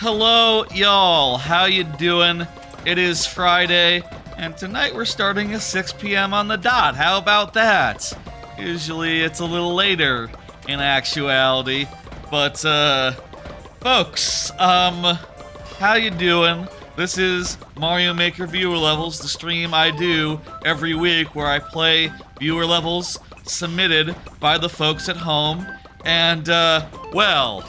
Hello, y'all. How you doing? It is Friday, and tonight we're starting at 6 p.m. on the dot. How about that? Usually it's a little later in actuality, but, folks, how you doing? This is Mario Maker Viewer Levels, the stream I do every week where I play viewer levels submitted by the folks at home, and, well,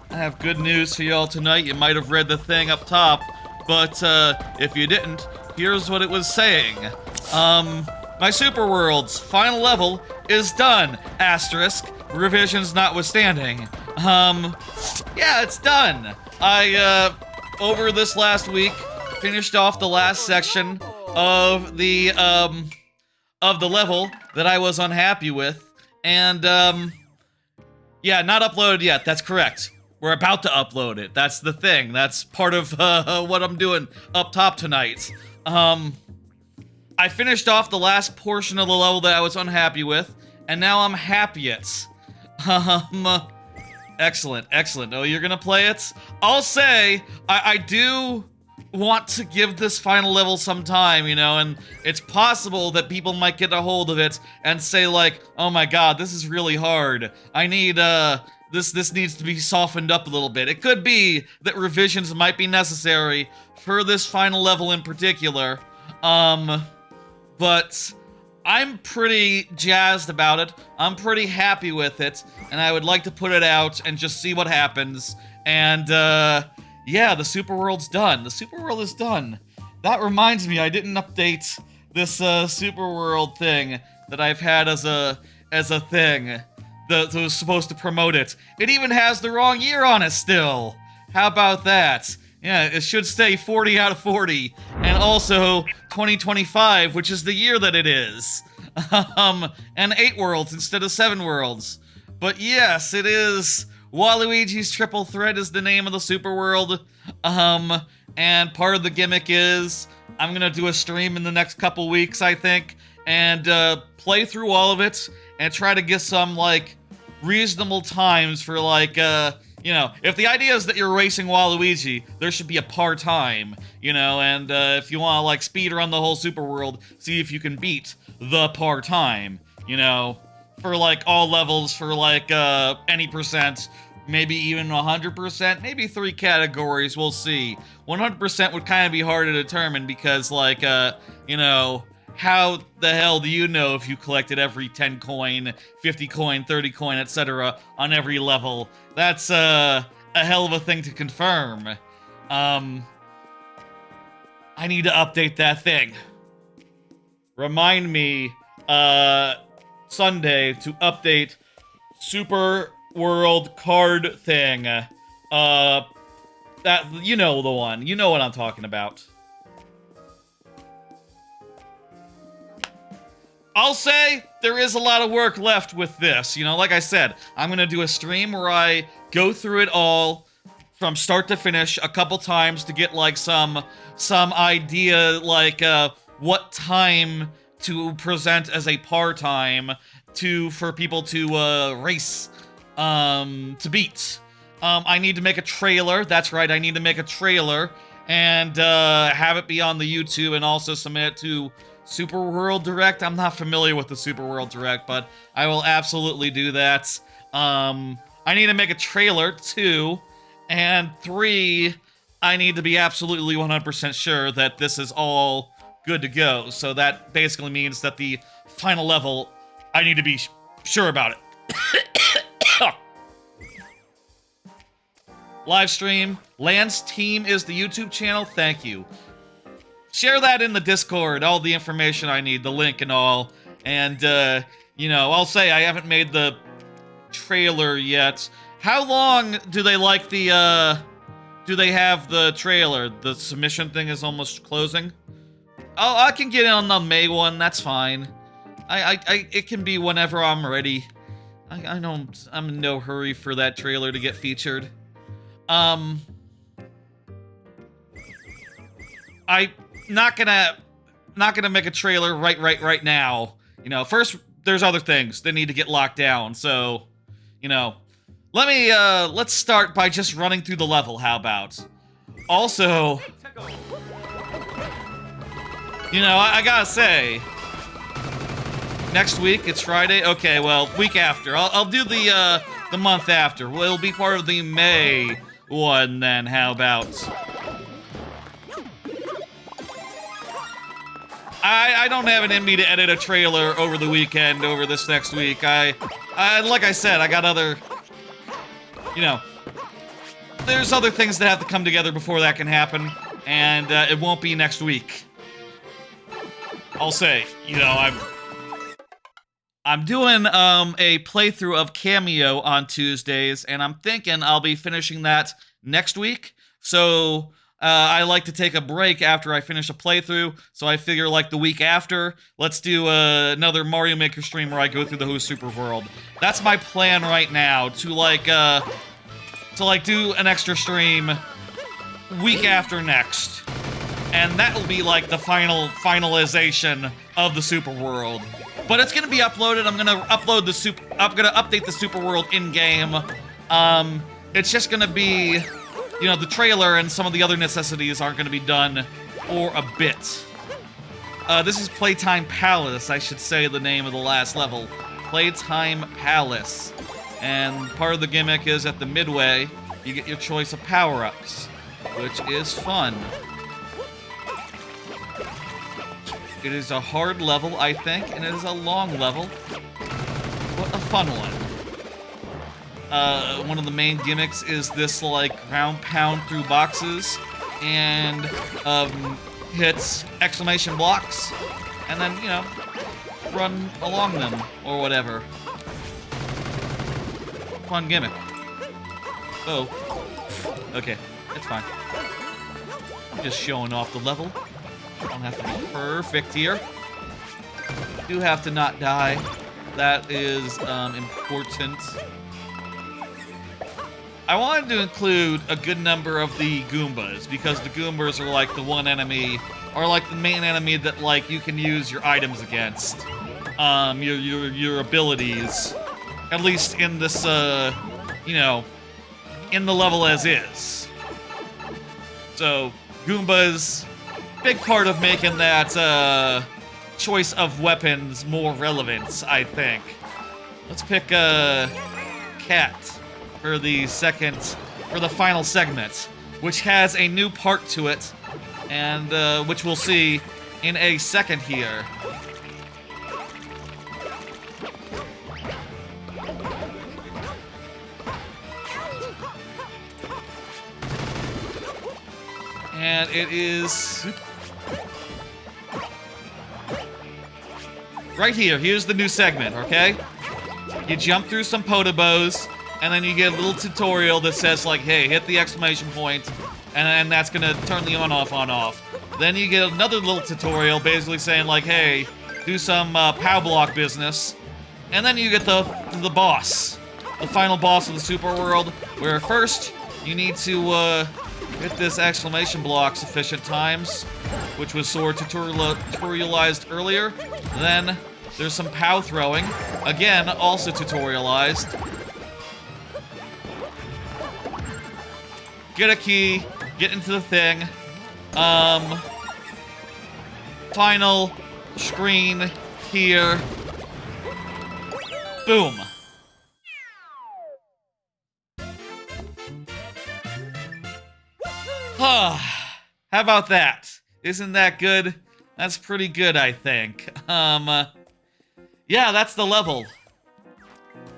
I have good news for y'all tonight. You might have read the thing up top, but if you didn't, here's what it was saying. My Super World's final level is done, asterisk, revisions notwithstanding. Yeah, it's done. I, over this last week, finished off the last section of the level that I was unhappy with, and, yeah, not uploaded yet, that's correct. We're about to upload it. That's the thing. That's part of what I'm doing up top tonight. I finished off the last portion of the level that I was unhappy with, and now I'm happiest. Excellent, excellent. Oh, you're gonna play it? I'll say, I do want to give this final level some time, you know, and it's possible that people might get a hold of it and say, like, oh my god, this is really hard. I need, this needs to be softened up a little bit. It could be that revisions might be necessary for this final level in particular, but I'm pretty jazzed about it. I'm pretty happy with it, and I would like to put it out and just see what happens, and, yeah, the Super World's done. The Super World is done. That reminds me, I didn't update this, Super World thing that I've had as a thing that was supposed to promote it. It even has the wrong year on it still. How about that? Yeah, it should stay 40 out of 40. And also 2025, which is the year that it is. And 8 worlds instead of 7 worlds. But yes, it is. Waluigi's Triple Threat is the name of the Super World. And part of the gimmick is I'm gonna do a stream in the next couple weeks, I think, and play through all of it and try to get some, like, reasonable times for, like, you know, if the idea is that you're racing Waluigi, there should be a par time, you know, and if you want to, like, speed run the whole Super World, see if you can beat the par time, you know, for, like, all levels, for, like, any percent, maybe even 100%, maybe 3 categories, we'll see. 100% would kind of be hard to determine because, like, you know, how the hell do you know if you collected every 10 coin, 50 coin, 30 coin, etc. on every level? That's a hell of a thing to confirm. I need to update that thing. Remind me, Sunday to update Super World card thing. That, you know the one. You know what I'm talking about. I'll say there is a lot of work left with this. You know, like I said, I'm gonna do a stream where I go through it all from start to finish a couple times to get, like, some idea, like, what time to present as a par time for people to race to beat. I need to make a trailer. That's right, I need to make a trailer and have it be on the YouTube and also submit it to Super World Direct. I'm not familiar with the Super World Direct, but I will absolutely do that. I need to make a trailer, 2, and 3, I need to be absolutely 100% sure that this is all good to go. So that basically means that the final level, I need to be sure about it. Live stream. Lance Team is the YouTube channel. Thank you. Share that in the Discord, all the information I need, the link and all. And, you know, I'll say I haven't made the trailer yet. How long do they like the, do they have the trailer? The submission thing is almost closing. Oh, I can get in on the May one, that's fine. It can be whenever I'm ready. I'm in no hurry for that trailer to get featured. I'm not gonna make a trailer right now. You know, first, there's other things that need to get locked down, so, you know, let's start by just running through the level, how about? Also, you know, I gotta say, next week, it's Friday? Okay, well, week after. I'll do the month after. We'll be part of the May one then, how about? I don't have it in me to edit a trailer over the weekend, over this next week. Like I said, I got other, you know, there's other things that have to come together before that can happen, and it won't be next week. I'll say, you know, I'm doing a playthrough of Cameo on Tuesdays, and I'm thinking I'll be finishing that next week. So I like to take a break after I finish a playthrough. So I figure, like, the week after, let's do another Mario Maker stream where I go through the whole Super World. That's my plan right now, to do an extra stream week after next. And that will be like the finalization of the Super World. But it's gonna be uploaded. I'm gonna update the Super World in-game. It's just gonna be, you know, the trailer and some of the other necessities aren't gonna be done for a bit. This is Playtime Palace, I should say the name of the last level. Playtime Palace. And part of the gimmick is at the midway, you get your choice of power-ups, which is fun. It is a hard level, I think, and it is a long level. What a fun one. One of the main gimmicks is this, like, ground pound through boxes and hits exclamation blocks, and then, you know, run along them, or whatever. Fun gimmick. Oh. Okay, it's fine. I'm just showing off the level. Don't have to be perfect here. Do have to not die. That is important. I wanted to include a good number of the Goombas, because the Goombas are like the one enemy, or like the main enemy that, like, you can use your items against. Your abilities. At least in this, you know, in the level as is. So, Goombas, big part of making that, choice of weapons more relevant, I think. Let's pick a cat for the final segment, which has a new part to it, and, which we'll see in a second here. And it is right here. Here's the new segment, okay? You jump through some Potobos, and then you get a little tutorial that says, like, hey, hit the exclamation point, and that's gonna turn the on-off. Then you get another little tutorial basically saying, like, hey, do some POW block business. And then you get the boss. The final boss of the Super World, where first you need to hit this exclamation block sufficient times, which was sort of tutorialized earlier. Then there's some POW throwing, again, also tutorialized. Get a key, get into the thing. Final screen here. Boom. How about that? Isn't that good? That's pretty good, I think. Yeah, that's the level.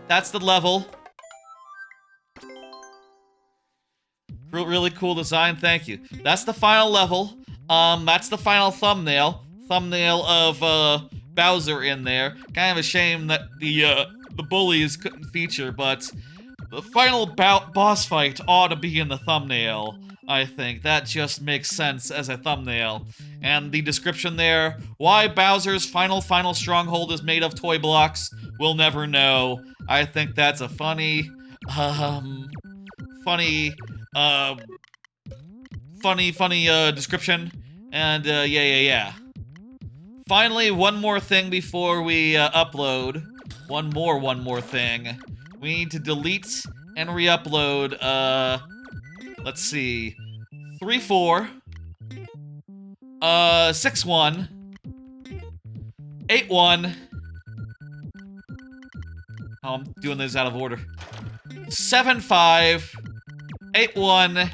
That's the level. Really cool design, thank you. That's the final level. That's the final thumbnail. Thumbnail of, Bowser in there. Kind of a shame that the bullies couldn't feature, but the final boss fight ought to be in the thumbnail. I think that just makes sense as a thumbnail. And the description there, why Bowser's final stronghold is made of toy blocks, we'll never know. I think that's a funny description. And, yeah. Finally, one more thing before we, upload. One more thing. We need to delete and re-upload, let's see, 3-4, 6-1, 8-1. Oh, I'm doing this out of order. 7-5, 8-1,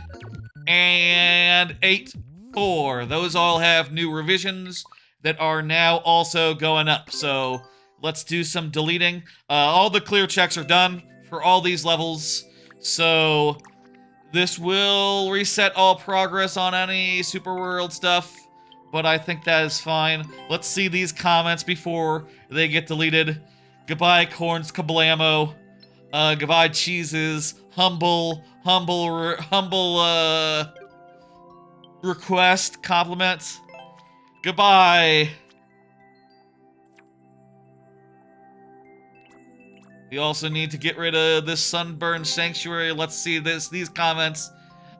and 8-4. Those all have new revisions that are now also going up. So let's do some deleting. All the clear checks are done for all these levels. So this will reset all progress on any Super World stuff, but I think that is fine. Let's see these comments before they get deleted. Goodbye, Corns Kablamo. Goodbye, Cheeses. Humble request, compliment. Goodbye. We also need to get rid of this Sunburn Sanctuary. Let's see these comments.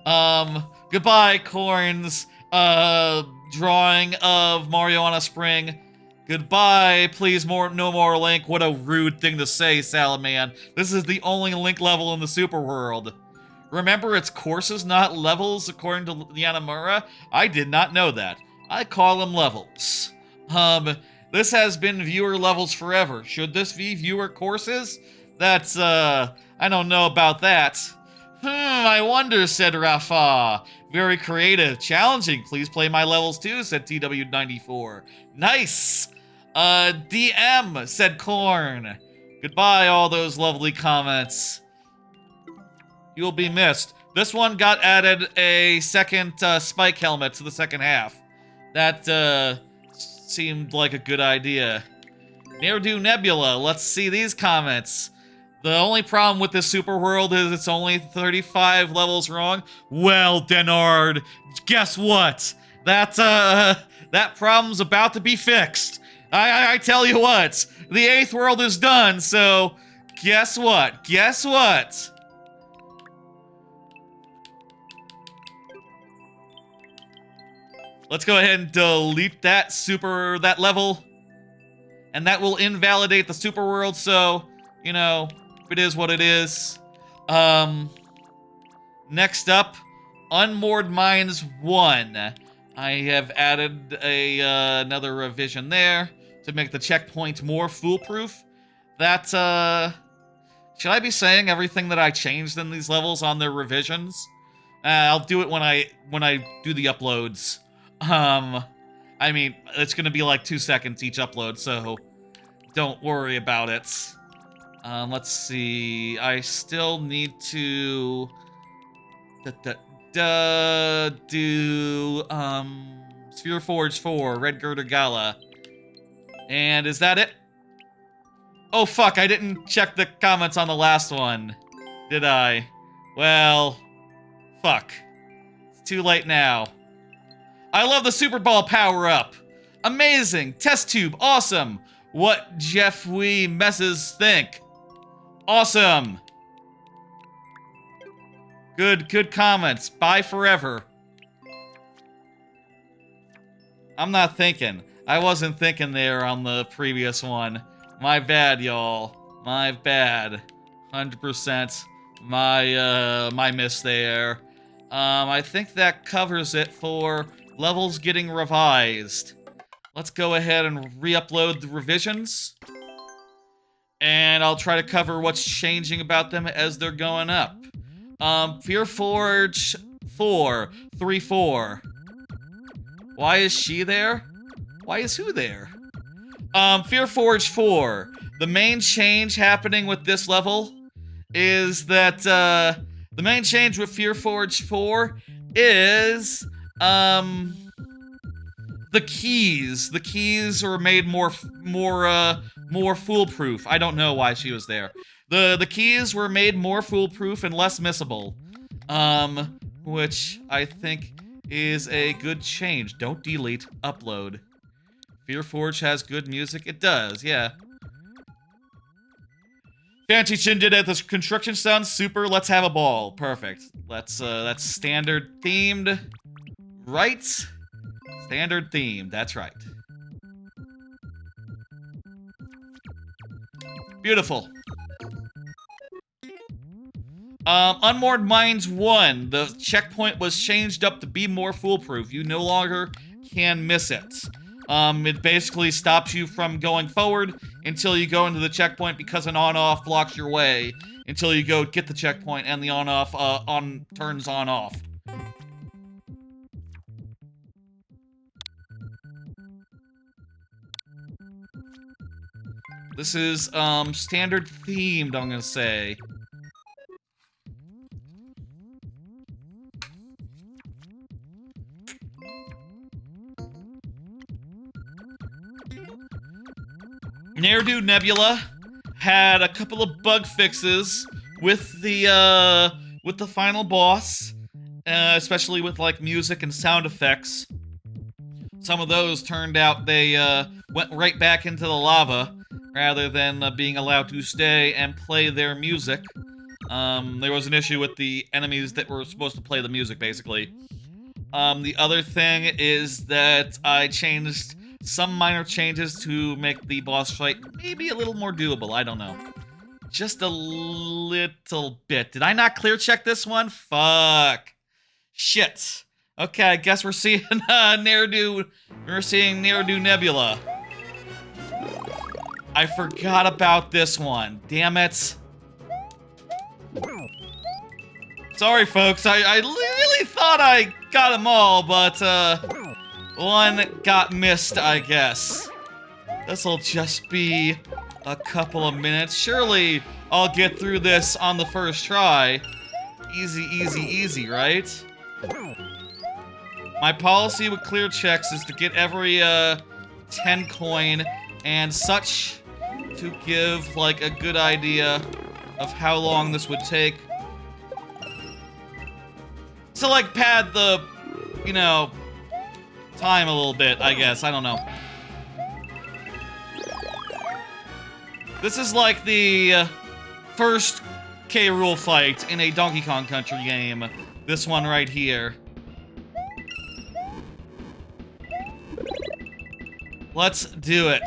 Goodbye, Corns. Drawing of Mario on a Spring. Goodbye, please no more Link. What a rude thing to say, Salaman. This is the only Link level in the Super World. Remember, it's courses, not levels, according to Yanamura? I did not know that. I call them levels. This has been viewer levels forever. Should this be viewer courses? That's, I don't know about that. I wonder, said Rafa. Very creative, challenging. Please play my levels too, said TW94. Nice! DM, said Corn. Goodbye, all those lovely comments. You'll be missed. This one got added a second spike helmet to the second half. That seemed like a good idea. Ne'er-do Nebula, let's see these comments. The only problem with this Super World is it's only 35 levels wrong. Well, Denard, guess what? That problem's about to be fixed. I tell you what, the 8th world is done, so guess what? Guess what? Let's go ahead and delete that level. And that will invalidate the Super World, so, you know, it is what it is. Next up, Unmoored Mines 1. I have added another revision there to make the checkpoint more foolproof. That, should I be saying everything that I changed in these levels on their revisions? I'll do it when I do the uploads. I mean, it's gonna be like 2 seconds each upload, so don't worry about it. Let's see. I still need to do Sphere Forge 4, Red Girder Gala. And is that it? Oh fuck, I didn't check the comments on the last one. Did I? Well, fuck. It's too late now. I love the Super Ball power-up. Amazing. Test tube. Awesome. What Jeff Wee messes think. Awesome. Good comments. Bye forever. I'm not thinking. I wasn't thinking there on the previous one. My bad, y'all. My bad. 100% my miss there. I think that covers it for levels getting revised. Let's go ahead and re-upload the revisions. And I'll try to cover what's changing about them as they're going up. Fear Forge 4, 3-4. Why is she there? Why is who there? Fear Forge 4. The main change happening with this level is that, the main change with Fear Forge 4 is, the keys. The keys are made more foolproof. I don't know why she was there. The keys were made more foolproof and less missable. Which I think is a good change. Don't delete, upload. Fear Forge has good music. It does, yeah. Fancy Chin did it. This construction sounds super. Let's have a ball. Perfect. That's standard themed. Right? Standard themed. That's right. Beautiful. Unmoored Mines 1. The checkpoint was changed up to be more foolproof. You no longer can miss it. It basically stops you from going forward until you go into the checkpoint because an on-off blocks your way until you go get the checkpoint and the on-off turns on-off. This is standard themed, I'm gonna say. Ne'er-Do Nebula had a couple of bug fixes with the final boss, especially with like music and sound effects. Some of those turned out they went right back into the lava rather than being allowed to stay and play their music. There was an issue with the enemies that were supposed to play the music, basically. The other thing is that I changed some minor changes to make the boss fight maybe a little more doable. I don't know. Just a little bit. Did I not clear check this one? Fuck. Shit. Okay, I guess we're seeing we're seeing Ne'er-Do Nebula. I forgot about this one. Damn it. Sorry, folks. I really thought I got them all, but one got missed, I guess. This'll just be a couple of minutes. Surely I'll get through this on the first try. Easy, easy, easy, right? My policy with clear checks is to get every 10 coin and such to give like a good idea of how long this would take. To like pad the, you know, time a little bit, I guess. I don't know. This is like the first K. Rool fight in a Donkey Kong Country game. This one right here. Let's do it.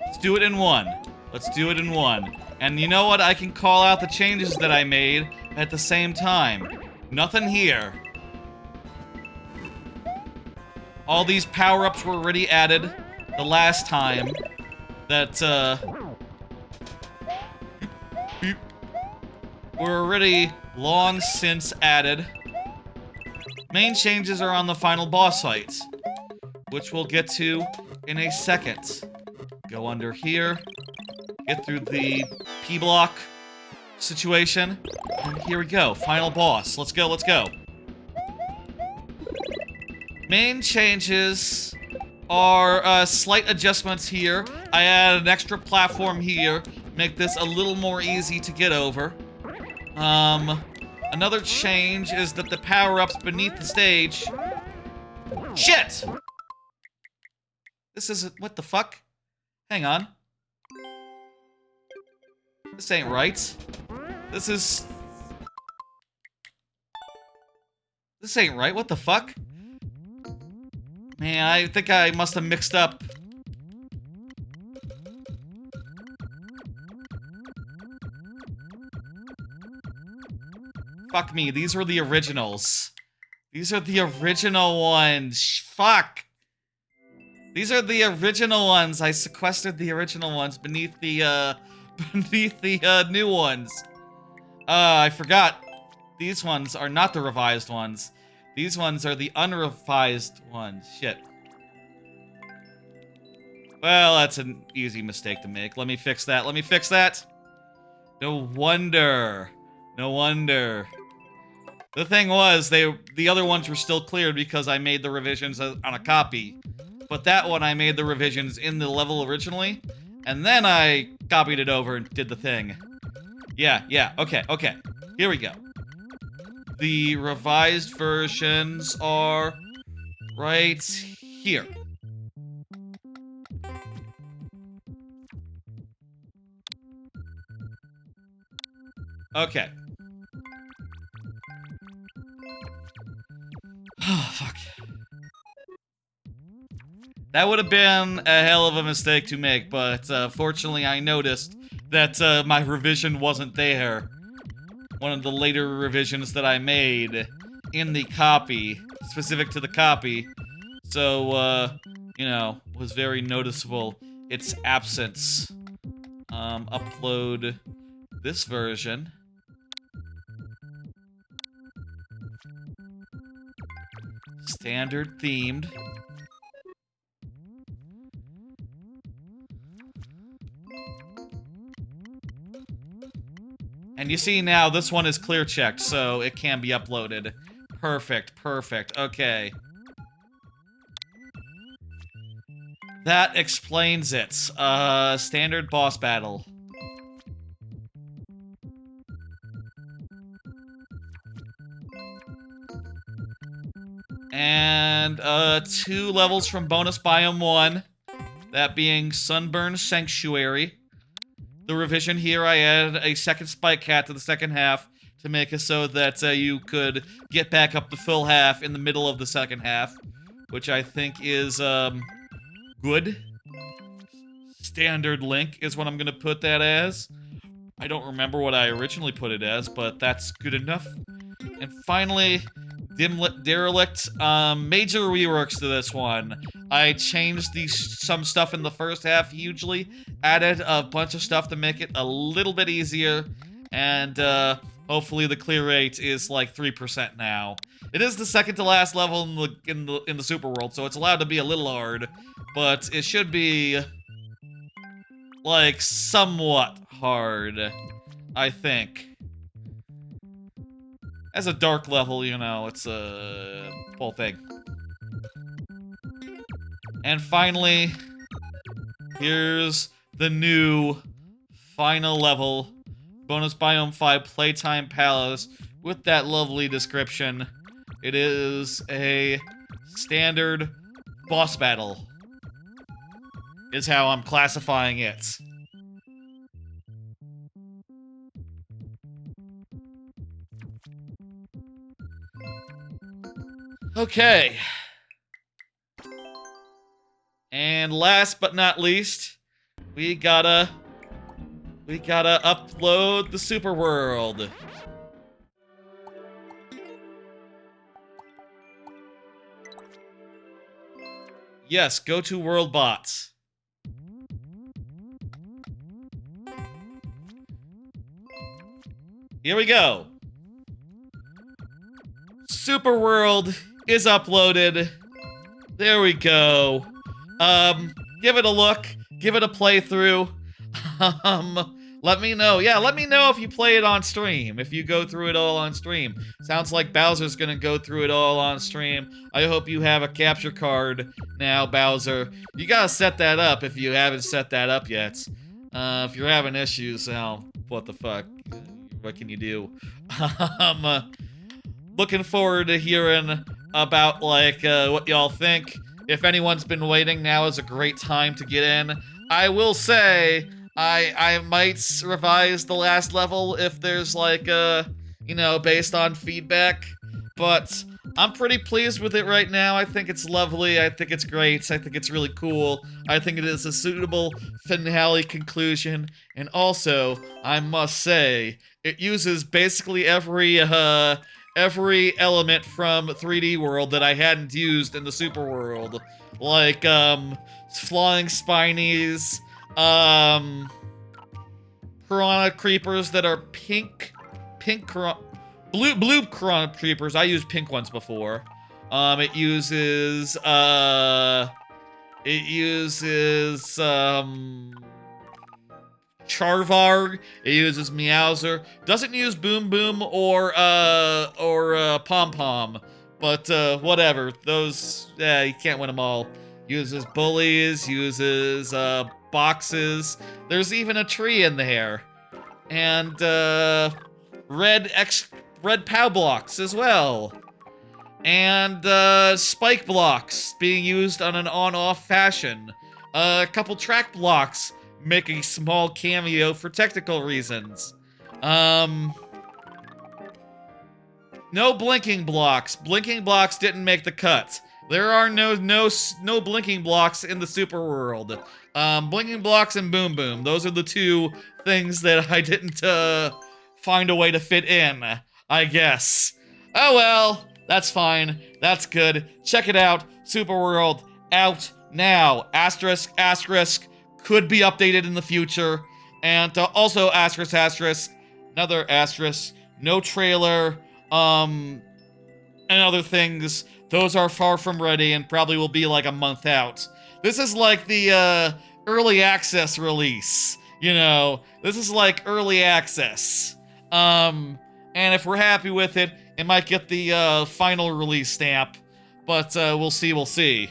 Let's do it in one. Let's do it in one. And you know what? I can call out the changes that I made at the same time. Nothing here. All these power-ups were already added the last time that, were already long since added. Main changes are on the final boss fight, which we'll get to in a second. Go under here, get through the P-block situation, and here we go, final boss. Let's go, let's go. Main changes are slight adjustments here. I added an extra platform here, make this a little more easy to get over. Another change is that the power-ups beneath the stage... Shit! This is... what the fuck? Hang on. This ain't right. This is... This ain't right, what the fuck? Man, I think I must have mixed up. Fuck me, these were the originals. These are the original ones. Fuck. These are the original ones. I sequestered the original ones beneath the, new ones. I forgot. These ones are not the revised ones. These ones are the unrevised ones. Shit. Well, that's an easy mistake to make. Let me fix that. Let me fix that. No wonder. No wonder. The thing was, the other ones were still cleared because I made the revisions on a copy. But that one, I made the revisions in the level originally, and then I copied it over and did the thing. Yeah, okay. Here we go. The revised versions are right here. Okay. Oh, fuck. That would have been a hell of a mistake to make, but fortunately I noticed that my revision wasn't there. One of the later revisions that I made in the copy, specific to the copy. So, you know, was very noticeable its absence. Upload this version. Standard themed. And you see now, this one is clear checked, so it can be uploaded. Perfect, perfect, okay. That explains it. Standard boss battle. And, 2 levels from bonus biome 1. That being Sunburn Sanctuary. The revision here, I added a second spike cat to the second half to make it so that you could get back up the full half in the middle of the second half, which I think is good. Standard link is what I'm gonna put that as. I don't remember what I originally put it as, but that's good enough. And finally, Derelict, major reworks to this one. I changed some stuff in the first half hugely, added a bunch of stuff to make it a little bit easier, and hopefully the clear rate is like 3% now. It is the second to last level in the super world, so it's allowed to be a little hard, but it should be like somewhat hard, I think. As a dark level, you know, it's a whole thing. And finally, here's the new final level, Bonus Biome 5 Playtime Palace, with that lovely description. It is a standard boss battle, is how I'm classifying it. Okay. And last but not least, we gotta upload the super world. Yes, go to world bots. Here we go. Super world is uploaded. There we go. Give it a look. Give it a playthrough. Let me know. Yeah, let me know if you play it on stream. If you go through it all on stream. Sounds like Bowser's gonna go through it all on stream. I hope you have a capture card now, Bowser. You gotta set that up if you haven't set that up yet. If you're having issues, what the fuck? What can you do? Looking forward to hearing about, like, what y'all think. If anyone's been waiting, now is a great time to get in. I will say, I might revise the last level if there's, like, you know, based on feedback. But I'm pretty pleased with it right now. I think it's lovely. I think it's great. I think it's really cool. I think it is a suitable finale conclusion. And also, I must say, it uses basically every element from 3D World that I hadn't used in the Super World. Like, flying spinies, piranha creepers that are blue piranha creepers. I used pink ones before. It uses Charvarg, it uses Meowser, doesn't use Boom Boom or Pom Pom, but whatever, those, you can't win them all. Uses bullies, uses boxes, there's even a tree in there, and red POW blocks as well, and spike blocks being used on an on-off fashion, a couple track blocks make a small cameo for technical reasons. No blinking blocks. Blinking blocks didn't make the cut. There are no blinking blocks in the super world. Blinking blocks and boom boom. Those are the two things that I didn't find a way to fit in, I guess. Oh well, that's fine. That's good. Check it out. Super World out now. Asterisk Asterisk could be updated in the future. And also Asterisk Asterisk, another asterisk, no trailer, and other things. Those are far from ready and probably will be like a month out. This is like the early access release, you know. This is like early access. And if we're happy with it, it might get the final release stamp. But we'll see, we'll see.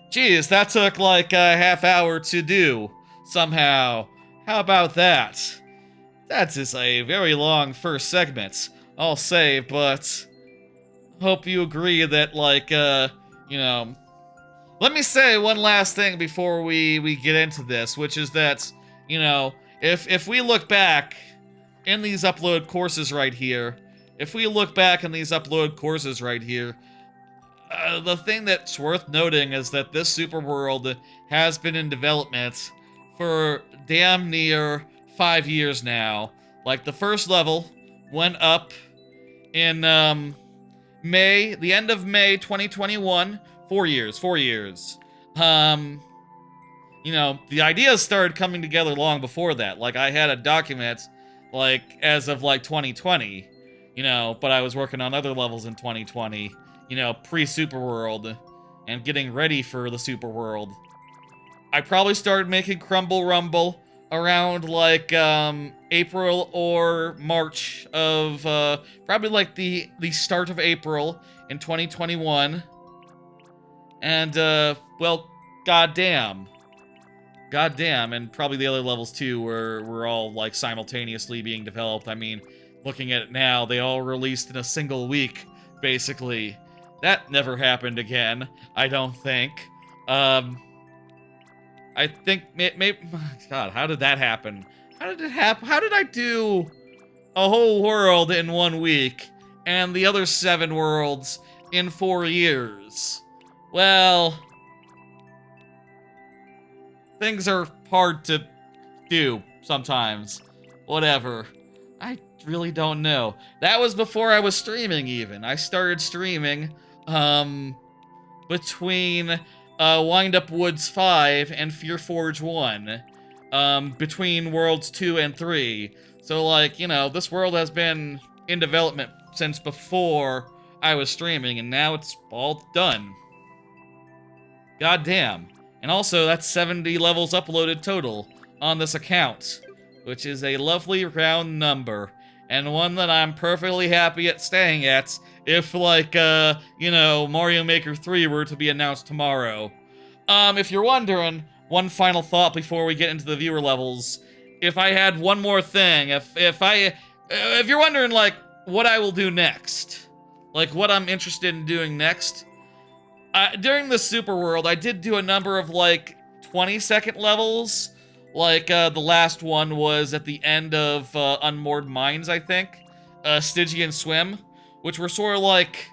Geez, that took like a half hour to do, somehow. How about that? That is a very long first segment, I'll say, but hope you agree that, like, you know... Let me say one last thing before we get into this, which is that, you know, if we look back in these upload courses right here, the thing that's worth noting is that this super world has been in development for damn near 5 years now. Like, the first level went up in, the end of May 2021. 4 years. You know, the ideas started coming together long before that. Like, I had a document, like, as of, like, 2020, you know, but I was working on other levels in 2020, you know, pre-Super World, and getting ready for the Super World. I probably started making Crumble Rumble around, like, April or March of, probably, like, the start of April in 2021. And, well, goddamn, and probably the other levels, too, were all, like, simultaneously being developed. I mean, looking at it now, they all released in a single week, basically. That never happened again, I don't think. I think, maybe, God, how did that happen? How did it happen? How did I do a whole world in 1 week, and the other 7 worlds in 4 years? Well, things are hard to do sometimes. Whatever. I really don't know. That was before I was streaming, even. I started streaming, between, Wind Up Woods 5 and Fear Forge 1. Between Worlds 2 and 3. So, like, you know, this world has been in development since before I was streaming, and now it's all done. Goddamn. And also, that's 70 levels uploaded total on this account, which is a lovely round number, and one that I'm perfectly happy at staying at if, like, you know, Mario Maker 3 were to be announced tomorrow. If you're wondering, one final thought before we get into the viewer levels. If I had one more thing, if you're wondering, like, what I will do next, like, what I'm interested in doing next, during the Super World, I did do a number of, like, 20-second levels. Like, the last one was at the end of Unmoored Mines, I think. Stygian Swim, which were sort of like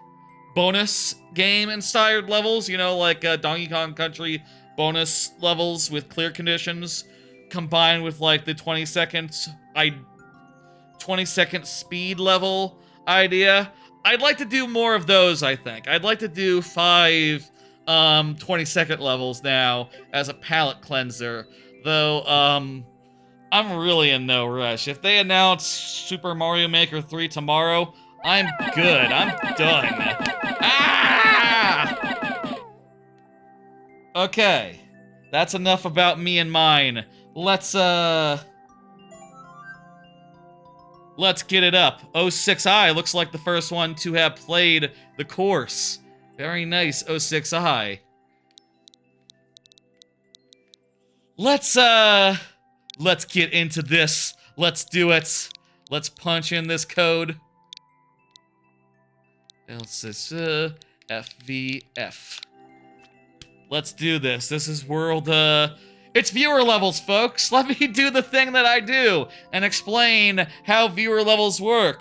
bonus game-inspired levels, you know, like Donkey Kong Country bonus levels with clear conditions, combined with, like, the 20-second speed level idea. I'd like to do more of those, I think. I'd like to do 5 20-second levels now as a palate cleanser. Though, I'm really in no rush. If they announce Super Mario Maker 3 tomorrow, I'm good. I'm done. Ah! Okay. That's enough about me and mine. Let's get it up. 06i looks like the first one to have played the course. Very nice, 06i. Let's get into this. Let's do it. Let's punch in this code. FVF. Let's do this. This is world, it's viewer levels, folks. Let me do the thing that I do and explain how viewer levels work.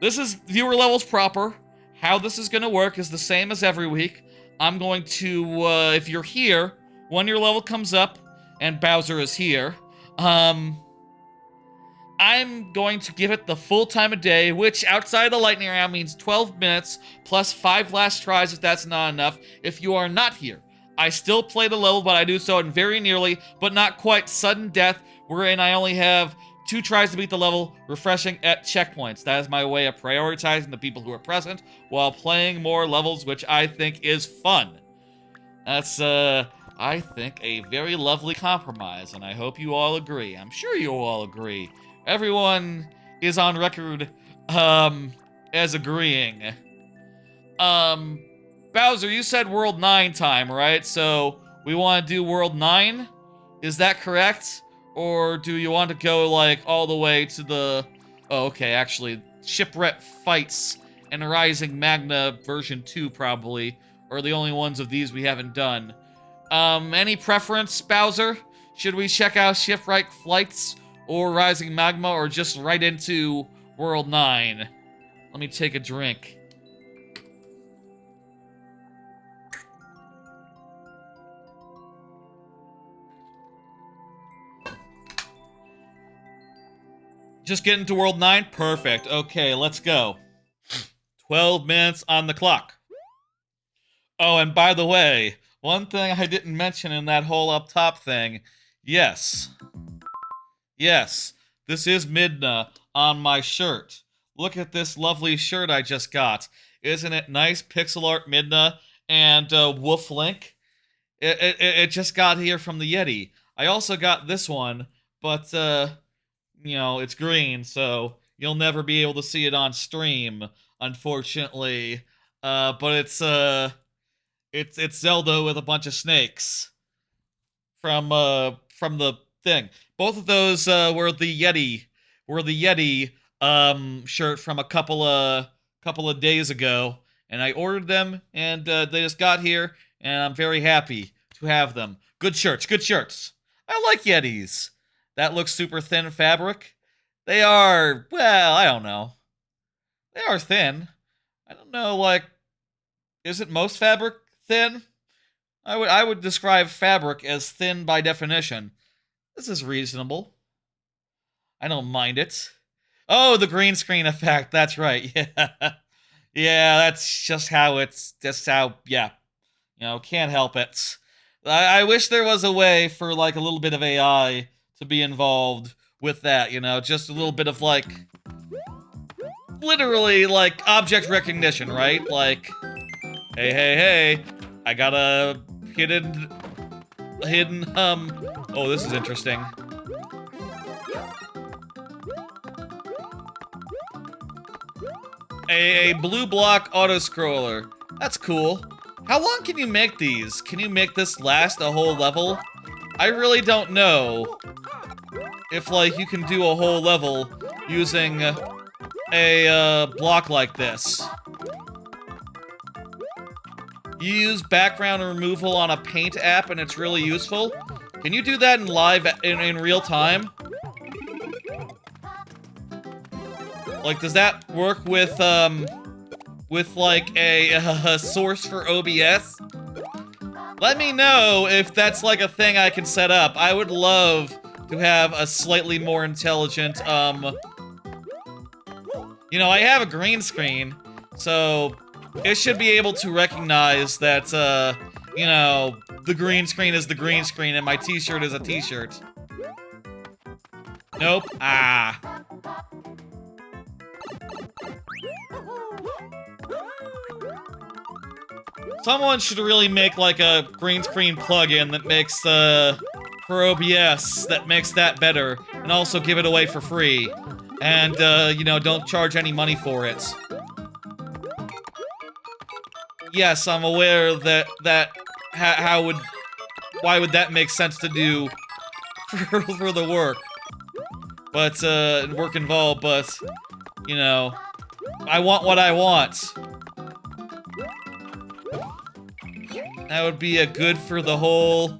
This is viewer levels proper. how this is gonna work is the same as every week. I'm going to, if you're here, when your level comes up, and Bowser is here, I'm going to give it the full time of day, which outside the lightning round means 12 minutes, plus 5 last tries if that's not enough, if you are not here. I still play the level, but I do so in very nearly, but not quite, sudden death, wherein I only have 2 tries to beat the level, refreshing at checkpoints. That is my way of prioritizing the people who are present, while playing more levels, which I think is fun. That's, I think, a very lovely compromise, and I hope you all agree. I'm sure you all agree. Everyone is on record, as agreeing. Bowser, you said World 9 time, right? So, we want to do World 9? Is that correct? Or do you want to go, like, all the way to the... Oh, okay, actually, Shipwreck Fights and Rising Magna version 2, probably, are the only ones of these we haven't done. Any preference, Bowser? Should we check out Shipwreck Flights or Rising Magma, or just right into World 9? Let me take a drink. Just get into World 9? Perfect. Okay, let's go. 12 minutes on the clock. Oh, and by the way, one thing I didn't mention in that whole up top thing, yes, this is Midna on my shirt. Look at this lovely shirt I just got. Isn't it nice? Pixel art Midna and Wolf Link. It just got here from the Yeti. I also got this one, but you know, it's green, so you'll never be able to see it on stream, unfortunately. But it's Zelda with a bunch of snakes from the thing. Both of those were the Yeti shirt from a couple of days ago, and I ordered them, and they just got here, and I'm very happy to have them. Good shirts, good shirts. I like Yetis. That looks super thin fabric. They are, well, I don't know. They are thin. I don't know, like, isn't most fabric thin? I would describe fabric as thin by definition. This is reasonable. I don't mind it. Oh, the green screen effect. That's right. Yeah. Yeah, that's just how yeah. You know, can't help it. I wish there was a way for, like, a little bit of AI to be involved with that, you know? Just a little bit of, like, literally, like, object recognition, right? Like, hey, I got a hidden, oh, this is interesting. A blue block auto-scroller. That's cool. How long can you make these? Can you make this last a whole level? I really don't know if, like, you can do a whole level using a block like this. You use background removal on a paint app and it's really useful. Can you do that in real time? Like, does that work with like a source for OBS? Let me know if that's like a thing I can set up. I would love to have a slightly more intelligent, you know, I have a green screen, so it should be able to recognize that, you know, the green screen is the green screen and my t-shirt is a t-shirt. Nope. Ah. Someone should really make, like, a green screen plugin that makes, for OBS, that makes that better, and also give it away for free. And, you know, don't charge any money for it. Yes, I'm aware that why would that make sense to do for the work? But, work involved, but, you know, I want what I want. That would be a good for the whole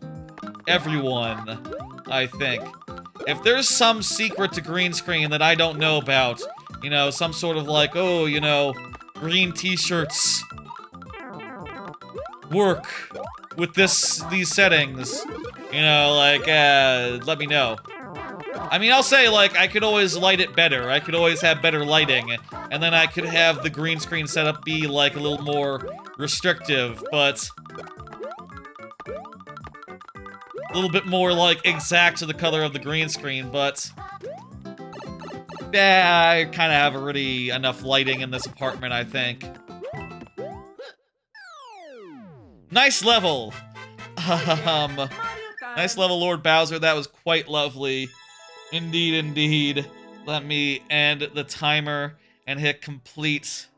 everyone, I think. If there's some secret to green screen that I don't know about, you know, some sort of like, oh, you know, green t-shirts work with these settings, you know, like, let me know. I mean, I'll say, like, I could always light it better. I could always have better lighting, and then I could have the green screen setup be, like, a little more restrictive, but a little bit more, like, exact to the color of the green screen, but yeah, I kind of have already enough lighting in this apartment, I think. Nice level! Nice level, Lord Bowser. That was quite lovely. Indeed, indeed. Let me end the timer and hit complete.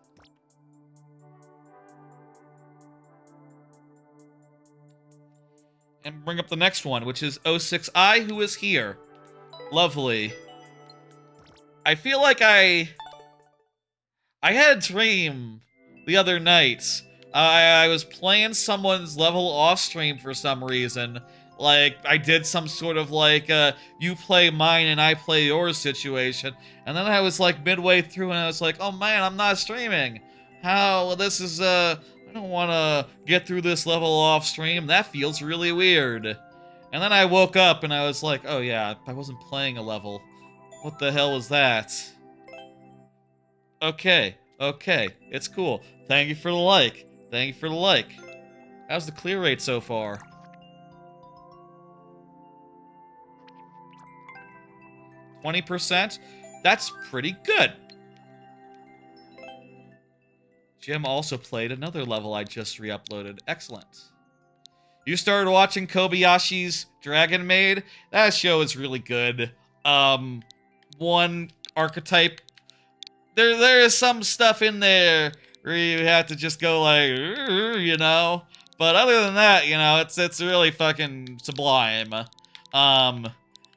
And bring up the next one, which is 06I, who is here. Lovely. I feel like I had a dream the other night. I was playing someone's level off stream for some reason. Like, I did some sort of, like, you play mine and I play yours situation. And then I was, like, midway through and I was like, oh man, I'm not streaming. How, this is, I don't want to get through this level off stream. That feels really weird. And then I woke up and I was like, oh yeah, I wasn't playing a level. What the hell was that? Okay, okay, it's cool. Thank you for the like. Thank you for the like. How's the clear rate so far? 20%? That's pretty good. Jim also played another level I just re-uploaded. Excellent. You started watching Kobayashi's Dragon Maid? That show is really good. One archetype. There is some stuff in there where you have to just go like, you know? But other than that, you know, it's really fucking sublime.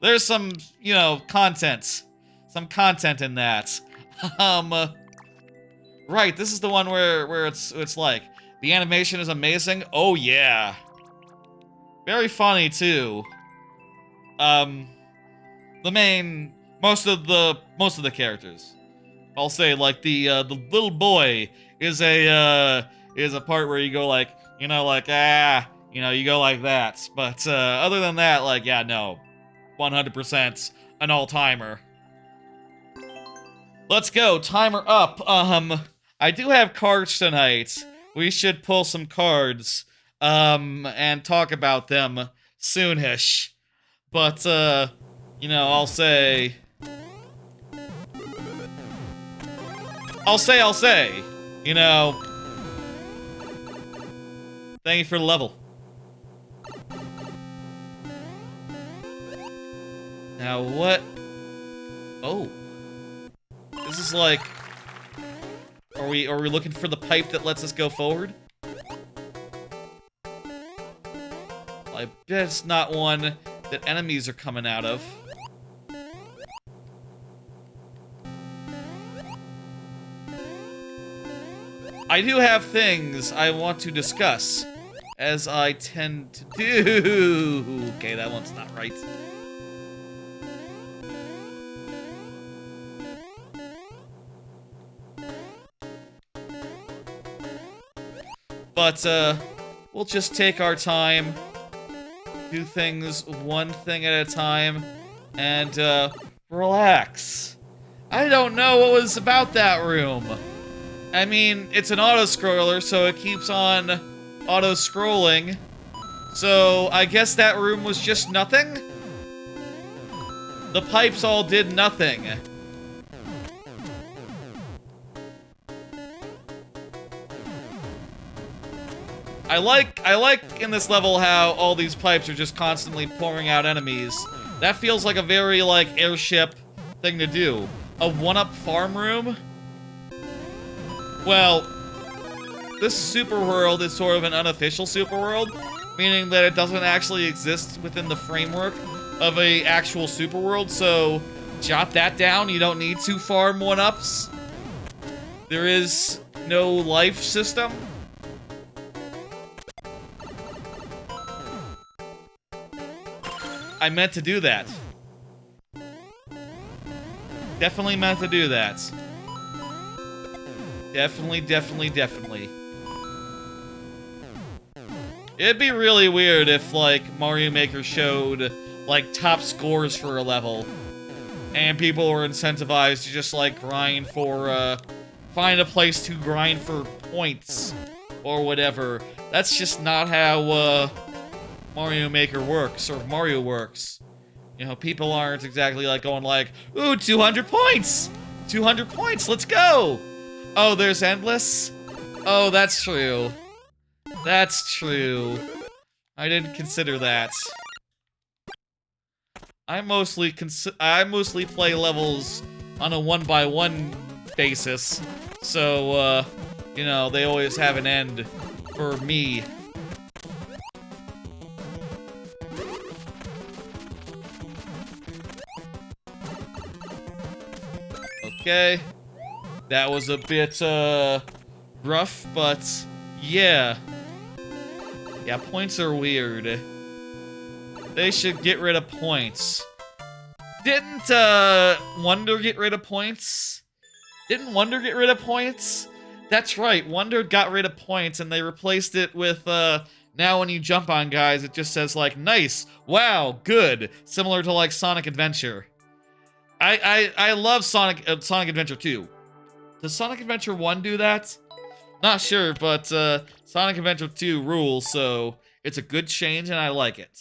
There's some, you know, content. Some content in that. Right, this is the one where it's like, the animation is amazing. Oh yeah. Very funny too. Most of the characters. I'll say, like, the little boy is a part where you go like, you know, like, you know, you go like that. But other than that, like, yeah, no. 100% an all-timer. Let's go, timer up. I do have cards tonight. We should pull some cards, and talk about them soonish. But, you know, I'll say, you know, thank you for the level. Now what? Oh. This is like, are we looking for the pipe that lets us go forward? I bet it's not one that enemies are coming out of. I do have things I want to discuss, as I tend to do. Okay, that one's not right. But, we'll just take our time, do things one thing at a time, and, relax. I don't know what was about that room. I mean, it's an auto-scroller, so it keeps on auto-scrolling. So, I guess that room was just nothing? The pipes all did nothing. I like in this level how all these pipes are just constantly pouring out enemies. That feels like a very, like, airship thing to do. A one-up farm room? Well, this super world is sort of an unofficial super world, meaning that it doesn't actually exist within the framework of a actual super world, so jot that down. You don't need to farm one-ups. There is no life system. I meant to do that. Definitely meant to do that. Definitely, definitely, definitely. It'd be really weird if, like, Mario Maker showed, like, top scores for a level, and people were incentivized to just, like, grind for, find a place to grind for points, or whatever. That's just not how, Mario Maker works, or Mario works. You know, people aren't exactly, like, going like, ooh, 200 points! 200 points, let's go! Oh, there's Endless? Oh, that's true. That's true. I didn't consider that. I mostly play levels on a 1-by-1 basis, so you know, they always have an end for me. Okay. That was a bit rough, but yeah. Yeah, points are weird. They should get rid of points. Didn't Wonder get rid of points? Didn't Wonder get rid of points? That's right, Wonder got rid of points and they replaced it with now when you jump on guys it just says like nice, wow, good, similar to like Sonic Adventure. I love Sonic Adventure 2. Does Sonic Adventure 1 do that? Not sure, but Sonic Adventure 2 rules, so it's a good change and I like it.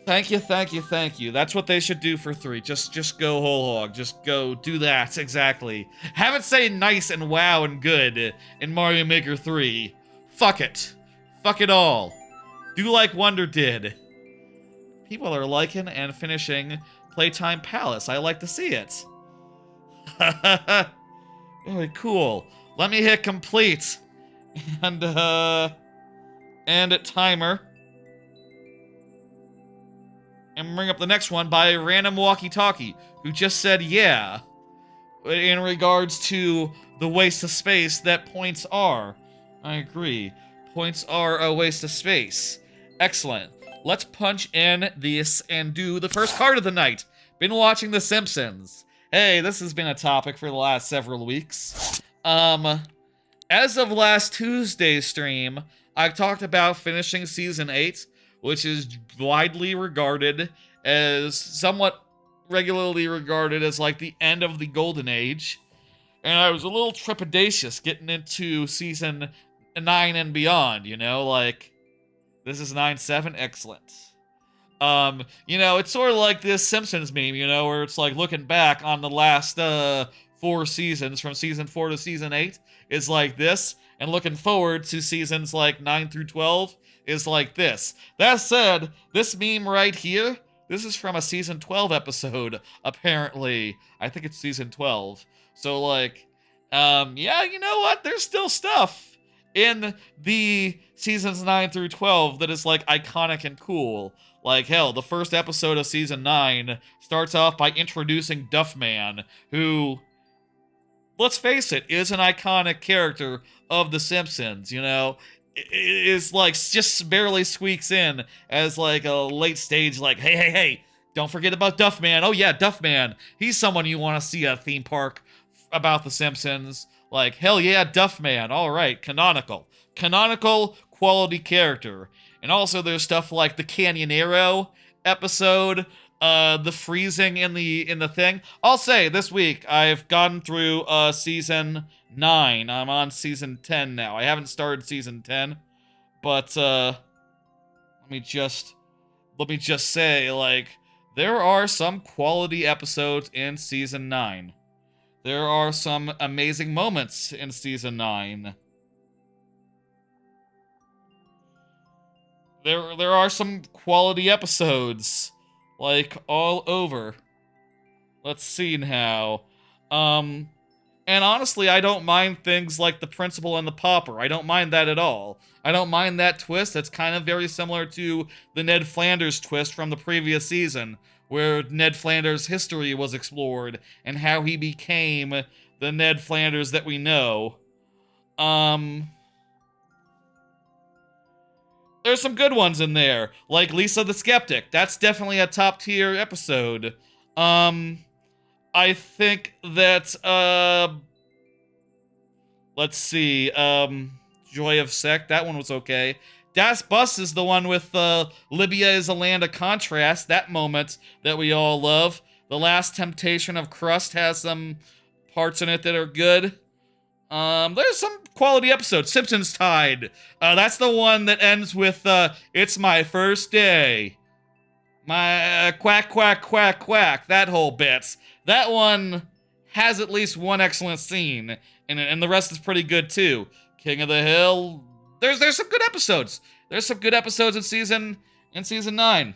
Thank you, thank you, thank you. That's what they should do for 3. Just go whole hog. Just go do that, exactly. Have it say nice and wow and good in Mario Maker 3. Fuck it. Fuck it all. Do like Wonder did. People are liking and finishing Playtime Palace. I like to see it. Very cool. Let me hit complete. And a timer. And bring up the next one by Random Walkie Talkie, who just said yeah. In regards to the waste of space that points are. I agree. Points are a waste of space. Excellent. Let's punch in this and do the first card of the night. Been watching The Simpsons. Hey, this has been a topic for the last several weeks. As of last Tuesday's stream, I talked about finishing Season 8, which is widely regarded as, somewhat regularly regarded as, like, the end of the Golden Age. And I was a little trepidatious getting into Season 9 and beyond, you know? Like, this is 9-7? Excellent. You know, it's sort of like this Simpsons meme, you know, where it's like looking back on the last 4 seasons, from Season 4 to Season 8, is like this, and looking forward to seasons like 9 through 12 is like this. That said, this meme right here, this is from a Season 12 episode, apparently. I think it's Season 12. So, like, yeah, you know what? There's still stuff in the Seasons 9 through 12 that is, like, iconic and cool. Like, hell, the first episode of Season 9 starts off by introducing Duffman, who, let's face it, is an iconic character of The Simpsons, you know? Is, like, just barely squeaks in as, like, a late stage, like, hey, don't forget about Duffman. Oh, yeah, Duffman. He's someone you want to see at a theme park about The Simpsons. Like, hell yeah, Duffman. All right, canonical. Canonical quality character. And also there's stuff like the Canyonero episode, the freezing in the thing. I'll say, this week, I've gone through Season 9. I'm on Season 10 now. I haven't started Season 10, but let me just say, like, there are some quality episodes in Season 9. There are some amazing moments in Season 9. There are some quality episodes, like, all over. Let's see now. And honestly, I don't mind things like the Principal and the Pauper. I don't mind that at all. I don't mind that twist. That's kind of very similar to the Ned Flanders twist from the previous season, where Ned Flanders' history was explored and how he became the Ned Flanders that we know. There's some good ones in there, like Lisa the Skeptic. That's definitely a top tier episode. I think that, let's see, Joy of Sect, that one was okay. Das Bus is the one with, Libya is a land of contrast, that moment that we all love. The Last Temptation of Crust has some parts in it that are good. There's some quality episodes. Simpsons Tide. That's the one that ends with, it's my first day. My, quack, quack, quack, quack. That whole bit. That one has at least one excellent scene in it, and the rest is pretty good too. King of the Hill. There's some good episodes. There's some good episodes in season 9.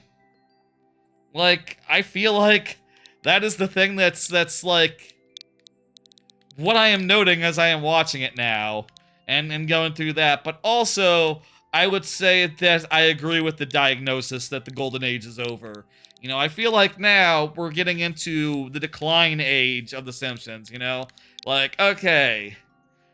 Like, I feel like that is the thing that's like what I am noting as I am watching it now and going through that. But also, I would say that I agree with the diagnosis that the golden age is over. You know, I feel like now we're getting into the decline age of The Simpsons, you know? Like, okay,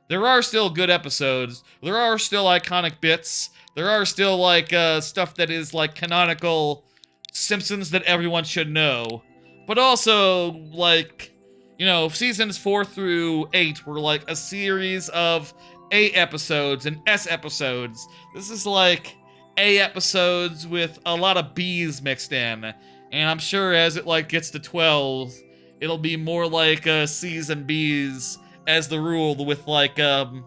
there are still good episodes. There are still iconic bits. There are still, like, stuff that is, like, canonical Simpsons that everyone should know. But also, like, you know, seasons 4 through 8 were, like, a series of A episodes and S episodes. This is, like, A episodes with a lot of B's mixed in. And I'm sure as it, like, gets to 12, it'll be more like, C's and B's as the rule with, like, a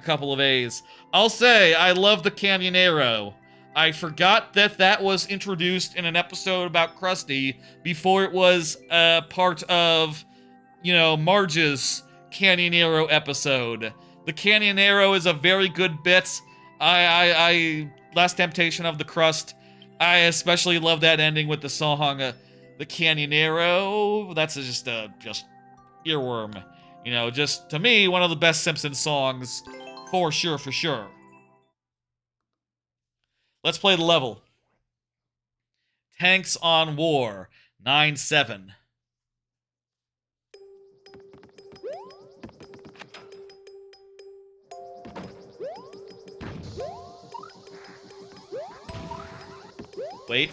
couple of A's. I'll say, I love the Canyonero. I forgot that that was introduced in an episode about Krusty before it was, part of, you know, Marge's Canyonero episode. The Canyonero is a very good bit. Last Temptation of the Crust, I especially love that ending with the song, The Canyonero. That's just earworm. You know, just, to me, one of the best Simpsons songs, for sure, for sure. Let's play the level. Tanks on War, 9-7. Wait.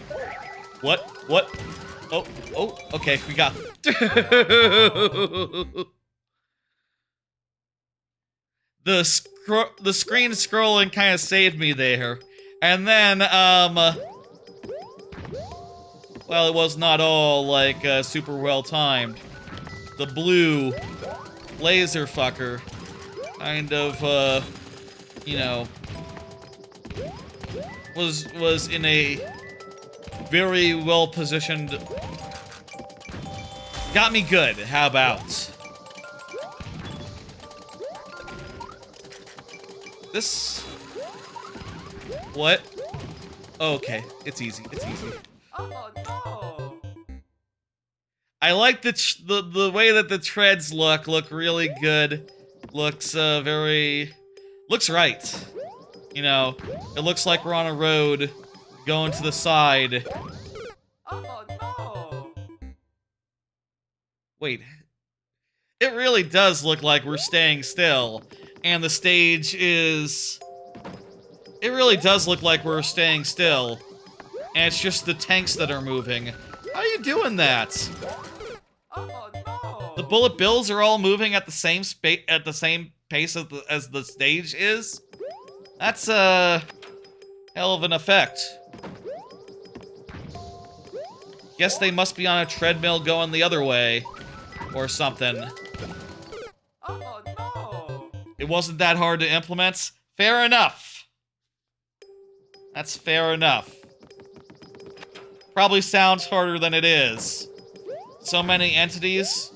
What? Oh, okay, we got the screen scrolling kind of saved me there. And then, well, it was not all, like, super well timed. The blue laser fucker kind of, you know, was in a very well positioned. Got me good. How about this? What? Oh, okay, it's easy. It's easy. Oh no! I like the way that the treads look really good. Looks looks right. You know, it looks like we're on a road going to the side. Oh no! Wait. It really does look like we're staying still. And the stage is... It really does look like we're staying still. And it's just the tanks that are moving. How are you doing that? Oh no! The bullet bills are all moving at the same pace as the stage is? That's a hell of an effect. Guess they must be on a treadmill going the other way. Or something. Oh no! It wasn't that hard to implement? Fair enough. That's fair enough. Probably sounds harder than it is. So many entities.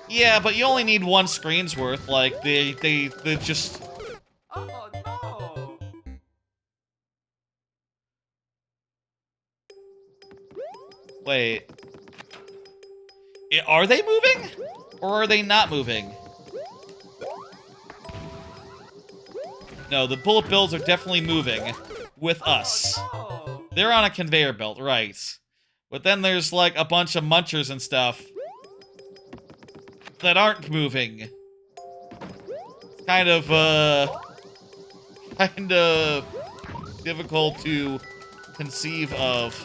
Yeah, but you only need one screen's worth. Like, they just... Oh no! Wait. Are they moving? Or are they not moving? No, the bullet bills are definitely moving. With us. Oh no! They're on a conveyor belt, right. But then there's, like, a bunch of munchers and stuff that aren't moving. Kind of difficult to conceive of.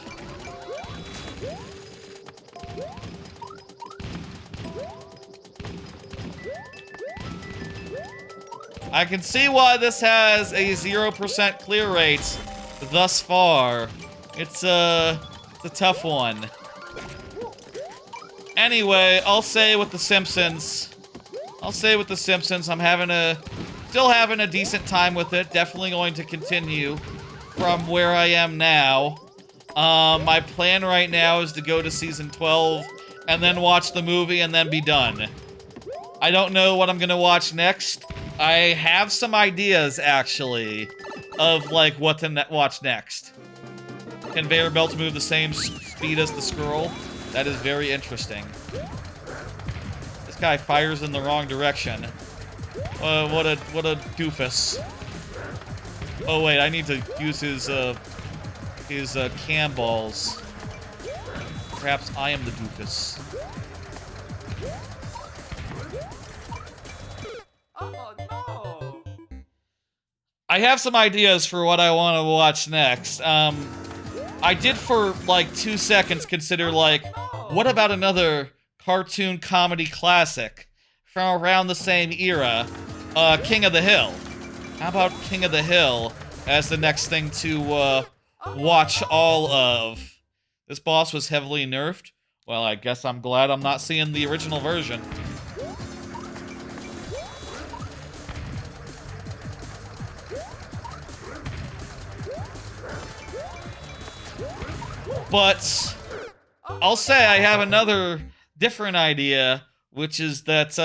I can see why this has a 0% clear rate thus far. It's a tough one. Anyway, I'll say with the Simpsons. I'm still having a decent time with it. Definitely going to continue from where I am now. My plan right now is to go to season 12 and then watch the movie and then be done. I don't know what I'm gonna watch next. I have some ideas, actually, of, like, what to watch next. Conveyor belts move the same speed as the scroll. That is very interesting. This guy fires in the wrong direction. What a doofus. Oh wait, I need to use his cam balls. Perhaps I am the doofus. Oh no! I have some ideas for what I want to watch next. I did for like 2 seconds consider, like, what about another cartoon comedy classic from around the same era? King of the Hill. How about King of the Hill as the next thing to watch all of? This boss was heavily nerfed. Well, I guess I'm glad I'm not seeing the original version. But I'll say I have another different idea, which is that,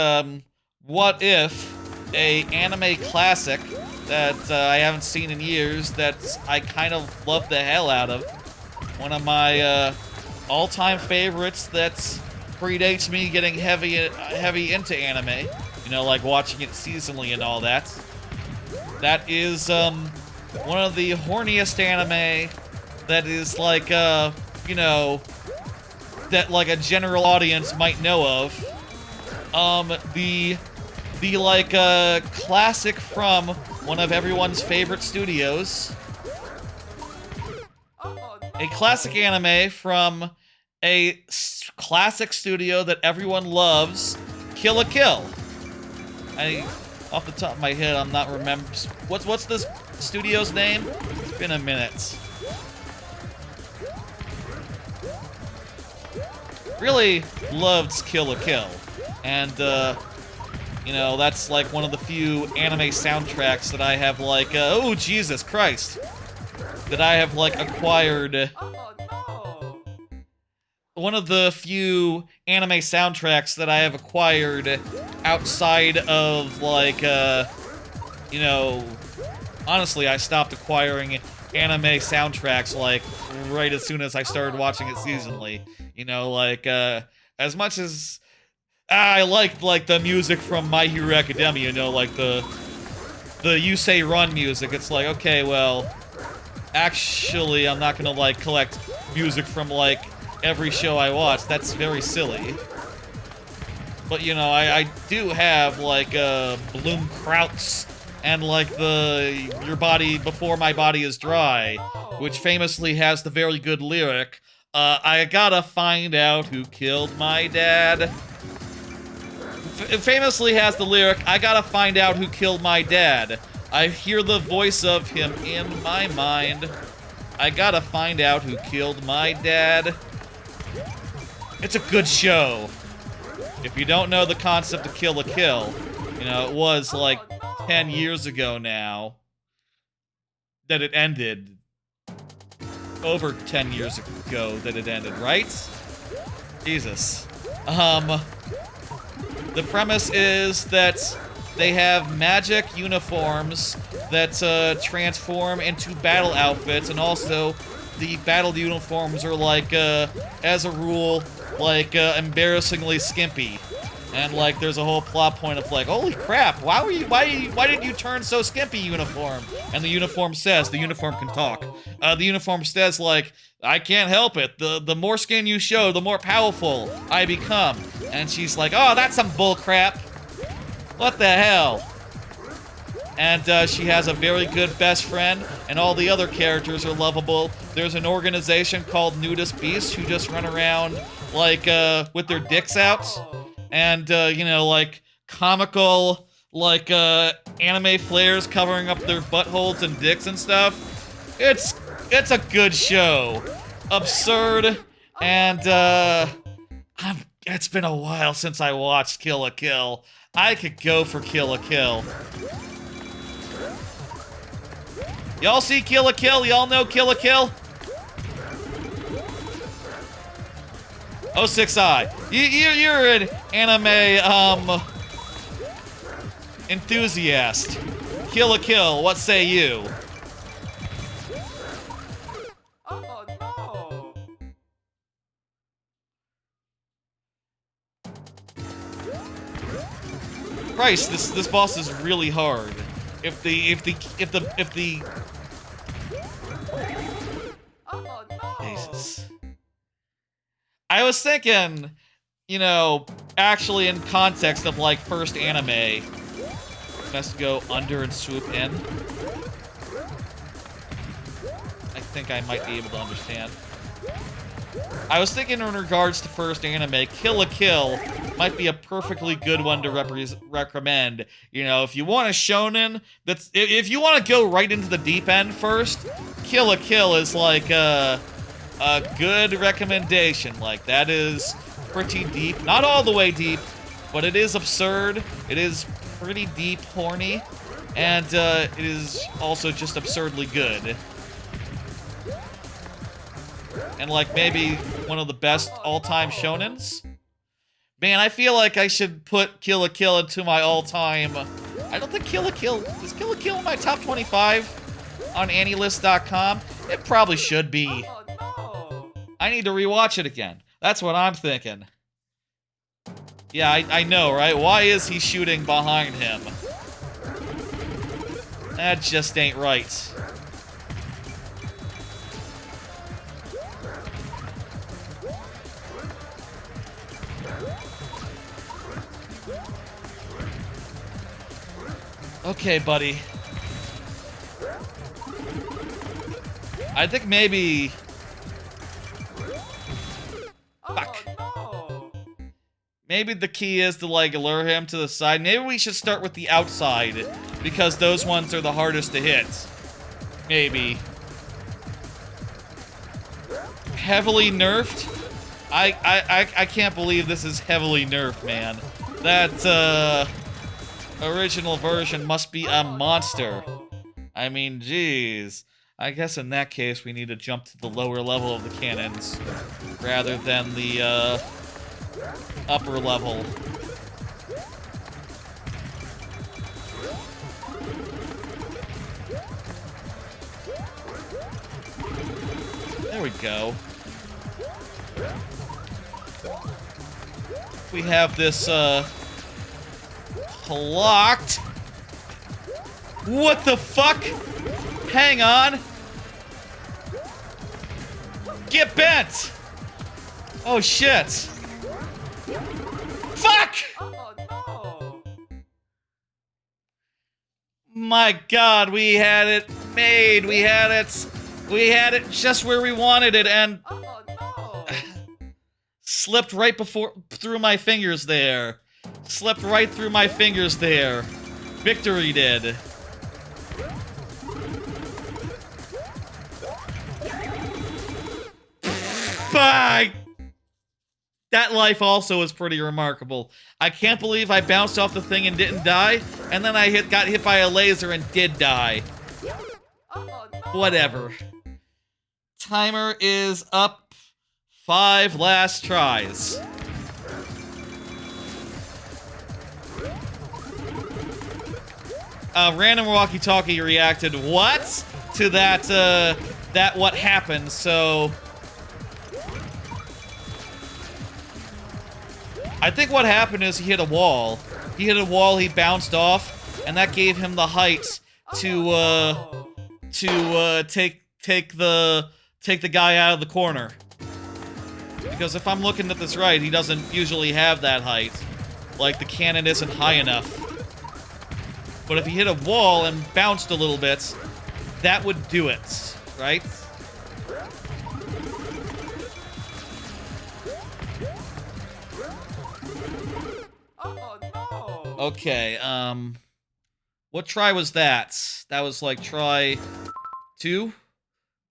what if a anime classic that I haven't seen in years that I kind of love the hell out of, one of my all-time favorites that predates me getting heavy into anime, you know, like watching it seasonally and all that. That is one of the horniest anime that is like, you know, that like a general audience might know of. The like classic from one of everyone's favorite studios. A classic anime from a classic studio that everyone loves, Kill la Kill. Off the top of my head, I'm not remember. What's this studio's name? It's been a minute. Really loved Kill la Kill, and you know, that's like one of the few anime soundtracks that I have like oh Jesus Christ, that I have like acquired. Oh no! One of the few anime soundtracks that I have acquired outside of like you know, honestly, I stopped acquiring anime soundtracks like right as soon as I started watching it seasonally. You know, like, as much as I liked, like, the music from My Hero Academia, you know, like, the You Say Run music, it's like, okay, well, actually, I'm not gonna, like, collect music from, like, every show I watch. That's very silly. But, you know, I do have, like, Bloom Krauts and, like, the Your Body Before My Body Is Dry, which famously has the very good lyric, I gotta find out who killed my dad. It famously has the lyric, I gotta find out who killed my dad. I hear the voice of him in my mind. I gotta find out who killed my dad. It's a good show. If you don't know the concept of Kill la Kill, you know, it was like 10 years ago now that it ended. Over 10 years ago that it ended, right? Jesus. The premise is that they have magic uniforms that transform into battle outfits, and also the battle uniforms are like, as a rule, like, embarrassingly skimpy. And, like, there's a whole plot point of, like, holy crap, why did you turn so skimpy, uniform? And the uniform says, the uniform can talk. The uniform says, like, I can't help it. The more skin you show, the more powerful I become. And she's like, oh, that's some bull crap. What the hell? And, she has a very good best friend, and all the other characters are lovable. There's an organization called Nudist Beasts who just run around, like, with their dicks out. And, you know, like, comical like anime flares covering up their buttholes and dicks and stuff. It's a good show. Absurd, and it's been a while since I watched Kill la Kill. I could go for Kill la Kill. Y'all see Kill la Kill? Y'all know Kill la Kill? 06i. You're an anime enthusiast. Kill la Kill, what say you? Oh no! Christ, this boss is really hard. If the Oh no! Jesus. I was thinking, you know, actually in context of like first anime, best to go under and swoop in. I think I might be able to understand. I was thinking in regards to first anime, Kill la Kill might be a perfectly good one to recommend. You know, if you want a shonen, if you want to go right into the deep end first, Kill la Kill is like a good recommendation. Like, that is pretty deep. Not all the way deep, but it is absurd. It is pretty deep, horny, and it is also just absurdly good. And like maybe one of the best all-time shonens. Man, I feel like I should put Kill la Kill into my all-time. I don't think Kill la Kill is Kill la Kill in my top 25 on AniList.com. It probably should be. Oh no! I need to rewatch it again. That's what I'm thinking. Yeah, I know, right? Why is he shooting behind him? That just ain't right. Okay, buddy. I think maybe... Fuck. Oh no! Maybe the key is to, like, lure him to the side. Maybe we should start with the outside, because those ones are the hardest to hit. Maybe. Heavily nerfed? I can't believe this is heavily nerfed, man. That, original version must be a monster. I mean, geez. I guess in that case, we need to jump to the lower level of the cannons, rather than the, upper level. There we go. We have this, locked. What the fuck? Hang on. Get bent! Oh shit! Fuck! Oh no! My god, we had it made. We had it just where we wanted it, and Oh no! slipped right through my fingers there. Slipped right through my fingers there. Victory did. Fuck! That life also is pretty remarkable. I can't believe I bounced off the thing and didn't die, and then I got hit by a laser and did die. Oh no! Whatever. Timer is up. 5 last tries. Random walkie-talkie reacted what? To that what happened, so... I think what happened is he hit a wall. He hit a wall, he bounced off, and that gave him the height to take the guy out of the corner. Because if I'm looking at this right, he doesn't usually have that height. Like, the cannon isn't high enough. But if he hit a wall and bounced a little bit, that would do it, right? Oh no! Okay, what try was that? That was like try 2?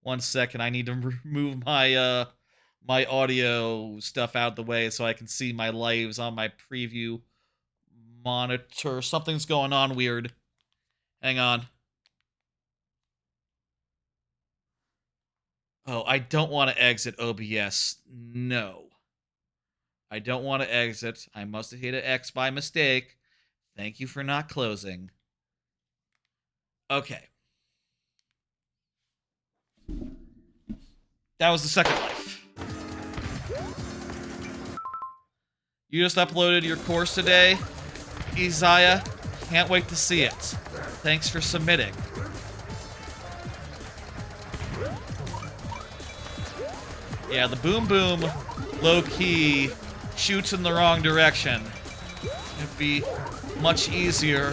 1 second, I need to remove my, my audio stuff out of the way so I can see my lives on my preview monitor. Something's going on weird. Hang on. Oh, I don't want to exit OBS. No. I don't want to exit. I must have hit an X by mistake. Thank you for not closing. Okay. That was the second life. You just uploaded your course today, Isaiah. Can't wait to see it. Thanks for submitting. Yeah, the boom boom low-key shoots in the wrong direction. It'd be much easier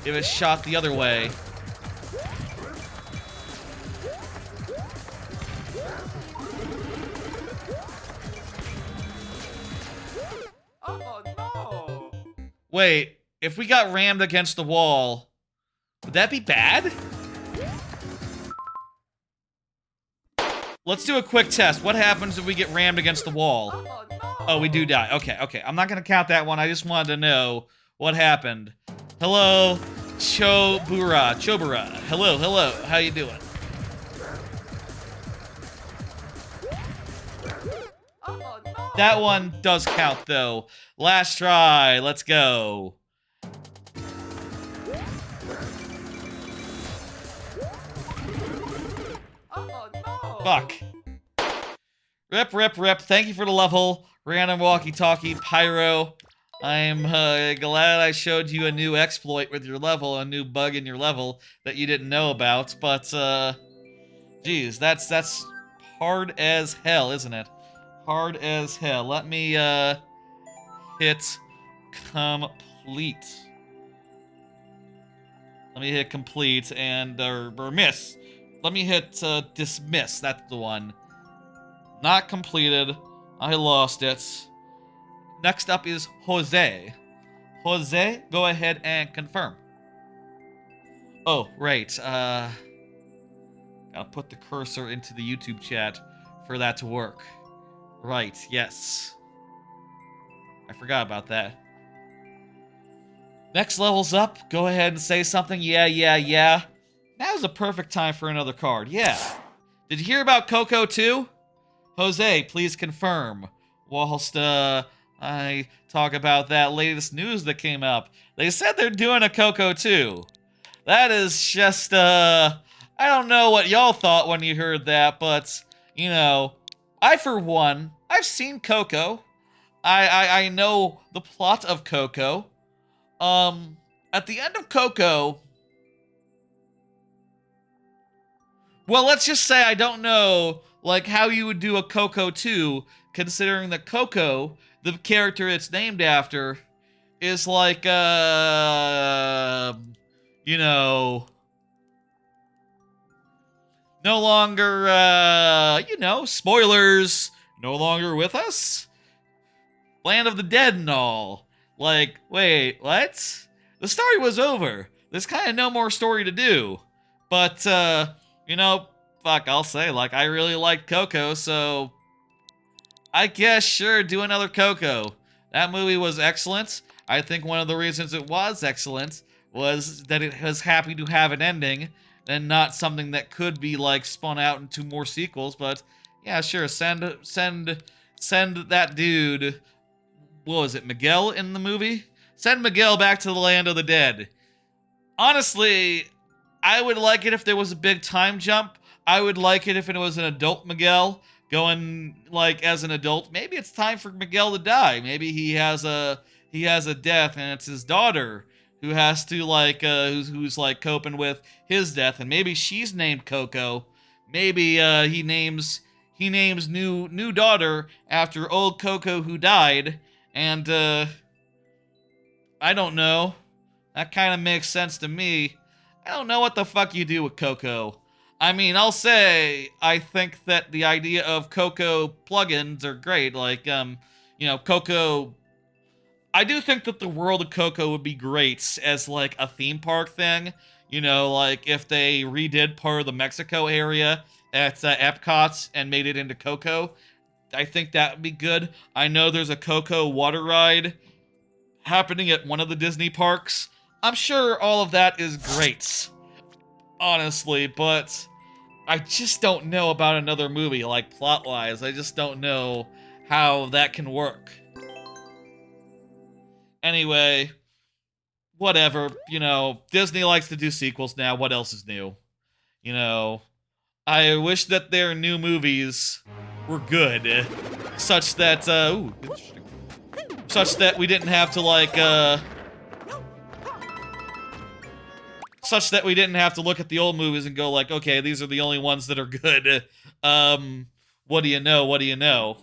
if it shot the other way. Oh no! Wait, if we got rammed against the wall, would that be bad? Let's do a quick test. What happens if we get rammed against the wall? Oh no! Oh, we do die. Okay, okay. I'm not gonna count that one. I just wanted to know what happened. Hello, Chobura. Hello, hello. How you doing? Oh no! That one does count, though. Last try. Let's go. Oh no! Fuck. Rip. Thank you for the level. Random walkie-talkie, Pyro. I'm glad I showed you a new exploit with your level, a new bug in your level that you didn't know about, but, geez, that's hard as hell, isn't it? Hard as hell. Let me, hit complete. Let me hit complete and, or miss. Let me hit, dismiss. That's the one. Not completed. I lost it. Next up is Jose. Jose, go ahead and confirm. Oh, right. Gotta put the cursor into the YouTube chat for that to work. Right, yes. I forgot about that. Next level's up. Go ahead and say something. Yeah. Now's a perfect time for another card. Yeah. Did you hear about Coco 2? Jose, please confirm. Whilst, I talk about that latest news that came up. They said they're doing a Coco 2. That is just, I don't know what y'all thought when you heard that, but, you know, I, for one, I've seen Coco. I know the plot of Coco. At the end of Coco, well, let's just say I don't know, like, how you would do a Coco 2, considering that Coco, the character it's named after, is like, you know, no longer, you know, spoilers, no longer with us? Land of the Dead and all. Like, wait, what? The story was over. There's kind of no more story to do. But, you know, fuck, I'll say, like, I really liked Coco, so I guess, sure, do another Coco. That movie was excellent. I think one of the reasons it was excellent was that it was happy to have an ending and not something that could be, like, spun out into more sequels. But, yeah, sure, send that dude, what was it, Miguel in the movie? Send Miguel back to the land of the dead. Honestly, I would like it if there was a big time jump. I would like it if it was an adult Miguel going, like, as an adult. Maybe it's time for Miguel to die. Maybe he has a death and it's his daughter who has to, like, who's like coping with his death, and maybe she's named Coco. Maybe he names new daughter after old Coco who died, and I don't know. That kind of makes sense to me. I don't know what the fuck you do with Coco. I mean, I'll say I think that the idea of Coco plugins are great. Like, you know, Coco. I do think that the World of Coco would be great as, like, a theme park thing. You know, like, if they redid part of the Mexico area at Epcot and made it into Coco, I think that would be good. I know there's a Coco water ride happening at one of the Disney parks. I'm sure all of that is great, honestly, but I just don't know about another movie, like, plot-wise. I just don't know how that can work. Anyway, whatever, you know, Disney likes to do sequels now. What else is new? You know, I wish that their new movies were good, such that, ooh, interesting. Such that we didn't have to, like, such that we didn't have to look at the old movies and go like, okay, these are the only ones that are good. What do you know? What do you know?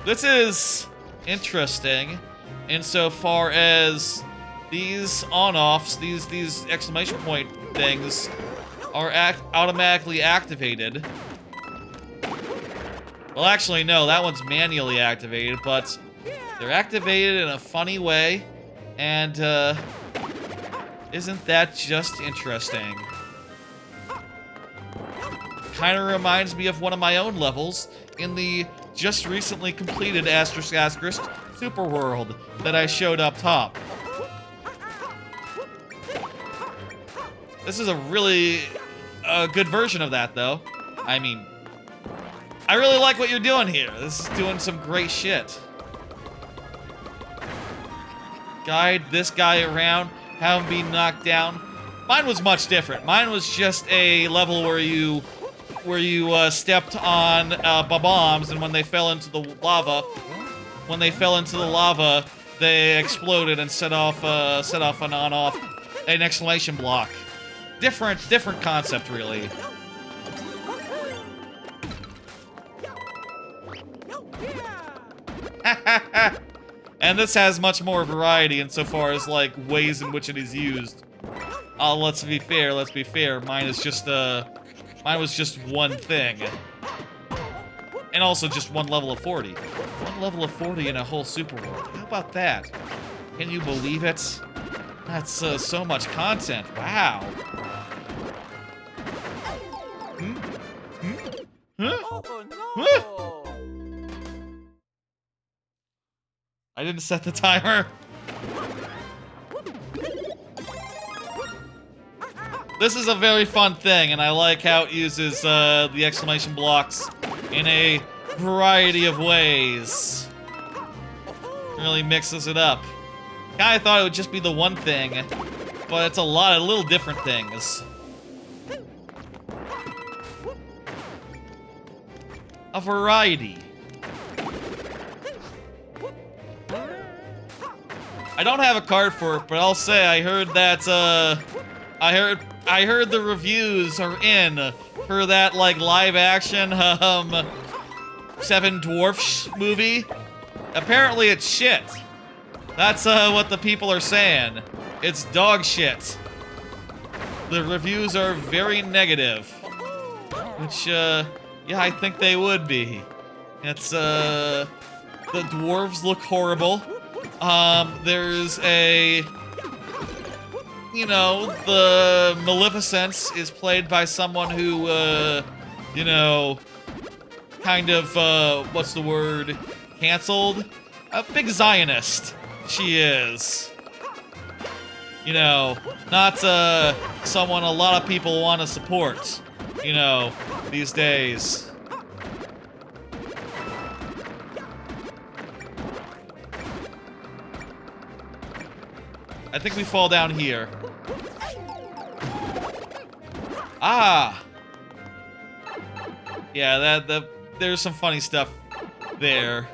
This is interesting insofar as these on-offs, these exclamation point things are automatically activated. Well, actually, no, that one's manually activated, but they're activated in a funny way, and, isn't that just interesting? Kinda reminds me of one of my own levels in the just recently completed Asterisk Asterisk Super World that I showed up top. This is a really good version of that, though. I mean, I really like what you're doing here. This is doing some great shit. Guide this guy around, have him be knocked down. Mine was much different. Mine was just a level where you stepped on bombs, and when they fell into the lava, they exploded and set off an on-off, an exclamation block. Different concept, really. And this has much more variety insofar as, like, ways in which it is used. Let's be fair. Mine was just one thing. And also just one level of 40. One level of 40 in a whole Super World. How about that? Can you believe it? That's so much content. Wow. Huh? Oh Huh? no! I didn't set the timer. This is a very fun thing, and I like how it uses the exclamation blocks in a variety of ways. Really mixes it up. Kinda thought it would just be the one thing, but it's a lot of little different things. A variety. I don't have a card for it, but I'll say I heard that, I heard the reviews are in for that, like, live-action, Seven Dwarfs movie. Apparently it's shit. That's, what the people are saying. It's dog shit. The reviews are very negative. Which, yeah, I think they would be. It's, the dwarves look horrible. There's a... You know, the Maleficence is played by someone who, you know, kind of, what's the word? Canceled? A big Zionist, she is. You know, not, someone a lot of people want to support, you know, these days. I think we fall down here. Ah! Yeah, there's some funny stuff there.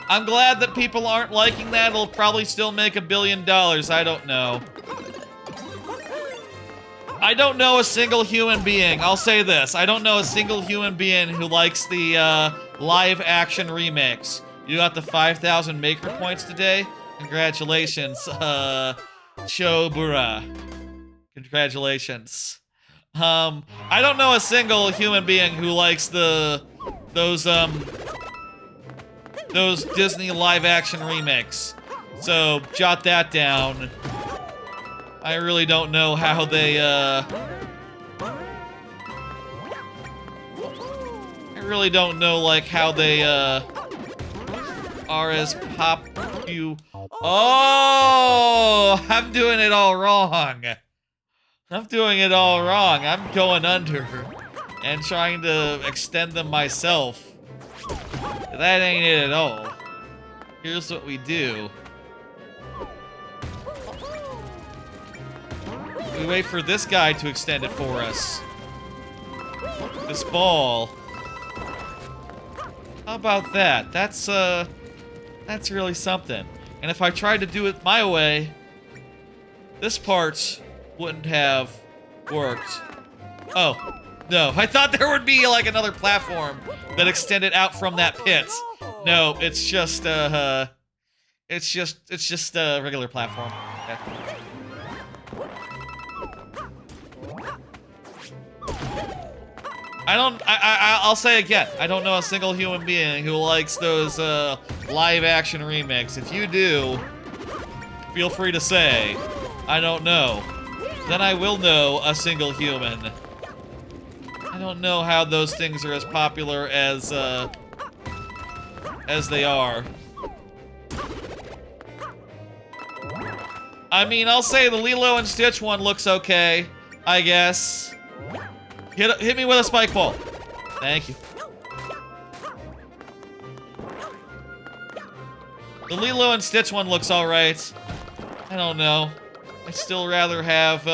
I'm glad that people aren't liking that. It'll probably still make $1 billion. I don't know. I don't know a single human being. I'll say this. I don't know a single human being who likes the live-action remakes. You got the 5,000 maker points today? Congratulations, Chobura. Congratulations. I don't know a single human being who likes those those Disney live-action remakes. So, jot that down. I really don't know how they, I really don't know, like, how they, are as Oh! I'm doing it all wrong. I'm doing it all wrong. I'm going under and trying to extend them myself. That ain't it at all. Here's what we do. We wait for this guy to extend it for us. This ball. How about that? That's really something. And if I tried to do it my way, this part wouldn't have worked. Oh, no. I thought there would be, like, another platform that extended out from that pit. No, it's just a regular platform. Okay. I'll say again, I don't know a single human being who likes those, live-action remakes. If you do, feel free to say, I don't know. Then I will know a single human. I don't know how those things are as popular as they are. I mean, I'll say the Lilo and Stitch one looks okay, I guess. Hit me with a spike ball. Thank you. The Lilo and Stitch one looks alright. I don't know. I'd still rather have,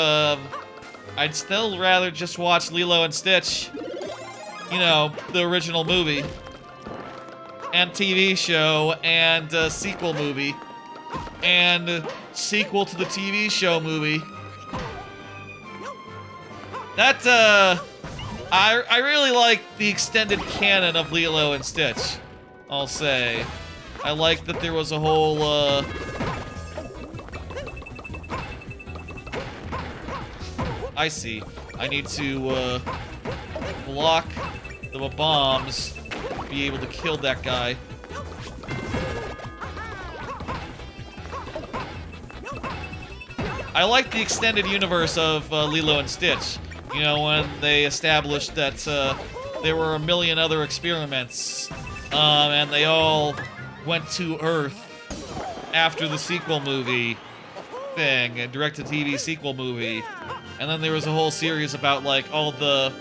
I'd still rather just watch Lilo and Stitch. You know, the original movie. And TV show, and sequel movie. And sequel to the TV show movie. That, I really like the extended canon of Lilo and Stitch, I'll say. I like that there was a whole, I see. I need to, block the bombs, be able to kill that guy. I like the extended universe of Lilo and Stitch. You know, when they established that there were a million other experiments, and they all went to Earth after the sequel movie thing, a direct-to-TV sequel movie. And then there was a whole series about, like, all the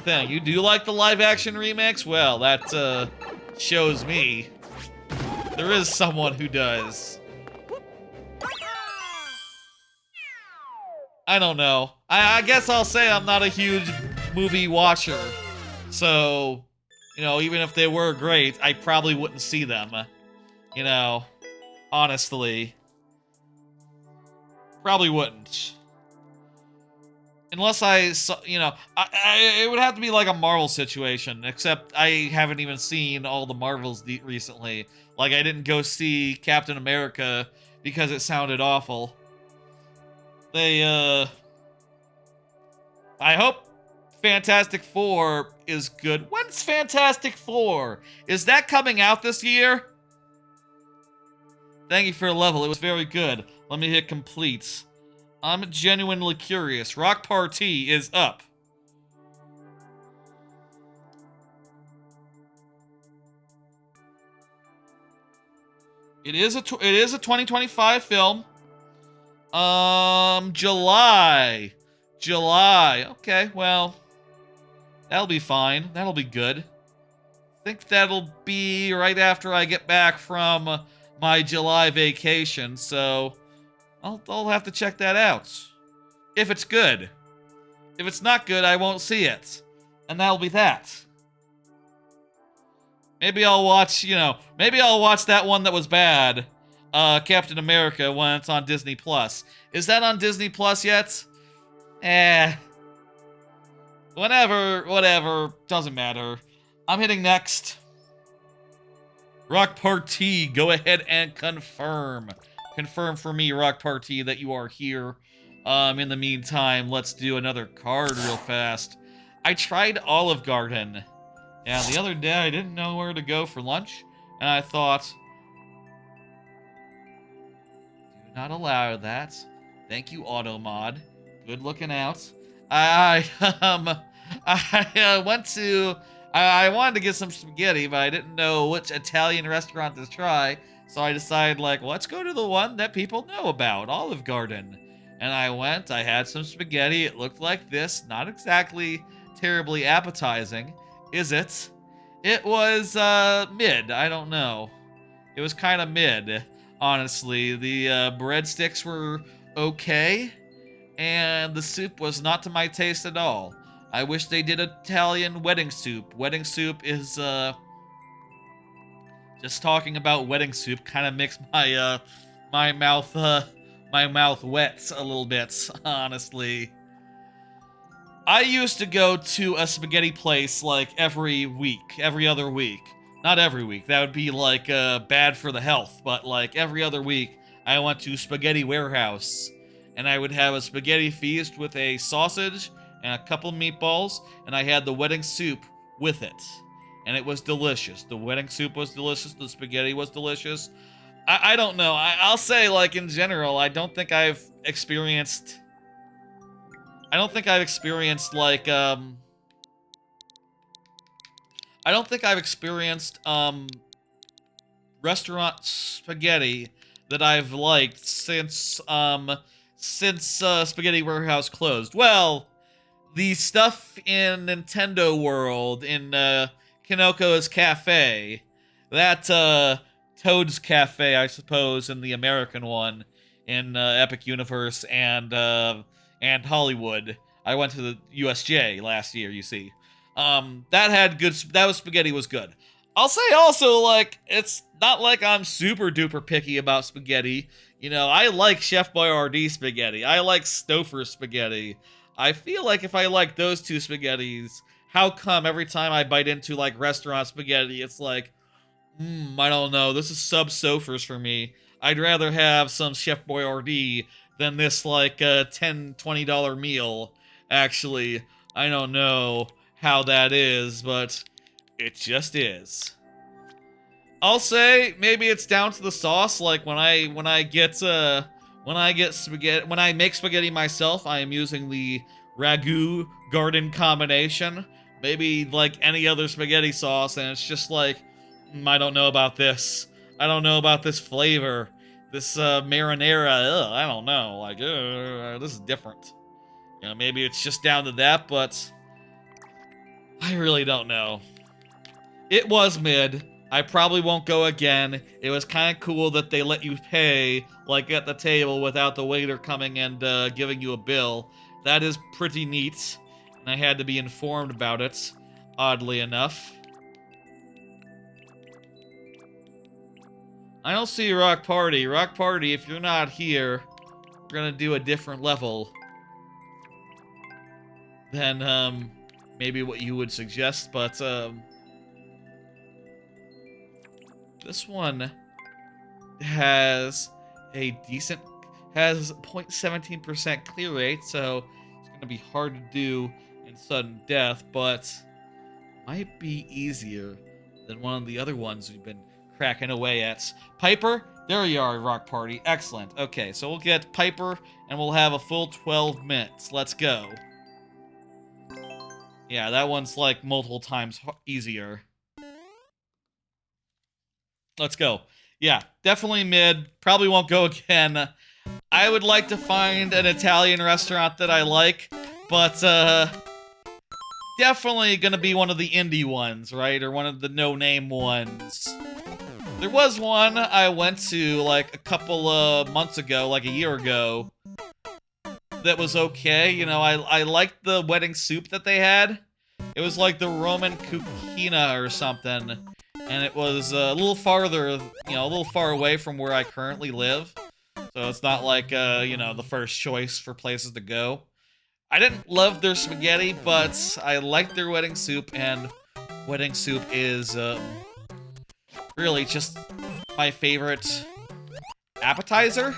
thing. You do like the live-action remakes? Well, that, shows me. There is someone who does. I don't know. I guess I'll say I'm not a huge movie watcher. So, you know, even if they were great, I probably wouldn't see them. You know, honestly. Probably wouldn't. Unless I saw, you know, it would have to be like a Marvel situation, except I haven't even seen all the Marvels recently. Like, I didn't go see Captain America because it sounded awful. I hope Fantastic Four is good. When's Fantastic Four? Is that coming out this year? Thank you for the level. It was very good. Let me hit complete. I'm genuinely curious. Rock Party is up. It is a 2025 film. July. Okay, well, that'll be fine. That'll be good. I think that'll be right after I get back from my July vacation, so I'll have to check that out. If it's good. If it's not good, I won't see it. And that'll be that. Maybe I'll watch, you know, maybe I'll watch that one that was bad. Captain America when it's on Disney Plus. Is that on Disney Plus yet? Whatever. Doesn't matter. I'm hitting next. Rock Party, go ahead and confirm. Confirm for me, Rock Party, that you are here. In the meantime, let's do another card real fast. I tried Olive Garden Yeah, the other day I didn't know where to go for lunch, and I thought, do not allow that. Thank you, Automod. Good looking out. I I went to I wanted to get some spaghetti, but I didn't know which Italian restaurant to try, so I decided like, let's go to the one that people know about, Olive Garden. And I went, I had some spaghetti. It looked like this, not exactly terribly appetizing, is it? It was mid, I don't know. It was kind of mid, honestly. The breadsticks were okay, and the soup was not to my taste at all. I wish they did Italian wedding soup. Wedding soup is, just talking about wedding soup kind of makes my mouth wet a little bit, honestly. I used to go to a spaghetti place like every week, every other week. Not every week, that would be like bad for the health, but like every other week, I went to Spaghetti Warehouse, and I would have a spaghetti feast with a sausage and a couple meatballs, and I had the wedding soup with it. And it was delicious. The wedding soup was delicious, the spaghetti was delicious. I don't know, I'll say like in general, I don't think I've experienced like I don't think I've experienced restaurant spaghetti that I've liked since Spaghetti Warehouse closed. Well, the stuff in Nintendo World in Kinoko's Cafe, that Toad's Cafe, I suppose, in the American one in Epic Universe and Hollywood. I went to the USJ last year, you see. That had good. That was spaghetti was good. I'll say also, like, it's not like I'm super duper picky about spaghetti. You know, I like Chef Boyardee spaghetti. I like Stouffer spaghetti. I feel like if I like those two spaghettis, how come every time I bite into like restaurant spaghetti, it's like, I don't know, this is sub-Stouffer's for me. I'd rather have some Chef Boyardee than this like $10, $20 meal. Actually, I don't know how that is, but it just is. I'll say maybe it's down to the sauce. Like when I get spaghetti, when I make spaghetti myself, I am using the ragu garden combination. Maybe like any other spaghetti sauce, and it's just like, I don't know about this. I don't know about this flavor. This marinara, I don't know. Like, this is different. You know, maybe it's just down to that, but I really don't know. It was mid. I probably won't go again. It was kind of cool that they let you pay, like, at the table without the waiter coming and giving you a bill. That is pretty neat, and I had to be informed about it, oddly enough. I don't see Rock Party. Rock Party, if you're not here, we're gonna do a different level than, maybe what you would suggest, but, this one has a decent, has 0.17% clear rate, so it's gonna be hard to do in sudden death, but might be easier than one of the other ones we've been cracking away at. Piper, there you are, Rock Party. Excellent. Okay, so we'll get Piper, and we'll have a full 12 minutes. Let's go. Yeah, that one's like multiple times easier. Let's go. Yeah, definitely mid. Probably won't go again. I would like to find an Italian restaurant that I like, but definitely gonna be one of the indie ones, right? Or one of the no-name ones. There was one I went to like a couple of months ago, like a year ago, that was okay. You know, I liked the wedding soup that they had. It was like the Roman cucina or something, and it was a little farther, you know, a little far away from where I currently live. So it's not like, you know, the first choice for places to go. I didn't love their spaghetti, but I liked their wedding soup, and wedding soup is really just my favorite appetizer.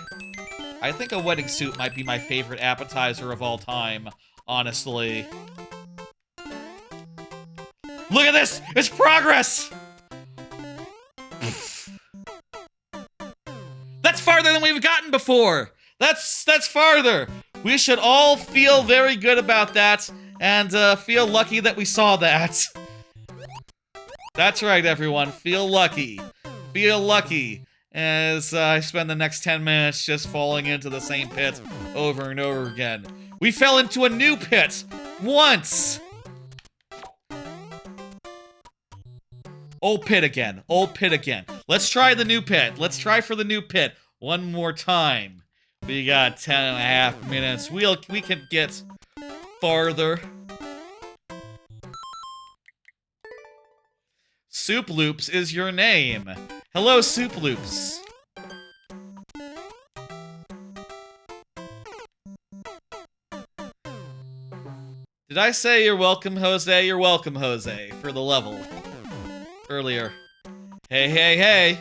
I think a wedding soup might be my favorite appetizer of all time, honestly. Look at this! It's progress! That's farther than we've gotten before! That's farther! We should all feel very good about that, and feel lucky that we saw that. That's right, everyone. Feel lucky. Feel lucky. As I spend the next 10 minutes just falling into the same pit over and over again. We fell into a new pit! Once! Old pit again. Old pit again. Let's try the new pit. Let's try for the new pit one more time. We got 10.5 minutes. We can get farther. Soup Loops is your name. Hello, Soup Loops. Did I say you're welcome, Jose? You're welcome, Jose, for the level. Earlier. Hey, hey, hey!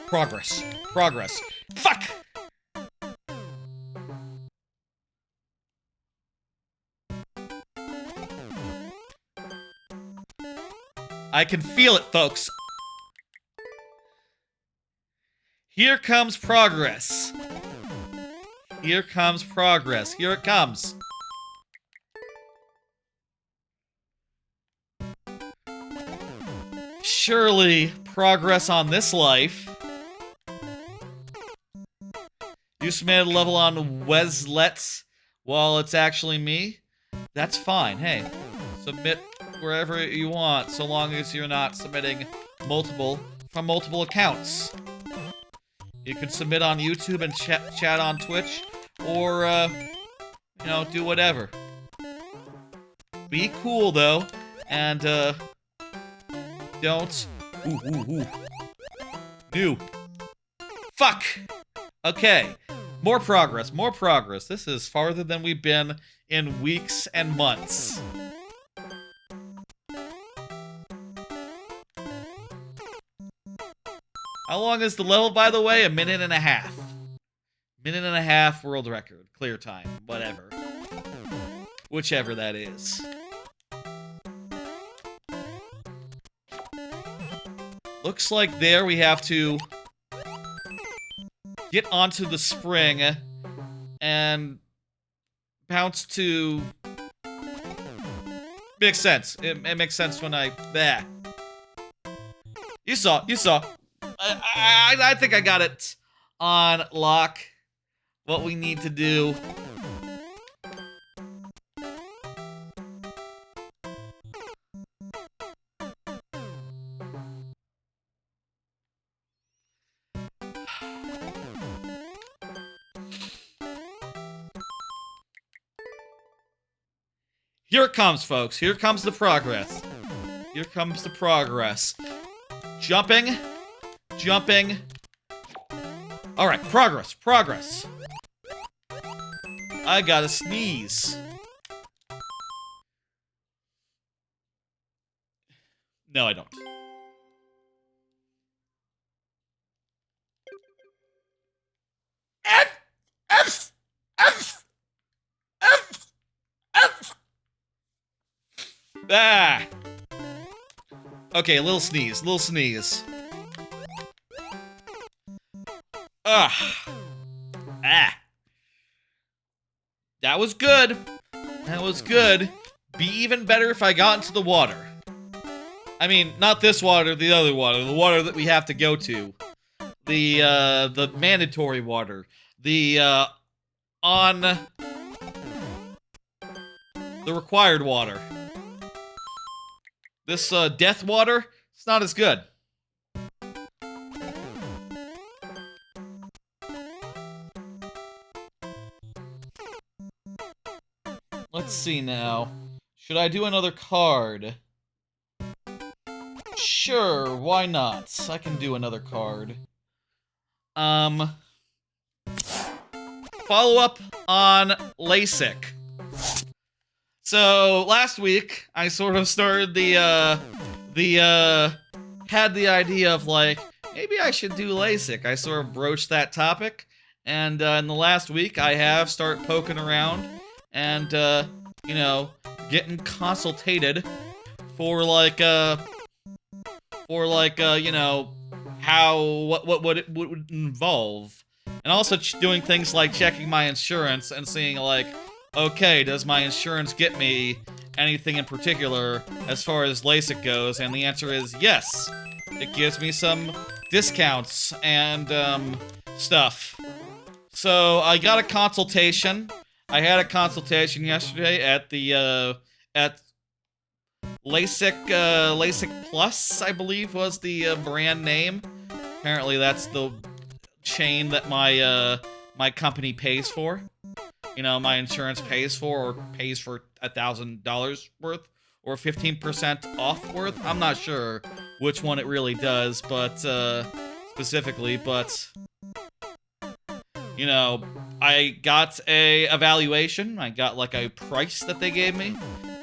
Progress. Progress. Fuck! I can feel it, folks. Here comes progress. Here comes progress. Here it comes. Surely, progress on this life. You submitted a level on Weslet's while it's actually me? That's fine. Hey, submit wherever you want, so long as you're not submitting from multiple accounts. You can submit on YouTube and chat on Twitch, or, you know, do whatever. Be cool, though, and, don't... Ooh. New. Fuck! Okay. More progress, more progress. This is farther than we've been in weeks and months. How long is the level, by the way? 1.5 minutes. 1.5 minutes world record. Clear time. Whatever. Whichever that is. Looks like there we have to get onto the spring and bounce to... Makes sense. It makes sense when I... Bah. You saw. I think I got it on lock. What we need to do. Here it comes, folks. Here comes the progress. Here comes the progress. Jumping. Alright, progress. I gotta sneeze. No, I don't. F. Ah. Okay, a little sneeze. Ah. That was good. Be even better if I got into the water. I mean, not this water, the other water. The water that we have to go to. The mandatory water. The required water. This, death water, it's not as good. Let's see now. Should I do another card? Sure, why not? I can do another card. Follow up on LASIK. So, last week, I sort of started had the idea of, like, maybe I should do LASIK. I sort of broached that topic, And in the last week, I have started poking around and, you know, getting consultated for like, you know, what it would involve. And also doing things like checking my insurance and seeing like, okay, does my insurance get me anything in particular as far as LASIK goes? And the answer is yes. It gives me some discounts and, stuff. So I got a consultation. I had a consultation yesterday at the, at LASIK Plus, I believe was the brand name. Apparently that's the chain that my company pays for. You know, my insurance pays for, or pays for $1,000 worth, or 15% off worth. I'm not sure which one it really does, but specifically, but you know, I got a evaluation. I got like a price that they gave me,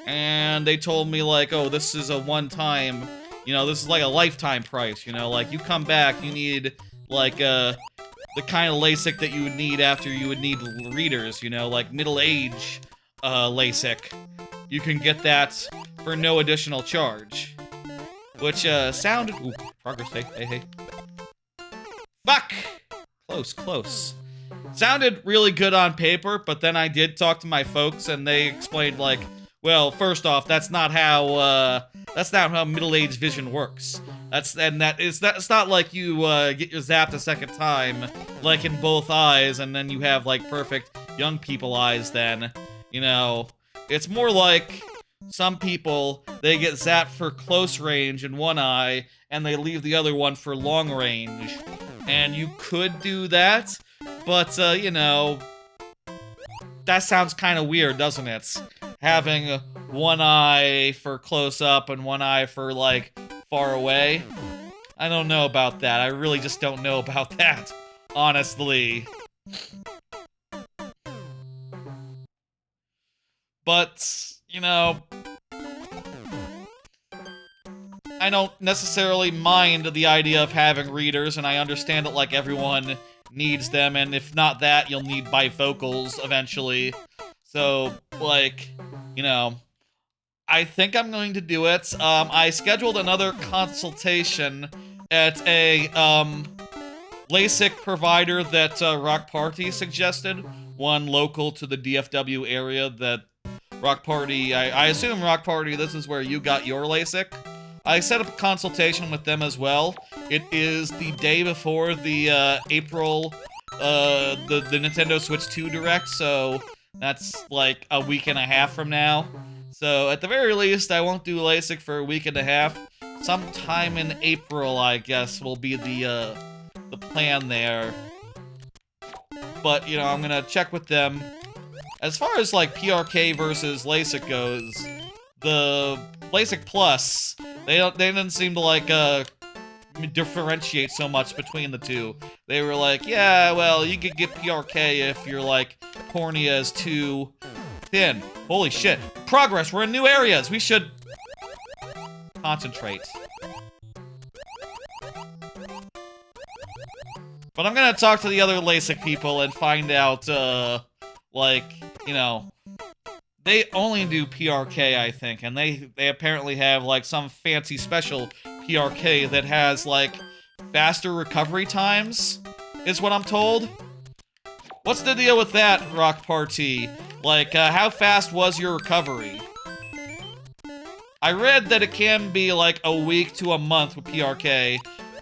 and they told me like, oh, this is a one-time, you know, this is like a lifetime price. You know, like you come back, you need like the kind of LASIK that you would need after you would need readers, you know, like middle-age LASIK. You can get that for no additional charge. Which sounded... Ooh, progress, hey. Fuck! Close. Sounded really good on paper, but then I did talk to my folks and they explained like, well, first off, that's not how middle-aged vision works. It's not like you get your zapped a second time, like in both eyes, and then you have like perfect young people eyes then. You know, it's more like some people, they get zapped for close range in one eye, and they leave the other one for long range. And you could do that, but you know, that sounds kind of weird, doesn't it? Having one eye for close up and one eye for like far away. I don't know about that. I really just don't know about that, honestly. But, you know, I don't necessarily mind the idea of having readers, and I understand that, like, everyone needs them, and if not that, you'll need bifocals eventually. So, like, you know, I think I'm going to do it. I scheduled another consultation at a, LASIK provider that, Rock Party suggested. One local to the DFW area that Rock Party, I assume Rock Party, this is where you got your LASIK. I set up a consultation with them as well. It is the day before the, April, the Nintendo Switch 2 Direct, so that's like a week and a half from now. So, at the very least, I won't do LASIK for a week and a half. Sometime in April, I guess, will be the plan there. But, you know, I'm gonna check with them. As far as, like, PRK versus LASIK goes, the LASIK Plus, they didn't seem to, like, differentiate so much between the two. They were like, yeah, well, you could get PRK if your, like, cornea is too thin. Holy shit. Progress, we're in new areas. We should concentrate. But I'm gonna talk to the other LASIK people and find out, like, you know, they only do PRK, I think, and they apparently have, like, some fancy special PRK that has, like, faster recovery times, is what I'm told. What's the deal with that, Rock Party? Like, how fast was your recovery? I read that it can be, like, a week to a month with PRK,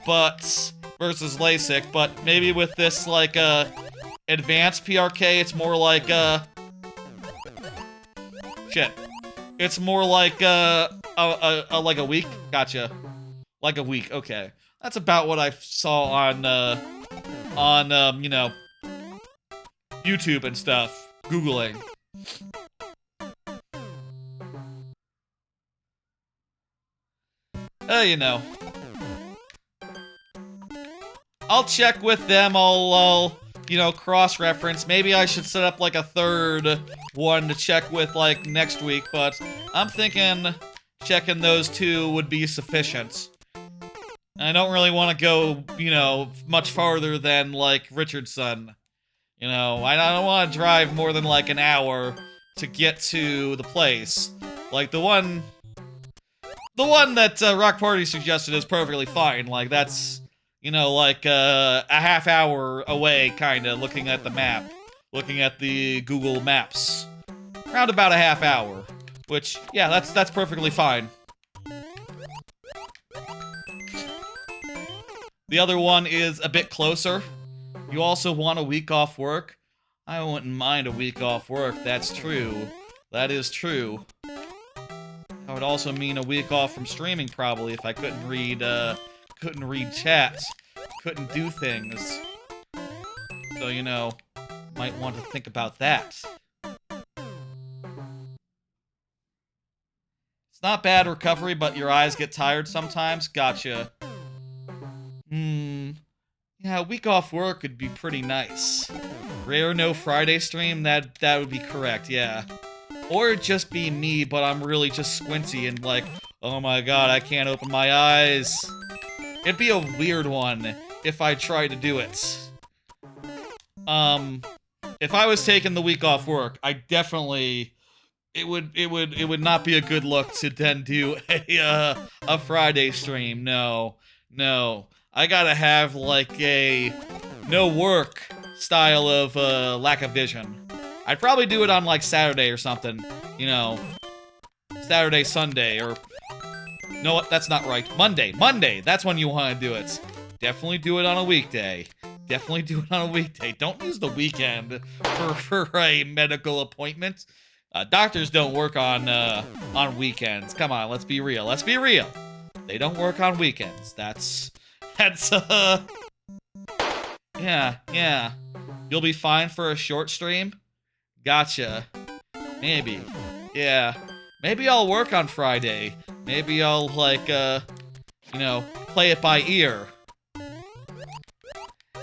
but... versus LASIK, but maybe with this, like, advanced PRK, it's more like, shit. It's more like, like a week? Gotcha. Like a week, okay. That's about what I saw on, you know, YouTube and stuff. Googling. You know. I'll check with them, I'll, you know, cross-reference. Maybe I should set up, like, a third one to check with, like, next week, but I'm thinking checking those two would be sufficient. I don't really want to go, you know, much farther than, like, Richardson. You know, I don't want to drive more than like an hour to get to the place. Like the one that Rock Party suggested is perfectly fine. Like that's, you know, like a half hour away, kind of looking at the map, looking at the Google Maps, around about a half hour. Which, yeah, that's perfectly fine. The other one is a bit closer. You also want a week off work? I wouldn't mind a week off work, that's true. That is true. That would also mean a week off from streaming, probably, if I couldn't read chat, couldn't do things. So, you know, might want to think about that. It's not bad recovery, but your eyes get tired sometimes. Gotcha. Yeah, a week off work would be pretty nice. Rare no Friday stream, that would be correct, yeah. Or it'd just be me, but I'm really just squinty and like, oh my god, I can't open my eyes. It'd be a weird one if I tried to do it. If I was taking the week off work, I definitely... It would not be a good look to then do a Friday stream. No. I gotta have like a no work style of lack of vision. I'd probably do it on like Saturday or something, you know, Saturday, Sunday, or no, that's not right. Monday. That's when you want to do it. Definitely do it on a weekday. Definitely do it on a weekday. Don't use the weekend for a medical appointment. Doctors don't work on weekends. Come on, let's be real. Let's be real. They don't work on weekends. That's yeah. You'll be fine for a short stream? Gotcha. Maybe. Yeah. Maybe I'll work on Friday. Maybe I'll, like, you know, play it by ear.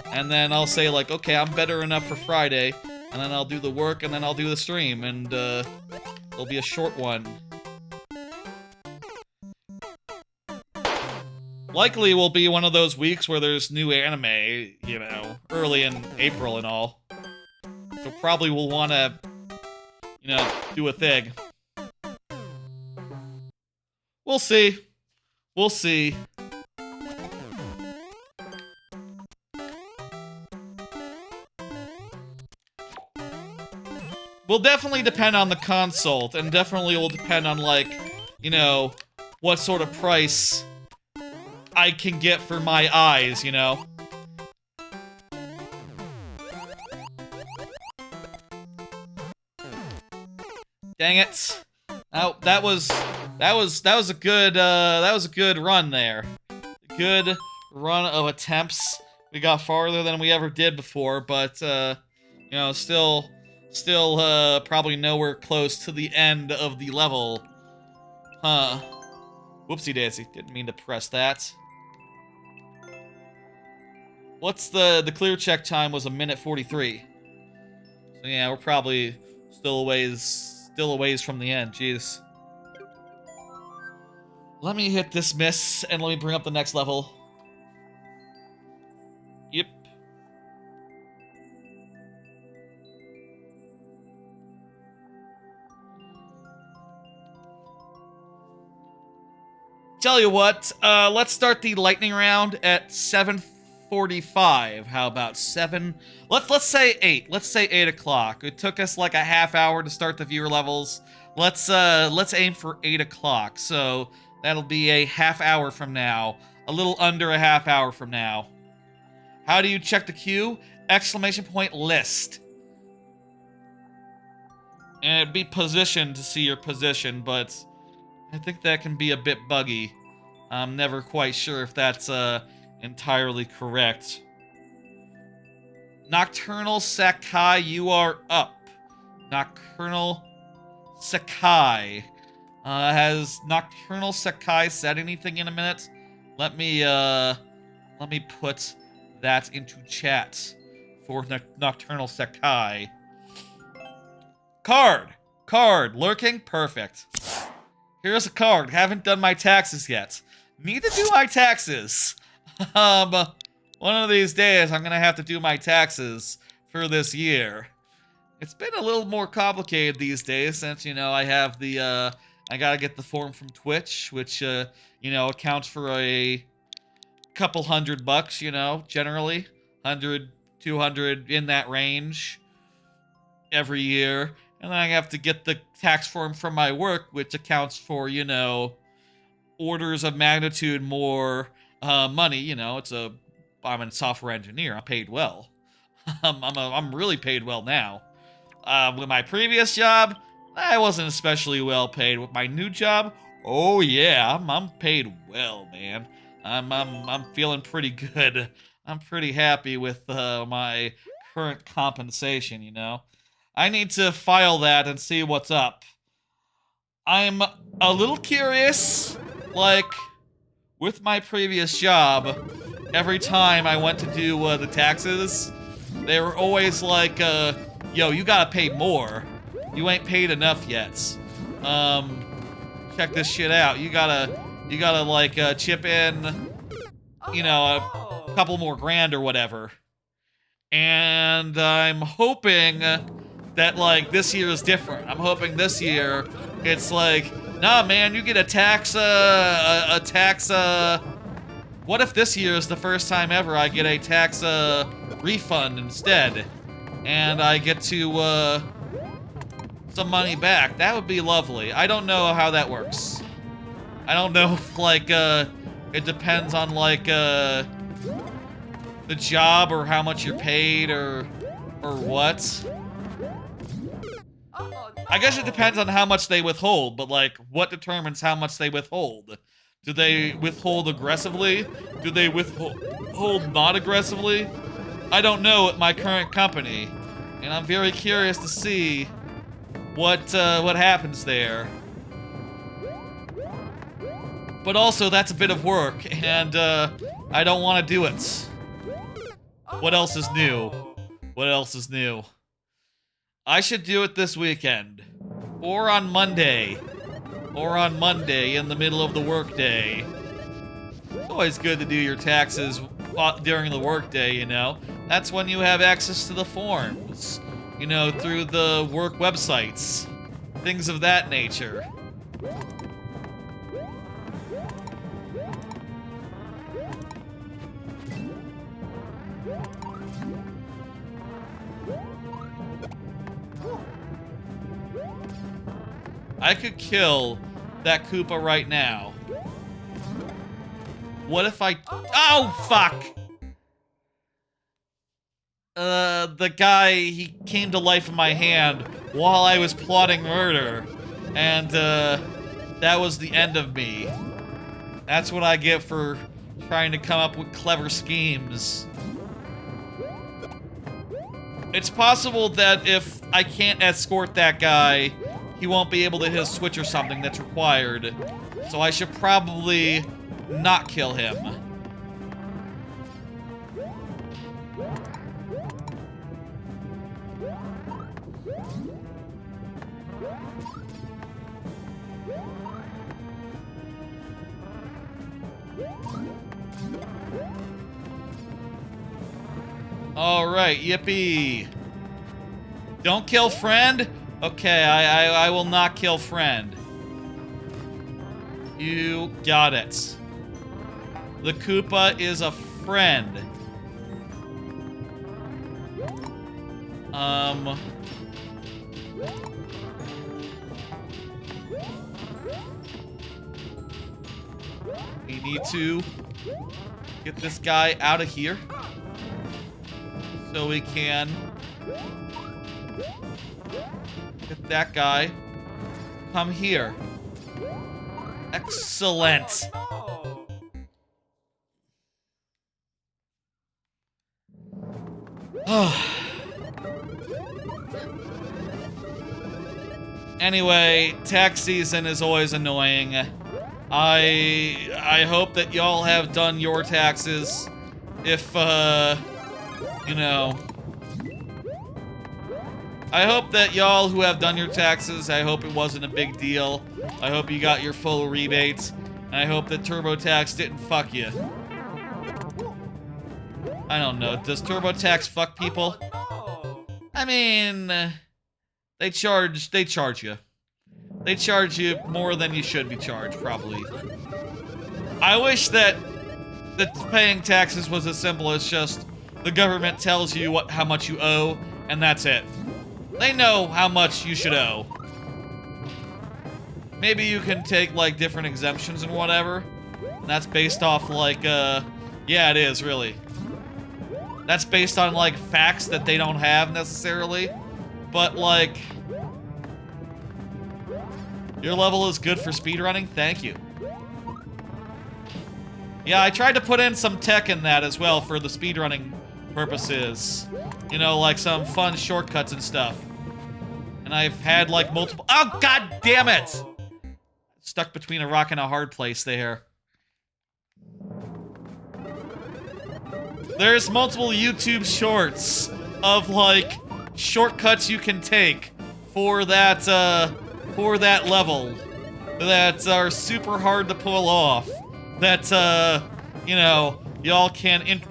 And then I'll say, like, okay, I'm better enough for Friday. And then I'll do the work, and then I'll do the stream. And, it'll be a short one. Likely will be one of those weeks where there's new anime, you know, early in April and all. So probably we'll want to, you know, do a thing. We'll see. We'll see. Will definitely depend on the consult, and definitely will depend on, like, you know, what sort of price I can get for my eyes, you know? Dang it. Oh, that was a good run there. Good run of attempts. We got farther than we ever did before, but you know, still probably nowhere close to the end of the level. Huh. Whoopsie daisy. Didn't mean to press that. What's the clear check time was 1:43. So yeah, we're probably still a ways from the end. Jeez. Let me hit this miss and let me bring up the next level. Yep. Tell you what, let's start the lightning round at 7:45. How about 7? Let's say 8. Let's say 8 o'clock. It took us like a half hour to start the viewer levels. Let's aim for 8 o'clock. So that'll be a half hour from now. A little under a half hour from now. How do you check the queue? Exclamation point list. And it'd be positioned to see your position, but I think that can be a bit buggy. I'm never quite sure if that's entirely correct. Nocturnal Sakai, you are up. Nocturnal Sakai. Has Nocturnal Sakai said anything in a minute? Let me put that into chat for Nocturnal Sakai. Card, lurking, perfect. Here's a card. Haven't done my taxes yet. Need to do my taxes. One of these days I'm gonna have to do my taxes for this year. It's been a little more complicated these days since, you know, I have the, I gotta get the form from Twitch, which, you know, accounts for a couple $100, you know, generally. 100, 200, in that range every year. And then I have to get the tax form from my work, which accounts for, you know, orders of magnitude more money. You know, I'm a software engineer. I'm paid well. I'm really paid well now. With my previous job, I wasn't especially well paid. With my new job, oh yeah, I'm paid well, man. I'm feeling pretty good. I'm pretty happy with my current compensation, you know. I need to file that and see what's up. I'm a little curious, like, with my previous job, every time I went to do the taxes, they were always like, yo, you gotta pay more. You ain't paid enough yet. Check this shit out. You gotta like, chip in, you know, a couple more grand or whatever. And I'm hoping that, like, this year is different. I'm hoping this year it's like, nah, man, you get a tax, what if this year is the first time ever I get a tax, refund instead? And I get to, some money back. That would be lovely. I don't know how that works. I don't know if, like, it depends on, like, the job or how much you're paid or what. I guess it depends on how much they withhold, but, like, what determines how much they withhold? Do they withhold aggressively? Do they withhold not aggressively? I don't know at my current company, and I'm very curious to see what happens there. But also, that's a bit of work, and I don't want to do it. What else is new? What else is new? I should do it this weekend. Or on Monday. Or on Monday in the middle of the workday. It's always good to do your taxes during the workday, you know. That's when you have access to the forms. You know, through the work websites. Things of that nature. I could kill that Koopa right now. What if I... Oh, fuck! The guy, he came to life in my hand while I was plotting murder. And, that was the end of me. That's what I get for trying to come up with clever schemes. It's possible that if I can't escort that guy, he won't be able to hit a switch or something that's required. So I should probably not kill him. Alright, yippee. Don't kill friend? Okay, I will not kill friend. You got it. The Koopa is a friend. We need to get this guy out of here so we can get that guy. Come here. Excellent. Anyway, tax season is always annoying. I hope that y'all have done your taxes. If, you know... I hope that y'all who have done your taxes, I hope it wasn't a big deal. I hope you got your full rebate. And I hope that TurboTax didn't fuck you. I don't know. Does TurboTax fuck people? I mean, they charge you. They charge you more than you should be charged, probably. I wish that paying taxes was as simple as just the government tells you how much you owe, and that's it. They know how much you should owe. Maybe you can take, like, different exemptions and whatever. And that's based off, like, yeah, it is, really. That's based on, like, facts that they don't have, necessarily. But, like... Your level is good for speedrunning? Thank you. Yeah, I tried to put in some tech in that as well for the speedrunning purposes. You know, like some fun shortcuts and stuff. And I've had, like, multiple... Oh, god damn it! Stuck between a rock and a hard place there. There's multiple YouTube shorts of, like, shortcuts you can take for that level that are super hard to pull off. That, you know, y'all can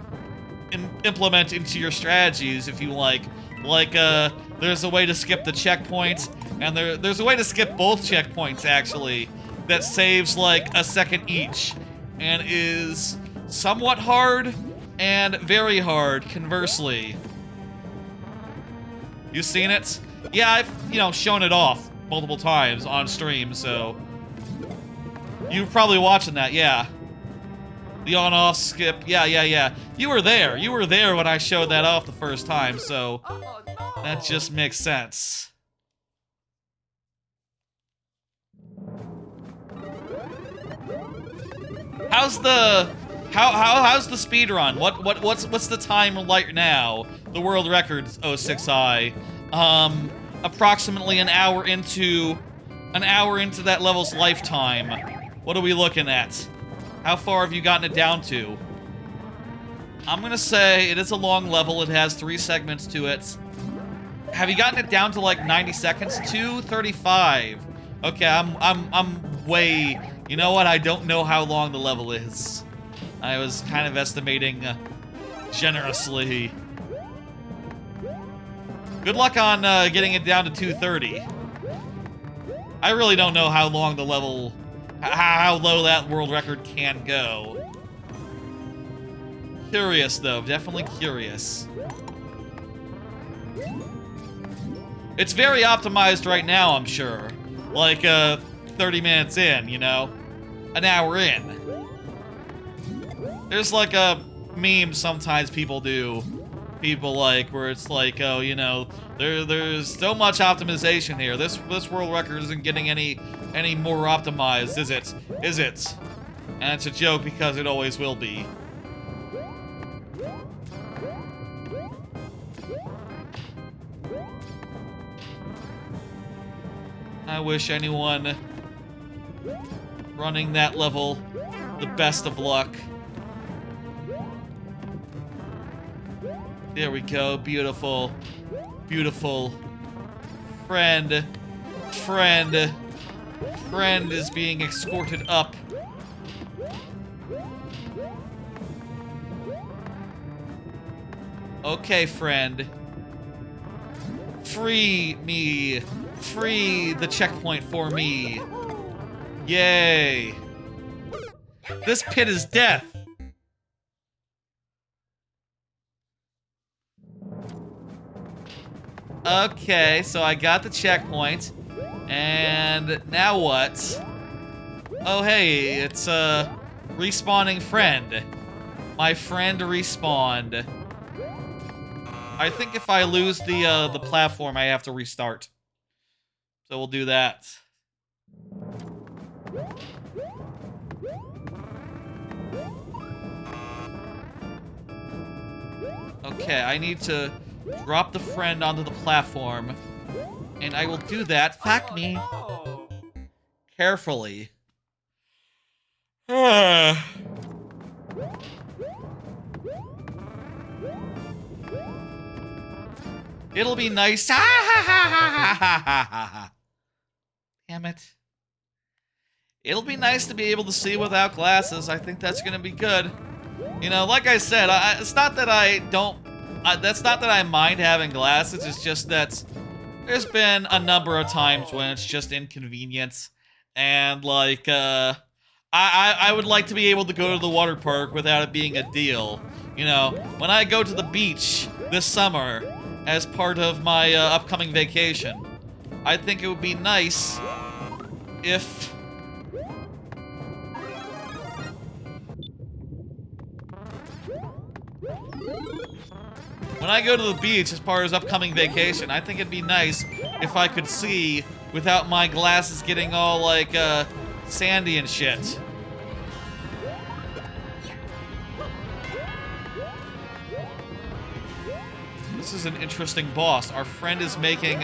implement into your strategies if you like. Like, there's a way to skip the checkpoint, and there's a way to skip both checkpoints, actually, that saves, like, a second each, and is somewhat hard and very hard, conversely. You seen it? Yeah, I've, you know, shown it off multiple times on stream, so... You're probably watching that, yeah. The on-off skip, yeah. You were there. You were there when I showed that off the first time, so... Oh, no. That just makes sense. How's the speed run? What's the time right now? The world record's 06i. Approximately an hour into that level's lifetime. What are we looking at? How far have you gotten it down to? I'm gonna say it is a long level. It has 3 segments to it. Have you gotten it down to like 90 seconds? 2:35. Okay, I'm way. You know what? I don't know how long the level is. I was kind of estimating generously. Good luck on getting it down to 2:30. I really don't know how long the level, how low that world record can go. Curious though, definitely curious. It's very optimized right now, I'm sure. Like 30 minutes in, you know? An hour in. There's like a meme sometimes people do. People like, where it's like, oh, you know, there's so much optimization here. This world record isn't getting any more optimized, is it? Is it? And it's a joke because it always will be. I wish anyone running that level the best of luck. There we go. Beautiful. Beautiful. Friend is being escorted up. Okay, friend. Free me. Free the checkpoint for me. Yay. This pit is death. Okay, so I got the checkpoint. And now what? Oh, hey, it's a respawning friend. My friend respawned. I think if I lose the platform, I have to restart. So we'll do that. Okay, I need to drop the friend onto the platform. And I will do that. Fuck me. No. Carefully. It'll be nice. Damn it. It'll be nice to be able to see without glasses. I think that's gonna be good. You know, like I said, it's not that I don't that's not that I mind having glasses, it's just that there's been a number of times when it's just inconvenient. And, like, I would like to be able to go to the water park without it being a deal. You know, when I go to the beach this summer as part of my upcoming vacation, I think it would be nice if... When I go to the beach as part of upcoming vacation, I think it'd be nice if I could see without my glasses getting all, like, sandy and shit. This is an interesting boss. Our friend is making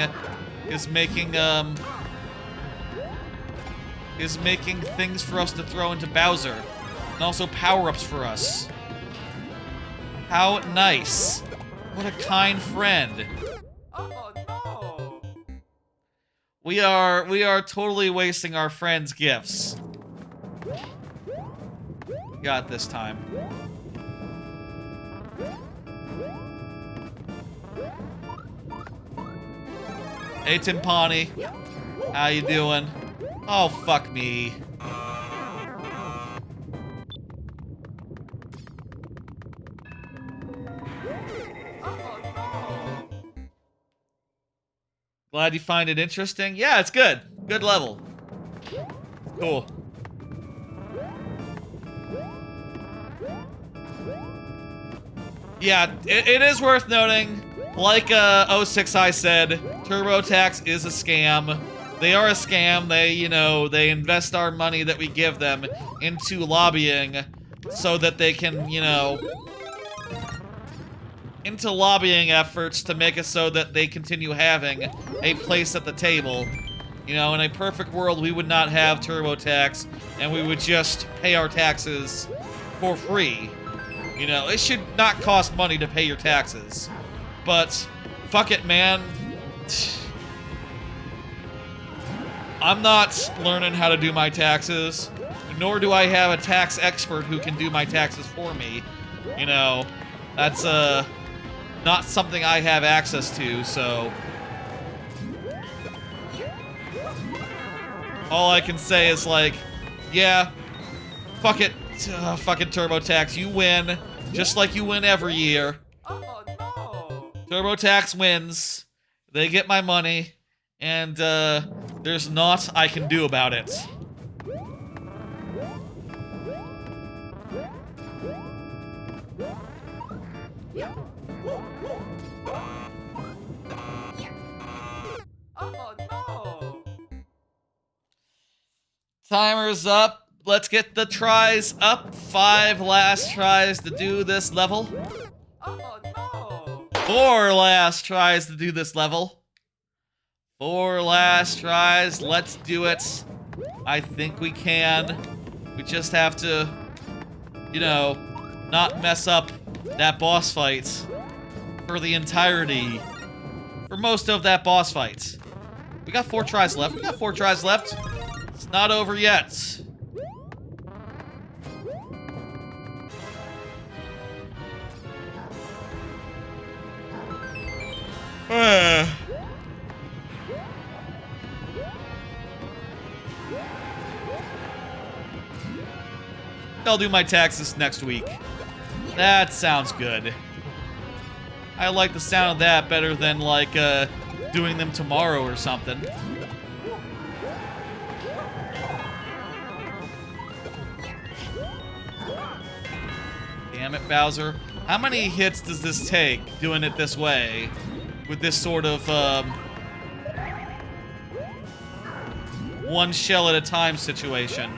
things for us to throw into Bowser. And also power-ups for us. How nice. What a kind friend. Oh no! We are totally wasting our friend's gifts. Got this time. Hey Timpani. How you doing? Oh fuck me. Glad you find it interesting. Yeah, it's good. Good level. Cool. Yeah, it is worth noting, like 06I said, TurboTax is a scam. They are a scam. They, you know, they invest our money that we give them into lobbying so that they can, you know, into lobbying efforts to make it so that they continue having a place at the table. You know, in a perfect world, we would not have TurboTax, and we would just pay our taxes for free. You know, it should not cost money to pay your taxes. But, fuck it, man. I'm not learning how to do my taxes, nor do I have a tax expert who can do my taxes for me. You know, that's, not something I have access to, so... All I can say is, like, yeah, fuck it, fucking TurboTax, you win, just like you win every year. Oh no! TurboTax wins, they get my money, and, there's naught I can do about it. Oh no! Timer's up. Let's get the tries up. 5 last tries to do this level. Oh no! 4 last tries to do this level. 4 last tries. Let's do it. I think we can. We just have to, you know, not mess up that boss fight for the entirety. For most of that boss fight. We got 4 tries left. We got 4 tries left. It's not over yet. I'll do my taxes next week. That sounds good. I like the sound of that better than, like, doing them tomorrow or something. Damn it, Bowser. How many hits does this take, doing it this way? With this sort of, one shell at a time situation.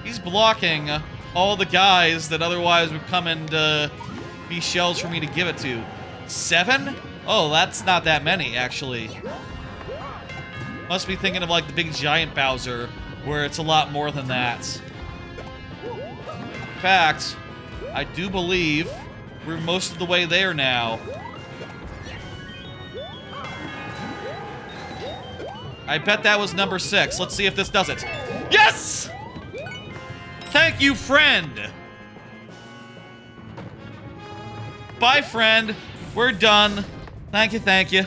He's blocking all the guys that otherwise would come and be shells for me to give it to. 7? Oh, that's not that many, actually. Must be thinking of, like, the big giant Bowser, where it's a lot more than that. In fact, I do believe we're most of the way there now. I bet that was number 6. Let's see if this does it. Yes! Thank you, friend. Bye, friend. We're done. Thank you, thank you.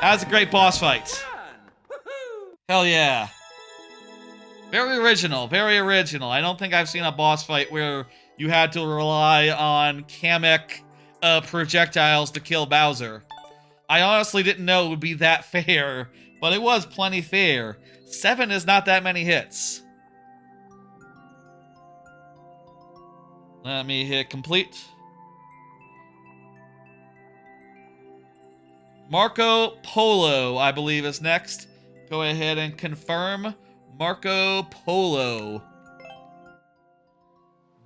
That was a great boss fight. Hell yeah. Very original, very original. I don't think I've seen a boss fight where you had to rely on Kamek projectiles to kill Bowser. I honestly didn't know it would be that fair, but it was plenty fair. 7 is not that many hits. Let me hit complete. Marco Polo, I believe, is next. Go ahead and confirm. Marco Polo.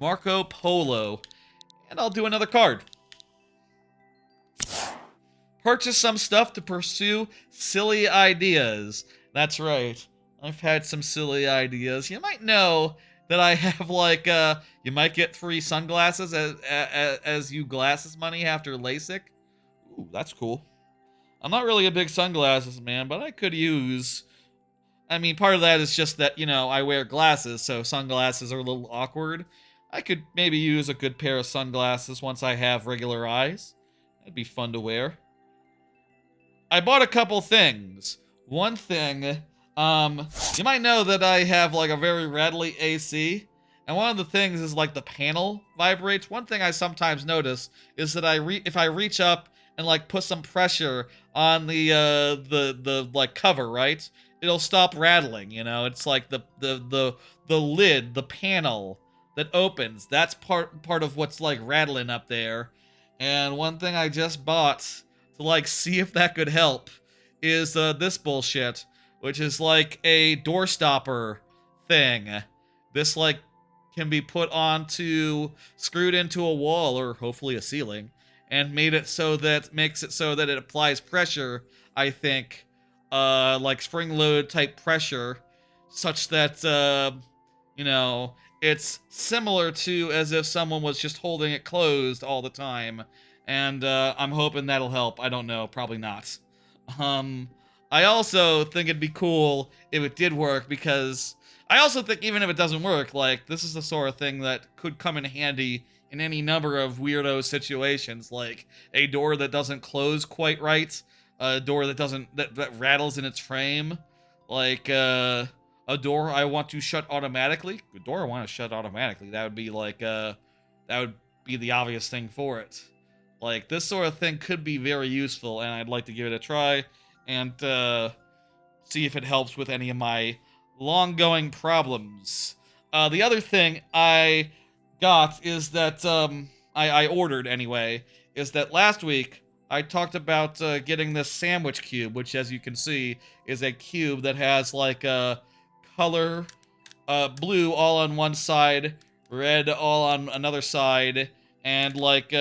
Marco Polo. And I'll do another card. Purchase some stuff to pursue silly ideas. That's right. I've had some silly ideas. You might know that I have, like, you might get free sunglasses as you glasses money after LASIK. Ooh, that's cool. I'm not really a big sunglasses man, but I could use... I mean, part of that is just that, you know, I wear glasses, so sunglasses are a little awkward. I could maybe use a good pair of sunglasses once I have regular eyes. That'd be fun to wear. I bought a couple things. One thing, you might know that I have, like, a very rattly AC. And one of the things is, like, the panel vibrates. One thing I sometimes notice is that if I reach up and, like, put some pressure on the like, cover, right? It'll stop rattling, you know? It's like the lid, the panel that opens. That's part of what's, like, rattling up there. And one thing I just bought to, like, see if that could help is this bullshit, which is, like, a door stopper thing. This, like, can be put onto, screwed into a wall or hopefully a ceiling, and makes it so that it applies pressure, I think, like spring load type pressure, such that, you know, it's similar to as if someone was just holding it closed all the time. And I'm hoping that'll help. I don't know, probably not. I also think it'd be cool if it did work, because I also think even if it doesn't work, like, this is the sort of thing that could come in handy in any number of weirdo situations, like a door that doesn't close quite right, a door that that rattles in its frame, like a door I want to shut automatically. A door I want to shut automatically. That would be like that would be the obvious thing for it. Like, this sort of thing could be very useful, and I'd like to give it a try and see if it helps with any of my long-going problems. The other thing I got is that, I ordered anyway, is that last week I talked about getting this sandwich cube, which, as you can see, is a cube that has, like, a color, blue all on one side, red all on another side, and, like,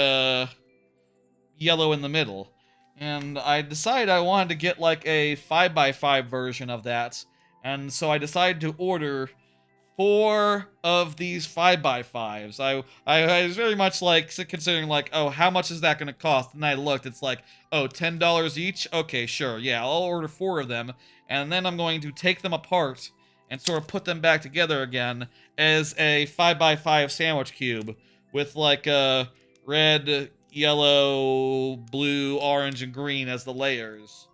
yellow in the middle. And I decided I wanted to get, like, a 5x5 version of that, and so I decided to order 4 of these 5x5s. I was very much, like, considering, like, oh, how much is that going to cost? And I looked, it's like, oh, $10 each? Okay, sure, yeah, I'll order 4 of them, and then I'm going to take them apart and sort of put them back together again as a 5x5 sandwich cube with, like, a red, yellow, blue, orange, and green as the layers.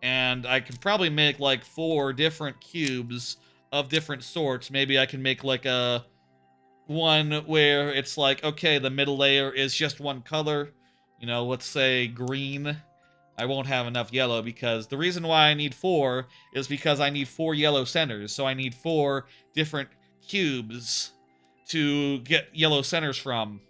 And I could probably make, like, 4 different cubes of different sorts. Maybe I can make, like, a one where it's like, okay, the middle layer is just one color. You know, let's say green. I won't have enough yellow, because the reason why I need 4 is because I need 4 yellow centers. So I need 4 different cubes to get yellow centers from.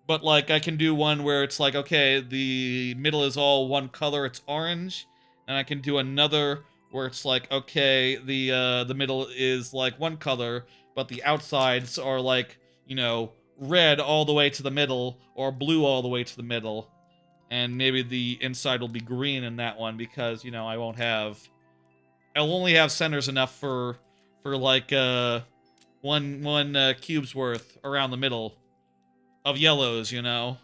But, like, I can do one where it's like, okay, the middle is all one color, it's orange. And I can do another where it's like, okay, the middle is, like, one color, but the outsides are, like, you know, red all the way to the middle, or blue all the way to the middle. And maybe the inside will be green in that one, because, you know, I'll only have centers enough for like, one cube's worth around the middle of yellows, you know.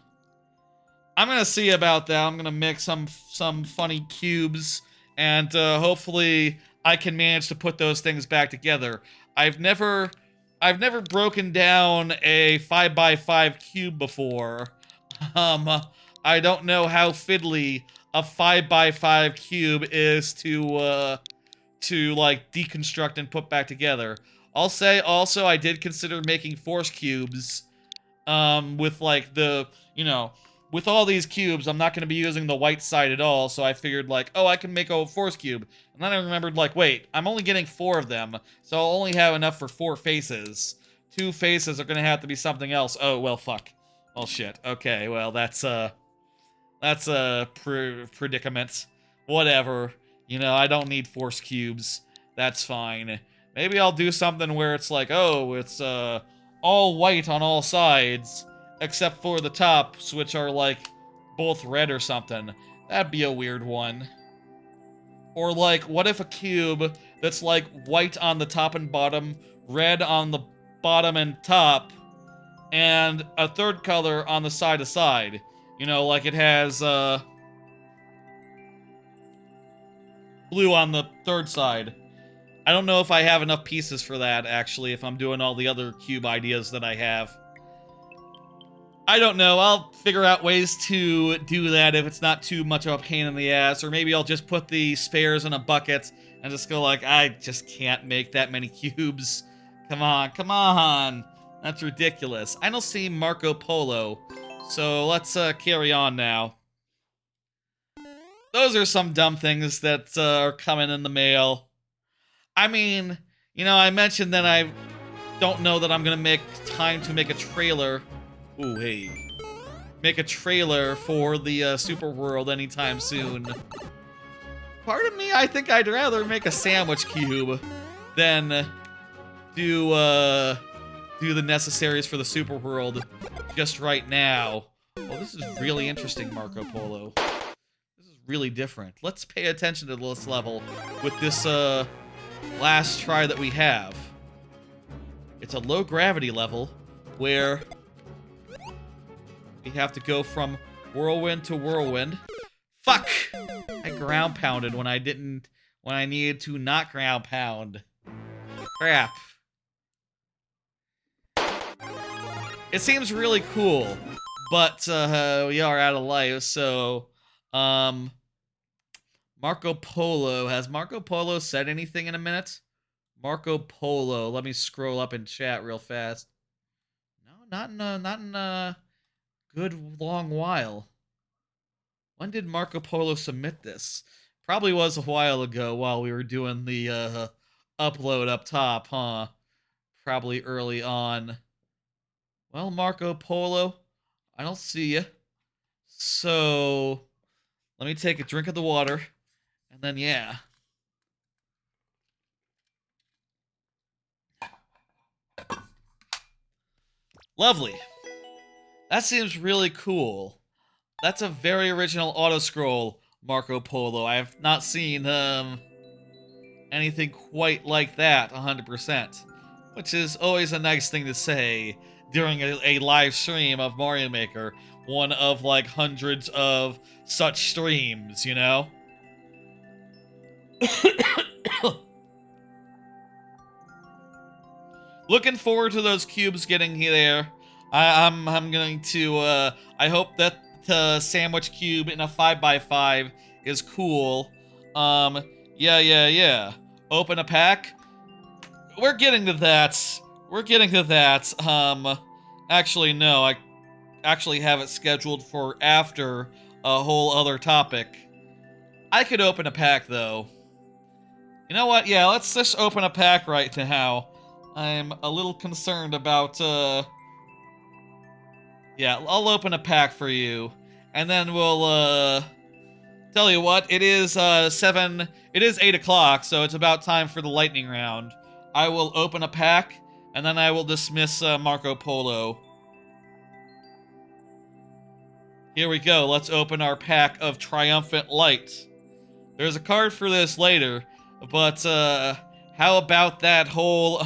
I'm gonna see about that. I'm gonna make some funny cubes and hopefully I can manage to put those things back together. I've never broken down a 5x5 cube before. Um, I don't know how fiddly a 5x5 cube is to like deconstruct and put back together. I'll say also I did consider making force cubes with like with all these cubes, I'm not going to be using the white side at all, so I figured like, oh, I can make a force cube. And then I remembered like, wait, I'm only getting 4 of them, so I'll only have enough for 4 faces. 2 faces are going to have to be something else. Oh, well, fuck. Oh, shit. Okay, well, that's a predicament. Whatever. You know, I don't need force cubes. That's fine. Maybe I'll do something where it's like, oh, it's all white on all sides, except for the tops, which are like both red or something. That'd be a weird one. Or like, what if a cube that's like white on the top and bottom, red on the bottom and top, and a third color on the side to side? You know, like it has blue on the third side. I don't know if I have enough pieces for that, actually, if I'm doing all the other cube ideas that I have. I don't know. I'll figure out ways to do that if it's not too much of a pain in the ass, or maybe I'll just put the spares in a bucket and just go like, I just can't make that many cubes. Come on, come on. That's ridiculous. I don't see Marco Polo, so let's carry on now. Those are some dumb things that are coming in the mail. I mean, you know, I mentioned that I don't know that I'm gonna make time to make a trailer. Ooh, hey. Make a trailer for the Super World anytime soon. Part of me, I think I'd rather make a sandwich cube than do the necessaries for the Super World just right now. Oh, this is really interesting, Marco Polo. This is really different. Let's pay attention to this level with this last try that we have. It's a low gravity level where we have to go from whirlwind to whirlwind. Fuck! I ground pounded when I needed to not ground pound. Crap. It seems really cool, but we are out of life, so Marco Polo. Has Marco Polo said anything in a minute? Marco Polo. Let me scroll up in chat real fast. No, not in a good long while. When did Marco Polo submit this? Probably was a while ago while we were doing the upload up top, huh? Probably early on. Well, Marco Polo, I don't see you. So, let me take a drink of the water, and then yeah. Lovely. That seems really cool. That's a very original auto-scroll, Marco Polo. I have not seen anything quite like that 100%, which is always a nice thing to say during a live stream of Mario Maker, one of like hundreds of such streams, you know? Looking forward to those cubes getting there. I'm going to I hope that the sandwich cube in a 5x5 is cool. Yeah. Open a pack. We're getting to that. Actually no, I actually have it scheduled for after a whole other topic. I could open a pack though. You know what? Yeah, let's just open a pack right now. I'm a little concerned about, yeah, I'll open a pack for you. And then we'll, tell you what, it is 8 o'clock, so it's about time for the lightning round. I will open a pack, and then I will dismiss Marco Polo. Here we go, let's open our pack of Triumphant Light. There's a card for this later, but, how about that whole,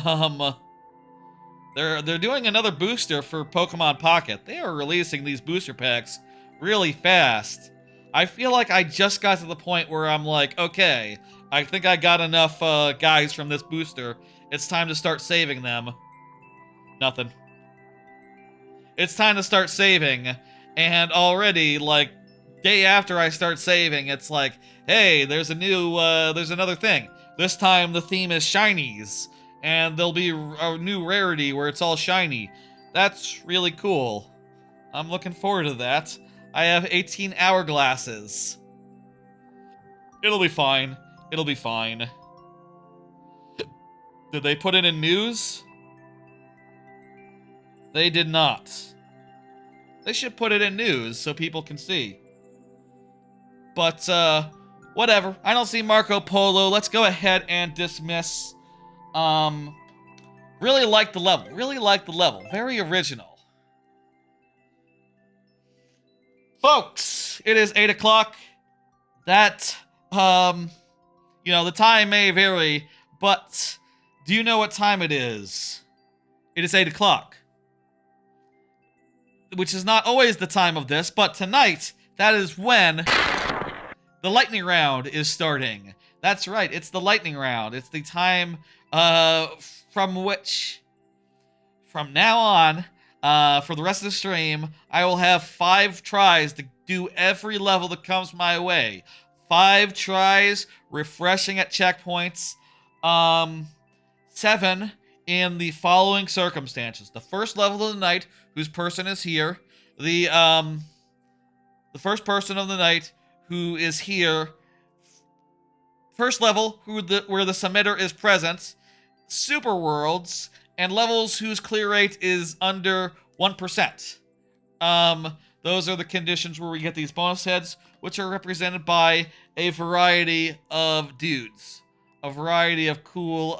they're doing another booster for Pokemon Pocket. They are releasing these booster packs really fast. I feel like I just got to the point where I'm like, okay, I think I got enough guys from this booster. It's time to start saving them. Nothing. It's time to start saving, and already, like, day after I start saving, it's like, hey, there's another thing. This time the theme is shinies, and there'll be a new rarity where it's all shiny. That's really cool. I'm looking forward to that. I have 18 hourglasses. It'll be fine. It'll be fine. Did they put it in news? They did not. They should put it in news so people can see. But, whatever. I don't see Marco Polo. Let's go ahead and dismiss. Really like the level. Really like the level. Very original. Folks, it is 8 o'clock. That, you know, the time may vary, but do you know what time it is? It is 8 o'clock. Which is not always the time of this, but tonight, that is when the lightning round is starting. That's right, it's the lightning round. It's the time from which, from now on, for the rest of the stream, I will have 5 tries to do every level that comes my way. 5 tries, refreshing at checkpoints. 7 in the following circumstances. The first level of the night, whose person is here. The first person of the night who is here. First level, where the submitter is present. Super worlds, and levels whose clear rate is under 1%. Those are the conditions where we get these bonus heads, which are represented by a variety of dudes. A variety of cool,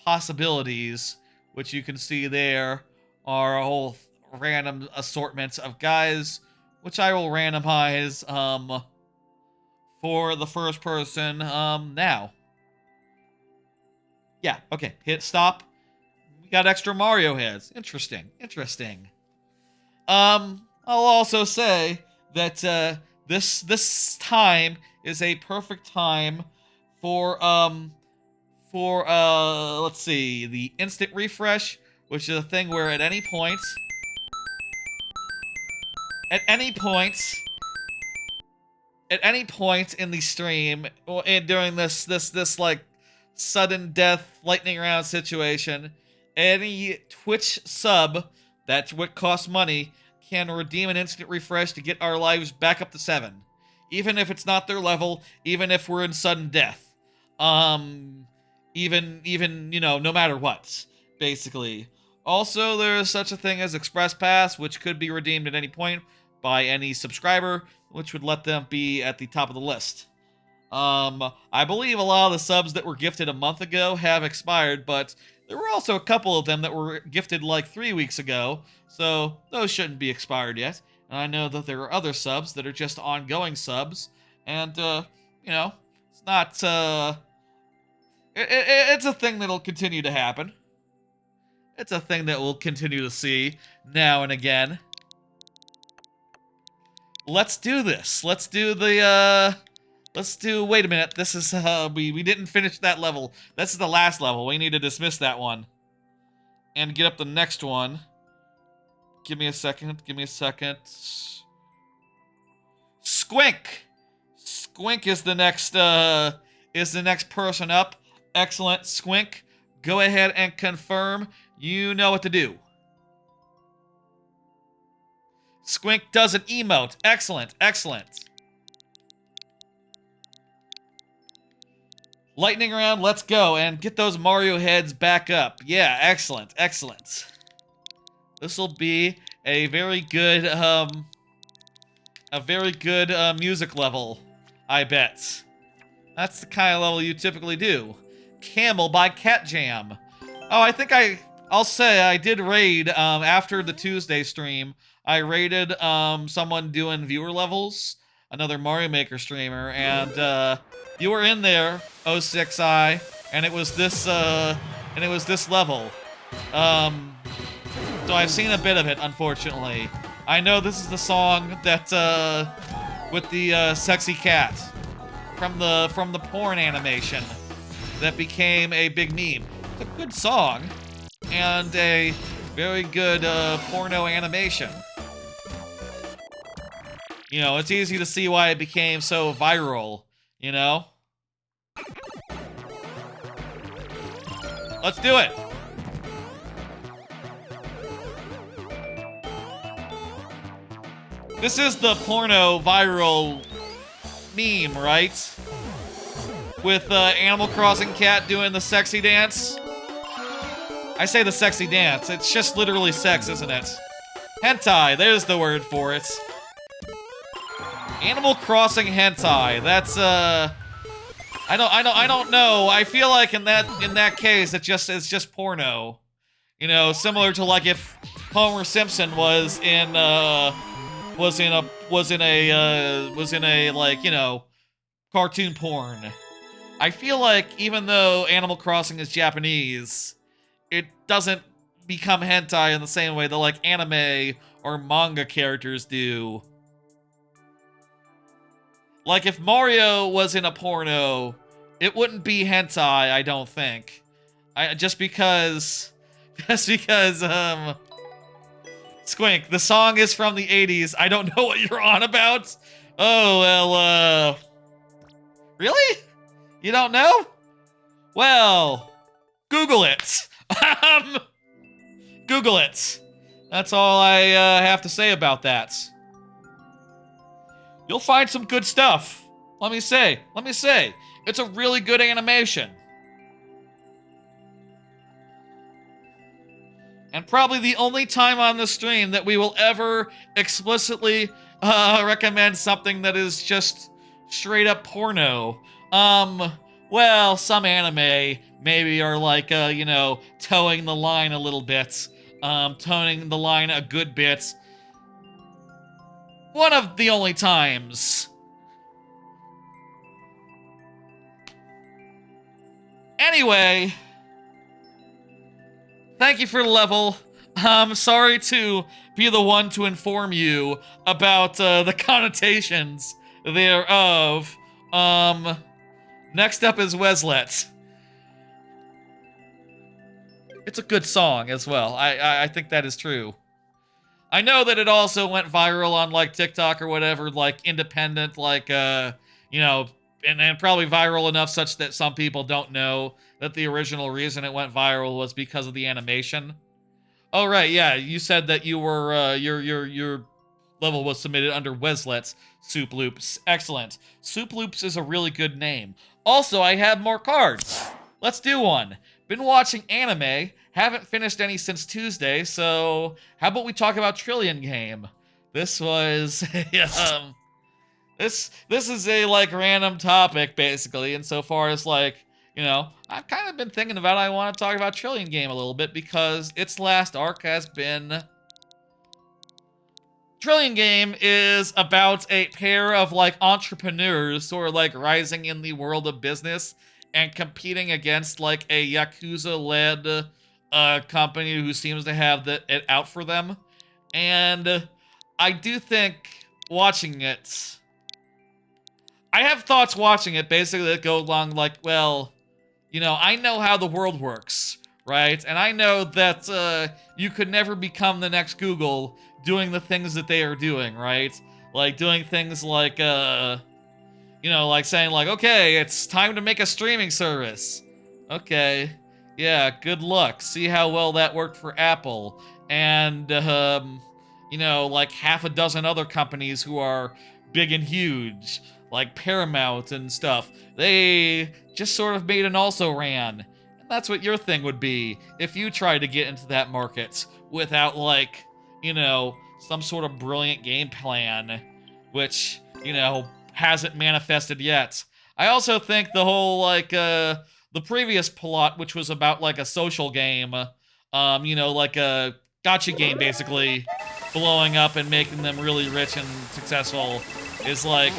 possibilities, which you can see there are a whole random assortment of guys, which I will randomize, for the first person, now. Yeah, okay, hit stop. We got extra Mario heads. Interesting, interesting. I'll also say that, this time is a perfect time for, let's see, the instant refresh, which is a thing where at any point in the stream, and during this like sudden death lightning round situation, any Twitch sub that's what costs money can redeem an instant refresh to get our lives back up to 7, even if it's not their level, even if we're in sudden death, even you know, no matter what, basically. Also, there is such a thing as Express Pass, which could be redeemed at any point by any subscriber, which would let them be at the top of the list. I believe a lot of the subs that were gifted a month ago have expired, but there were also a couple of them that were gifted like 3 weeks ago, so those shouldn't be expired yet. And I know that there are other subs that are just ongoing subs, and, you know, it's not, it's a thing that'll continue to happen. It's a thing that we'll continue to see now and again. Let's do this. Let's do the, wait a minute. This is, we didn't finish that level. This is the last level. We need to dismiss that one. And get up the next one. Give me a second. Give me a second. Squink! Squink is the next person up. Excellent. Squink, go ahead and confirm. You know what to do. Squink does an emote. Excellent, excellent. Lightning round, let's go. And get those Mario heads back up. Yeah, excellent, excellent. This will be a very good, music level, I bet. That's the kind of level you typically do. Camel by Cat Jam. Oh, I think I'll say I did raid, after the Tuesday stream. I raided, someone doing viewer levels, another Mario Maker streamer, and, you were in there, 06i, and it was this level. So I've seen a bit of it, unfortunately. I know this is the song that, with the sexy cat from the porn animation that became a big meme. It's a good song and a very good porno animation. You know, it's easy to see why it became so viral, you know? Let's do it! This is the porno viral meme, right? With Animal Crossing cat doing the sexy dance. I say the sexy dance, it's just literally sex, isn't it? Hentai, there's the word for it. Animal Crossing hentai. That's I don't know. I feel like in that case it's just porno. You know, similar to like if Homer Simpson was in a like, you know, cartoon porn. I feel like even though Animal Crossing is Japanese, it doesn't become hentai in the same way that like anime or manga characters do. Like, if Mario was in a porno, it wouldn't be hentai, I don't think. Just because, Squink, the song is from the 80s. I don't know what you're on about. Oh, well, really? You don't know? Well, Google it. Google it. That's all I have to say about that. You'll find some good stuff. Let me say, it's a really good animation. And probably the only time on the stream that we will ever explicitly recommend something that is just straight up porno. Well, some anime maybe are like, you know, towing the line a little bit. Towing the line a good bit. One of the only times. Anyway, thank you for the level. I'm sorry to be the one to inform you about the connotations thereof. Next up is Weslet. It's a good song as well. I think that is true. I know that it also went viral on, like, TikTok or whatever, like, independent, like, you know, and probably viral enough such that some people don't know that the original reason it went viral was because of the animation. Oh, right, yeah, you said that you were, your level was submitted under Weslet's Soup Loops. Excellent. Soup Loops is a really good name. Also, I have more cards. Let's do one. Been watching anime. Haven't finished any since Tuesday, so how about we talk about Trillion Game? This was this is a like random topic basically, insofar as like, you know, I've kind of been thinking about I want to talk about Trillion Game a little bit because its last arc has been Trillion Game is about a pair of like entrepreneurs who are like rising in the world of business and competing against like a Yakuza-led company who seems to have it out for them. And I do think watching it, I have thoughts watching it basically that go along like, well, you know, I know how the world works, right? And I know that you could never become the next Google doing the things that they are doing, right? Like doing things like, you know, like saying like, okay, it's time to make a streaming service. Okay. Yeah, good luck. See how well that worked for Apple. And, you know, like half a dozen other companies who are big and huge, like Paramount and stuff. They just sort of made an also-ran. And that's what your thing would be if you tried to get into that market without, like, you know, some sort of brilliant game plan, which, you know, hasn't manifested yet. I also think the whole, like, the previous plot, which was about, like, a social game, you know, like a gacha game, basically, blowing up and making them really rich and successful, is like,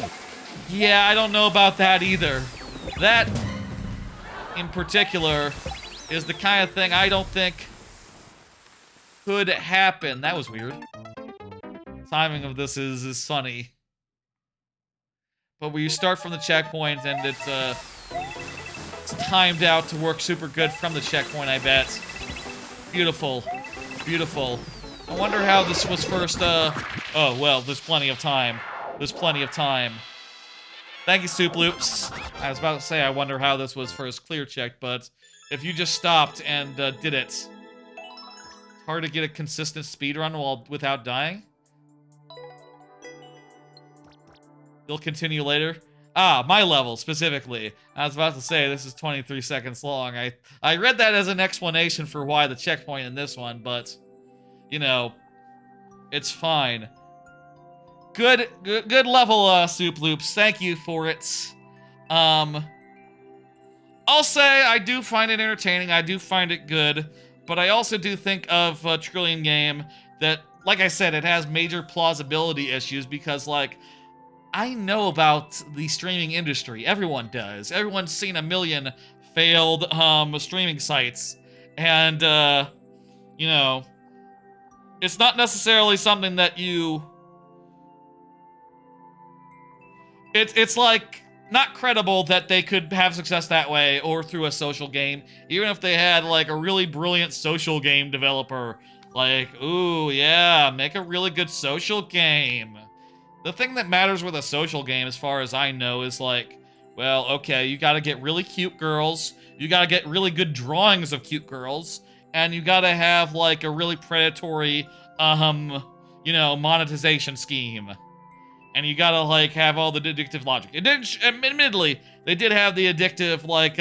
yeah, I don't know about that either. That, in particular, is the kind of thing I don't think could happen. That was weird. Timing of this is funny. but where you start from the checkpoint and it's timed out to work super good from the checkpoint, I bet. Beautiful. Beautiful. I wonder how this was first, oh, well, there's plenty of time. There's plenty of time. Thank you, Soup Loops. I was about to say I wonder how this was first clear checked, but if you just stopped and did it, it's hard to get a consistent speedrun without dying. You'll continue later. Ah, my level, specifically. I was about to say, this is 23 seconds long. I read that as an explanation for why the checkpoint in this one, but, you know, it's fine. Good level, Soup Loops. Thank you for it. I'll say I do find it entertaining. I do find it good, but I also do think of a Trillion game that, like I said, it has major plausibility issues because, like, I know about the streaming industry. Everyone does. Everyone's seen a million failed streaming sites. And, you know, it's not necessarily something that you... It's like, not credible that they could have success that way or through a social game. Even if they had, like, a really brilliant social game developer. Like, ooh, yeah, make a really good social game. The thing that matters with a social game, as far as I know, is like, well, okay, you gotta get really cute girls, you gotta get really good drawings of cute girls, and you gotta have, like, a really predatory, you know, monetization scheme. And you gotta, like, have all the addictive logic. It didn't, admittedly, they did have the addictive, like,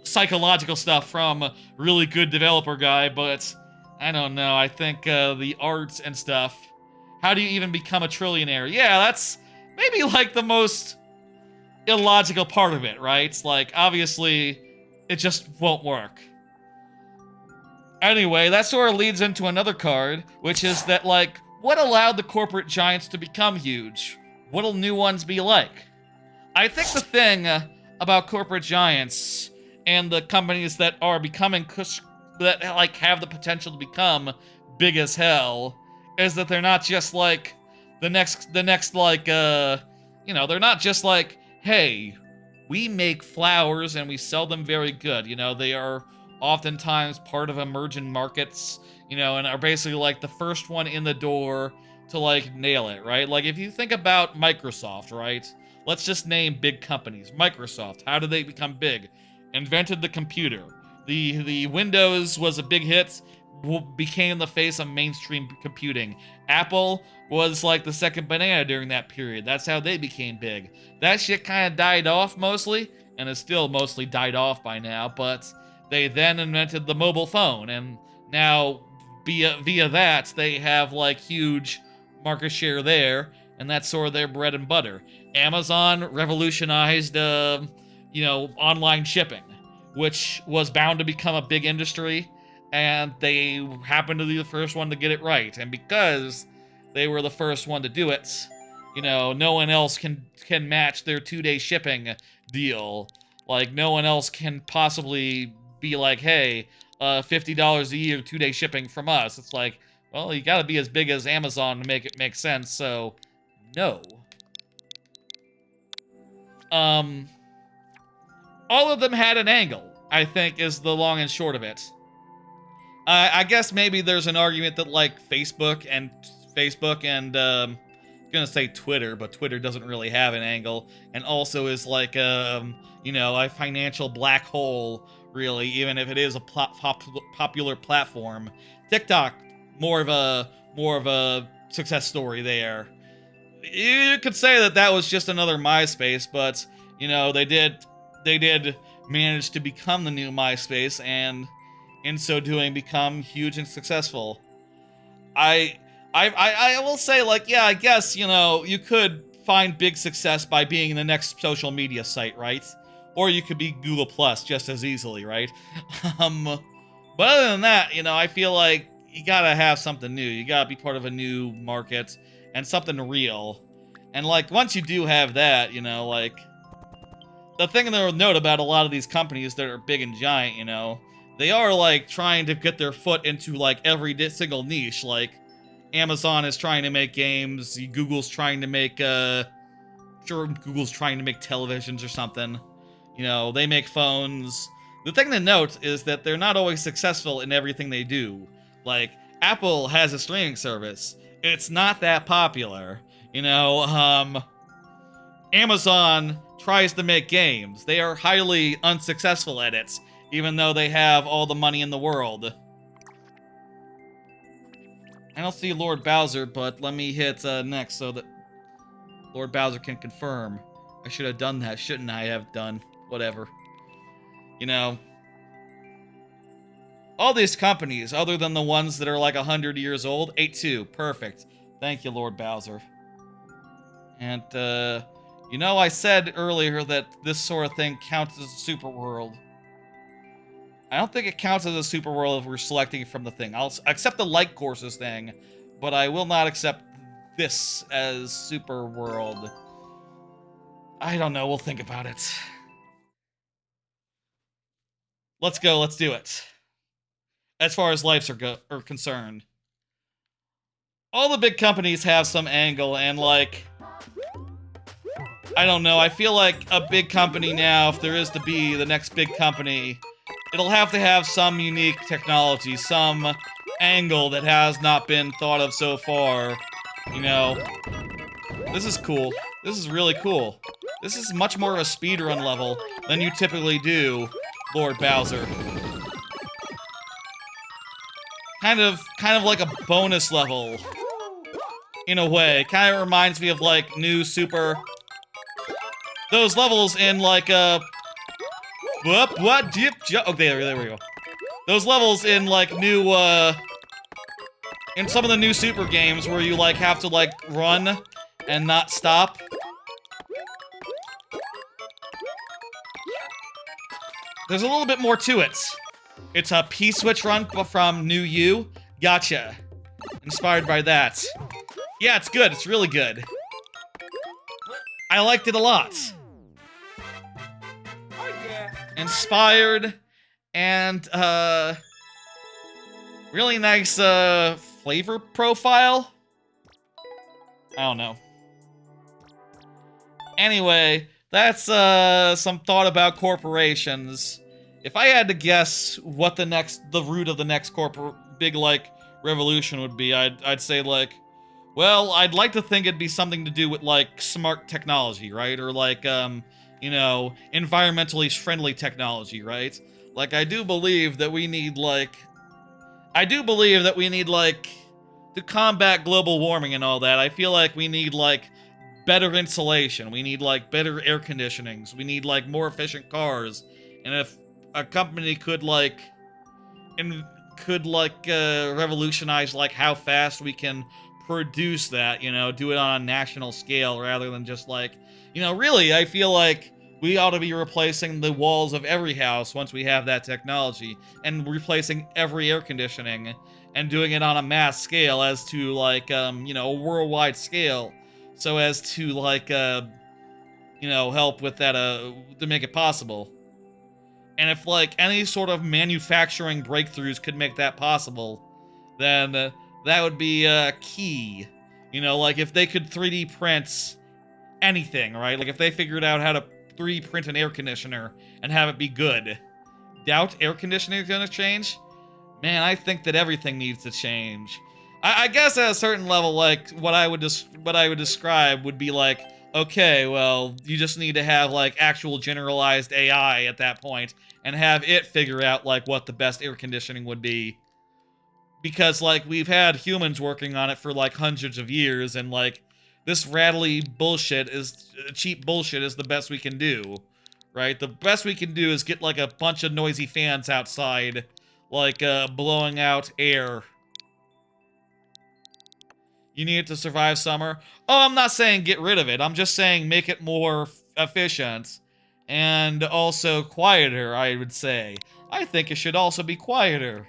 psychological stuff from a really good developer guy, but I don't know, I think, the art and stuff. How do you even become a trillionaire? Yeah, that's maybe, like, the most illogical part of it, right? It's like, obviously, it just won't work. Anyway, that sort of leads into another card, which is that, like, what allowed the corporate giants to become huge? What'll new ones be like? I think the thing about corporate giants and the companies that are becoming, that, like, have the potential to become big as hell, is that they're not just like the next like you know, they're not just like, hey, we make flowers and we sell them very good. You know, they are oftentimes part of emerging markets, you know, and are basically like the first one in the door to, like, nail it, right? Like, if you think about Microsoft, right? Let's just name big companies. Microsoft, how did they become big? Invented the computer. The Windows was a big hit, became the face of mainstream computing. Apple was like the second banana during that period. That's how they became big. That shit kind of died off mostly, and it's still mostly died off by now, but they then invented the mobile phone, and now via that, they have, like, huge market share there, and that's sort of their bread and butter. Amazon revolutionized, you know, online shipping, which was bound to become a big industry, and they happened to be the first one to get it right. And because they were the first one to do it, you know, no one else can match their 2-day shipping deal. Like, no one else can possibly be like, hey, $50 a year 2-day shipping from us. It's like, well, you gotta be as big as Amazon to make it make sense, so no. All of them had an angle, I think, is the long and short of it. I guess maybe there's an argument that, like, Facebook and I'm gonna say Twitter, but Twitter doesn't really have an angle, and also is like, you know, a financial black hole, really, even if it is a popular platform. TikTok, more of a success story there. You could say that was just another MySpace, but, you know, they did manage to become the new MySpace, and in so doing become huge and successful. I will say, like, yeah, I guess, you know, you could find big success by being the next social media site, right? Or you could be Google Plus just as easily, right? But other than that, you know, I feel like you gotta have something new. You gotta be part of a new market and something real. And, like, once you do have that, you know, like, the thing to note about a lot of these companies that are big and giant, you know, they are, like, trying to get their foot into, like, every single niche. Like, Amazon is trying to make games, Google's trying to make sure Google's trying to make televisions or something. You know, they make phones. The thing to note is that they're not always successful in everything they do. Like, Apple has a streaming service. It's not that popular. You know, Amazon tries to make games. They are highly unsuccessful at it, even though they have all the money in the world. I don't see Lord Bowser, but let me hit next so that Lord Bowser can confirm. I should have done that, shouldn't I have done? Whatever. You know, all these companies, other than the ones that are like 100 years old, 8-2, perfect. Thank you, Lord Bowser. And, you know, I said earlier that this sort of thing counts as a super world. I don't think it counts as a super world if we're selecting from the thing. I'll accept the light courses thing, but I will not accept this as super world. I don't know, we'll think about it. Let's go, let's do it. As far as lives are concerned. All the big companies have some angle, and like, I don't know, I feel like a big company now, if there is to be the next big company, it'll have to have some unique technology, some angle that has not been thought of so far. You know, this is cool. This is really cool. This is much more of a speedrun level than you typically do, Lord Bowser. Kind of like a bonus level, in a way. Kind of reminds me of, like, new Super... Those levels in, like, what? Dip, jump. Okay, there we go. Those levels in, like, new, in some of the new Super games where you, like, have to, like, run and not stop. There's a little bit more to it. It's a P-switch run from New You. Gotcha. Inspired by that. Yeah, it's good. It's really good. I liked it a lot. Oh yeah. Inspired and really nice flavor profile. I don't know. Anyway, that's some thought about corporations. If I had to guess what the root of the next big like revolution would be, I'd say like, well, I'd like to think it'd be something to do with like smart technology, right? Or like you know, environmentally friendly technology, right? Like I do believe that we need like to combat global warming and all that. I feel like we need like better insulation. We need like better air conditionings. We need like more efficient cars. And if a company could revolutionize like how fast we can produce that, you know, do it on a national scale rather than just like, you know, really, I feel like we ought to be replacing the walls of every house once we have that technology, and replacing every air conditioning and doing it on a mass scale as to like, you know, a worldwide scale, so as to like, you know, help with that, to make it possible. And if like any sort of manufacturing breakthroughs could make that possible, then that would be key. You know, like if they could 3D print anything, right? Like if they figured out how to 3D print an air conditioner and have it be good. Doubt air conditioning is gonna change? Man, I think that everything needs to change. I guess at a certain level, like what I would describe would be like, okay, well, you just need to have like actual generalized AI at that point and have it figure out like what the best air conditioning would be. Because like we've had humans working on it for like hundreds of years, and like this rattly bullshit is cheap bullshit is the best we can do, right? The best we can do is get like a bunch of noisy fans outside, like blowing out air. You need it to survive summer. Oh, I'm not saying get rid of it. I'm just saying make it more efficient and also quieter, I would say. I think it should also be quieter.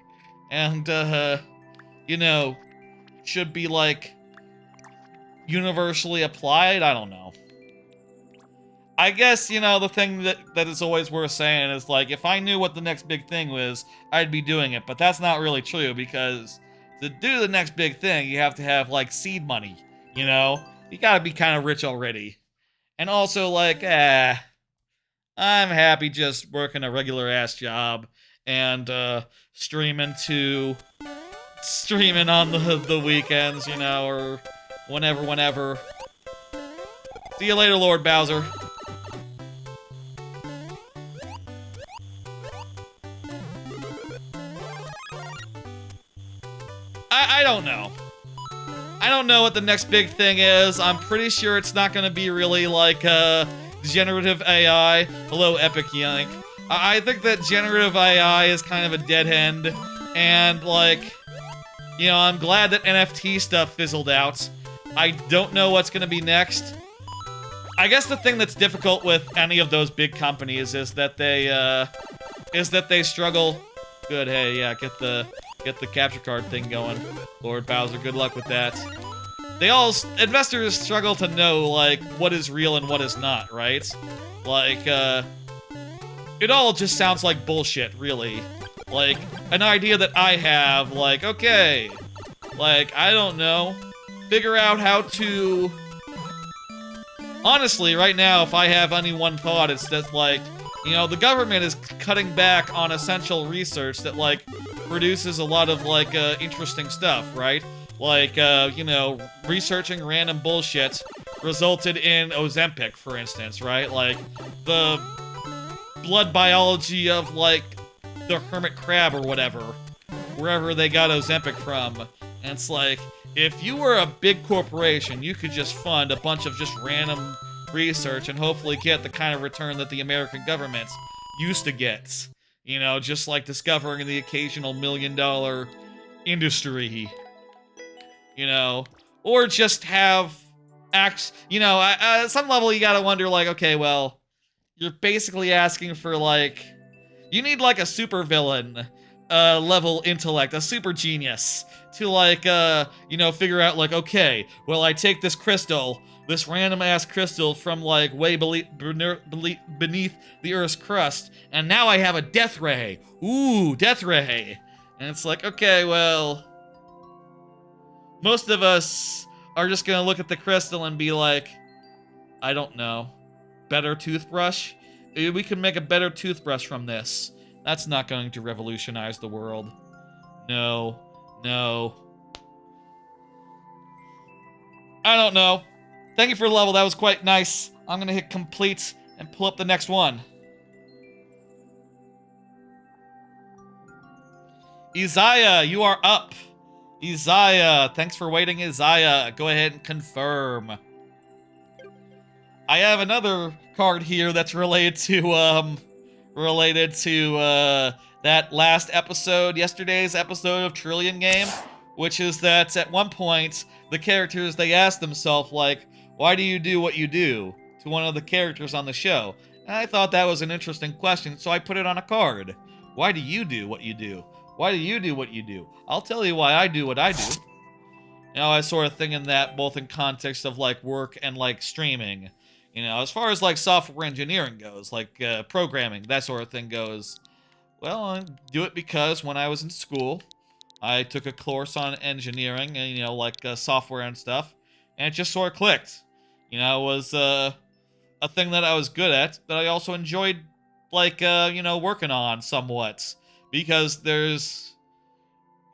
And, you know, should be, like, universally applied? I don't know. I guess, you know, the thing that is always worth saying is, like, if I knew what the next big thing was, I'd be doing it. But that's not really true, because to do the next big thing, you have to have, like, seed money, you know? You gotta be kind of rich already. And also, like, I'm happy just working a regular ass job and streaming on the weekends, you know, or whenever. See you later, Lord Bowser. I don't know. I don't know what the next big thing is. I'm pretty sure it's not gonna be really like generative AI. Hello, Epic Yank. I think that generative AI is kind of a dead end, and like, you know, I'm glad that NFT stuff fizzled out. I don't know what's gonna be next. I guess the thing that's difficult with any of those big companies is that they struggle. Good, hey, yeah, get the capture card thing going. Lord Bowser, good luck with that. Investors struggle to know, like, what is real and what is not, right? Like, it all just sounds like bullshit, really. Like, an idea that I have, like, okay, like, I don't know, figure out how to... Honestly, right now, if I have any one thought, it's that, like, you know, the government is cutting back on essential research that, like, produces a lot of, like, interesting stuff, right? Like, you know, researching random bullshit resulted in Ozempic, for instance, right? Like, the blood biology of, like, the hermit crab or whatever, wherever they got Ozempic from. And it's like, if you were a big corporation, you could just fund a bunch of just random research and hopefully get the kind of return that the American government used to get. You know, just like discovering the occasional $1 million industry. You know, or just have acts, you know, at some level you gotta wonder, like, okay, well, you're basically asking for, like, you need, like, a supervillain level intellect, a super genius, to, like, you know, figure out, like, okay, well, I take this crystal, this random-ass crystal from, like, way beneath the Earth's crust, and now I have a death ray. Ooh, death ray. And it's like, okay, well, most of us are just gonna look at the crystal and be like, I don't know, better toothbrush? We can make a better toothbrush from this. That's not going to revolutionize the world. No. No. I don't know. Thank you for the level, that was quite nice. I'm gonna hit complete and pull up the next one. Isaiah, you are up. Isaiah, thanks for waiting, Isaiah. Go ahead and confirm. I have another card here that's related to that last episode, yesterday's episode of Trillion Game, which is that at one point, the characters, they asked themselves, like, why do you do what you do? To one of the characters on the show. And I thought that was an interesting question, so I put it on a card. Why do you do what you do? Why do you do what you do? I'll tell you why I do what I do. You know, I sort of think in that both in context of, like, work and, like, streaming. You know, as far as, like, software engineering goes, like, programming, that sort of thing goes, well, I do it because when I was in school, I took a course on engineering and, you know, like, software and stuff, and it just sort of clicked. You know, it was, a thing that I was good at, but I also enjoyed, like, you know, working on somewhat. Because there's,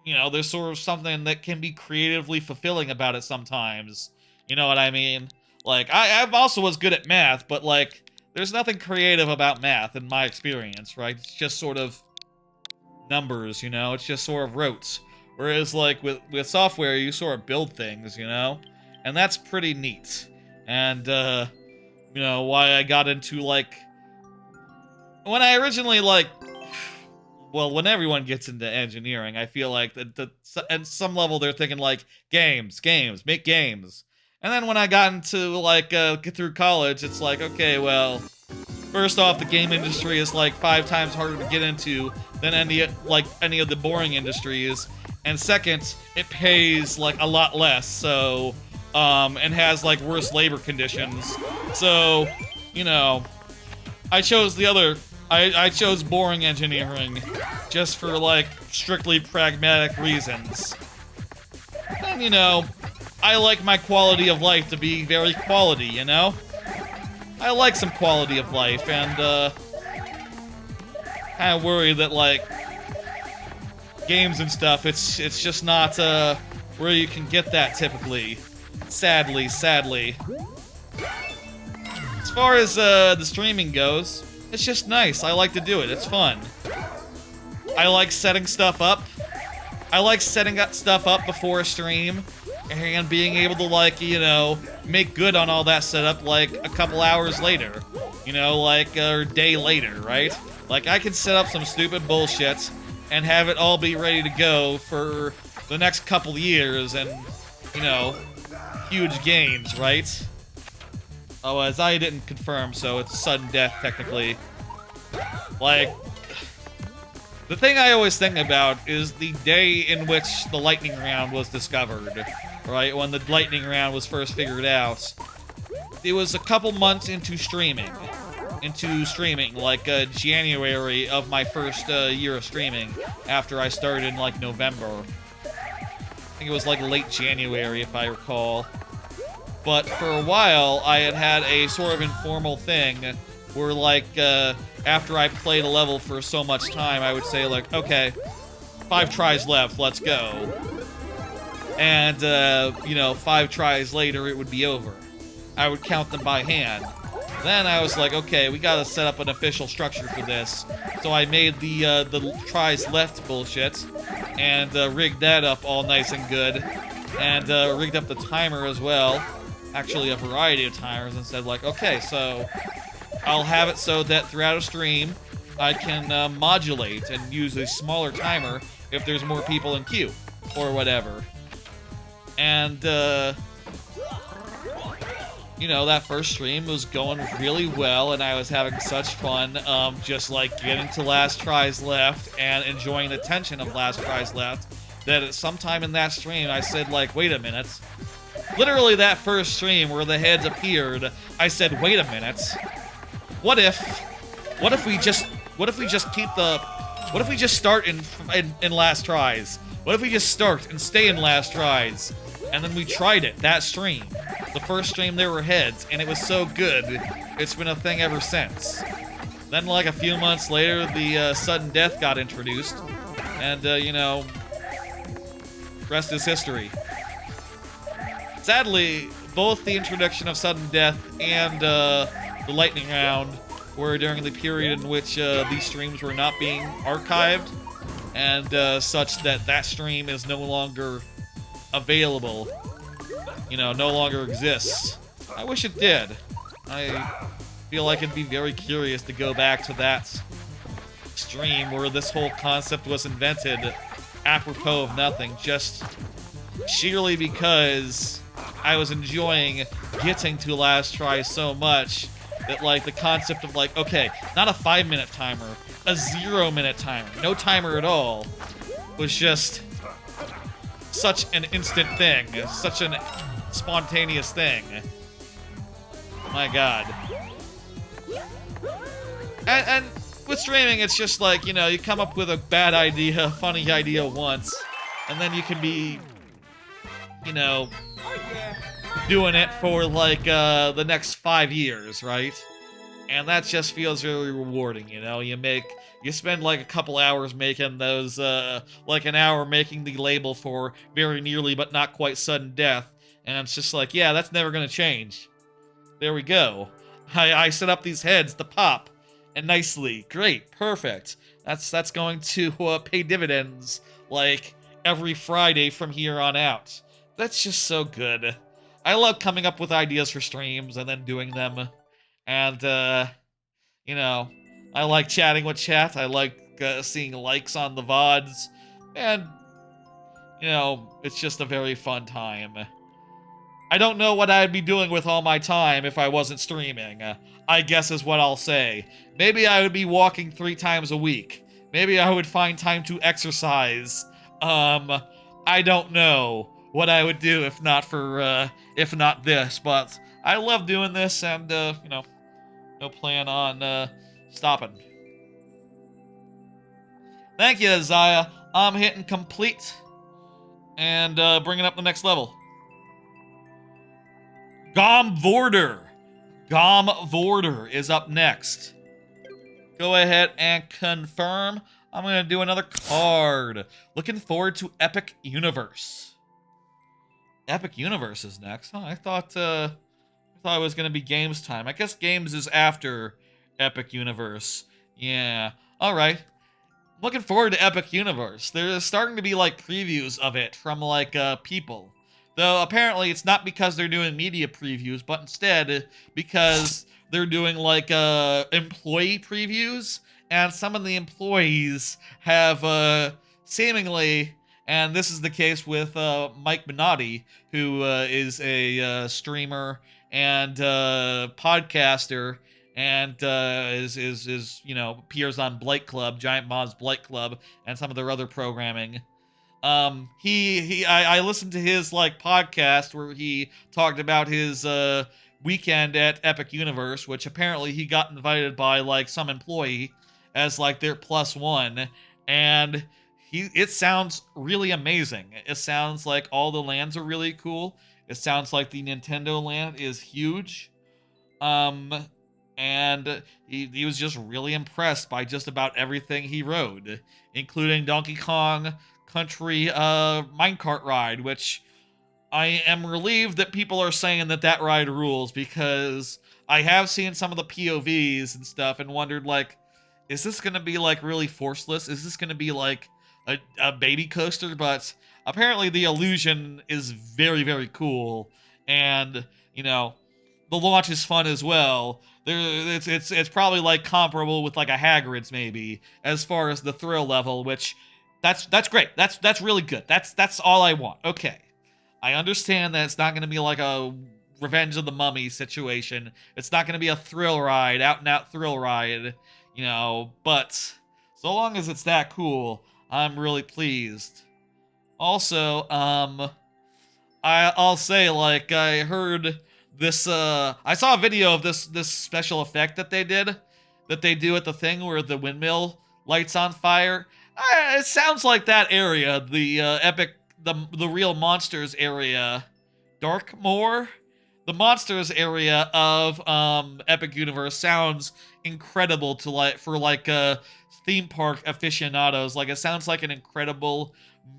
you know, there's sort of something that can be creatively fulfilling about it sometimes. You know what I mean? Like, I also was good at math, but, like, there's nothing creative about math in my experience, right? It's just sort of numbers, you know? It's just sort of rotes. Whereas, like, with software, you sort of build things, you know? And that's pretty neat. And, you know, why I got into, like... When I originally, like... Well, when everyone gets into engineering, I feel like at some level they're thinking, like, games, make games. And then when I got into, like, get through college, it's like, okay, well, first off, the game industry is, like, 5 times harder to get into than any of the boring industries. And second, it pays, like, a lot less, so, and has, like, worse labor conditions. So, you know, I chose the other... I chose boring engineering just for, like, strictly pragmatic reasons. And, you know, I like my quality of life to be very quality, you know? I like some quality of life, and kind of worried that like games and stuff, it's just not where you can get that typically. Sadly. As far as the streaming goes, it's just nice. I like to do it. It's fun. I like setting stuff up. I like setting up stuff up before a stream and being able to, like, you know, make good on all that setup, like, a couple hours later. You know, like, a day later, right? Like, I can set up some stupid bullshit and have it all be ready to go for the next couple years and, you know, huge gains, right? Oh, as I didn't confirm, so it's sudden death, technically. Like, the thing I always think about is the day in which the lightning round was discovered, right? When the lightning round was first figured out. It was a couple months into streaming, like January of my first year of streaming, after I started in like November. I think it was like late January, if I recall. But for a while, I had a sort of informal thing where, like, after I played a level for so much time, I would say, like, okay, 5 tries left, let's go. And, you know, 5 tries later, it would be over. I would count them by hand. Then I was like, okay, we gotta set up an official structure for this. So I made the tries left bullshit, and rigged that up all nice and good, and rigged up the timer as well. Actually, a variety of timers, and said, like, okay, so I'll have it so that throughout a stream, I can modulate and use a smaller timer if there's more people in queue, or whatever. And, you know, that first stream was going really well, and I was having such fun, just, like, getting to last tries left and enjoying the tension of last tries left, that at some time in that stream, I said, like, wait a minute. Literally that first stream where the heads appeared, I said, wait a minute. What if we just start in last tries? What if we just start and stay in last tries? And then we tried it, that stream. The first stream there were heads, and it was so good, it's been a thing ever since. Then, like, a few months later, the sudden death got introduced, and, you know, rest is history. Sadly, both the introduction of sudden death and the lightning round were during the period in which these streams were not being archived, and such that that stream is no longer available, you know, no longer exists. I wish it did. I feel like it'd be very curious to go back to that stream where this whole concept was invented apropos of nothing, just sheerly because I was enjoying getting to last try so much that, like, the concept of, like, okay, not a 5-minute timer, a 0-minute timer, no timer at all, was just such an instant thing, such an spontaneous thing. My god. And with streaming, it's just like, you know, you come up with a bad idea, a funny idea once, and then you can be, you know, doing it for, like, the next 5 years, right? And that just feels really rewarding, you know? You spend, like, a couple hours making those, like an hour making the label for very nearly but not quite sudden death, and it's just like, yeah, that's never gonna change. There we go. I set up these heads to pop, and nicely. Great, perfect. That's going to pay dividends, like, every Friday from here on out. That's just so good. I love coming up with ideas for streams and then doing them. And, you know, I like chatting with chat. I like seeing likes on the VODs. And, you know, it's just a very fun time. I don't know what I'd be doing with all my time if I wasn't streaming, I guess is what I'll say. Maybe I would be walking 3 times a week. Maybe I would find time to exercise. I don't know what I would do if not for, if not this, but I love doing this and, you know, no plan on, stopping. Thank you, Zaya. I'm hitting complete and, bringing up the next level. Gomvorder. Gom Vorder is up next. Go ahead and confirm. I'm going to do another card. Looking forward to Epic Universe. Epic Universe is next. Huh, I thought it was going to be Games time. I guess Games is after Epic Universe. Yeah. All right. Looking forward to Epic Universe. There's starting to be like previews of it from like people. Though apparently it's not because they're doing media previews, but instead because they're doing like employee previews, and some of the employees have seemingly, and this is the case with Mike Minotti, who is a streamer and podcaster, and is appears on Blight Club, Giant Mom's Blight Club, and some of their other programming. I listened to his like podcast where he talked about his weekend at Epic Universe, which apparently he got invited by like some employee as like their plus one, and it sounds really amazing. It sounds like all the lands are really cool. It sounds like the Nintendo land is huge. And he was just really impressed by just about everything he rode, including Donkey Kong Country minecart ride, which I am relieved that people are saying that ride rules, because I have seen some of the POVs and stuff and wondered, like, is this going to be like really forceless? Is this going to be like a baby coaster? But apparently the illusion is very, very cool, and the launch is fun as well. It's probably like comparable with like a Hagrid's maybe, as far as the thrill level, which that's great. That's really good. That's all I want. Okay. I understand that it's not going to be like a Revenge of the Mummy situation. It's not going to be a thrill ride, out and out thrill ride, but so long as it's that cool, I'm really pleased. Also, I'll say, like, I heard this I saw a video of this special effect that they do at the thing where the windmill lights on fire. It sounds like that area, the the real monsters area, Darkmoor. The monsters area of Epic Universe sounds incredible to for theme park aficionados. Like, it sounds like an incredible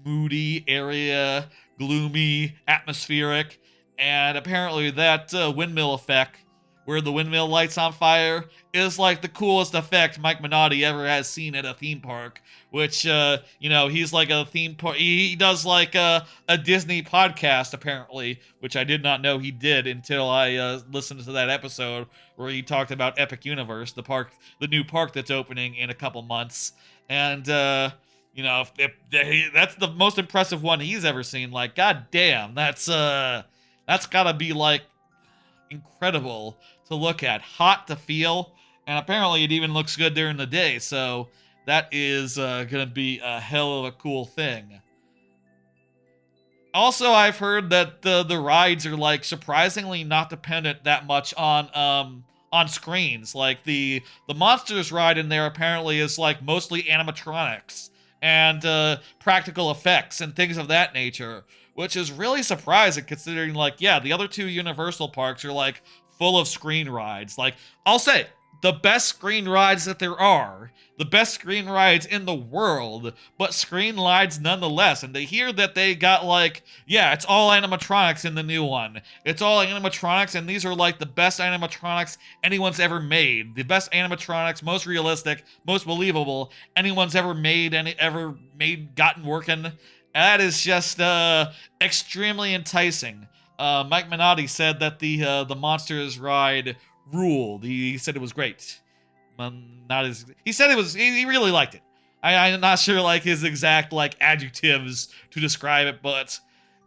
moody area, gloomy, atmospheric, and apparently that windmill effect, where the windmill lights on fire, is like the coolest effect Mike Minotti ever has seen at a theme park. Which, he's like a theme park. He does like a Disney podcast, apparently, which I did not know he did until I listened to that episode where he talked about Epic Universe, the new park that's opening in a couple months. And, if that's the most impressive one he's ever seen. Like, god damn, that's gotta be like incredible to look at, hot to feel, and apparently it even looks good during the day. So that is gonna be a hell of a cool thing. Also, I've heard that the rides are like surprisingly not dependent that much on screens. Like the monsters ride in there apparently is like mostly animatronics and practical effects and things of that nature, which is really surprising considering, like, yeah, the other two Universal parks are like full of screen rides. Like, I'll say, the best screen rides that there are, the best screen rides in the world, but screen rides nonetheless. And to hear that they got like, yeah, it's all animatronics in the new one. It's all animatronics, and these are like the best animatronics anyone's ever made. The best animatronics, most realistic, most believable anyone's ever made, gotten working. That is just extremely enticing. Mike Minotti said that the Monsters ride ruled. He said it was great. He said it was. He really liked it. I'm not sure like his exact like adjectives to describe it, but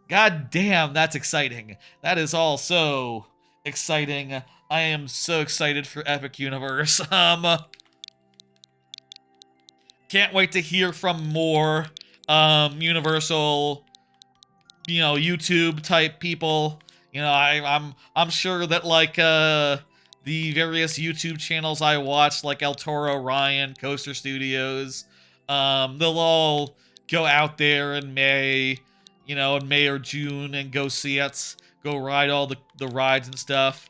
god damn, that's exciting. That is all so exciting. I am so excited for Epic Universe. Can't wait to hear from more Universal, YouTube type people. I'm sure that like the various YouTube channels I watch, like El Toro, Ryan, Coaster Studios, they'll all go out there in May, in May or June, and go see it, go ride all the rides and stuff.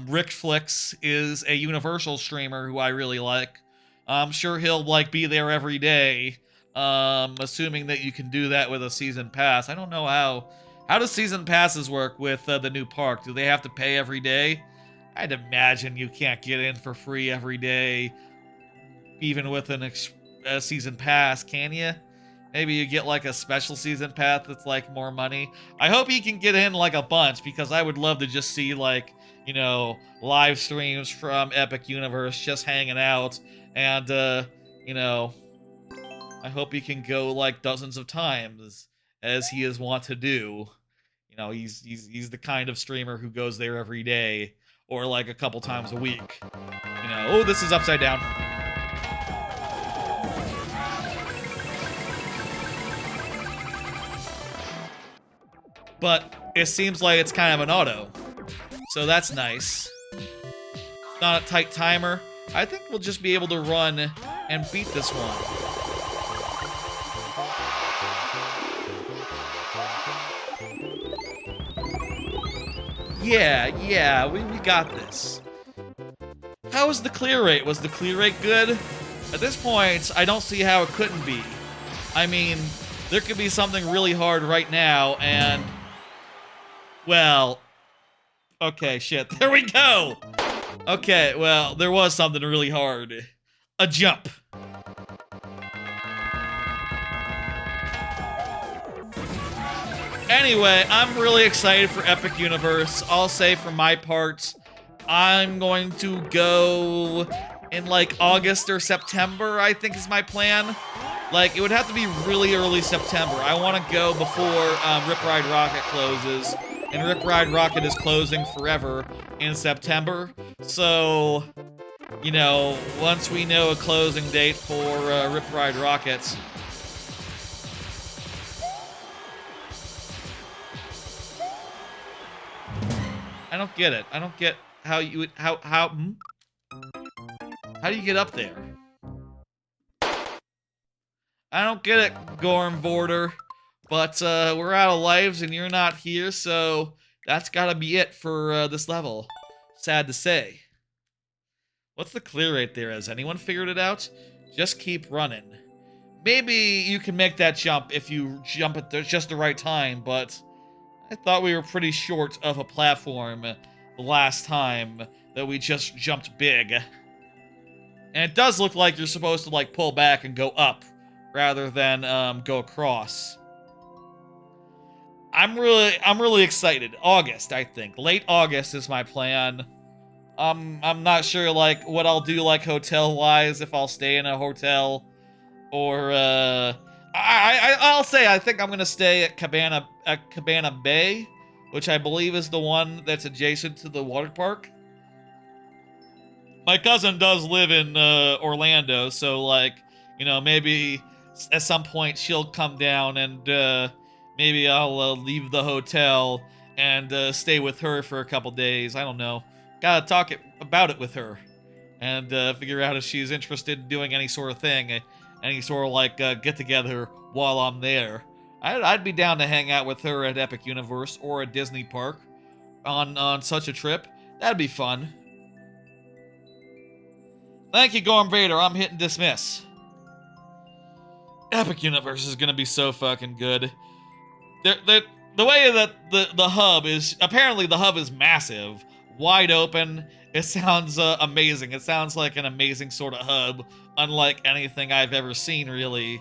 Rick Flicks is a Universal streamer who I really like. I'm sure he'll like be there every day. Assuming that you can do that with a season pass. I don't know how do season passes work with the new park? Do they have to pay every day? I'd imagine you can't get in for free every day, even with a season pass, can you? Maybe you get like a special season pass that's like more money. I hope he can get in like a bunch because I would love to just see like, live streams from Epic Universe just hanging out and, I hope he can go like dozens of times as he is wont to do. He's the kind of streamer who goes there every day or like a couple times a week. Oh, this is upside down. But it seems like it's kind of an auto. So that's nice. It's not a tight timer. I think we'll just be able to run and beat this one. Yeah, we got this. How was the clear rate? Was the clear rate good? At this point, I don't see how it couldn't be. I mean, there could be something really hard right now, and... Well... Okay, shit. There we go! Okay, well, there was something really hard. A jump. Anyway, I'm really excited for Epic Universe. I'll say for my part, I'm going to go in like August or September, I think is my plan. Like, it would have to be really early September. I want to go before Rip Ride Rocket closes. And Rip Ride Rocket is closing forever in September. So, once we know a closing date for Rip Ride Rocket... I don't get it. I don't get how you would, how do you get up there? I don't get it, Gorm Border. But, we're out of lives and you're not here, so that's gotta be it for, this level. Sad to say. What's the clear rate there? Has anyone figured it out? Just keep running. Maybe you can make that jump if you jump at just the right time, but... I thought we were pretty short of a platform the last time that we just jumped big. And it does look like you're supposed to, like, pull back and go up rather than, go across. I'm really excited. August, I think. Late August is my plan. I'm not sure, like, what I'll do, like, hotel-wise, if I'll stay in a hotel or, I'll say I think I'm gonna stay at Cabana Bay, which I believe is the one that's adjacent to the water park. My cousin does live in Orlando, so like, maybe at some point she'll come down and maybe I'll leave the hotel and stay with her for a couple days. I don't know. Gotta talk about it with her and figure out if she's interested in doing any sort of thing. Any sort of like get together while I'm there. I'd be down to hang out with her at Epic Universe or at Disney Park on such a trip. That'd be fun. Thank you, Gorm Vader. I'm hitting dismiss. Epic Universe is gonna be so fucking good. The way that the hub is, apparently the hub is massive, wide open. It sounds amazing. It sounds like an amazing sort of hub, unlike anything I've ever seen, really.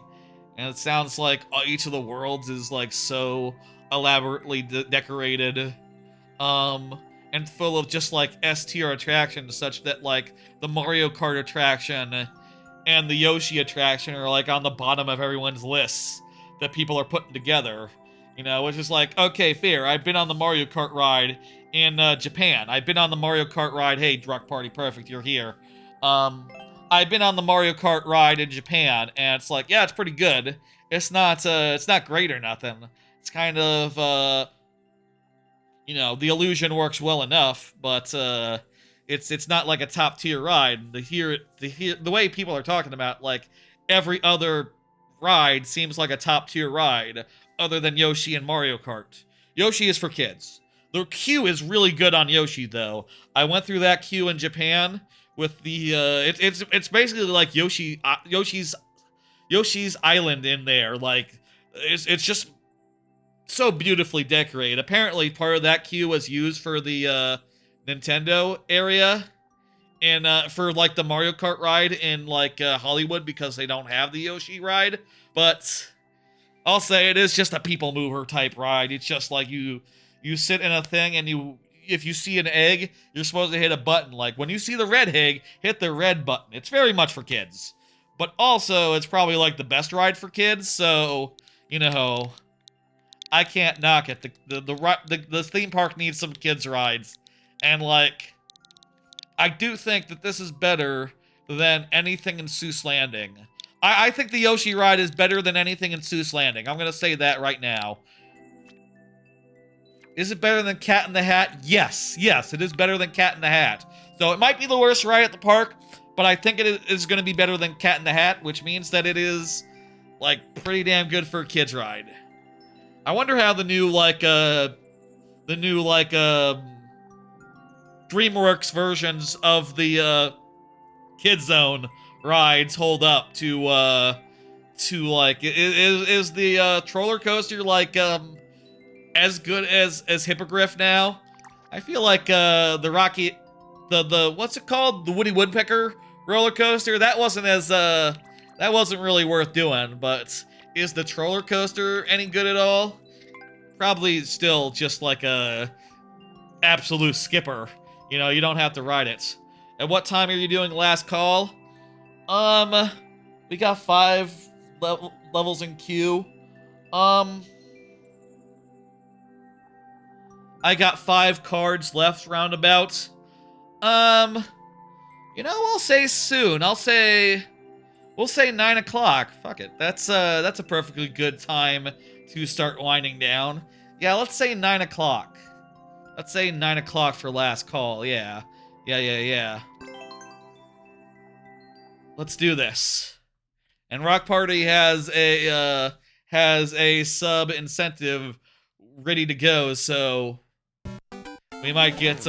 And it sounds like each of the worlds is, like, so elaborately decorated, and full of just, like, S-tier attractions, such that, like, the Mario Kart attraction and the Yoshi attraction are, like, on the bottom of everyone's lists that people are putting together. Which is like, okay, fair. I've been on the Mario Kart ride in Japan. I've been on the Mario Kart ride. Hey, Drunk Party, perfect, you're here. I've been on the Mario Kart ride in Japan, and it's like, yeah, it's pretty good. It's not great or nothing. It's kind of, the illusion works well enough, but it's not like a top tier ride. The way people are talking about, like, every other ride seems like a top tier ride, other than Yoshi and Mario Kart. Yoshi is for kids. The queue is really good on Yoshi, though. I went through that queue in Japan with the it's basically like Yoshi's Island in there. Like it's just so beautifully decorated. Apparently, part of that queue was used for the Nintendo area and for like the Mario Kart ride in like Hollywood because they don't have the Yoshi ride. But I'll say it is just a people mover type ride. It's just like you sit in a thing and if you see an egg, you're supposed to hit a button. Like when you see the red egg, hit the red button. It's very much for kids. But also, it's probably like the best ride for kids, so, you know, I can't knock it. The theme park needs some kids rides. And like, I do think that this is better than anything in Seuss Landing. I think the Yoshi ride is better than anything in Seuss Landing. I'm gonna say that right now. Is it better than Cat in the Hat? Yes, it is better than Cat in the Hat. So it might be the worst ride at the park, but I think it is going to be better than Cat in the Hat, which means that it is, like, pretty damn good for a kid's ride. I wonder how the new DreamWorks versions of the, Kid Zone rides hold up to like, is the, roller coaster, like, as good as Hippogriff now? I feel like, the what's it called? The Woody Woodpecker roller coaster? That wasn't really worth doing, but is the roller coaster any good at all? Probably still just like a absolute skipper. You know, you don't have to ride it. At what time are you doing last call? We got 5 levels in queue. I got 5 cards left roundabout. You know, I'll say soon. We'll say 9 o'clock. Fuck it. That's a perfectly good time to start winding down. Yeah, let's say 9 o'clock. Let's say 9 o'clock for last call. Yeah. Let's do this. And Rock Party has a sub incentive ready to go, so we might get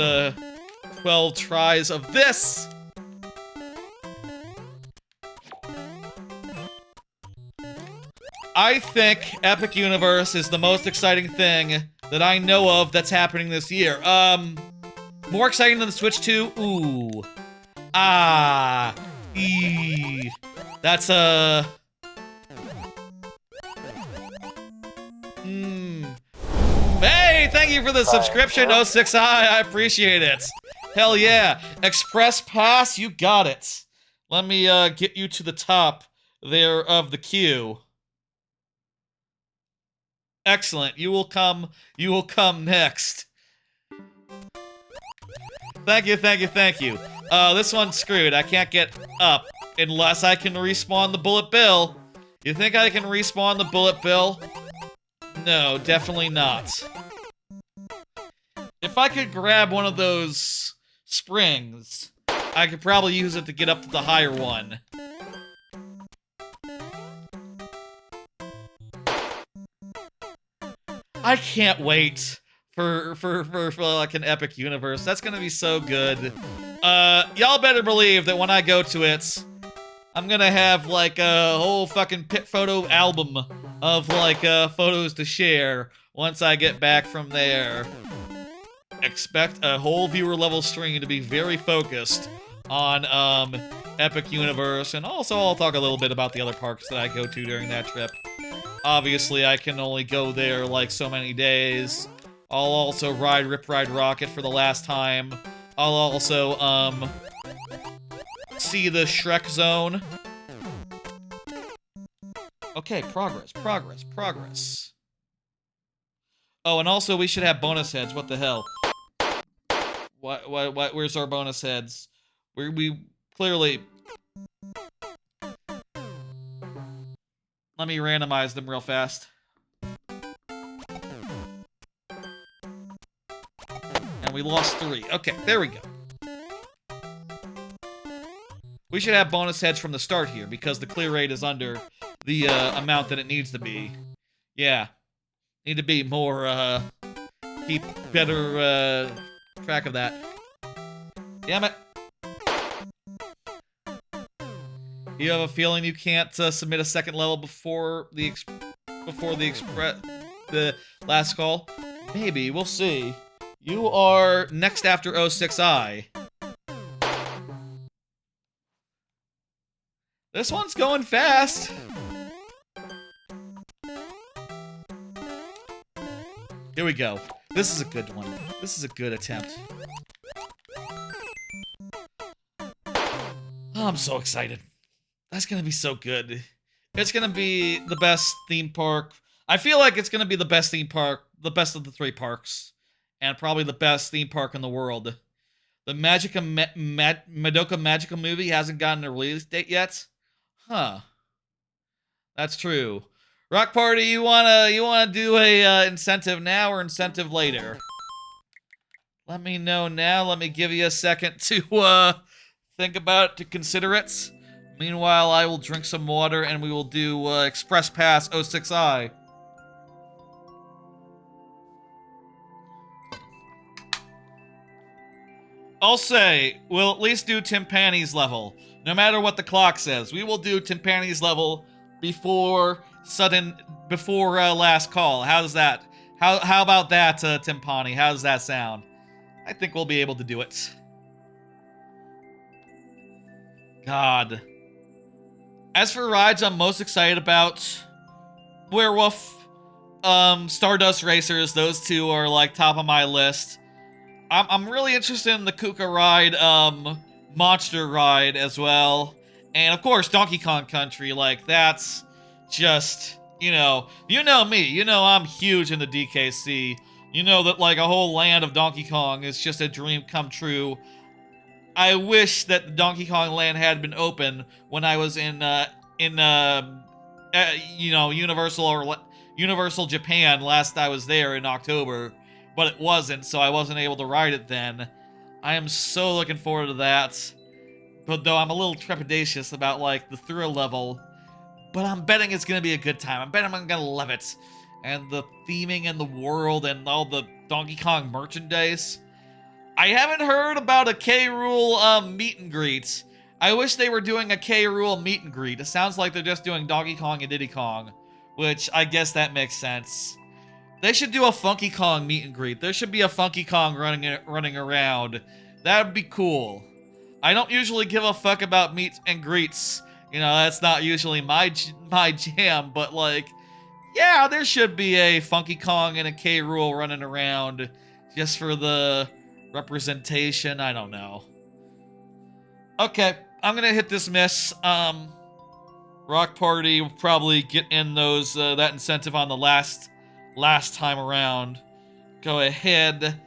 12 tries of this. I think Epic Universe is the most exciting thing that I know of that's happening this year. More exciting than the Switch 2? Ooh. That's Hey, thank you for the subscription, 06i. I appreciate it. Hell yeah. Express Pass, you got it. Let me get you to the top there of the queue. Excellent. You will come next. Thank you. This one's screwed. I can't get up unless I can respawn the Bullet Bill. You think I can respawn the Bullet Bill? No, definitely not. If I could grab one of those springs, I could probably use it to get up to the higher one. I can't wait for like an Epic Universe. That's gonna be so good. Y'all better believe that when I go to it, I'm gonna have like a whole fucking pit photo album of like photos to share once I get back from there. Expect a whole viewer level stream to be very focused on Epic Universe, and also I'll talk a little bit about the other parks that I go to during that trip. Obviously, I can only go there like so many days. I'll also ride Rip Ride Rocket for the last time. I'll also see the Shrek Zone. Okay, progress. Oh, and also we should have bonus heads. What the hell? What? Where's our bonus heads? We clearly... Let me randomize them real fast. And we lost 3. Okay, there we go. We should have bonus heads from the start here, because the clear rate is under the amount that it needs to be. Yeah. Need to be more keep better track of that. Damn it. You have a feeling you can't submit a second level before the last call? Maybe, we'll see. You are next after 06I. This one's going fast. Here we go. This is a good one. This is a good attempt. Oh, I'm so excited. That's gonna be so good. It's gonna be the best theme park. I feel like it's gonna be the best theme park, the best of the 3 parks, and probably the best theme park in the world. The Madoka Magica movie hasn't gotten a release date yet. Huh. That's true. Rock Party, you wanna do a incentive now or incentive later? Let me know now. Let me give you a second to think about it, to consider it. Meanwhile, I will drink some water and we will do Express Pass 06I. I'll say, we'll at least do Timpani's level. No matter what the clock says, we will do Timpani's level before last call. How's that? How about that, Timpani? How does that sound? I think we'll be able to do it. God. As for rides, I'm most excited about Werewolf, Stardust Racers. Those 2 are like top of my list. I'm really interested in the Kuka ride, Monster ride as well. And of course, Donkey Kong Country. Like, that's just, you know me. You know I'm huge into DKC. You know that like a whole land of Donkey Kong is just a dream come true. I wish that the Donkey Kong Land had been open when I was in Universal Japan last I was there in October, but it wasn't, so I wasn't able to ride it then. I am so looking forward to that. But though I'm a little trepidatious about like the thrill level, but I'm betting it's gonna be a good time. I'm betting I'm gonna love it. And the theming and the world and all the Donkey Kong merchandise. I haven't heard about a K. Rool meet and greet. I wish they were doing a K. Rool meet and greet. It sounds like they're just doing Donkey Kong and Diddy Kong, which I guess that makes sense. They should do a Funky Kong meet and greet. There should be a Funky Kong running around. That would be cool. I don't usually give a fuck about meet and greets. You know, that's not usually my jam, but like, yeah, there should be a Funky Kong and a K. Rool running around just for the representation. I don't know. Okay, I'm gonna hit this miss. Rock Party will probably get in those that incentive on the last time around. Go ahead.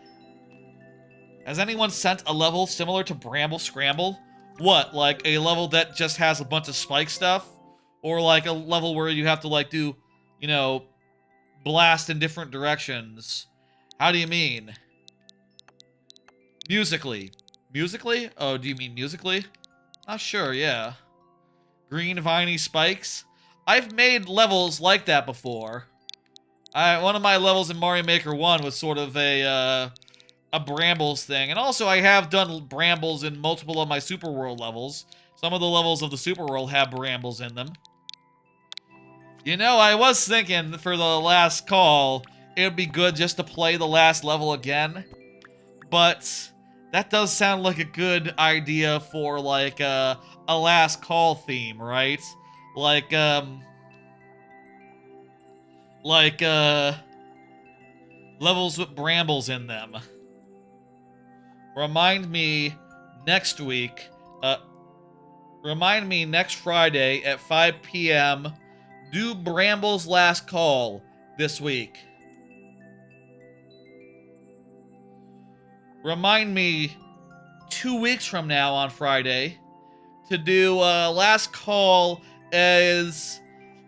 Has anyone sent a level similar to Bramble Scramble? What, like a level that just has a bunch of spike stuff? Or like a level where you have to like do, you know, blast in different directions? How do you mean? Musically. Musically? Oh, do you mean musically? Not sure, yeah. Green viney spikes? I've made levels like that before. One of my levels in Mario Maker 1 was sort of a Brambles thing. And also I have done Brambles in multiple of my Super World levels. Some of the levels of the Super World have Brambles in them. You know, I was thinking for the last call, it would be good just to play the last level again. But that does sound like a good idea for like a last call theme, right? Like levels with brambles in them. Remind me next week, remind me next Friday at 5 p.m. Do Bramble's last call this week. Remind me 2 weeks from now on Friday to do last call as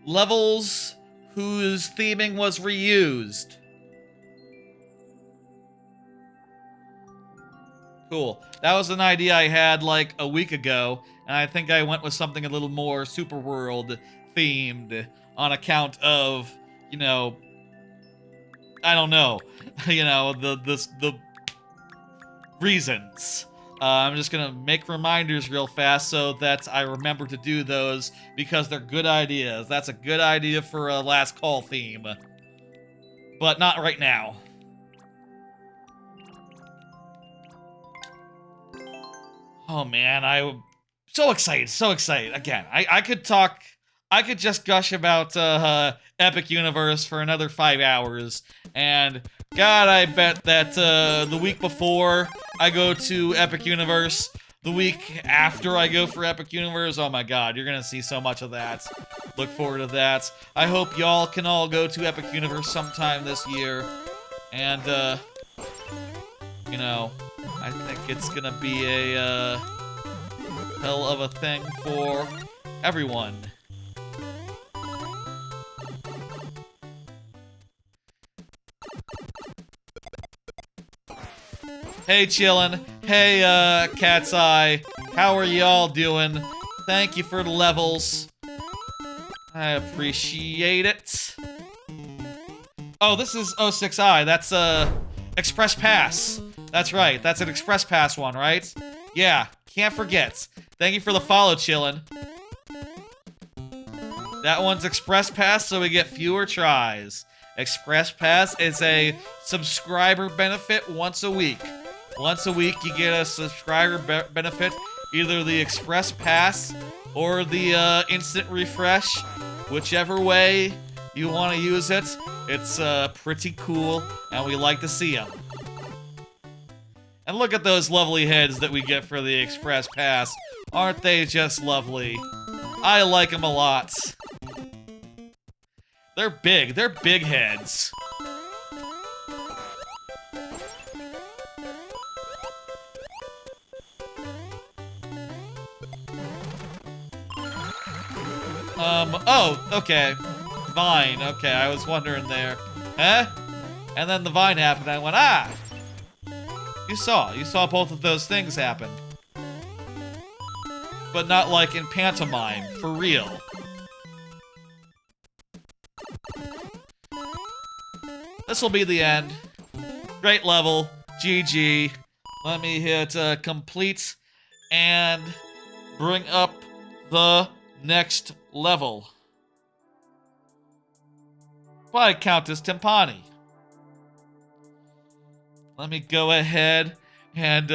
levels whose theming was reused. Cool. That was an idea I had like a week ago, and I think I went with something a little more Super World themed on account of, you know, I don't know, you know, the reasons. I'm just gonna make reminders real fast so that I remember to do those because they're good ideas. That's a good idea for a last call theme. But not right now. Oh man, I'm so excited, so excited. Again, I could talk, I could just gush about Epic Universe for another 5 hours. And God, I bet that the week before I go to Epic Universe, the week after I go for Epic Universe, oh my God, you're gonna see so much of that. Look forward to that. I hope y'all can all go to Epic Universe sometime this year. And, you know, I think it's gonna be a, hell of a thing for everyone. Hey, chillin'. Hey, Cat's Eye. How are y'all doing? Thank you for the levels. I appreciate it. Oh, this is 06i. That's, Express Pass. That's right. That's an Express Pass one, right? Yeah, can't forget. Thank you for the follow, chillin'. That one's Express Pass, so we get fewer tries. Express Pass is a subscriber benefit once a week. Once a week, you get a subscriber benefit, either the Express Pass or the instant refresh. Whichever way you want to use it, it's pretty cool, and we like to see them. And look at those lovely heads that we get for the Express Pass. Aren't they just lovely? I like them a lot. They're big heads. Oh, okay. Vine, okay, I was wondering there. Huh? And then the vine happened, I went, ah! You saw both of those things happen. But not like in pantomime, for real. This will be the end. Great level, GG. Let me hit complete and bring up the next level. By Countess Timpani. Let me go ahead and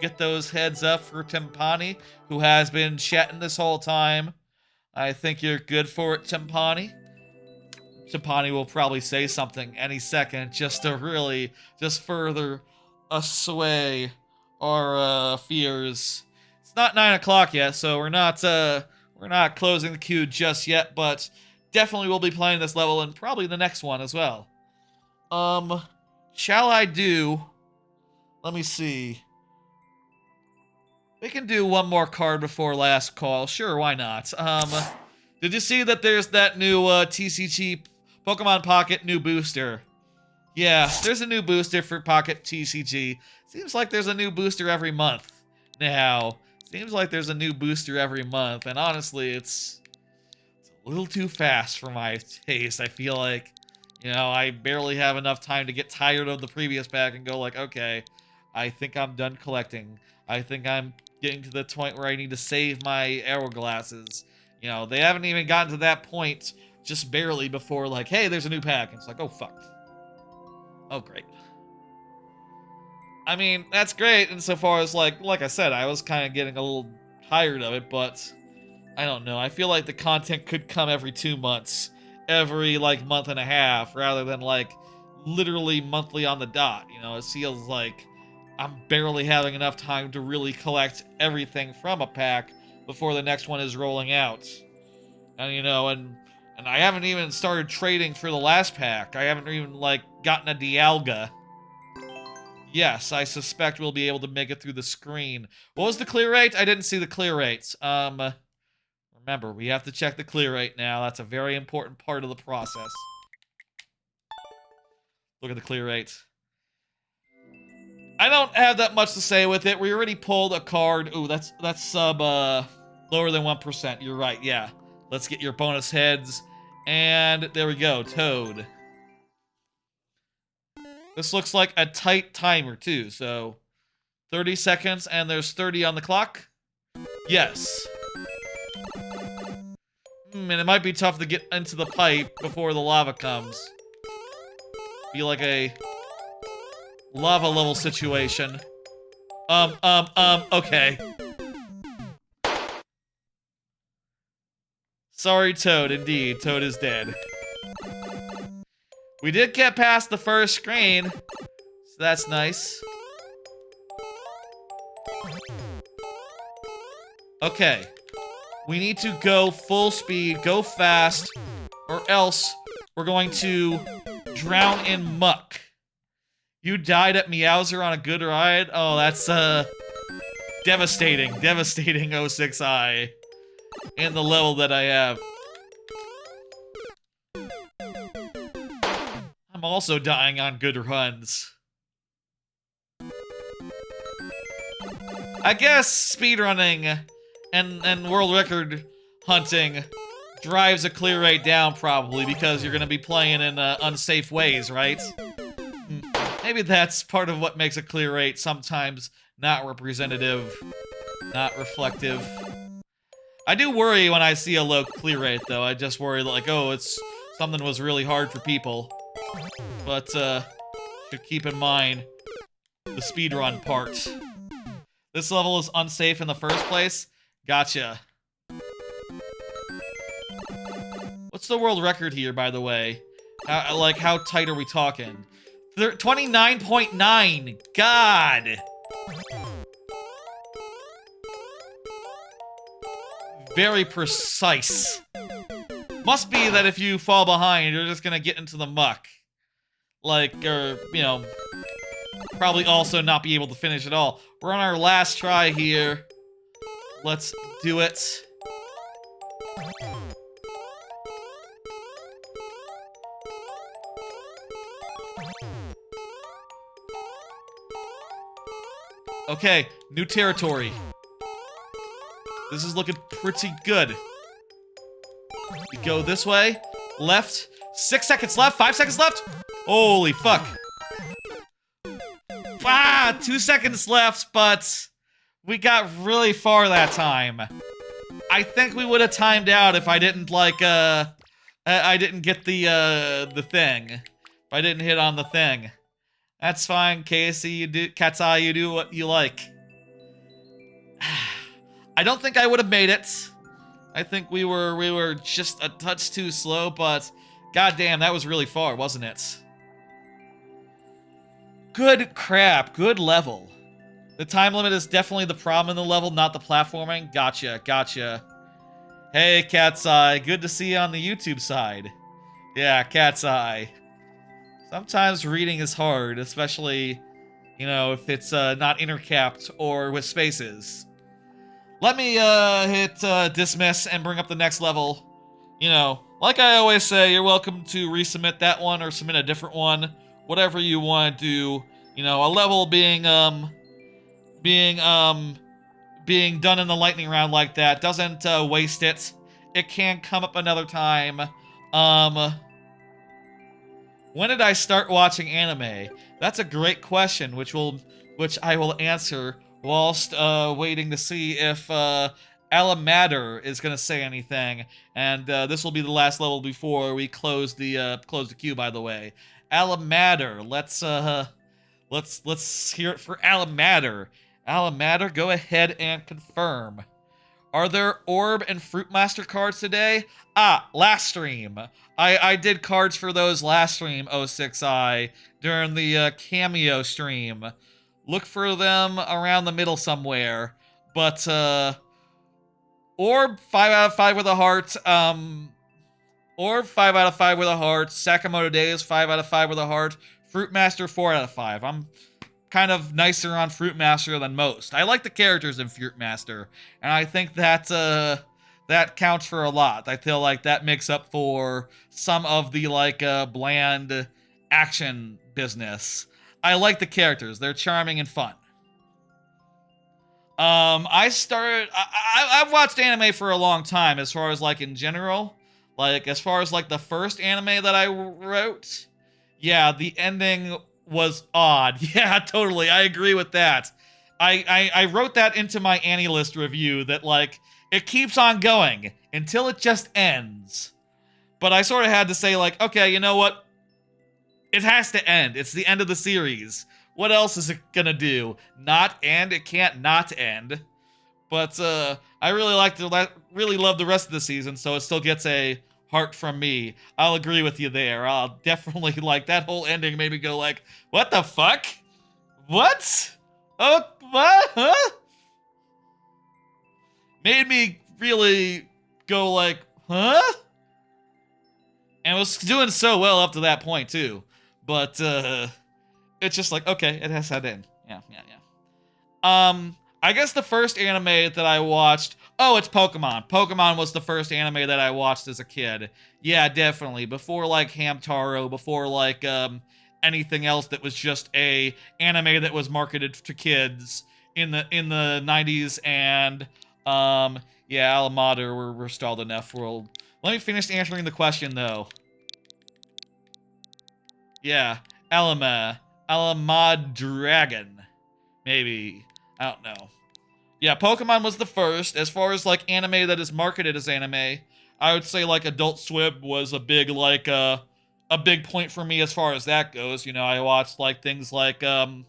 get those heads up for Timpani, who has been chatting this whole time. I think you're good for it, Timpani. Timpani will probably say something any second just to really just further assuage our fears. It's not 9 o'clock yet, so we're not closing the queue just yet, but definitely will be playing this level and probably the next one as well. Shall I do... Let me see. We can do one more card before last call. Sure, why not? Did you see that there's that new TCG Pokemon Pocket new booster? Yeah, there's a new booster for Pocket TCG. Seems like there's a new booster every month now. Seems like there's a new booster every month, and honestly, it's a little too fast for my taste. I feel like, you know, I barely have enough time to get tired of the previous pack and go like, okay, I think I'm done collecting. I think I'm getting to the point where I need to save my arrow glasses. You know, they haven't even gotten to that point just barely before, like, hey, there's a new pack. And it's like, oh, fuck. Oh, great. I mean, that's great insofar as, like I said, I was kind of getting a little tired of it, but I don't know. I feel like the content could come every 2 months, every, like, month and a half, rather than, like, literally monthly on the dot. You know, it feels like I'm barely having enough time to really collect everything from a pack before the next one is rolling out. And, you know, and I haven't even started trading for the last pack. I haven't even, like, gotten a Dialga. Yes, I suspect we'll be able to make it through the screen. What was the clear rate? I didn't see the clear rates. Remember, we have to check the clear rate now. That's a very important part of the process. Look at the clear rate. I don't have that much to say with it. We already pulled a card. Ooh, that's sub lower than 1%. You're right, yeah. Let's get your bonus heads. And there we go, Toad. This looks like a tight timer, too, so 30 seconds, and there's 30 on the clock. Yes. And it might be tough to get into the pipe before the lava comes. Be like a lava level situation. Okay. Sorry, Toad, indeed. Toad is dead. We did get past the first screen, so that's nice. Okay. We need to go full speed, go fast, or else we're going to drown in muck. You died at Meowser on a good ride? Oh, that's, devastating. Devastating 06I. In the level that I have. I'm also dying on good runs. I guess speedrunning and world record hunting drives a clear rate down probably because you're gonna be playing in unsafe ways, right? Maybe that's part of what makes a clear rate sometimes not representative, not reflective. I do worry when I see a low clear rate, though. I just worry like, oh, something was really hard for people. But, should keep in mind the speedrun part. This level is unsafe in the first place? Gotcha. What's the world record here, by the way? Like, how tight are we talking? 29.9! God! Very precise. Must be that if you fall behind, you're just gonna get into the muck. Like, or, you know, probably also not be able to finish at all. We're on our last try here. Let's do it. Okay, new territory. This is looking pretty good. We go this way. Left. 6 seconds left. 5 seconds left. Holy fuck. Ah, 2 seconds left, but we got really far that time. I think we would have timed out if I didn't, like, I didn't get the thing. If I didn't hit on the thing. That's fine, Casey, Cat's Eye, you do what you like. I don't think I would have made it. I think we were just a touch too slow, but goddamn, that was really far, wasn't it? Good crap, good level. The time limit is definitely the problem in the level, not the platforming. Gotcha, gotcha. Hey, Cat's Eye, good to see you on the YouTube side. Yeah, Cat's Eye. Sometimes reading is hard, especially, you know, if it's not intercapped or with spaces. Let me hit dismiss and bring up the next level. You know, like I always say, you're welcome to resubmit that one or submit a different one. Whatever you want to do. You know, a level being done in the lightning round like that doesn't waste it. It can come up another time. When did I start watching anime? That's a great question, which I will answer whilst waiting to see if Alamader is gonna say anything. And this will be the last level before we close the queue. By the way, Alamader. Let's hear it for Alamader. Alamader, go ahead and confirm. Are there Orb and Fruitmaster cards today? Ah, last stream. I did cards for those last stream, 06I, during the cameo stream. Look for them around the middle somewhere. But, Orb, 5 out of 5 with a heart. Orb, 5 out of 5 with a heart. Sakamoto Days, 5 out of 5 with a heart. Fruitmaster, 4 out of 5. I'm kind of nicer on Fruitmaster than most. I like the characters in Fruitmaster, and I think that that counts for a lot. I feel like that makes up for some of the bland action business. I like the characters. They're charming and fun. I've watched anime for a long time as far as in general. As far as the first anime that I wrote, yeah, the ending was odd. Yeah, totally. I agree with that. I wrote that into my Annie List review that, like, it keeps on going until it just ends. But I sort of had to say, like, okay, you know what? It has to end. It's the end of the series. What else is it gonna do? Not end? It can't not end. But I really love the rest of the season, so it still gets a heart from me. I'll agree with you there. I'll definitely like that whole ending made me go like, what the fuck? What? Oh, what? Huh? Made me really go like, huh? And it was doing so well up to that point too. But it's just like, okay, it has that in. Yeah, yeah, yeah. I guess the first anime that I watched, oh, it's Pokemon. Pokemon was the first anime that I watched as a kid. Yeah, definitely. Before like Hamtaro, before like anything else that was just a anime that was marketed to kids in the 90s and yeah, Alamada we're stalled enough. Let me finish answering the question though. Yeah, Alamad Dragon. Maybe. I don't know. Yeah, Pokemon was the first. As far as like anime that is marketed as anime, I would say like Adult Swim was a big like a big point for me as far as that goes. You know, I watched like things like you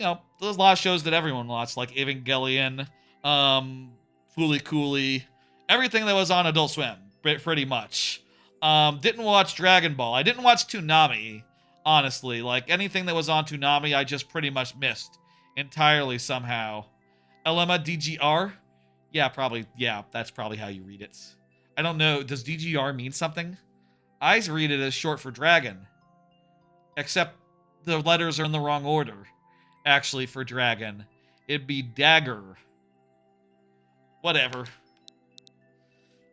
know, there's a lot of shows that everyone watched, like Evangelion, Fooly Cooly, everything that was on Adult Swim, pretty much. Didn't watch Dragon Ball. I didn't watch Toonami, honestly. Like anything that was on Toonami, I just pretty much missed entirely somehow. Elema DGR? Yeah, probably. Yeah, that's probably how you read it. I don't know. Does DGR mean something? I read it as short for dragon. Except the letters are in the wrong order, actually, for dragon. It'd be dagger. Whatever.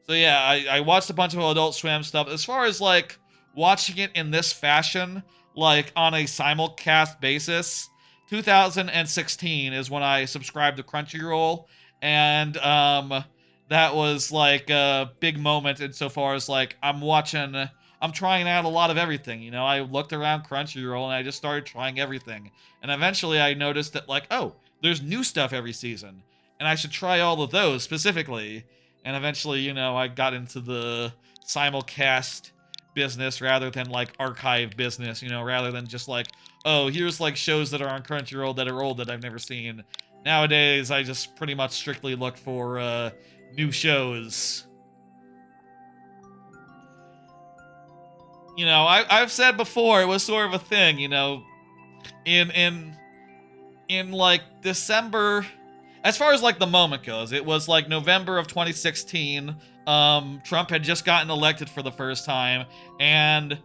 So yeah, I watched a bunch of Adult Swim stuff. As far as, like, watching it in this fashion, like, on a simulcast basis, 2016 is when I subscribed to Crunchyroll, and that was like a big moment insofar as like I'm trying out a lot of everything. You know, I looked around Crunchyroll and I just started trying everything, and eventually I noticed that like, oh, there's new stuff every season, and I should try all of those specifically. And eventually, you know, I got into the simulcast business rather than like archive business, you know, rather than just like, oh, here's like shows that are on Crunchyroll that are old that I've never seen. Nowadays, I just pretty much strictly look for new shows. You know, I've said before, it was sort of a thing, you know, in like December, as far as like the moment goes, it was like November of 2016. Trump had just gotten elected for the first time, and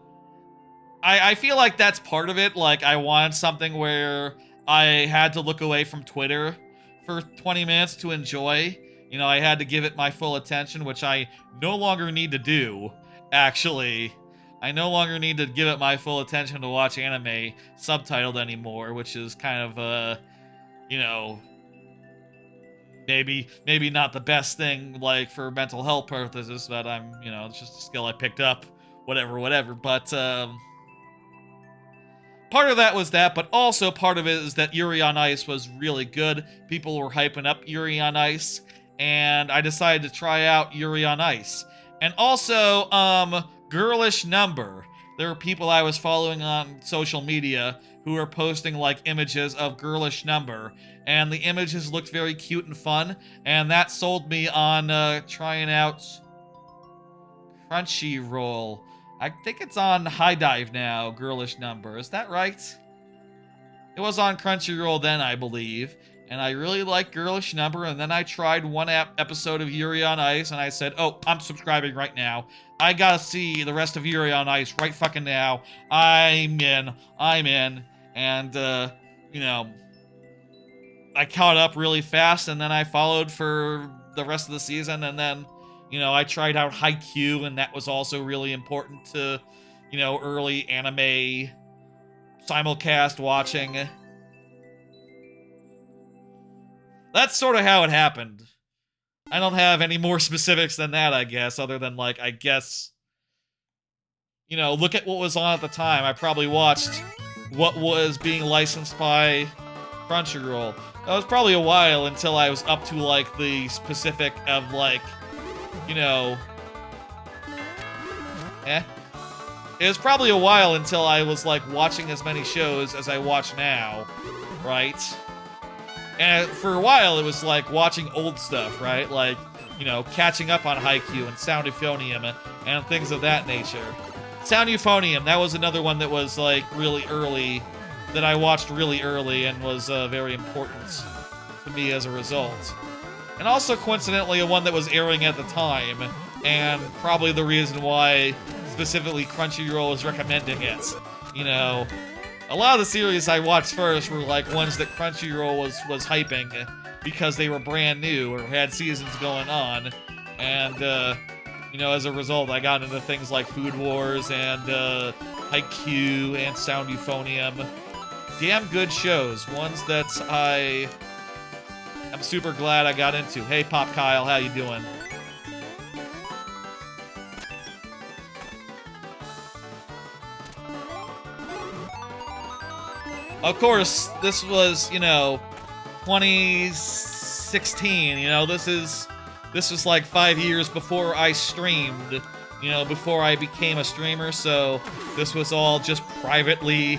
I feel like that's part of it. Like, I wanted something where I had to look away from Twitter for 20 minutes to enjoy. You know, I had to give it my full attention, which I no longer need to do, actually. I no longer need to give it my full attention to watch anime subtitled anymore, which is kind of, you know, maybe not the best thing, like, for mental health purposes, but you know, it's just a skill I picked up, whatever. But, part of that was that, but also part of it is that Yuri on Ice was really good. People were hyping up Yuri on Ice, and I decided to try out Yuri on Ice. And also, Girlish Number. There were people I was following on social media who were posting, like, images of Girlish Number, and the images looked very cute and fun, and that sold me on trying out Crunchyroll. I think it's on High Dive now, Girlish Number. Is that right? It was on Crunchyroll then, I believe. And I really liked Girlish Number, and then I tried one episode of Yuri on Ice, and I said, oh, I'm subscribing right now. I gotta see the rest of Yuri on Ice right fucking now. I'm in. And, you know, I caught up really fast, and then I followed for the rest of the season, and then, you know, I tried out Haikyuu, and that was also really important to, you know, early anime simulcast watching. That's sort of how it happened. I don't have any more specifics than that, I guess, other than, like, I guess, you know, look at what was on at the time. I probably watched what was being licensed by Crunchyroll. That was probably a while until I was up to, like, the specific of, like, you know... It was probably a while until I was, like, watching as many shows as I watch now, right? And for a while, it was, like, watching old stuff, right? Like, you know, catching up on Haikyuu and Sound Euphonium and things of that nature. Sound Euphonium, that was another one that was, like, really early, that I watched really early and was very important to me as a result. And also, coincidentally, one that was airing at the time, and probably the reason why specifically Crunchyroll is recommending it. You know, a lot of the series I watched first were like ones that Crunchyroll was hyping because they were brand new or had seasons going on, and you know, as a result, I got into things like Food Wars and Haikyuu and Sound Euphonium. Damn good shows, ones that I'm super glad I got into. Hey, Pop Kyle, how you doing? Of course, this was, you know, 2016, you know, this was like 5 years before I streamed, you know, before I became a streamer, so this was all just privately,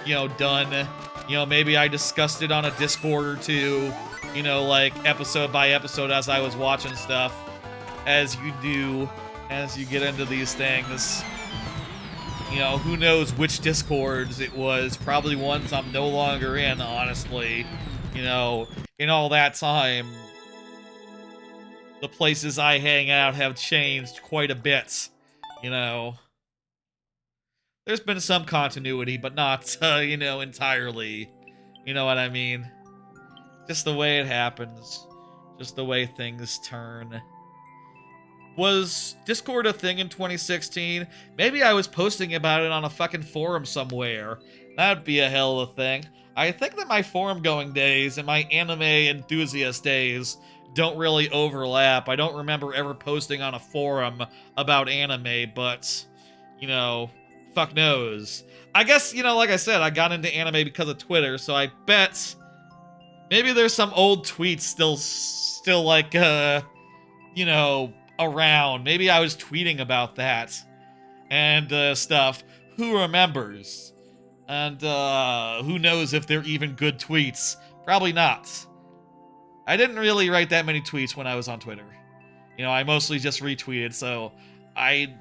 you know, done. You know, maybe I discussed it on a Discord or two, you know, like episode by episode as I was watching stuff, as you do, as you get into these things. You know, who knows which Discords it was. Probably ones I'm no longer in, honestly. You know, in all that time, the places I hang out have changed quite a bit. You know, there's been some continuity, but not, you know, entirely. You know what I mean? Just the way it happens. Just the way things turn. Was Discord a thing in 2016? Maybe I was posting about it on a fucking forum somewhere. That'd be a hell of a thing. I think that my forum going days and my anime enthusiast days don't really overlap. I don't remember ever posting on a forum about anime, but, you know, fuck knows. I guess, you know, like I said, I got into anime because of Twitter, so I bet maybe there's some old tweets still like, you know, around. Maybe I was tweeting about that and stuff. Who remembers? And who knows if they're even good tweets? Probably not. I didn't really write that many tweets when I was on Twitter. You know, I mostly just retweeted, so I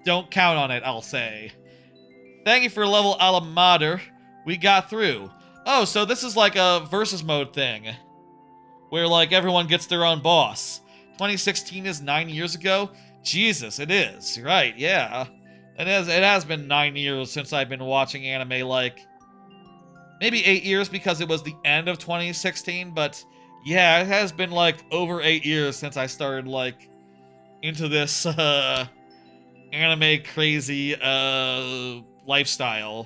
don't count on it, I'll say. Thank you for level Alamader. We got through. Oh, so this is like a versus mode thing, where like everyone gets their own boss. 2016 is 9 years ago? Jesus, it is. Right, yeah. It has been 9 years since I've been watching anime, like, maybe 8 years because it was the end of 2016, but yeah, it has been like over 8 years since I started like into this anime crazy lifestyle.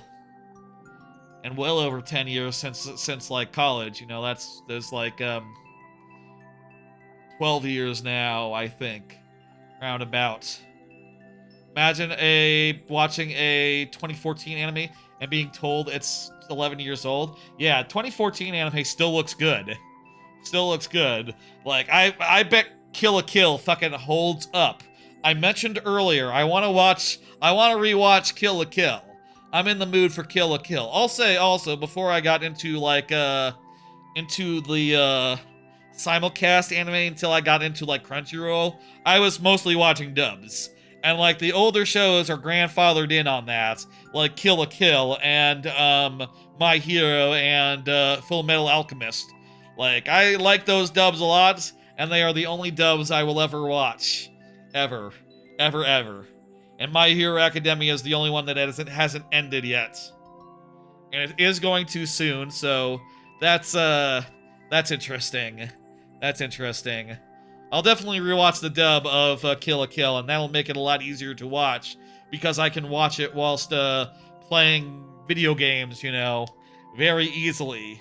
And well over 10 years since like college, you know, there's like 12 years now, I think, roundabout. Imagine watching a 2014 anime and being told it's 11 years old. Yeah, 2014 anime still looks good. Still looks good. Like, I bet Kill la Kill fucking holds up. I mentioned earlier, I want to rewatch Kill la Kill. I'm in the mood for Kill la Kill. I'll say also, before I got into like into the simulcast anime until I got into like Crunchyroll, I was mostly watching dubs. And like the older shows are grandfathered in on that, like Kill la Kill and My Hero and Full Metal Alchemist. Like, I like those dubs a lot, and they are the only dubs I will ever watch. Ever. Ever, ever. And My Hero Academia is the only one that hasn't ended yet. And it is going to soon, so that's interesting. That's interesting. I'll definitely rewatch the dub of Kill la Kill, and that'll make it a lot easier to watch, because I can watch it whilst playing video games, you know, very easily.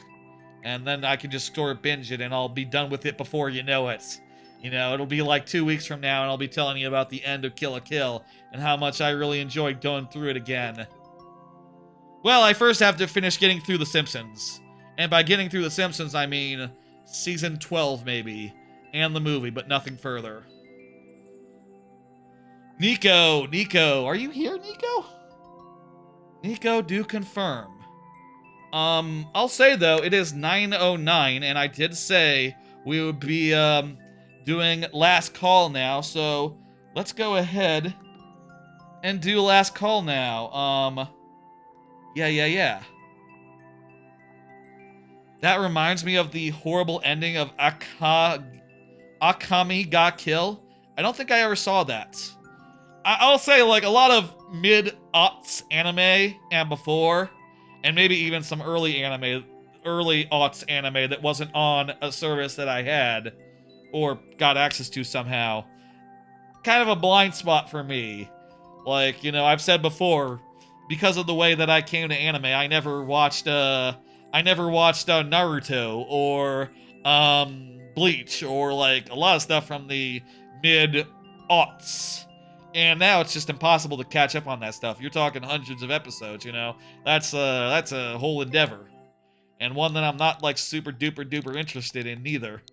And then I can just binge it, and I'll be done with it before you know it. You know, it'll be like 2 weeks from now, and I'll be telling you about the end of Kill la Kill, and how much I really enjoyed going through it again. Well, I first have to finish getting through The Simpsons. And by getting through The Simpsons, I mean season 12, maybe. And the movie, but nothing further. Nico, are you here, Nico? Nico, do confirm. I'll say, though, it is 9:09, and I did say we would be, doing last call now, so let's go ahead and do last call now. Yeah. That reminds me of the horrible ending of Akami Ga Kill. I don't think I ever saw that. I'll say, like, a lot of mid-aughts anime and before, and maybe even some early aughts anime that wasn't on a service that I had, or got access to somehow. Kind of a blind spot for me. Like, you know, I've said before, because of the way that I came to anime, I never watched Naruto, or, Bleach, or, like, a lot of stuff from the mid-aughts. And now it's just impossible to catch up on that stuff. You're talking hundreds of episodes, you know? That's a whole endeavor. And one that I'm not, like, super duper duper interested in, neither.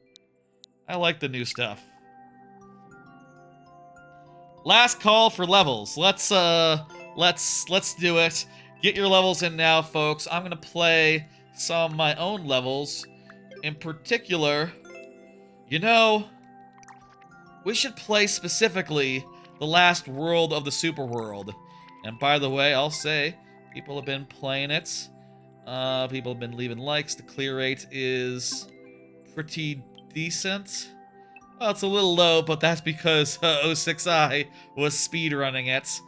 I like the new stuff. Last call for levels. Let's do it. Get your levels in now, folks. I'm gonna play some of my own levels. In particular, you know, we should play specifically the last world of the Super World. And by the way, I'll say, people have been playing it. People have been leaving likes. The clear rate is pretty decent. Well, it's a little low, but that's because 06i was speedrunning it.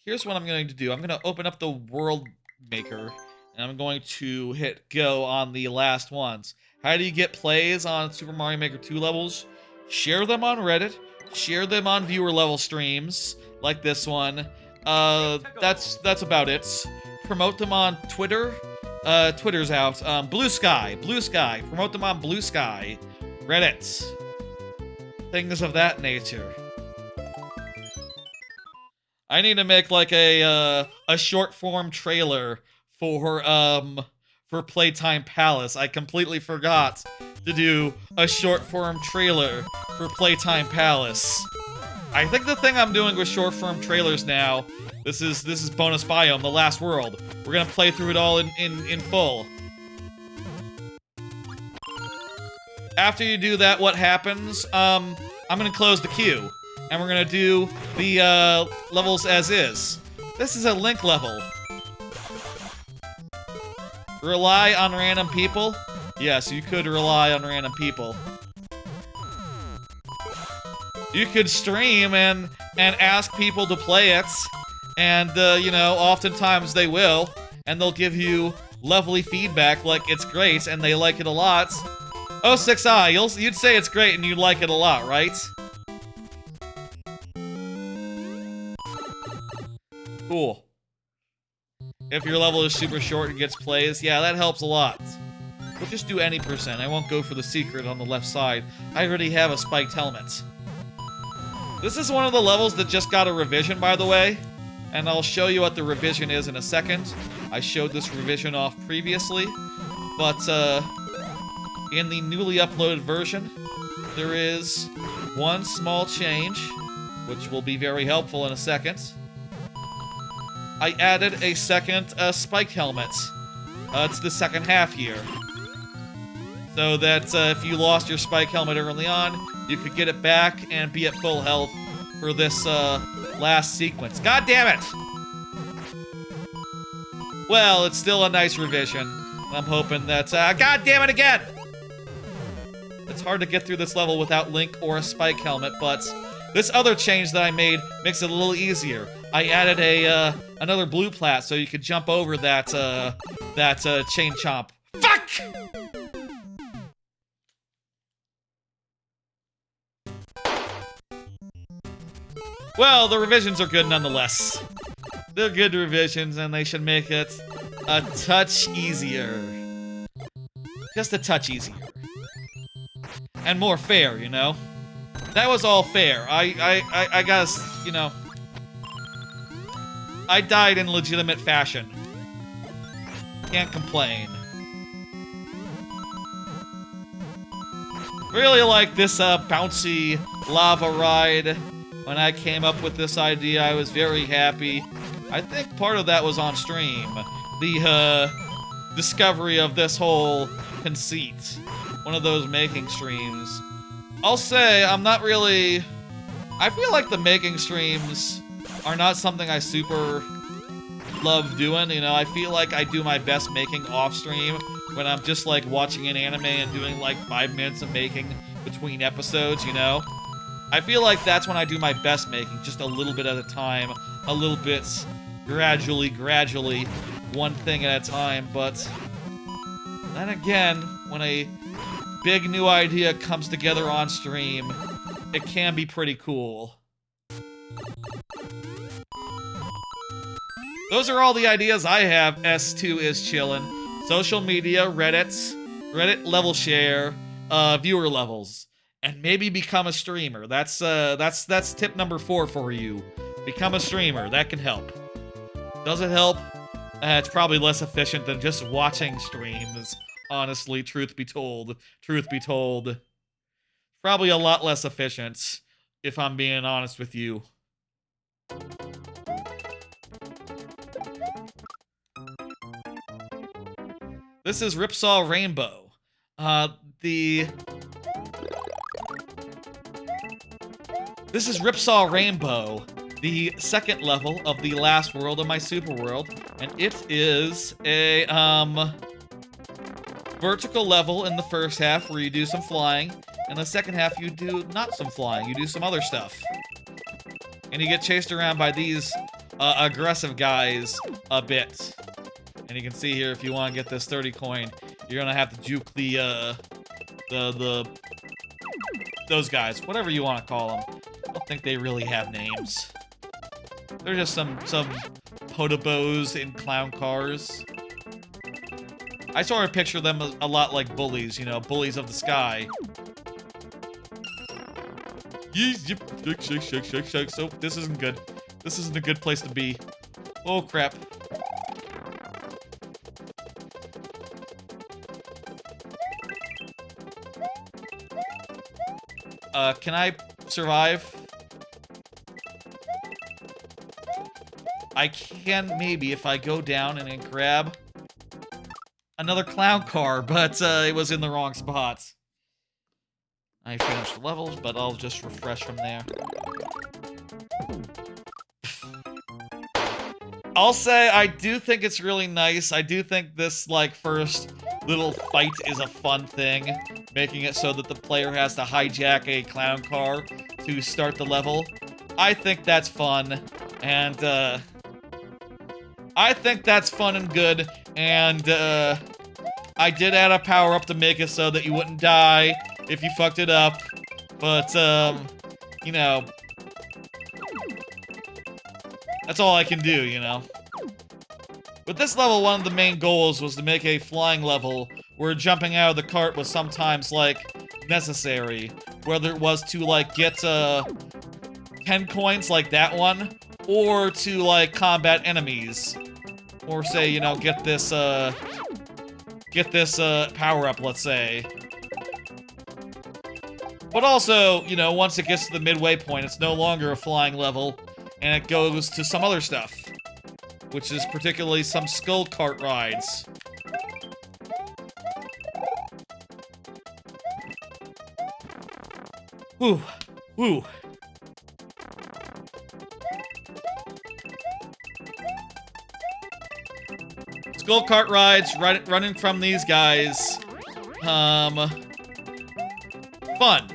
Here's what I'm going to do. I'm going to open up the World Maker, and I'm going to hit go on the last ones. How do you get plays on Super Mario Maker 2 levels? Share them on Reddit. Share them on viewer level streams, like this one. That's about it. Promote them on Twitter. Twitter's out. Blue Sky. Promote them on Blue Sky. Reddit. Things of that nature. I need to make like a short form trailer for Playtime Palace. I completely forgot to do a short form trailer for Playtime Palace. I think the thing I'm doing with short form trailers now, this is bonus biome, the last world. We're gonna play through it all in full. After you do that, what happens? I'm gonna close the queue, and we're gonna do the levels as is. This is a Link level. Rely on random people? Yes, you could rely on random people. You could stream and ask people to play it, and, you know, oftentimes they will, and they'll give you lovely feedback like it's great and they like it a lot. Oh, 6i, you'd say it's great and you'd like it a lot, right? Cool. If your level is super short and gets plays, yeah, that helps a lot. We'll just do any percent. I won't go for the secret on the left side. I already have a spiked helmet. This is one of the levels that just got a revision, by the way, and I'll show you what the revision is in a second. I showed this revision off previously, but in the newly uploaded version, there is one small change, which will be very helpful in a second. I added a second spiked helmet. It's the second half here. So that if you lost your spike helmet early on, you could get it back and be at full health for this last sequence. God damn it! Well, it's still a nice revision. I'm hoping that... God damn it again! It's hard to get through this level without Link or a spike helmet, but this other change that I made makes it a little easier. I added a another blue plat so you could jump over that chain chomp. Fuck! Well, the revisions are good nonetheless. They're good revisions, and they should make it a touch easier. Just a touch easier. And more fair, you know? That was all fair. I gotta, you know... I died in legitimate fashion. Can't complain. Really like this bouncy lava ride. When I came up with this idea, I was very happy. I think part of that was on stream. The discovery of this whole conceit. One of those making streams. I'll say I'm not really... I feel like the making streams are not something I super love doing, you know. I feel like I do my best making off stream when I'm just like watching an anime and doing like 5 minutes of making between episodes, you know. I feel like that's when I do my best making, just a little bit at a time, a little bit gradually, one thing at a time. But then again, when a big new idea comes together on stream, it can be pretty cool. Those are all the ideas I have. S2 is chillin'. Social media, Reddit level share, viewer levels, and maybe become a streamer. That's tip number 4 for you. Become a streamer. That can help. Does it help? It's probably less efficient than just watching streams. Honestly, truth be told. Probably a lot less efficient, if I'm being honest with you. This is Ripsaw Rainbow. This is Ripsaw Rainbow, the second level of the last world of my super world, and it is a, vertical level in the first half where you do some flying, and the second half you do not some flying, you do some other stuff. And you get chased around by these, aggressive guys a bit. And you can see here, if you want to get this 30 coin, you're gonna have to juke those guys, whatever you want to call them. I don't think they really have names. They're just some potobos in clown cars. I sort of picture them a lot like bullies, you know, bullies of the sky. Shake. So, this isn't good. This isn't a good place to be. Oh, crap. Can I survive? I can maybe if I go down and then grab another clown car, but it was in the wrong spot. I finished the levels, but I'll just refresh from there. I'll say I do think it's really nice. I do think this, like, first little fight is a fun thing, making it so that the player has to hijack a clown car to start the level. I think that's fun, and, I think that's fun and good, and, I did add a power-up to make it so that you wouldn't die if you fucked it up, but, you know, that's all I can do, you know? With this level, one of the main goals was to make a flying level where jumping out of the cart was sometimes, like, necessary. Whether it was to, like, get, 10 coins like that one, or to, like, combat enemies. Or say, you know, get this power-up, let's say. But also, you know, once it gets to the midway point, it's no longer a flying level, and it goes to some other stuff. Which is particularly some skull cart rides. Woo. Skull cart rides, running from these guys. Fun. Fun.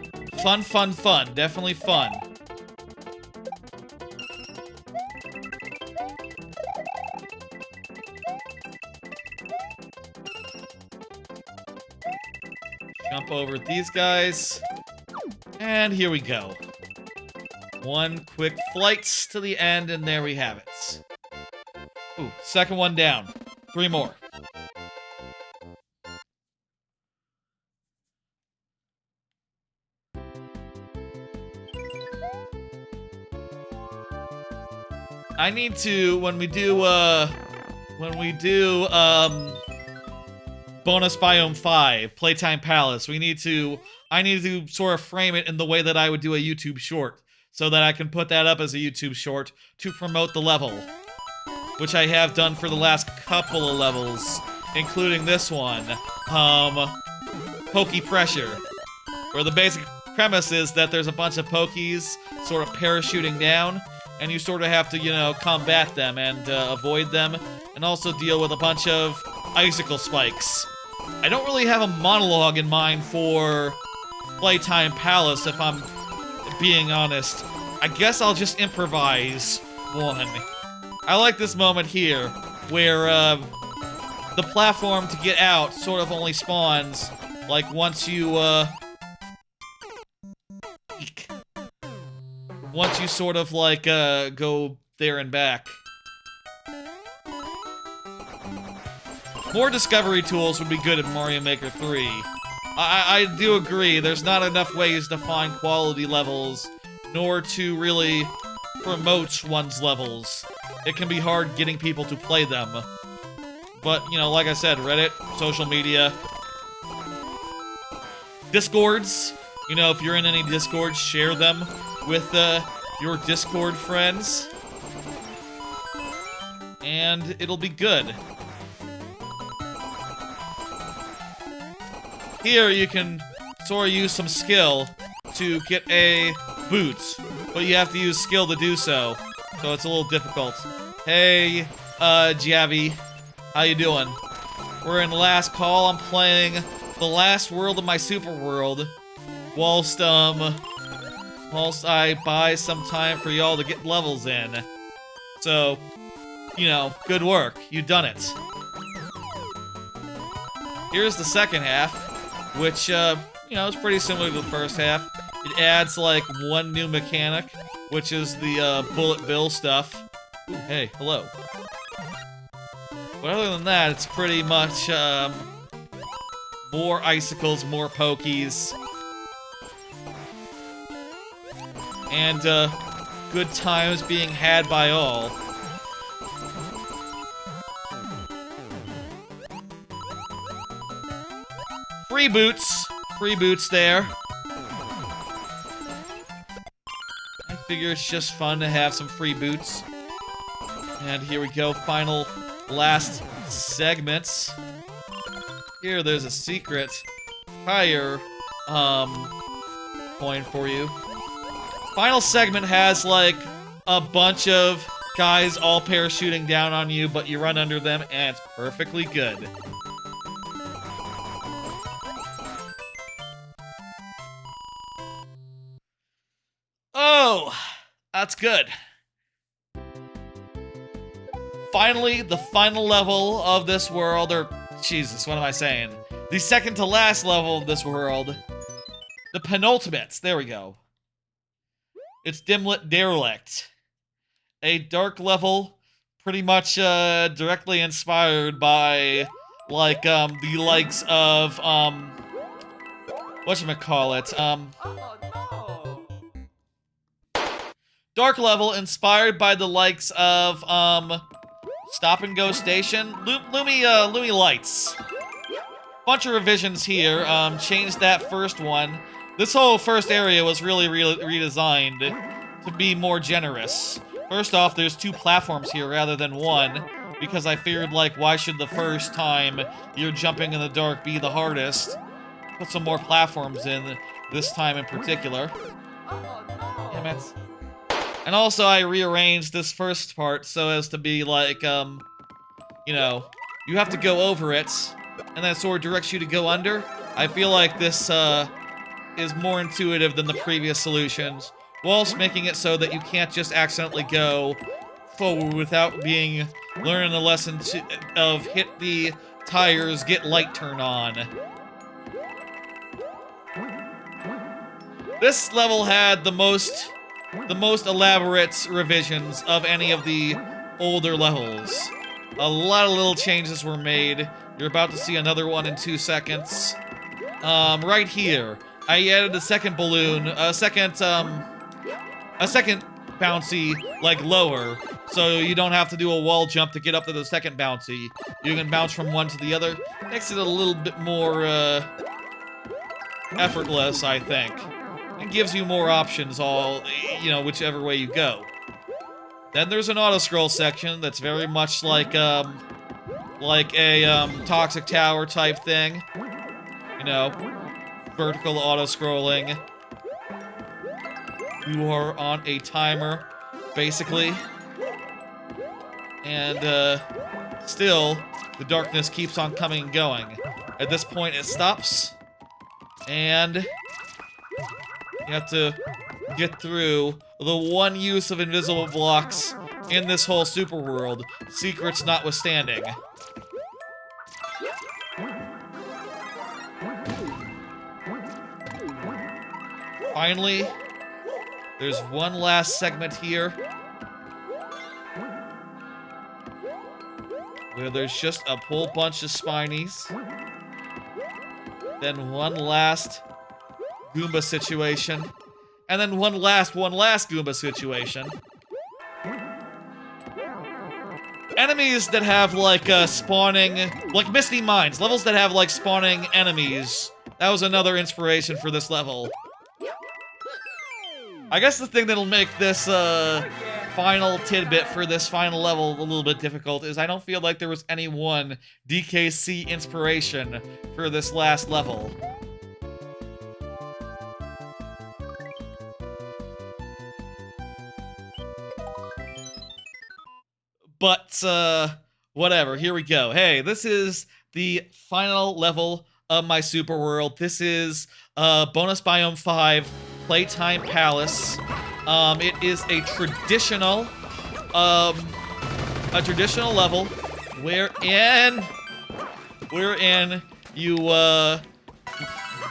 Definitely fun. Jump over these guys. And here we go. One quick flight to the end, and there we have it. Ooh, second one down. 3 more. I need to, when we do, Bonus Biome 5, Playtime Palace, I need to sort of frame it in the way that I would do a YouTube short, so that I can put that up as a YouTube short to promote the level, which I have done for the last couple of levels, including this one, Pokey Pressure, where the basic premise is that there's a bunch of Pokies sort of parachuting down, and you sort of have to, you know, combat them and avoid them, and also deal with a bunch of icicle spikes. I don't really have a monologue in mind for Playtime Palace, if I'm being honest. I guess I'll just improvise one. I like this moment here, where the platform to get out sort of only spawns, like, once you, once you sort of, like, go there and back. More discovery tools would be good in Mario Maker 3. I do agree, there's not enough ways to find quality levels, nor to really promote one's levels. It can be hard getting people to play them. But, you know, like I said, Reddit, social media, Discords. You know, if you're in any Discords, share them with your Discord friends. And it'll be good. Here you can sort of use some skill to get a boot, but you have to use skill to do so, so it's a little difficult. Hey, Javi, how you doing? We're in last call. I'm playing the last world of my super world, whilst I buy some time for y'all to get levels in. So, you know, good work. You done it. Here's the second half, which, you know, is pretty similar to the first half. It adds, like, one new mechanic, which is the, Bullet Bill stuff. Ooh, hey, hello. But other than that, it's pretty much, more icicles, more pokies. And, good times being had by all. Free boots there. I figure it's just fun to have some free boots. And here we go, last segments. Here, there's a secret tire, coin for you. Final segment has, like, a bunch of guys all parachuting down on you, but you run under them, and it's perfectly good. Oh, that's good. Finally, the final level of this world, or, Jesus, what am I saying? The second to last level of this world. The penultimate, there we go. It's Dimlit Derelict. A dark level, pretty much, directly inspired by, like, the likes of, whatchamacallit, Oh no! dark level inspired by the likes of, Stop and Go Station, Lumi Lights. Bunch of revisions here, changed that first one. This whole first area was really redesigned to be more generous. First off, there's 2 platforms here rather than 1, because I figured, like, why should the first time you're jumping in the dark be the hardest? Put some more platforms in, this time in particular. Oh no! Damn it. And also, I rearranged this first part so as to be like, you know, you have to go over it, and then it sort of directs you to go under. I feel like this, is more intuitive than the previous solutions, whilst making it so that you can't just accidentally go forward without learning the lesson of hit the tires, get light turn on. This level had the most elaborate revisions of any of the older levels. A lot of little changes were made. You're about to see another one in 2 seconds. Right here, I added a second balloon, a second bouncy, like, lower. So you don't have to do a wall jump to get up to the second bouncy. You can bounce from one to the other. Makes it a little bit more, effortless, I think. It gives you more options all, you know, whichever way you go. Then there's an auto-scroll section that's very much like a, Toxic Tower type thing. You know, vertical auto-scrolling. You are on a timer, basically. And, still, the darkness keeps on coming and going. At this point, it stops. And you have to get through the one use of invisible blocks in this whole super world, secrets notwithstanding. Finally, there's one last segment here where there's just a whole bunch of Spinies. Then one last Goomba situation. And then one last Goomba situation. Enemies that have, like, spawning... Like, Misty Mines. Levels that have, like, spawning enemies. That was another inspiration for this level. I guess the thing that'll make this, final tidbit for this final level a little bit difficult is I don't feel like there was any one DKC inspiration for this last level. But, whatever, here we go. Hey, this is the final level of my super world. This is, Bonus Biome 5, Playtime Palace. It is a traditional level wherein you,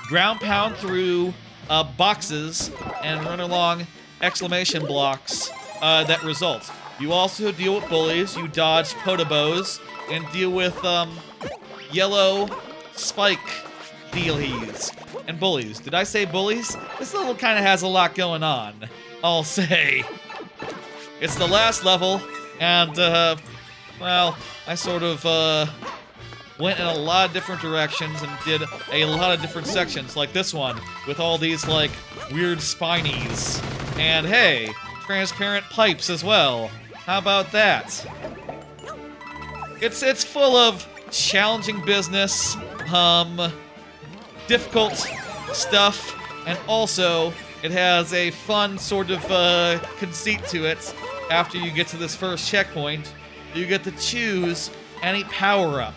ground pound through, boxes and run along exclamation blocks, that result. You also deal with bullies, you dodge potobos, and deal with, yellow spike dealies. And bullies. Did I say bullies? This level kind of has a lot going on, I'll say. It's the last level, and, well, I sort of, went in a lot of different directions and did a lot of different sections, like this one, with all these, like, weird Spinies. And hey, transparent pipes as well. How about that? It's full of challenging business, difficult stuff, and also it has a fun sort of conceit to it. After you get to this first checkpoint, you get to choose any power-up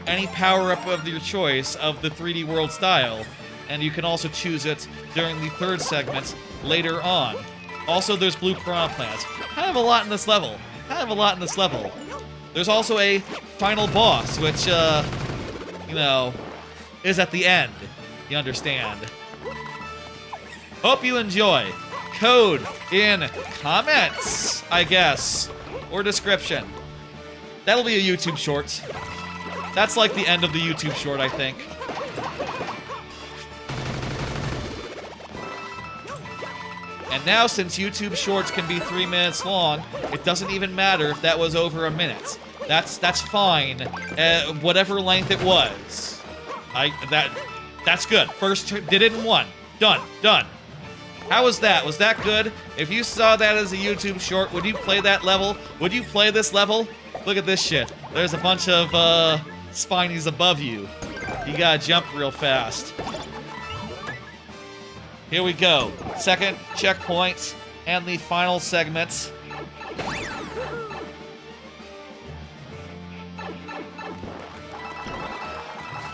of your choice of the 3D world style, and you can also choose it during the third segment later on. Also, there's blue piranha plants. Kind of a lot in this level. There's also a final boss, which, you know, is at the end. You understand. Hope you enjoy. Code in comments, I guess. Or description. That'll be a YouTube short. That's like the end of the YouTube short, I think. And now, since YouTube Shorts can be 3 minutes long, it doesn't even matter if that was over a minute. That's fine. Whatever length it was. That's good. First, did it in one. Done. How was that? Was that good? If you saw that as a YouTube short, would you play that level? Would you play this level? Look at this shit. There's a bunch of, Spinies above you. You gotta jump real fast. Here we go. Second checkpoint and the final segment.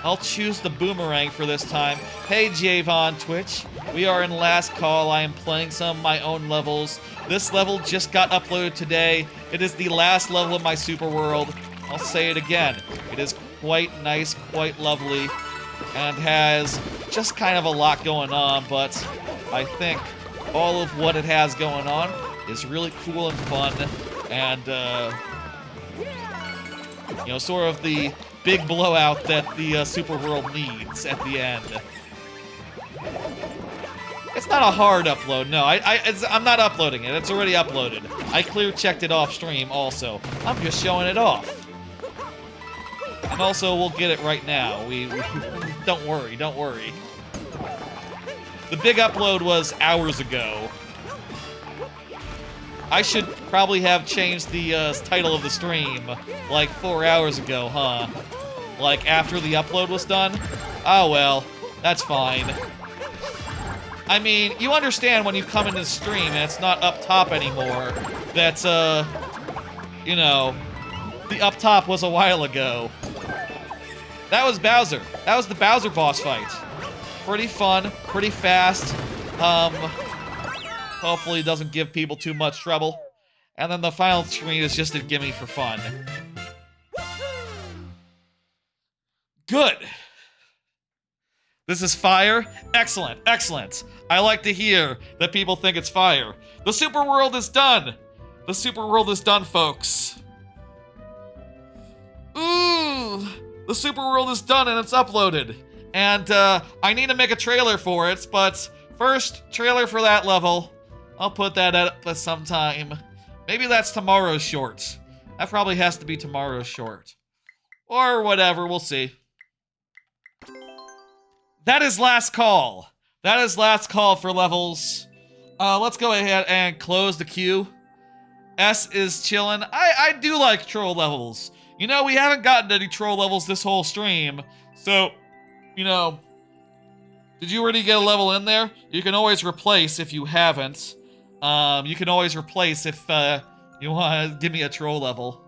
I'll choose the boomerang for this time. Hey, Javon Twitch. We are in last call. I am playing some of my own levels. This level just got uploaded today. It is the last level of my super world. I'll say it again. It is quite nice, quite lovely, and has just kind of a lot going on, but I think all of what it has going on is really cool and fun, and, you know, sort of the big blowout that the super world needs at the end. It's not a hard upload. No, I'm not uploading it. It's already uploaded. I clear checked it off stream also. I'm just showing it off. And also, we'll get it right now. We don't worry, don't worry. The big upload was hours ago. I should probably have changed the title of the stream like 4 hours ago, huh? Like after the upload was done? Oh well, that's fine. I mean, you understand when you come into the stream and it's not up top anymore. That's, you know, the up top was a while ago. That was Bowser. That was the Bowser boss fight. Pretty fun, pretty fast. Hopefully it doesn't give people too much trouble. And then the final screen is just a gimme for fun. Good. This is fire? Excellent, excellent. I like to hear that people think it's fire. The super world is done. The super world is done, folks. Ooh, the super world is done and it's uploaded. And I need to make a trailer for it, but first, trailer for that level. I'll put that up at some time. Maybe that's tomorrow's short. That probably has to be tomorrow's short. Or whatever, we'll see. That is last call. That is last call for levels. Let's go ahead and close the queue. S is chillin'. I do like troll levels. You know, we haven't gotten any troll levels this whole stream. So, you know, did you already get a level in there? You can always replace if you haven't. You can always replace if you want to give me a troll level.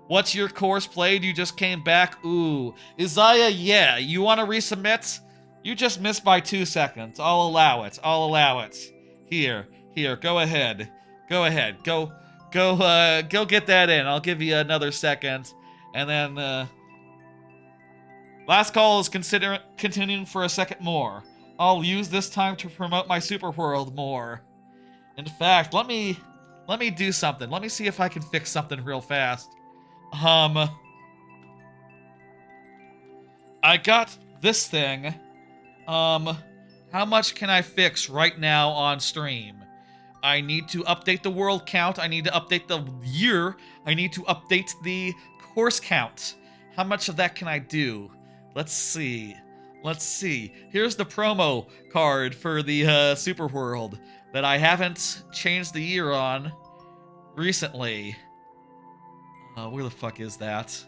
What's your course played? You just came back? Ooh. Isaiah, yeah. You want to resubmit? You just missed by 2 seconds. I'll allow it. I'll allow it. Here. Go ahead. Go ahead. Go get that in. I'll give you another second. And then, last call is continuing for a second more. I'll use this time to promote my super world more. In fact, let me do something. Let me see if I can fix something real fast. I got this thing. How much can I fix right now on stream? I need to update the world count. I need to update the year. I need to update the course count. How much of that can I do? Let's see. Here's the promo card for the Super World that I haven't changed the year on recently. Where the fuck is that?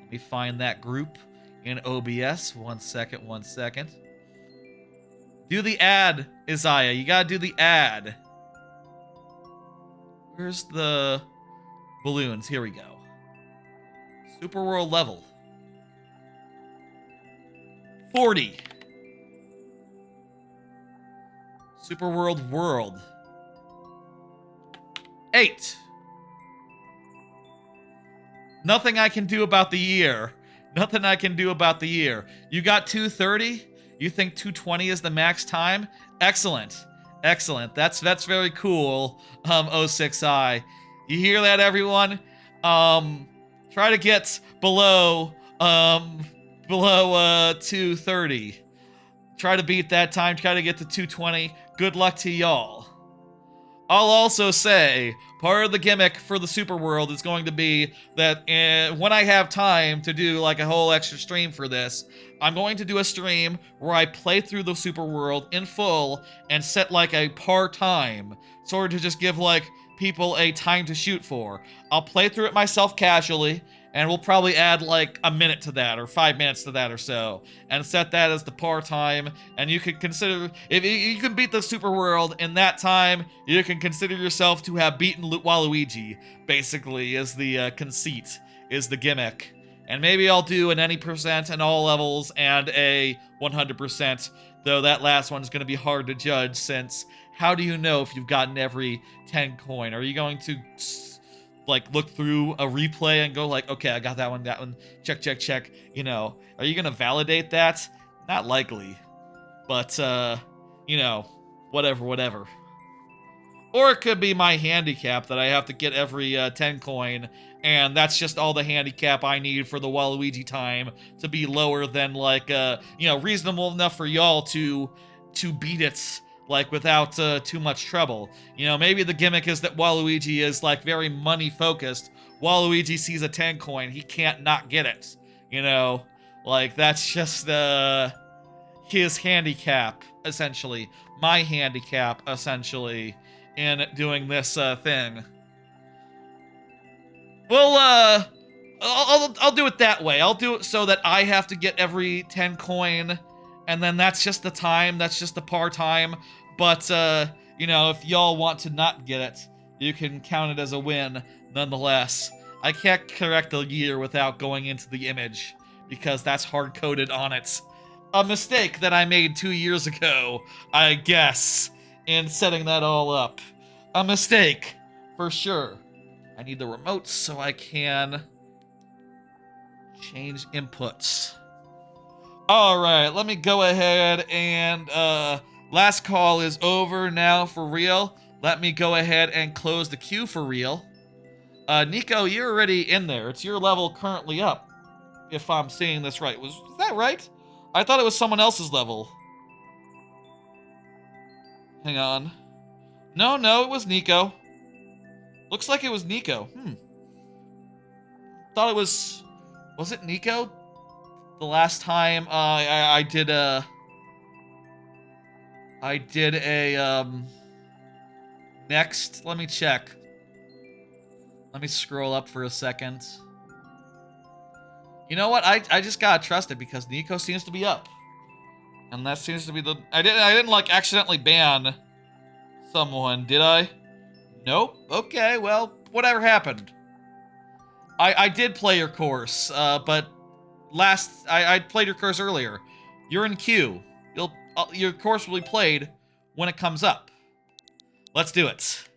Let me find that group in OBS. One second. Do the ad, Isaiah. You gotta do the ad. Where's the balloons? Here we go. Super World level. 40. Super World. 8. Nothing I can do about the year. Nothing I can do about the year. You got 230? You think 220 is the max time? Excellent. That's very cool, 06i. You hear that, everyone? Try to get below 230. Try to beat that time. Try to get to 220. Good luck to y'all. I'll also say, part of the gimmick for the Super World is going to be that when I have time to do like a whole extra stream for this, I'm going to do a stream where I play through the Super World in full and set like a par time, sort of to just give like people a time to shoot for. I'll play through it myself casually, and we'll probably add like a minute to that or 5 minutes to that or so, and set that as the par time. And you could consider, if you can beat the Super World in that time, you can consider yourself to have beaten Waluigi, basically, is the conceit, is the gimmick. And maybe I'll do an any percent in all levels and a 100%, though that last one is going to be hard to judge, since how do you know if you've gotten every 10 coin? Are you going to like look through a replay and go like, okay, I got that one, check, you know? Are you gonna validate that? Not likely. But, you know, whatever. Or it could be my handicap that I have to get every 10 coin, and that's just all the handicap I need for the Waluigi time to be lower than like, you know, reasonable enough for y'all to beat it like without too much trouble. You know, maybe the gimmick is that Waluigi is like very money focused. Waluigi sees a 10 coin, he can't not get it. You know, like that's just his handicap, essentially. My handicap, essentially, in doing this thing. Well, I'll do it that way. I'll do it so that I have to get every 10 coin, and then that's just the time. That's just the par time. But, you know, if y'all want to not get it, you can count it as a win, nonetheless. I can't correct the year without going into the image, because that's hard-coded on it. A mistake that I made 2 years ago, I guess, in setting that all up. A mistake, for sure. I need the remote so I can change inputs. Alright, let me go ahead and, last call is over now for real. Let me go ahead and close the queue for real. Nico, you're already in there. It's your level currently up, if I'm seeing this right. Is that right? I thought it was someone else's level. Hang on. No, it was Nico. Looks like it was Nico. Thought it was... Was it Nico? The last time I did a... Next, let me check. Let me scroll up for a second. You know what? I just gotta trust it because Nico seems to be up. And that seems to be the... I didn't like accidentally ban someone, did I? Nope. Okay, well, whatever happened. I did play your course, but I played your course earlier. You're in queue. Your course will be played when it comes up. Let's do it.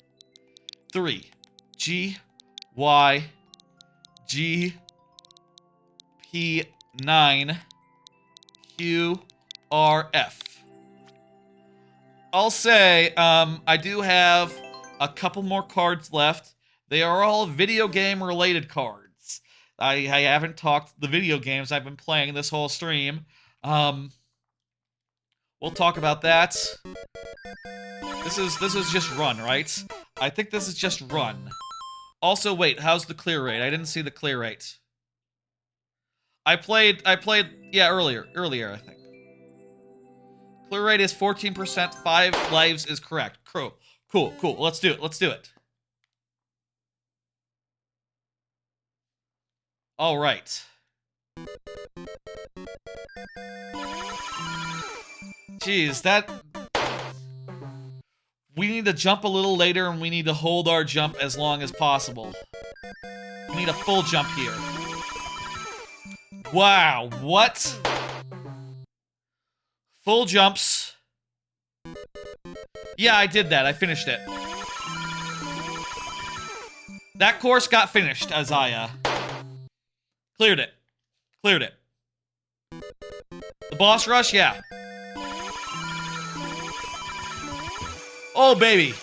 3, G, Y, G, P, 9, Q, R, F. I'll say, I do have a couple more cards left. They are all video game related cards. I haven't talked the video games I've been playing this whole stream. We'll talk about that. This is just run, right? I think this is just run. Also, wait, how's the clear rate? I didn't see the clear rate. I played, yeah, earlier, I think. Clear rate is 14%, 5 lives is correct. Cool, let's do it. All right. Jeez, we need to jump a little later and we need to hold our jump as long as possible. We need a full jump here. Wow, what? Full jumps. Yeah, I did that. I finished it. That course got finished, Isaiah. Cleared it. The boss rush? Yeah. Oh, baby.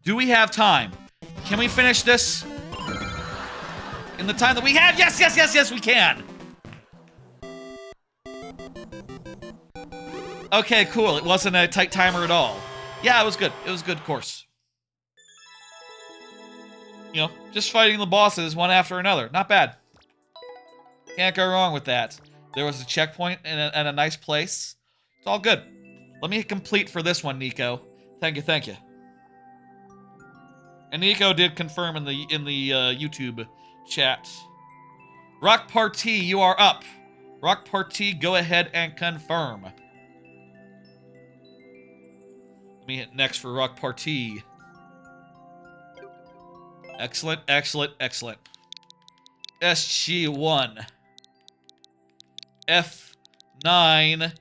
Do we have time? Can we finish this? In the time that we have? Yes, we can. Okay, cool. It wasn't a tight timer at all. Yeah, it was good. It was a good course. You know, just fighting the bosses one after another. Not bad. Can't go wrong with that. There was a checkpoint and a nice place. It's all good. Let me hit complete for this one, Nico. Thank you. And Nico did confirm in the YouTube chat. Rock Party, you are up. Rock Party, go ahead and confirm. Let me hit next for Rock Party. Excellent. SG1. F9D.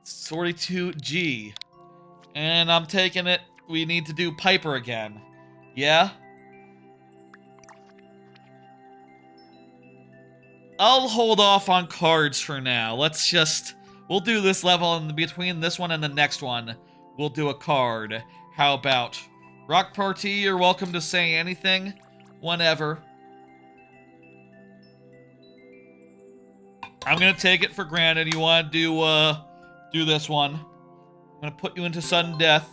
42G. And I'm taking it, we need to do Piper again. Yeah? I'll hold off on cards for now. We'll do this level, and between this one and the next one, we'll do a card. How about? Rock Party, you're welcome to say anything, whenever. I'm gonna take it for granted you want to do this one. I'm gonna put you into sudden death.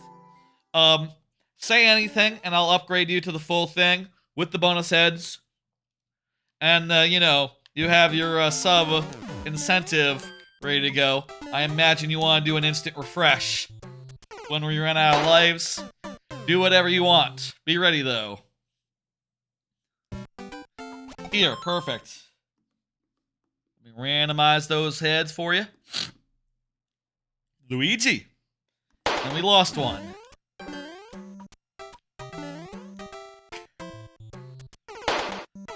Say anything, and I'll upgrade you to the full thing with the bonus heads. And, you know, you have your sub incentive ready to go. I imagine you want to do an instant refresh. When we run out of lives, do whatever you want. Be ready, though. Here, perfect. Let me randomize those heads for you. Luigi. And we lost one.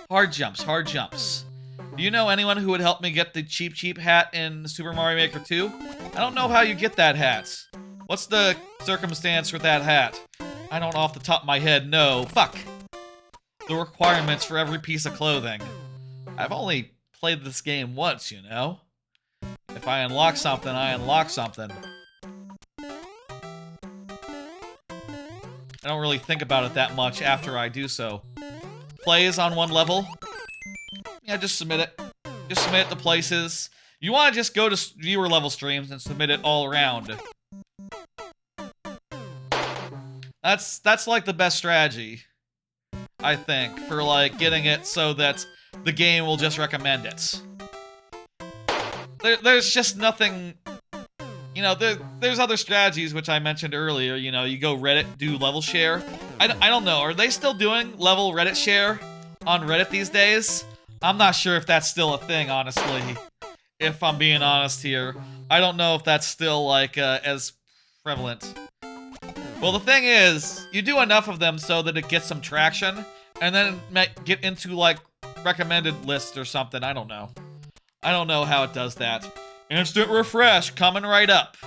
Hard jumps, hard jumps. Do you know anyone who would help me get the cheap hat in Super Mario Maker 2? I don't know how you get that hat. What's the circumstance with that hat? I don't off the top of my head know. Fuck. The requirements for every piece of clothing. I've only played this game once, you know? If I unlock something, I unlock something. I don't really think about it that much after I do so. Plays on one level. Yeah, just submit it. Just submit it to places. You want to just go to viewer level streams and submit it all around. That's like the best strategy, I think, for like getting it so that the game will just recommend it. There's just nothing, you know, there's other strategies which I mentioned earlier, you know, you go Reddit, do level share. I don't know, are they still doing level Reddit share on Reddit these days? I'm not sure if that's still a thing, honestly, if I'm being honest here. I don't know if that's still, like, as prevalent. Well, the thing is, you do enough of them so that it gets some traction, and then get into, like, recommended lists or something, I don't know. I don't know how it does that. Instant refresh, coming right up.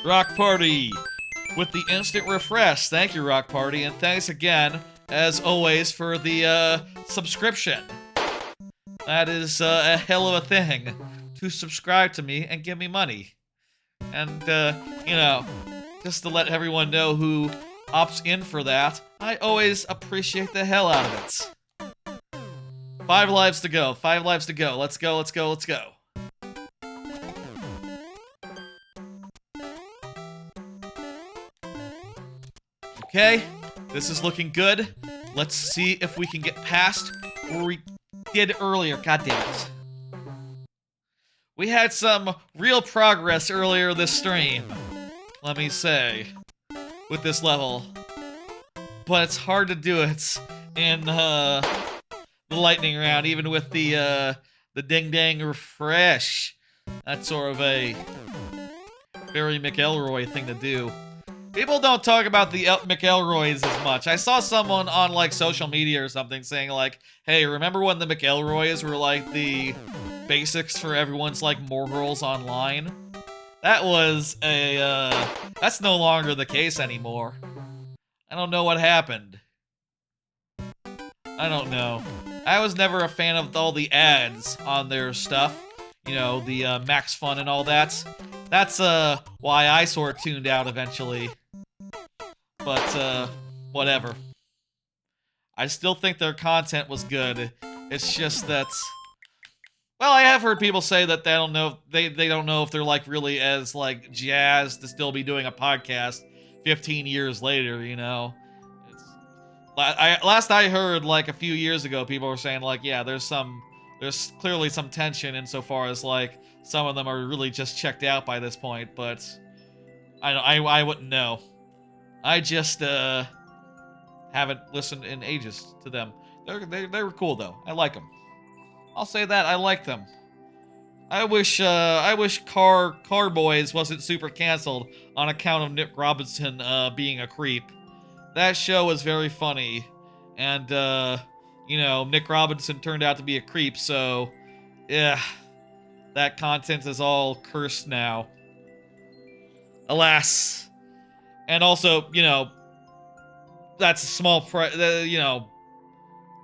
Rock Party with the instant refresh. Thank you, Rock Party, and thanks again, as always, for the subscription. That is a hell of a thing to subscribe to me and give me money. And, you know, just to let everyone know who opts in for that, I always appreciate the hell out of it. 5 lives to go. 5 lives to go. Let's go, let's go, let's go. Okay, this is looking good. Let's see if we can get past where we did earlier. God damn it. We had some real progress earlier this stream, let me say, with this level. But it's hard to do it in the lightning round, even with the ding-dang refresh. That's sort of a very McElroy thing to do. People don't talk about the McElroys as much. I saw someone on, like, social media or something saying, like, hey, remember when the McElroys were, like, the basics for everyone's, like, morals online? That was a, that's no longer the case anymore. I don't know what happened. I don't know. I was never a fan of all the ads on their stuff. You know, the Max Fun and all that. That's why I sort of tuned out eventually. But, whatever. I still think their content was good. It's just that... Well, I have heard people say that they don't know, they don't know if they're, like, really as, like, jazzed to still be doing a podcast 15 years later, you know? Last I heard, like, a few years ago, people were saying, like, yeah, there's clearly some tension insofar as, like, some of them are really just checked out by this point, but I wouldn't know. I just, haven't listened in ages to them. They were cool, though. I like them. I'll say that, I like them. I wish Car Boys wasn't super canceled on account of Nick Robinson, being a creep. That show was very funny, and, you know, Nick Robinson turned out to be a creep, so, yeah, that content is all cursed now. Alas. And also, you know, that's a small, you know,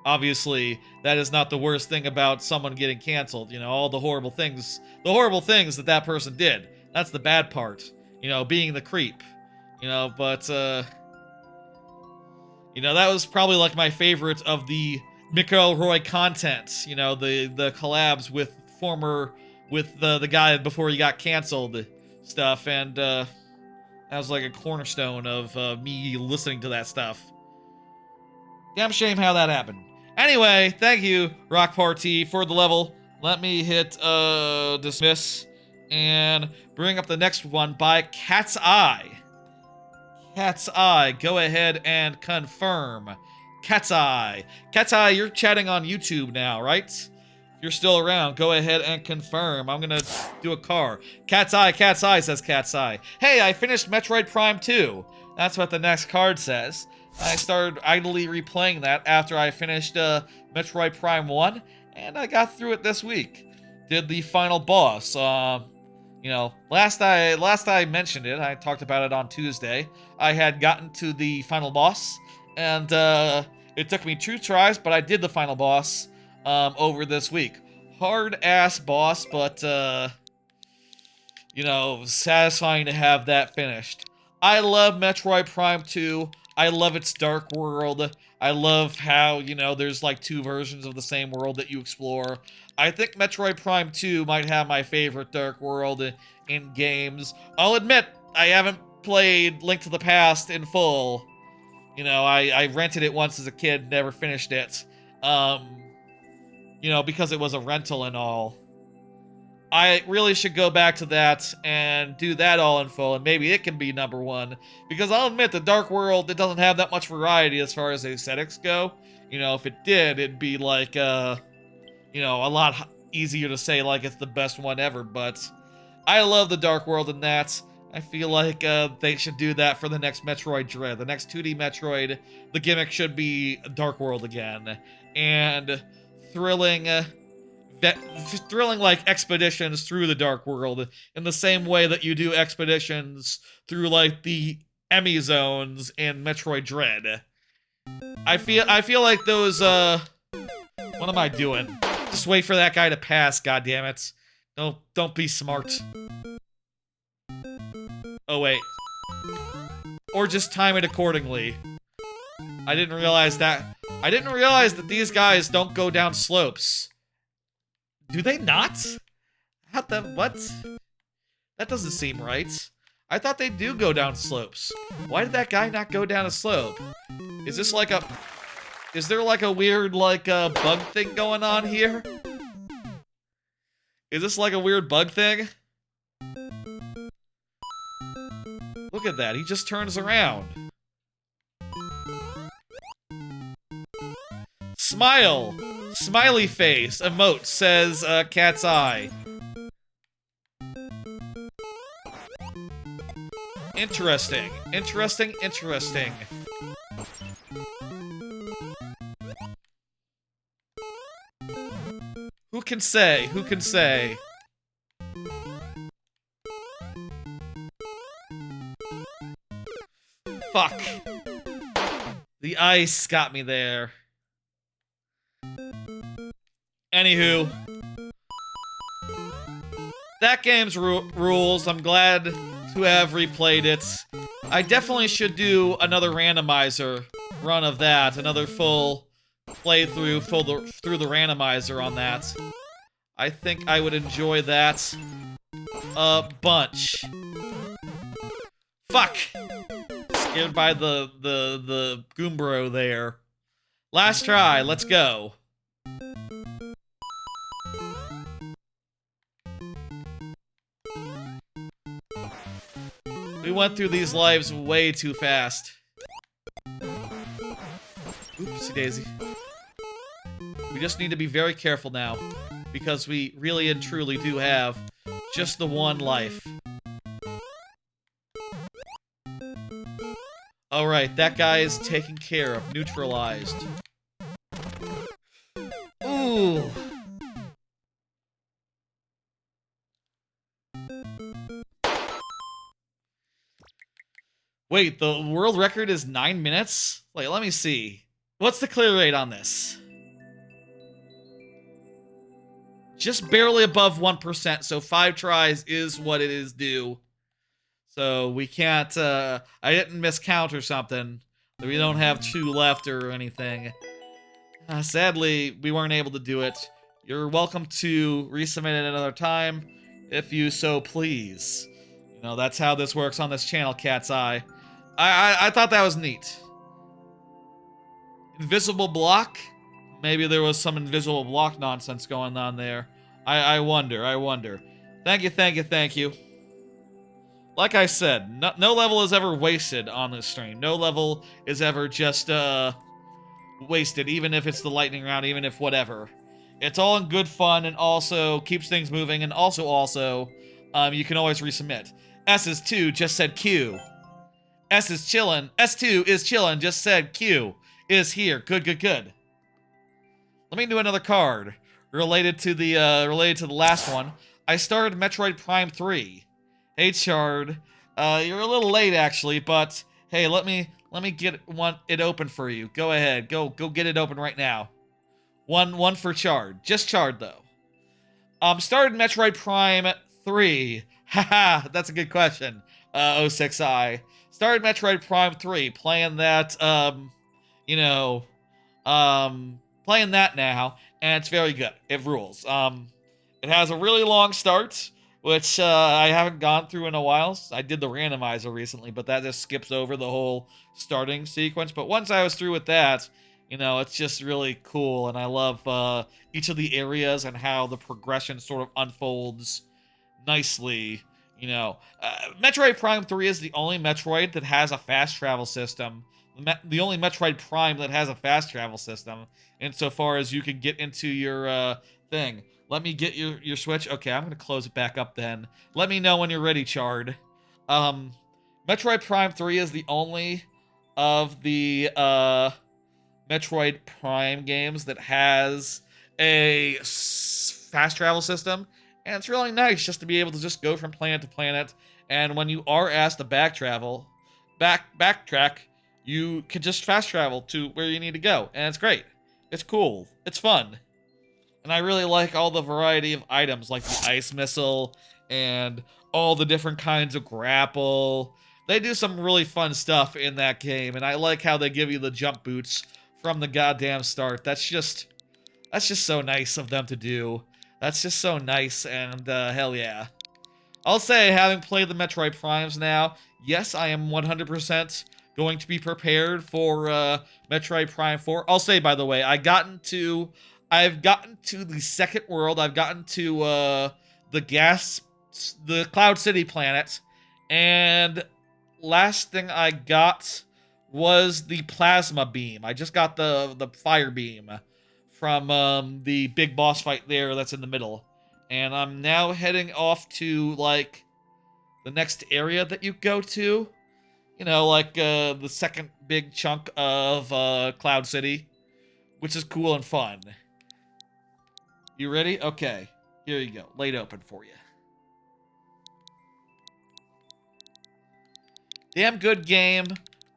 obviously, that is not the worst thing about someone getting canceled, you know, all the horrible things that that person did. That's the bad part, you know, being the creep, you know, but, you know, that was probably, like, my favorite of the McElroy content. You know, the collabs with the guy before he got canceled stuff, and that was like a cornerstone of me listening to that stuff. Damn shame how that happened. Anyway, thank you, Rock Party, for the level. Let me hit dismiss and bring up the next one by Cat's Eye. Cat's Eye, go ahead and confirm. Cat's Eye. Cat's Eye, you're chatting on YouTube now, right? If you're still around, go ahead and confirm. I'm gonna do a car. Cat's Eye, says Cat's Eye. Hey, I finished Metroid Prime 2. That's what the next card says. I started idly replaying that after I finished Metroid Prime 1, and I got through it this week. Did the final boss. You know, last I mentioned it, I talked about it on Tuesday. I had gotten to the final boss, and it took me 2 tries, but I did the final boss over this week. Hard-ass boss, but, you know, satisfying to have that finished. I love Metroid Prime 2. I love its dark world. I love how, you know, there's like 2 versions of the same world that you explore. I think Metroid Prime 2 might have my favorite dark world in games. I'll admit, I haven't played Link to the Past in full. You know, I rented it once as a kid, never finished it. You know, because it was a rental and all. I really should go back to that and do that all in full, and maybe it can be #1. Because I'll admit, the Dark World, it doesn't have that much variety as far as aesthetics go. You know, if it did, it'd be like, you know, a lot easier to say like it's the best one ever, but I love the Dark World in that. I feel like they should do that for the next Metroid Dread. The next 2D Metroid, the gimmick should be Dark World again. And thrilling like expeditions through the Dark World in the same way that you do expeditions through like the Emmy zones in Metroid Dread. I feel like those what am I doing? Just wait for that guy to pass, goddammit. Don't be smart. Oh wait. Or just time it accordingly. I didn't realize that these guys don't go down slopes. Do they not? What? That doesn't seem right. I thought they do go down slopes. Why did that guy not go down a slope? Is there like a weird, like, bug thing going on here? Is this like a weird bug thing? Look at that, he just turns around. Smile! Smiley face emote, says Cat's Eye. Interesting. Who can say? Fuck. The ice got me there. Anywho. That game's rules. I'm glad to have replayed it. I definitely should do another randomizer run of that. Another full playthrough through the randomizer on that. I think I would enjoy that a bunch. Fuck! Scared by the Goombro there. Last try, let's go. We went through these lives way too fast. Oopsie daisy. We just need to be very careful now, because we really and truly do have just the one life. Alright, that guy is taken care of, neutralized. Ooh. Wait, the world record is 9 minutes? Wait, let me see. What's the clear rate on this? Just barely above 1%, so 5 tries is what it is due. So we can't, I didn't miscount or something. We don't have 2 left or anything. Sadly, we weren't able to do it. You're welcome to resubmit it another time, if you so please. You know, that's how this works on this channel, Cat's Eye. I thought that was neat. Invisible block? Maybe there was some invisible block nonsense going on there. I wonder. Thank you. Like I said, no level is ever wasted on this stream. No level is ever just, wasted, even if it's the lightning round, even if whatever. It's all in good fun and also keeps things moving, and also, you can always resubmit. S is 2 just said Q. S is chillin'. S2 is chillin', just said Q is here. Good. Let me do another card related to the last one. I started Metroid Prime 3. Hey Chard, you're a little late actually, but hey, let me get it open for you. Go ahead, go get it open right now. One for Chard, just Chard though. Started Metroid Prime 3. Haha, that's a good question. 06i. Started Metroid Prime 3, playing that, playing that now, and it's very good. It rules. It has a really long start, which I haven't gone through in a while. I did the randomizer recently, but that just skips over the whole starting sequence. But once I was through with that, it's just really cool, and I love each of the areas and how the progression sort of unfolds nicely. Metroid Prime 3 is the only Metroid that has a fast travel system. The only Metroid Prime that has a fast travel system, insofar as you can get into your thing. Let me get your Switch. Okay, I'm going to close it back up then. Let me know when you're ready, Chard. Metroid Prime 3 is the only of the Metroid Prime games that has a fast travel system. And it's really nice just to be able to just go from planet to planet. And when you are asked to backtrack, you can just fast travel to where you need to go. And it's great. It's cool. It's fun. And I really like all the variety of items, like the ice missile and all the different kinds of grapple. They do some really fun stuff in that game, and I like how they give you the jump boots from the goddamn start. That's just so nice of them to do. That's just so nice, and hell yeah. I'll say, having played the Metroid Primes now, yes, I am 100% going to be prepared for Metroid Prime 4. I'll say, by the way, I've gotten to the second world. I've gotten to the Cloud City planet, and last thing I got was the plasma beam. I just got the fire beam from the big boss fight there that's in the middle. And I'm now heading off to, like, the next area that you go to. The second big chunk of Cloud City, which is cool and fun. You ready? Okay. Here you go. Laid open for you. Damn good game.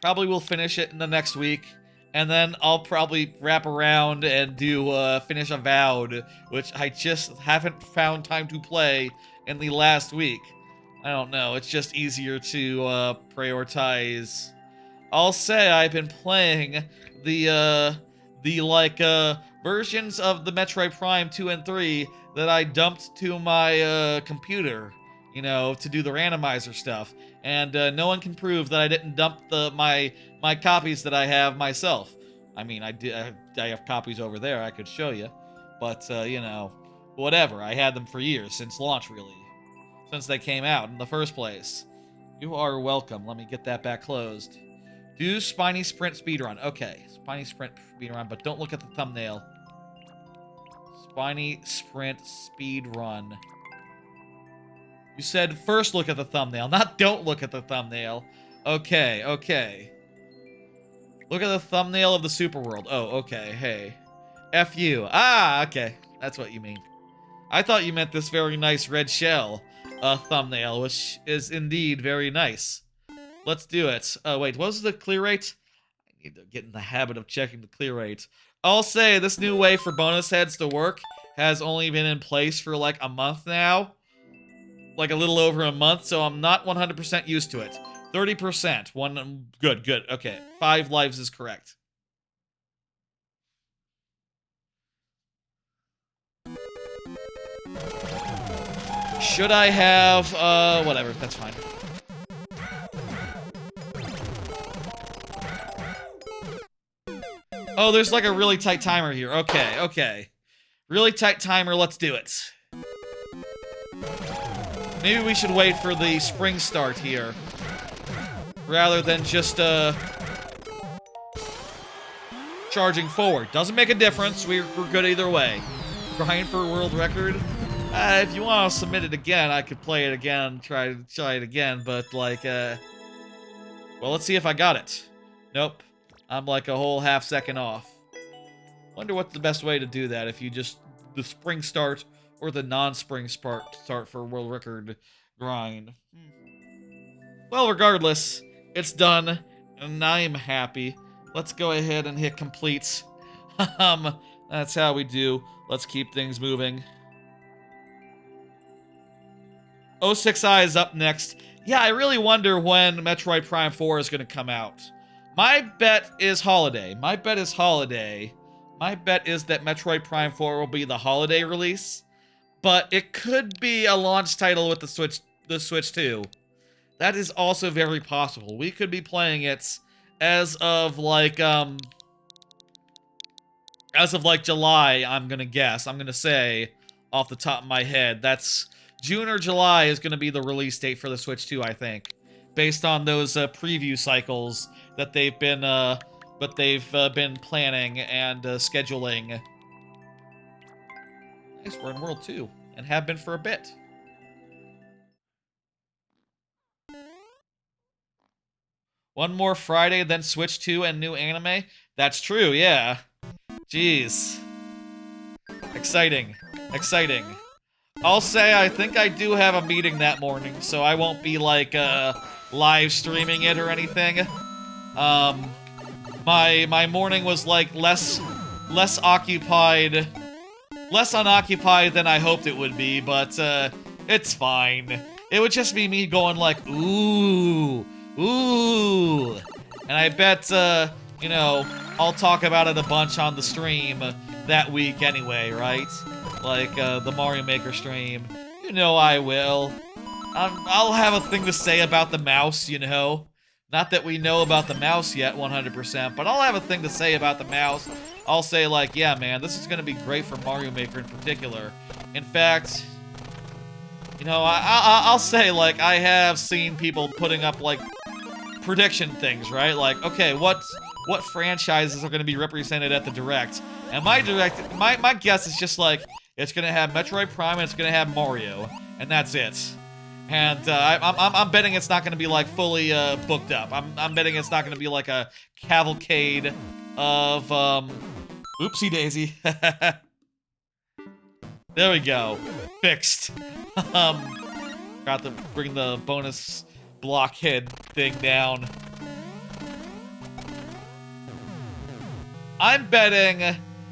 Probably will finish it in the next week. And then I'll probably wrap around and do finish Avowed, which I just haven't found time to play in the last week. I don't know, it's just easier to prioritize. I'll say I've been playing the versions of the Metroid Prime 2 and 3 that I dumped to my computer, to do the randomizer stuff. And no one can prove that I didn't dump my copies that I have myself. I mean, I have copies over there I could show you. But, whatever. I had them for years, since launch, really. Since they came out in the first place. You are welcome. Let me get that back closed. Do Spiny Sprint speedrun. Okay, Spiny Sprint speedrun, but don't look at the thumbnail. Spiny Sprint speedrun. You said first look at the thumbnail, not don't look at the thumbnail. Okay. Look at the thumbnail of the Super World. Oh, okay, hey. F you. Ah, okay. That's what you mean. I thought you meant this very nice red shell thumbnail, which is indeed very nice. Let's do it. Wait, what was the clear rate? I need to get in the habit of checking the clear rate. I'll say this new way for bonus heads to work has only been in place for like a month now. Like a little over a month, so I'm not 100% used to it. 30%. Good. Okay. 5 lives is correct. Should I have, whatever, that's fine. Oh, there's like a really tight timer here. Okay, okay. Really tight timer, let's do it. Maybe we should wait for the spring start here. Rather than just, charging forward. Doesn't make a difference, we're good either way. Grind for a world record? If you want to submit it again, I could play it again, try it again, but like, well, let's see if I got it. Nope. I'm like a whole half second off. Wonder what's the best way to do that, if you just, the spring start or the non-spring start for world record grind. Well, regardless, it's done, and I'm happy. Let's go ahead and hit complete. That's how we do. Let's keep things moving. 06i is up next. Yeah, I really wonder when Metroid Prime 4 is going to come out. My bet is holiday. My bet is holiday. My bet is that Metroid Prime 4 will be the holiday release, but it could be a launch title with the Switch 2. That is also very possible. We could be playing it as of like July, I'm gonna guess. I'm gonna say off the top of my head. That's June or July is gonna be the release date for the Switch 2, I think. Based on those preview cycles that they've been planning and scheduling. Nice, we're in World 2, and have been for a bit. One more Friday, then Switch 2 and new anime? That's true, yeah. Jeez. Exciting. Exciting. I'll say I think I do have a meeting that morning, so I won't be, like, live streaming it or anything. My morning was, like, less unoccupied than I hoped it would be, but, it's fine. It would just be me going, like, ooh. Ooh! And I bet, you know, I'll talk about it a bunch on the stream that week anyway, right? Like, the Mario Maker stream. You know I will. I'll have a thing to say about the mouse, you know? Not that we know about the mouse yet, 100%, but I'll have a thing to say about the mouse. I'll say, like, yeah, man, this is gonna be great for Mario Maker in particular. In fact, you know, I'll say, like, I have seen people putting up, like, prediction things, right? Like, okay, what franchises are going to be represented at the Direct? And my guess is just like, it's going to have Metroid Prime and it's going to have Mario, and that's it. And I'm betting it's not going to be like fully booked up. I'm betting it's not going to be like a cavalcade of oopsie daisy. There we go, fixed. Got to bring the bonus blockhead thing down. I'm betting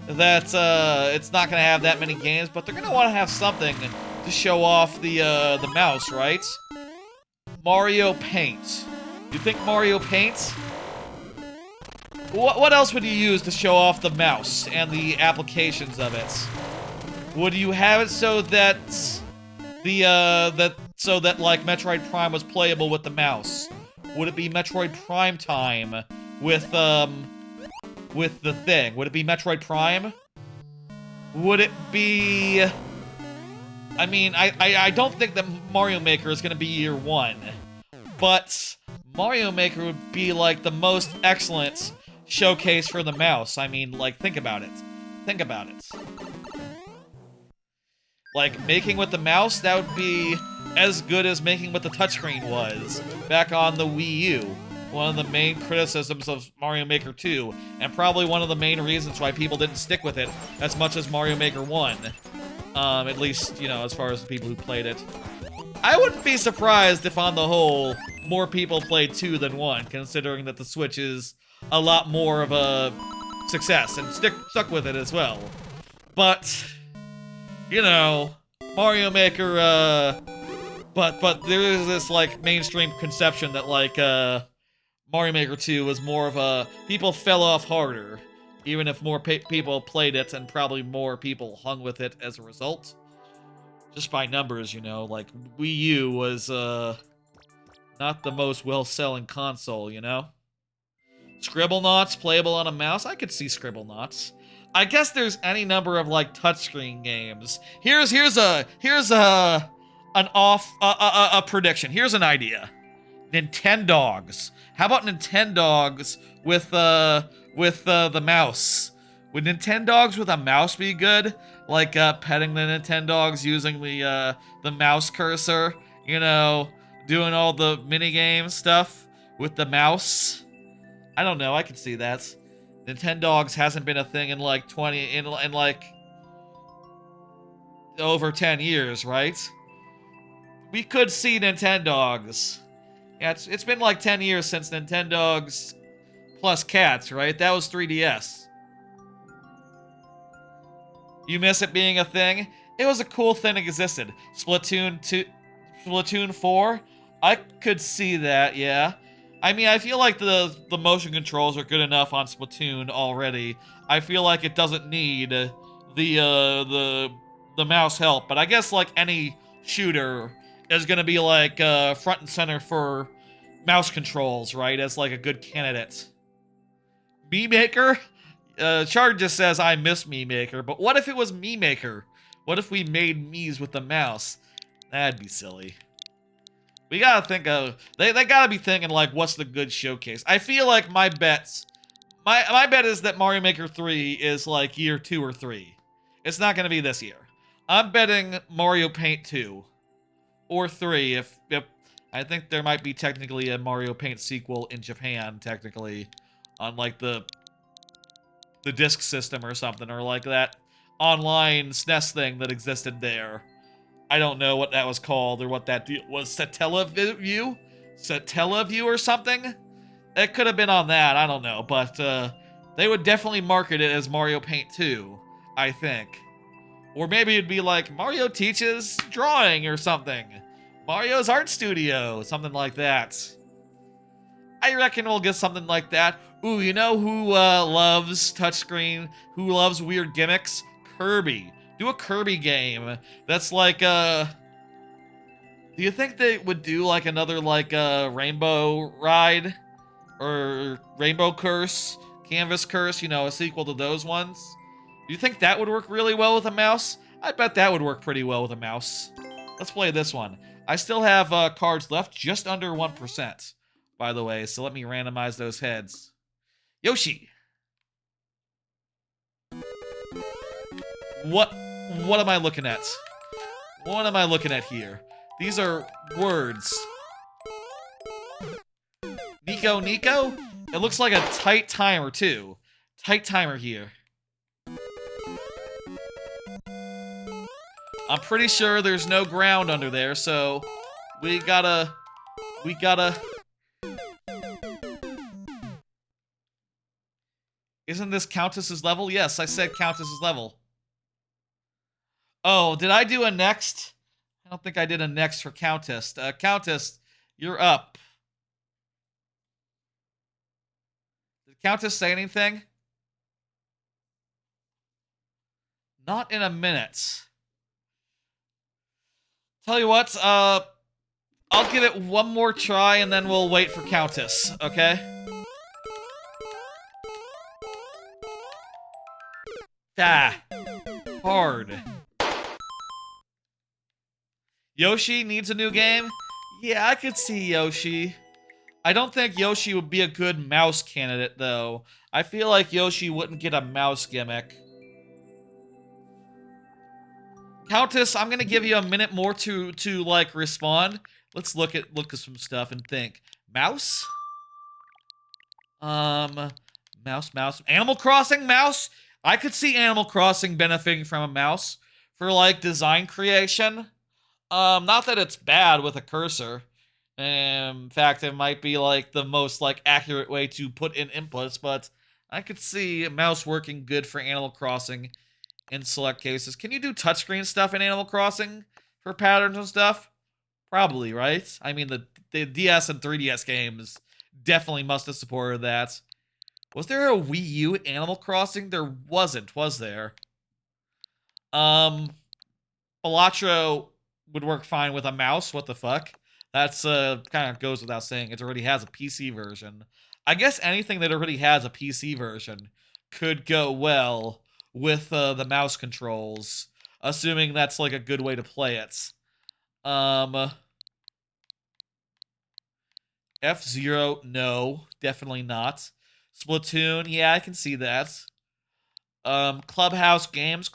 that it's not gonna have that many games, but they're gonna want to have something to show off the mouse, right? Mario Paint. You think Mario Paint? What else would you use to show off the mouse and the applications of it? Would you have it so that like Metroid Prime was playable with the mouse? Would it be Metroid Prime time with the thing? Would it be Metroid Prime? Would it be... I mean, I don't think that Mario Maker is gonna be year one, but Mario Maker would be like the most excellent showcase for the mouse. I mean, like, think about it. Think about it. Like, making with the mouse, that would be as good as making with the touchscreen was back on the Wii U. One of the main criticisms of Mario Maker 2, and probably one of the main reasons why people didn't stick with it as much as Mario Maker 1. At least, you know, as far as the people who played it. I wouldn't be surprised if, on the whole, more people played 2 than 1, considering that the Switch is a lot more of a success, and stuck with it as well. But, you know, Mario Maker, but there is this, like, mainstream conception that, like, Mario Maker 2 was more of a... people fell off harder, even if more people played it, and probably more people hung with it as a result. Just by numbers, you know, like Wii U was not the most well-selling console, you know? Scribblenauts playable on a mouse? I could see Scribblenauts. I guess there's any number of like touchscreen games. Here's a a prediction. Here's an idea. Nintendogs. How about Nintendogs with the mouse? Would Nintendogs with a mouse be good? Like petting the Nintendogs using the mouse cursor, you know, doing all the mini game stuff with the mouse. I don't know. I could see that. Nintendogs hasn't been a thing in like in like over 10 years, right? We could see Nintendogs. Yeah, it's been like 10 years since Nintendogs plus cats, right? That was 3DS. You miss it being a thing? It was a cool thing that existed. Splatoon 2, Splatoon 4? I could see that, yeah. I mean, I feel like the motion controls are good enough on Splatoon already. I feel like it doesn't need the mouse help, but I guess like any shooter is gonna be like front and center for mouse controls, right? As like a good candidate. Me Maker? Chard just says I miss Me Maker, but what if it was Me Maker? What if we made Mii's with the mouse? That'd be silly. We gotta think of they gotta be thinking like what's the good showcase. I feel like my bet is that Mario Maker 3 is like year 2 or 3. It's not gonna be this year. I'm betting Mario Paint 2 or 3 if I think there might be technically a Mario Paint sequel in Japan technically on like the disc system or something, or like that online SNES thing that existed there. I don't know what that was called or what that deal was. Satellaview? Satellaview or something? It could have been on that, I don't know, but they would definitely market it as Mario Paint 2, I think. Or maybe it'd be like Mario teaches drawing or something. Mario's art studio, something like that. I reckon we'll get something like that. Ooh, you know who loves touchscreen? Who loves weird gimmicks? Kirby. Do a Kirby game. That's like, do you think they would do like another like Rainbow Ride? Or Rainbow Curse? Canvas Curse, you know, a sequel to those ones? Do you think that would work really well with a mouse? I bet that would work pretty well with a mouse. Let's play this one. I still have cards left, just under 1%, by the way, so let me randomize those heads. Yoshi! What am I looking at? What am I looking at here? These are words. Nico? It looks like a tight timer, too. Tight timer here. I'm pretty sure there's no ground under there, so we gotta... Isn't this Countess's level? Yes, I said Countess's level. Oh, did I do a next? I don't think I did a next for Countess. Countess, you're up. Did Countess say anything? Not in a minute. Tell you what, I'll give it one more try and then we'll wait for Countess, okay? Ah, hard. Yoshi needs a new game? Yeah, I could see Yoshi. I don't think Yoshi would be a good mouse candidate, though. I feel like Yoshi wouldn't get a mouse gimmick. Countess, I'm gonna give you a minute more to like respond. Let's look at some stuff and think. Mouse? Mouse. Animal Crossing mouse? I could see Animal Crossing benefiting from a mouse for like design creation. Not that it's bad with a cursor. In fact, it might be like the most like accurate way to put in inputs, but I could see a mouse working good for Animal Crossing in select cases. Can you do touchscreen stuff in Animal Crossing for patterns and stuff? Probably, right? I mean, the DS and 3DS games definitely must have supported that. Was there a Wii U Animal Crossing? There wasn't, was there? Elatro would work fine with a mouse. What the fuck? That's kind of goes without saying. It already has a PC version. I guess anything that already has a PC version could go well with the mouse controls, assuming that's like a good way to play it. Um, F-Zero, no, definitely not. Splatoon, yeah, I can see that. Clubhouse games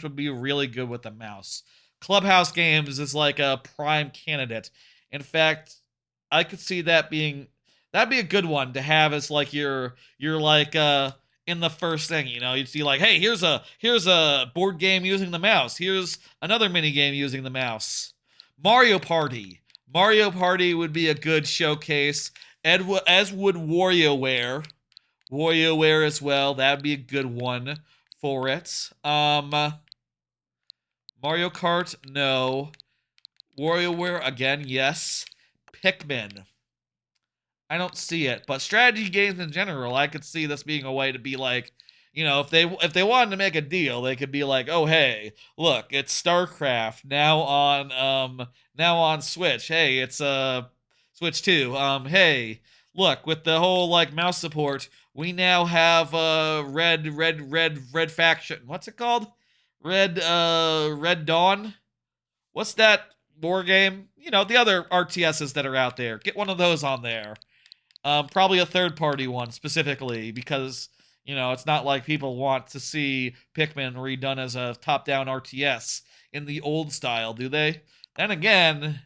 would be really good with the mouse. Clubhouse games is like a prime candidate. In fact, I could see that'd be a good one to have as like your like in the first thing, you know, you'd see like, hey, here's a board game using the mouse. Here's another mini game using the mouse. Mario Party. Mario Party would be a good showcase. As would WarioWare. WarioWare as well. That would be a good one for it. Mario Kart, no. WarioWare again, yes. Pikmin. I don't see it, but strategy games in general, I could see this being a way to be like, you know, if they wanted to make a deal, they could be like, oh hey, look, it's StarCraft now on Switch. Hey, it's Switch 2. Hey, look, with the whole like mouse support, we now have red faction. What's it called? Red Dawn. What's that war game? You know, the other RTSs that are out there. Get one of those on there. Probably a third party one specifically because, you know, it's not like people want to see Pikmin redone as a top down RTS in the old style, do they? Then again,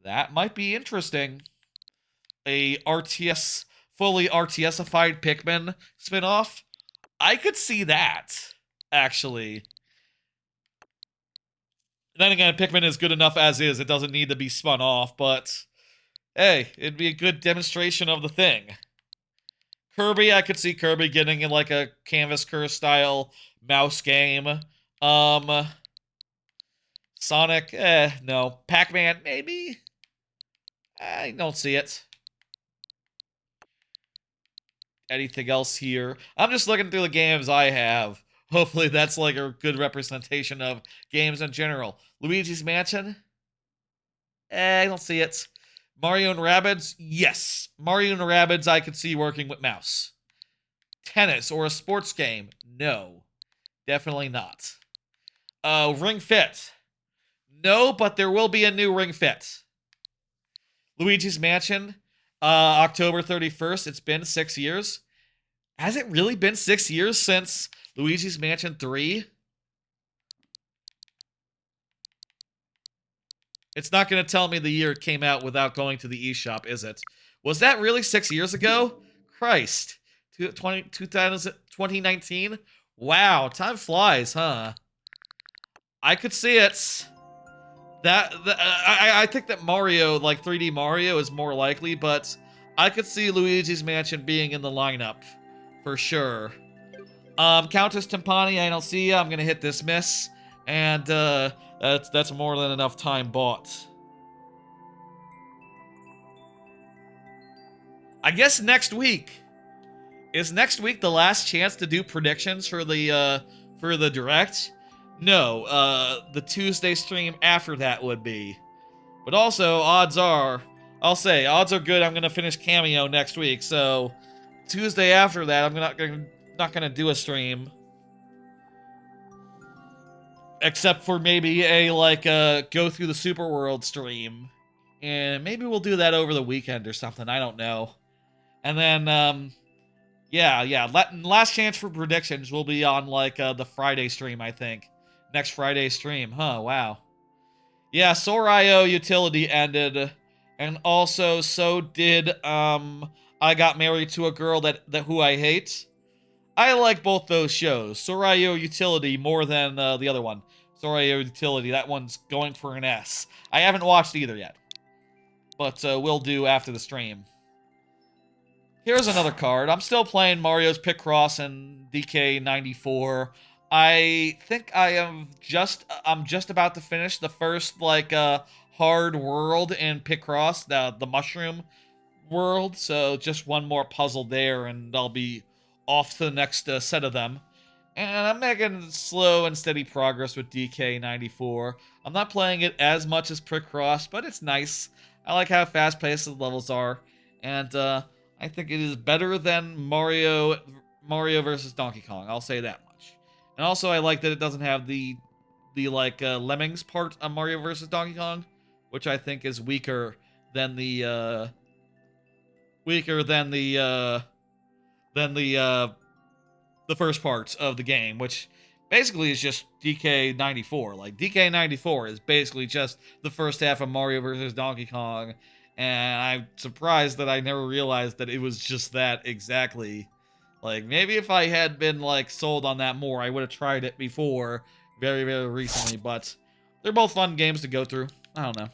that might be interesting. A RTS, fully RTSified Pikmin spin-off. I could see that, actually. Then again, Pikmin is good enough as is. It doesn't need to be spun off, but hey, it'd be a good demonstration of the thing. Kirby, I could see Kirby getting in like a Canvas Curse style mouse game. Sonic, no. Pac-Man, maybe? I don't see it. Anything else here? I'm just looking through the games I have. Hopefully that's like a good representation of games in general. Luigi's Mansion? I don't see it. Mario and Rabbids? Yes. Mario and Rabbids I could see working with mouse. Tennis or a sports game? No. Definitely not. Ring Fit? No, but there will be a new Ring Fit. Luigi's Mansion? October 31st. It's been 6 years. Has it really been 6 years since Luigi's Mansion 3? It's not going to tell me the year it came out without going to the eShop, is it? Was that really 6 years ago? Christ. 2019? Wow, time flies, huh? I could see it. I think that Mario, like 3D Mario, is more likely, but I could see Luigi's Mansion being in the lineup for sure. Countess Timpani, I don't see you. I'm gonna hit dismiss, and that's more than enough time bought. I guess next week is next week the last chance to do predictions for the direct. No, the Tuesday stream after that would be. But also, odds are, I'll say, odds are good I'm gonna finish Cameo next week. So Tuesday after that, I'm not gonna do a stream, except for maybe a like go through the Super World stream, and maybe we'll do that over the weekend or something. I don't know. And then yeah. Last chance for predictions will be on like the Friday stream, I think. Next Friday stream. Huh, wow. Yeah, Sorayo Utility ended, and also so did I Got Married to a Girl that who I hate. I like both those shows. Sorayo Utility more than the other one. Sorayo Utility, that one's going for an S. I haven't watched either yet, but will do after the stream. Here's another card. I'm still playing Mario's Picross and DK94. I think I'm just about to finish the first like hard world in Picross, the mushroom world. So just one more puzzle there, and I'll be off to the next set of them. And I'm making slow and steady progress with DK94. I'm not playing it as much as Picross, but it's nice. I like how fast-paced the levels are, and I think it is better than Mario versus Donkey Kong. I'll say that much. And also, I like that it doesn't have the Lemmings part of Mario versus Donkey Kong, which I think is weaker than the the first parts of the game, which basically is just DK94. Like, DK94 is basically just the first half of Mario vs. Donkey Kong, and I'm surprised that I never realized that it was just that exactly. Like, maybe if I had been, like, sold on that more, I would have tried it before, very, very recently, but they're both fun games to go through. I don't know.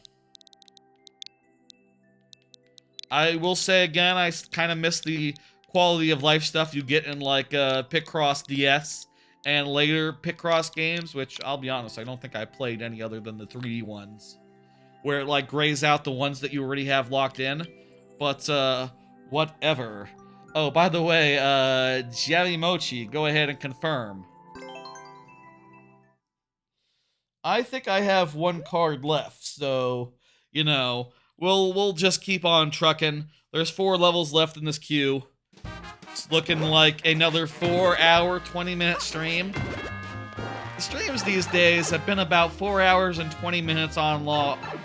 I will say again, I kind of miss the quality of life stuff you get in like Picross DS and later Picross games, which I'll be honest, I don't think I played any other than the 3D ones, where it like grays out the ones that you already have locked in. But whatever. Oh, by the way, Mochi, go ahead and confirm. I think I have one card left, so you know, we'll just keep on trucking. There's 4 levels left in this queue. It's looking like another 4-hour, 20-minute stream. The streams these days have been about 4 hours and 20 minutes long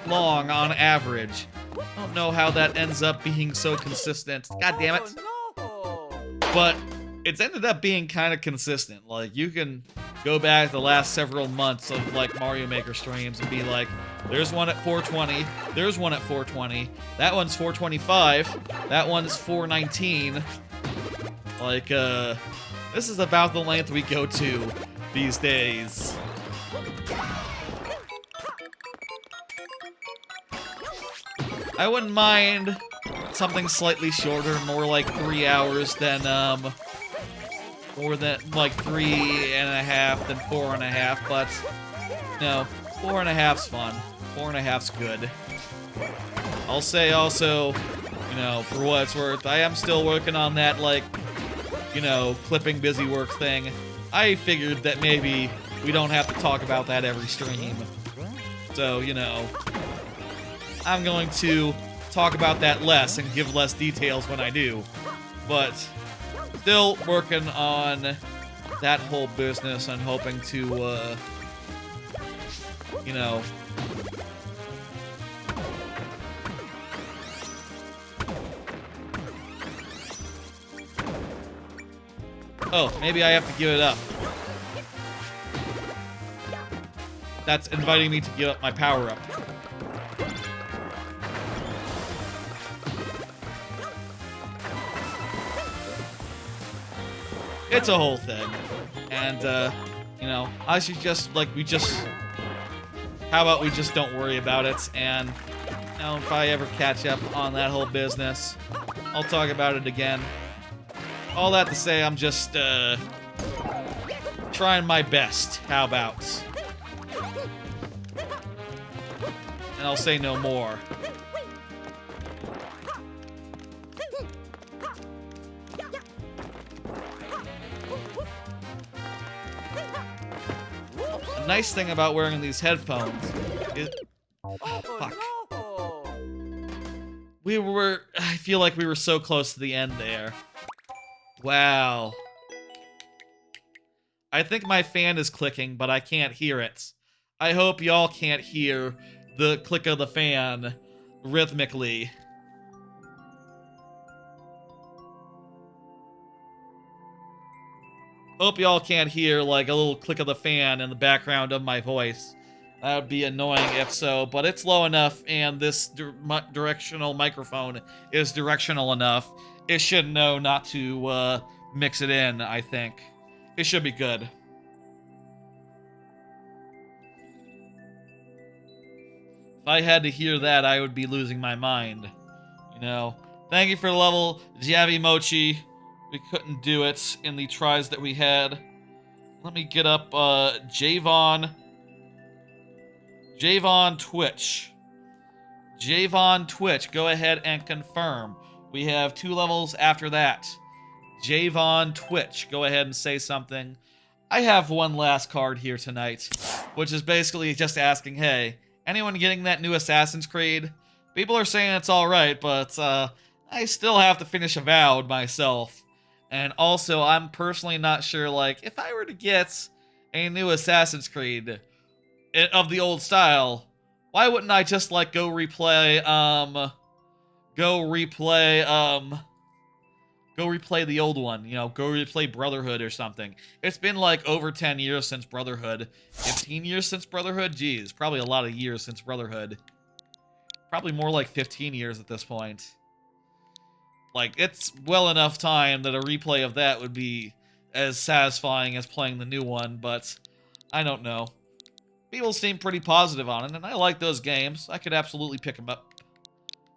on average. I don't know how that ends up being so consistent. God damn it. Oh, But it's ended up being kind of consistent. Like, you can go back the last several months of, like, Mario Maker streams and be like, there's one at 420, there's one at 420, that one's 425, that one's 419. Like, this is about the length we go to these days. I wouldn't mind something slightly shorter, more like 3 hours than, more than, like, 3.5 than 4.5, but, no, 4.5's fun. 4.5's good. I'll say also, you know, for what it's worth, I am still working on that, like, you know, clipping busy work thing. I figured that maybe we don't have to talk about that every stream. So, you know, I'm going to talk about that less and give less details when I do. But still working on that whole business and hoping to, you know, oh, maybe I have to give it up. That's inviting me to give up my power-up. It's a whole thing. And, you know, I should just, like, how about we just don't worry about it, and, you know, if I ever catch up on that whole business, I'll talk about it again. All that to say, I'm just, trying my best. How about? And I'll say no more. The nice thing about wearing these headphones is... fuck. I feel like we were so close to the end there. Wow. I think my fan is clicking, but I can't hear it. I hope y'all can't hear the click of the fan rhythmically. Hope y'all can't hear, like, a little click of the fan in the background of my voice. That would be annoying if so, but it's low enough, and this directional microphone is directional enough. It should know not to mix it in, I think. It should be good. If I had to hear that, I would be losing my mind. You know. Thank you for the level, Javi Mochi. We couldn't do it in the tries that we had. Let me get up Javon Twitch. Javon Twitch, go ahead and confirm. We have 2 levels after that. Javon Twitch, go ahead and say something. I have one last card here tonight, which is basically just asking, hey, anyone getting that new Assassin's Creed? People are saying it's alright, but I still have to finish Avowed myself. And also, I'm personally not sure, like, if I were to get a new Assassin's Creed of the old style, why wouldn't I just, like, go replay the old one, you know, go replay Brotherhood or something. It's been like over 10 years since Brotherhood. 15 years since Brotherhood? Jeez, probably a lot of years since Brotherhood. Probably more like 15 years at this point. Like, it's well enough time that a replay of that would be as satisfying as playing the new one, but I don't know. People seem pretty positive on it, and I like those games. I could absolutely pick them up.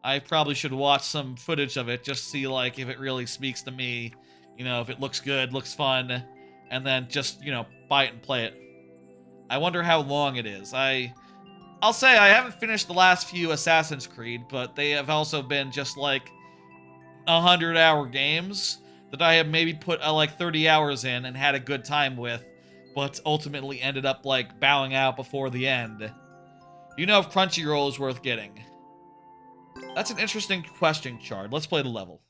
I probably should watch some footage of it, just see, like, if it really speaks to me. You know, if it looks good, looks fun, and then just, you know, buy it and play it. I wonder how long it is. I'll say I haven't finished the last few Assassin's Creed, but they have also been just, like, 100-hour games that I have maybe put, like, 30 hours in and had a good time with, but ultimately ended up, like, bowing out before the end. You know if Crunchyroll is worth getting? That's an interesting question, Chard. Let's play the level.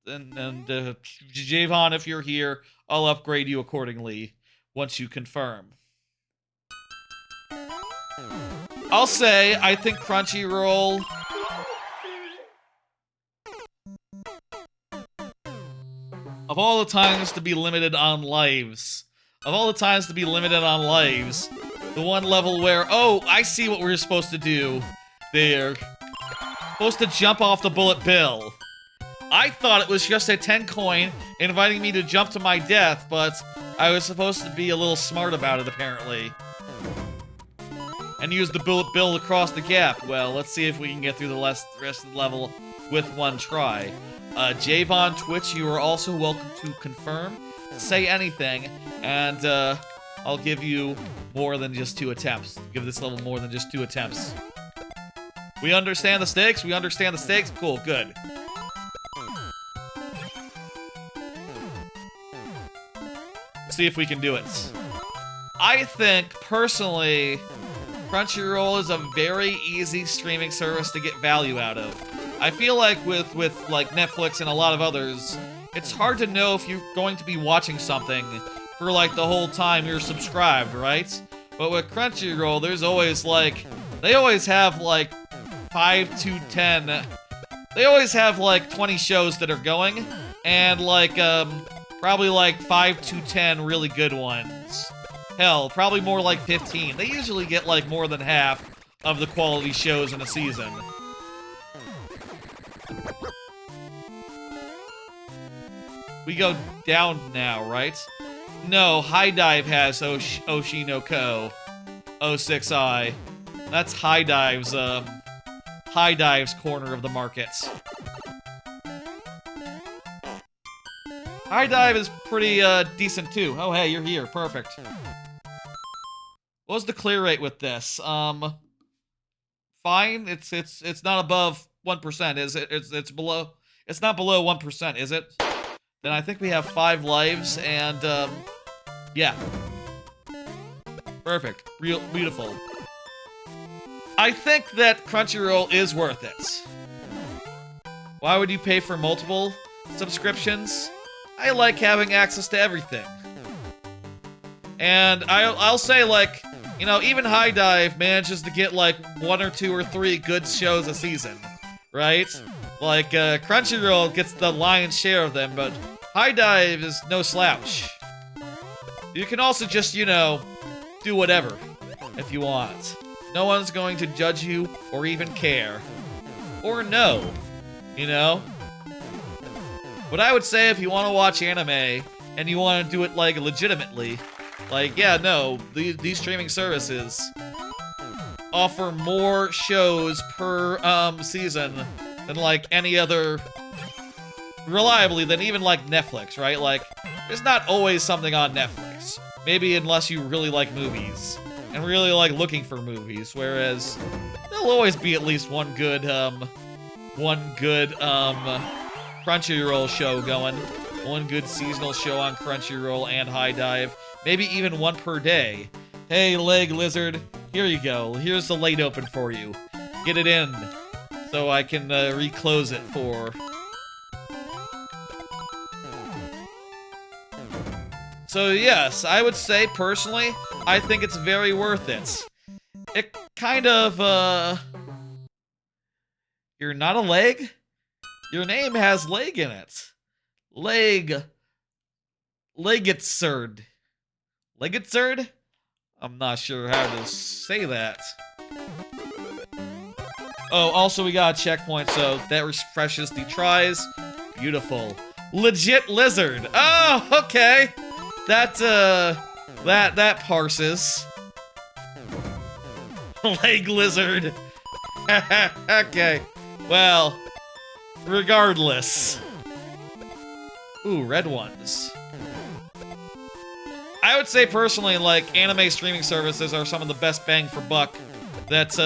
And Javon, if you're here, I'll upgrade you accordingly once you confirm. I'll say, I think Crunchyroll... Of all the times to be limited on lives, the one level where, oh, I see what we're supposed to do there. Supposed to jump off the bullet bill. I thought it was just a 10 coin inviting me to jump to my death, but I was supposed to be a little smart about it, apparently. And use the bullet bill to cross the gap. Well, let's see if we can get through the rest of the level with one try. Javon, Twitch, you are also welcome to confirm, say anything, and I'll give you more than just 2 attempts. Give this level more than just 2 attempts. We understand the stakes? We understand the stakes? Cool, good. See if we can do it. I think, personally, Crunchyroll is a very easy streaming service to get value out of. I feel like with like Netflix and a lot of others, it's hard to know if you're going to be watching something for like the whole time you're subscribed, right? But with Crunchyroll, there's always like, they always have like 5 to 10, they always have like 20 shows that are going, and like probably like 5 to 10 really good ones. Hell, probably more like 15. They usually get like more than half of the quality shows in a season. We go down now, right? No, High Dive has Oshinoko 06i. That's High Dive's corner of the market. High Dive is pretty decent too. Oh hey, you're here. Perfect. What was the clear rate with this? Fine. It's not above 1%, is it? It's below. It's not below 1%, is it? Then I think we have 5 lives, and yeah. Perfect. Real beautiful. I think that Crunchyroll is worth it. Why would you pay for multiple subscriptions? I like having access to everything. And I'll say, like, you know, even High Dive manages to get like 1 or 2 or 3 good shows a season, right? Like, Crunchyroll gets the lion's share of them, but High Dive is no slouch. You can also just, you know, do whatever if you want. No one's going to judge you or even care. Or know, you know? But I would say if you want to watch anime and you want to do it, like, legitimately, like, yeah, no, these streaming services offer more shows per season than like any other, reliably, than even like Netflix, right? Like, there's not always something on Netflix. Maybe unless you really like movies and really like looking for movies, whereas there'll always be at least one good Crunchyroll show going. One good seasonal show on Crunchyroll and High Dive. maybe even one per day. Hey, leg lizard, here you go. Here's the late open for you. Get it in so I can reclose it for... So yes, I would say, personally, I think it's very worth it. It kind of, You're not a leg? Your name has leg in it. Leg... Legitserd. Legitserd? I'm not sure how to say that. Oh, also we got a checkpoint, so that refreshes the tries. Beautiful. Legit lizard. Oh, okay. That parses. Leg lizard. Okay. Well, regardless. Ooh, red ones. I would say personally, like, anime streaming services are some of the best bang for buck that,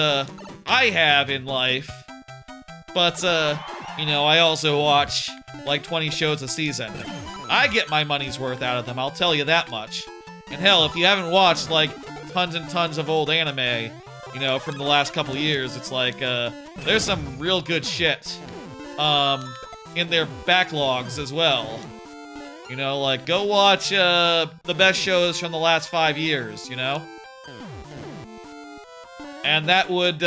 I have in life. But, you know, I also watch, like, 20 shows a season. I get my money's worth out of them, I'll tell you that much. And hell, if you haven't watched, like, tons and tons of old anime, you know, from the last couple years, it's like, there's some real good shit, in their backlogs as well. You know, like, go watch, the best shows from the last 5 years, you know? And that would,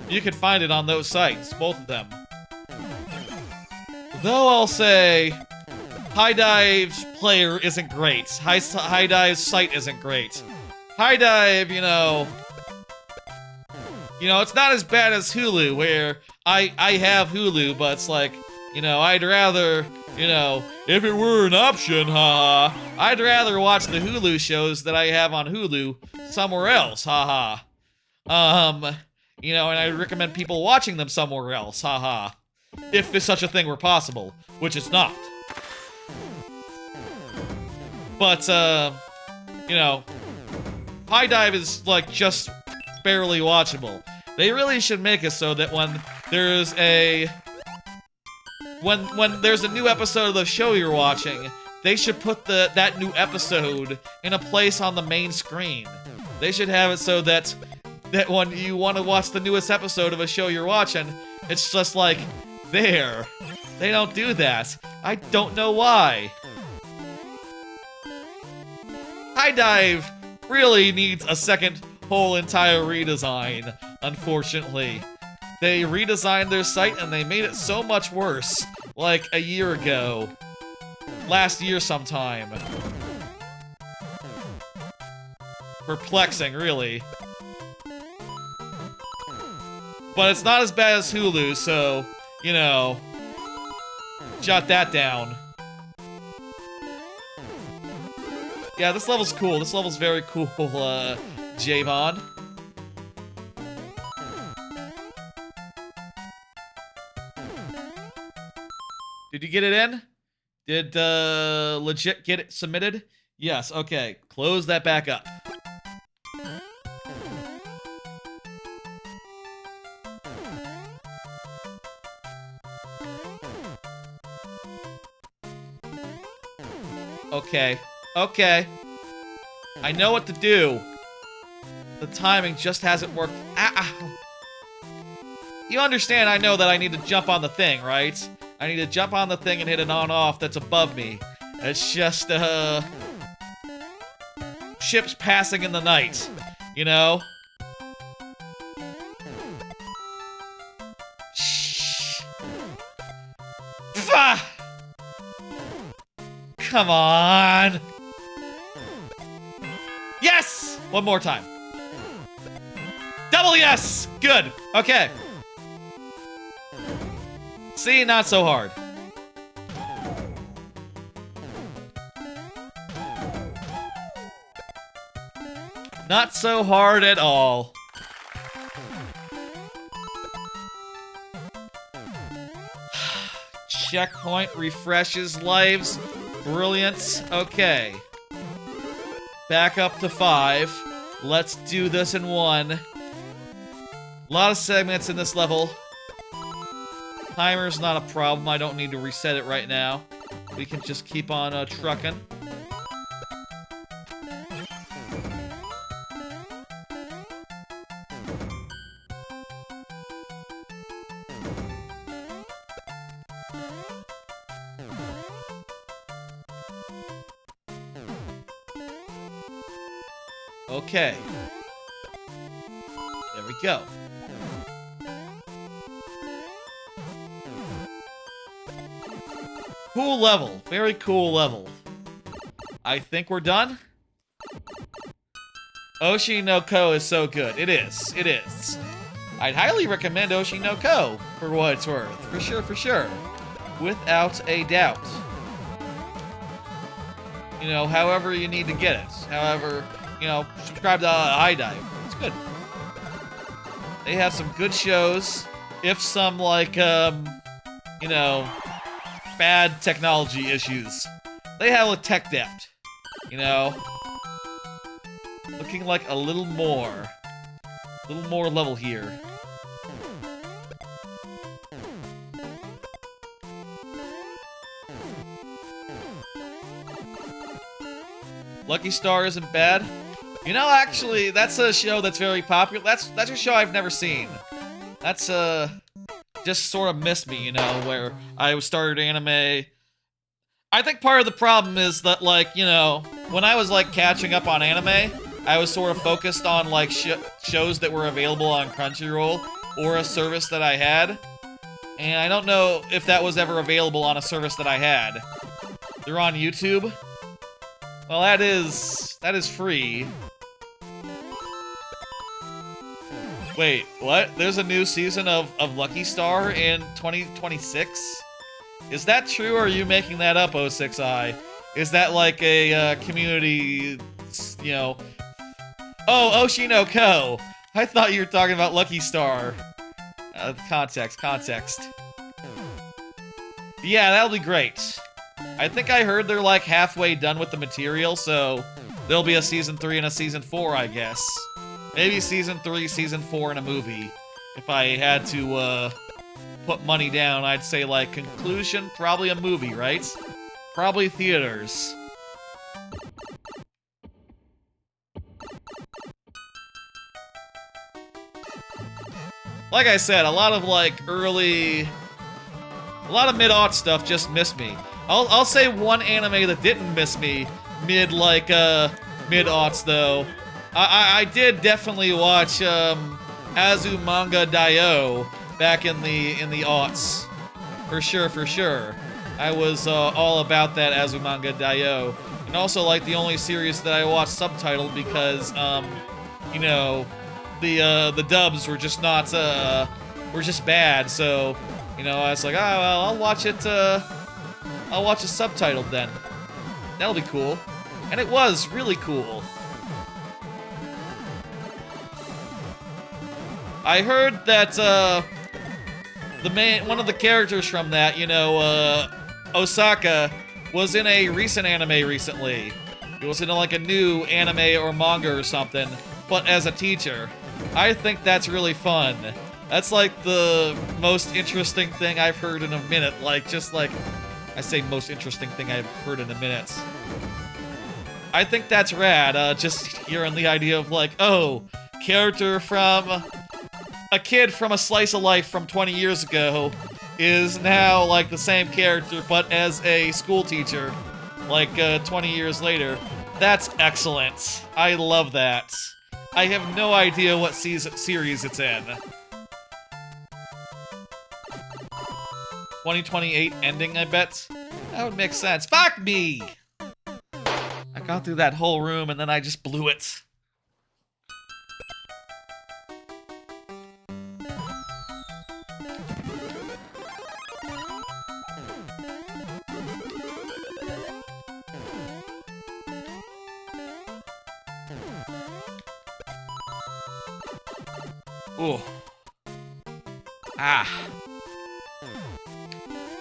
you could find it on those sites, both of them. Though I'll say, High Dive's player isn't great. High Dive's site isn't great. High Dive, you know, it's not as bad as Hulu, where I have Hulu, but it's like, you know, I'd rather, you know, if it were an option, haha, I'd rather watch the Hulu shows that I have on Hulu somewhere else, haha. You know, and I recommend people watching them somewhere else, haha. If such a thing were possible, which it's not. But, you know, High Dive is, like, just barely watchable. They really should make it so that when there's a... When there's a new episode of the show you're watching, they should put that new episode in a place on the main screen. They should have it so that when you want to watch the newest episode of a show you're watching, it's just like, there. They don't do that. I don't know why. High Dive really needs a second whole entire redesign, unfortunately. They redesigned their site and they made it so much worse, like a year ago. Last year sometime. Perplexing, really. But it's not as bad as Hulu, so, you know, jot that down. Yeah, this level's cool. This level's very cool, Javon. Did you get it in? Did, legit get it submitted? Yes, okay. Close that back up. Okay. Okay. I know what to do. The timing just hasn't worked. Ow. You understand I know that I need to jump on the thing, right? I need to jump on the thing and hit an on-off that's above me. It's just, ships passing in the night, you know? Shh. Pfah! Come on! Yes! One more time. Double yes! Good. Okay. See, not so hard. Not so hard at all. Checkpoint refreshes lives. Brilliant. Okay. Back up to 5. Let's do this in 1. A lot of segments in this level. Timer's not a problem. I don't need to reset it right now. We can just keep on trucking. Okay. There we go. Cool level. Very cool level. I think we're done. Oshi no Ko is so good. It is. It is. I'd highly recommend Oshi no Ko for what it's worth. For sure, for sure. Without a doubt. You know, however you need to get it. However, you know, subscribe to iDive. It's good. They have some good shows. If some, like, you know, bad technology issues. They have a tech depth. You know? Looking like a little more level here. Lucky Star isn't bad. You know, actually, that's a show that's very popular. That's a show I've never seen. That's just sort of missed me, you know, where I started anime. I think part of the problem is that, like, you know, when I was like catching up on anime, I was sort of focused on like shows that were available on Crunchyroll or a service that I had. And I don't know if that was ever available on a service that I had. They're on YouTube. Well, that is free. Wait, what? There's a new season of Lucky Star in 2026? Is that true, or are you making that up, 06i? Is that like a community, you know... Oh, Oshi no Ko! I thought you were talking about Lucky Star. Context. Yeah, that'll be great. I think I heard they're like halfway done with the material, so there'll be a season 3 and a season 4, I guess. Maybe season 3, season 4, and a movie. If I had to put money down, I'd say like conclusion, probably a movie, right? Probably theaters. Like I said, a lot of like early... A lot of mid-aught stuff just missed me. I'll say one anime that didn't miss me mid-aughts though. I did definitely watch Azumanga Daioh back in the aughts. For sure. I was all about that Azumanga Daioh. And also like the only series that I watched subtitled because you know, the dubs were just not were just bad, so you know, I was like, oh well, I'll watch it subtitled then. That'll be cool. And it was really cool. I heard that one of the characters from that, you know, Osaka, was in a recent anime recently. He was in like a new anime or manga or something, but as a teacher. I think that's really fun. That's like the most interesting thing I've heard in a minute. Like, just like, I say most interesting thing I've heard in a minute. I think that's rad, just hearing the idea of like, oh, character from a kid from a slice of life from 20 years ago is now like the same character, but as a school teacher, like 20 years later. That's excellent. I love that. I have no idea what series it's in. 2028 ending, I bet? That would make sense. Fuck me! I got through that whole room and then I just blew it. Ooh. Ah.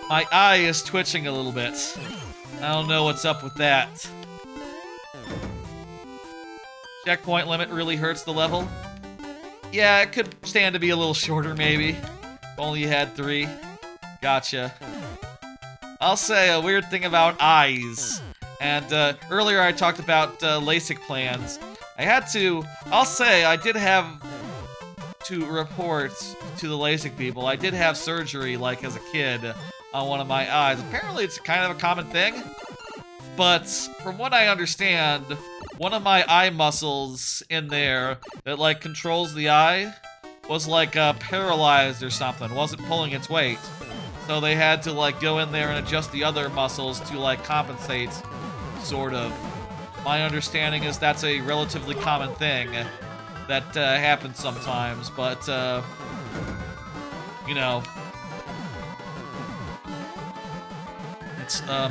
My eye is twitching a little bit. I don't know what's up with that. Checkpoint limit really hurts the level. Yeah, it could stand to be a little shorter, maybe. If only you had 3. Gotcha. I'll say a weird thing about eyes. And earlier I talked about LASIK plans. I'll say I did have to report to the LASIK people. I did have surgery, like, as a kid on one of my eyes. Apparently it's kind of a common thing, but from what I understand, one of my eye muscles in there that, like, controls the eye was, like, paralyzed or something. Wasn't pulling its weight. So they had to, like, go in there and adjust the other muscles to, like, compensate, sort of. My understanding is that's a relatively common thing that happens sometimes, but, you know, it's a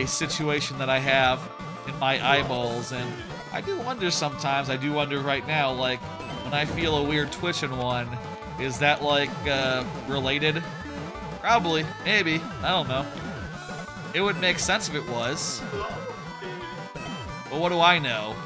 situation that I have in my eyeballs, and I do wonder sometimes, I do wonder right now, like, when I feel a weird twitch in one, is that, like, related? Probably, maybe, I don't know. It would make sense if it was. But what do I know?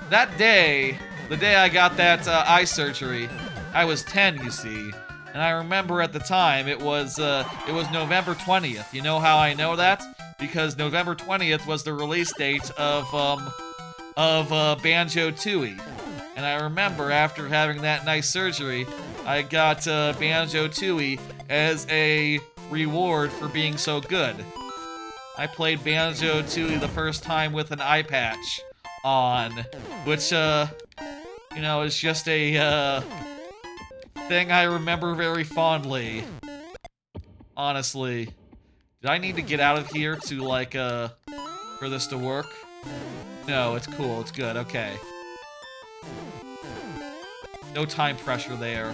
That day, the day I got that eye surgery, I was 10, you see. And I remember at the time, it was November 20th. You know how I know that? Because November 20th was the release date of Banjo-Tooie. And I remember after having that nice surgery, I got Banjo-Tooie as a reward for being so good. I played Banjo-Tooie the first time with an eye patch on, which, you know, is just a, thing I remember very fondly. Honestly. Did I need to get out of here to, like, for this to work? No, it's cool, it's good, okay. No time pressure there.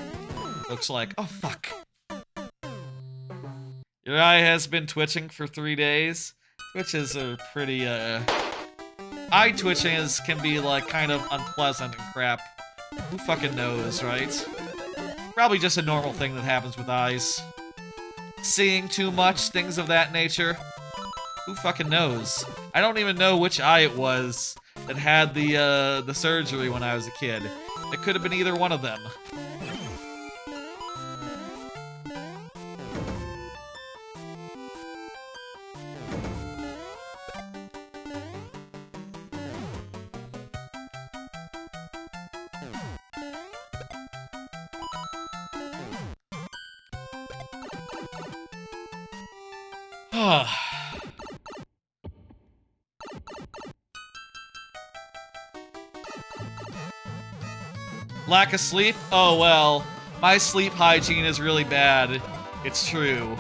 Looks like, oh fuck. Your eye has been twitching for 3 days. Twitches are pretty, eye twitching can be, like, kind of unpleasant and crap. Who fucking knows, right? Probably just a normal thing that happens with eyes. Seeing too much, things of that nature. Who fucking knows? I don't even know which eye it was that had the surgery when I was a kid. It could have been either one of them. Lack of sleep? Oh well, my sleep hygiene is really bad. It's true.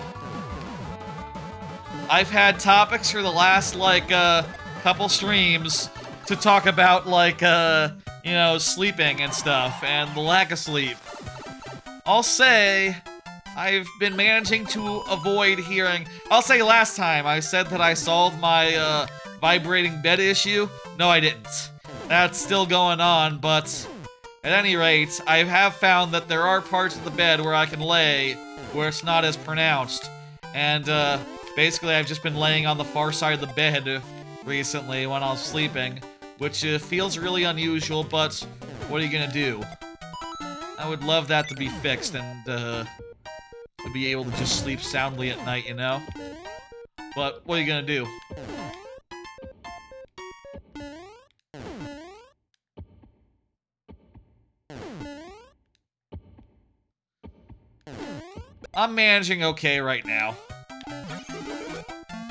I've had topics for the last, like, couple streams to talk about, like, you know, sleeping and stuff, and the lack of sleep. I'll say, I've been managing to avoid hearing... I'll say last time I said that I solved my, vibrating bed issue. No, I didn't. That's still going on, but... At any rate, I have found that there are parts of the bed where I can lay where it's not as pronounced. And, basically I've just been laying on the far side of the bed recently when I was sleeping, which feels really unusual, but what are you gonna do? I would love that to be fixed and, to be able to just sleep soundly at night, you know? But what are you gonna do? I'm managing okay right now.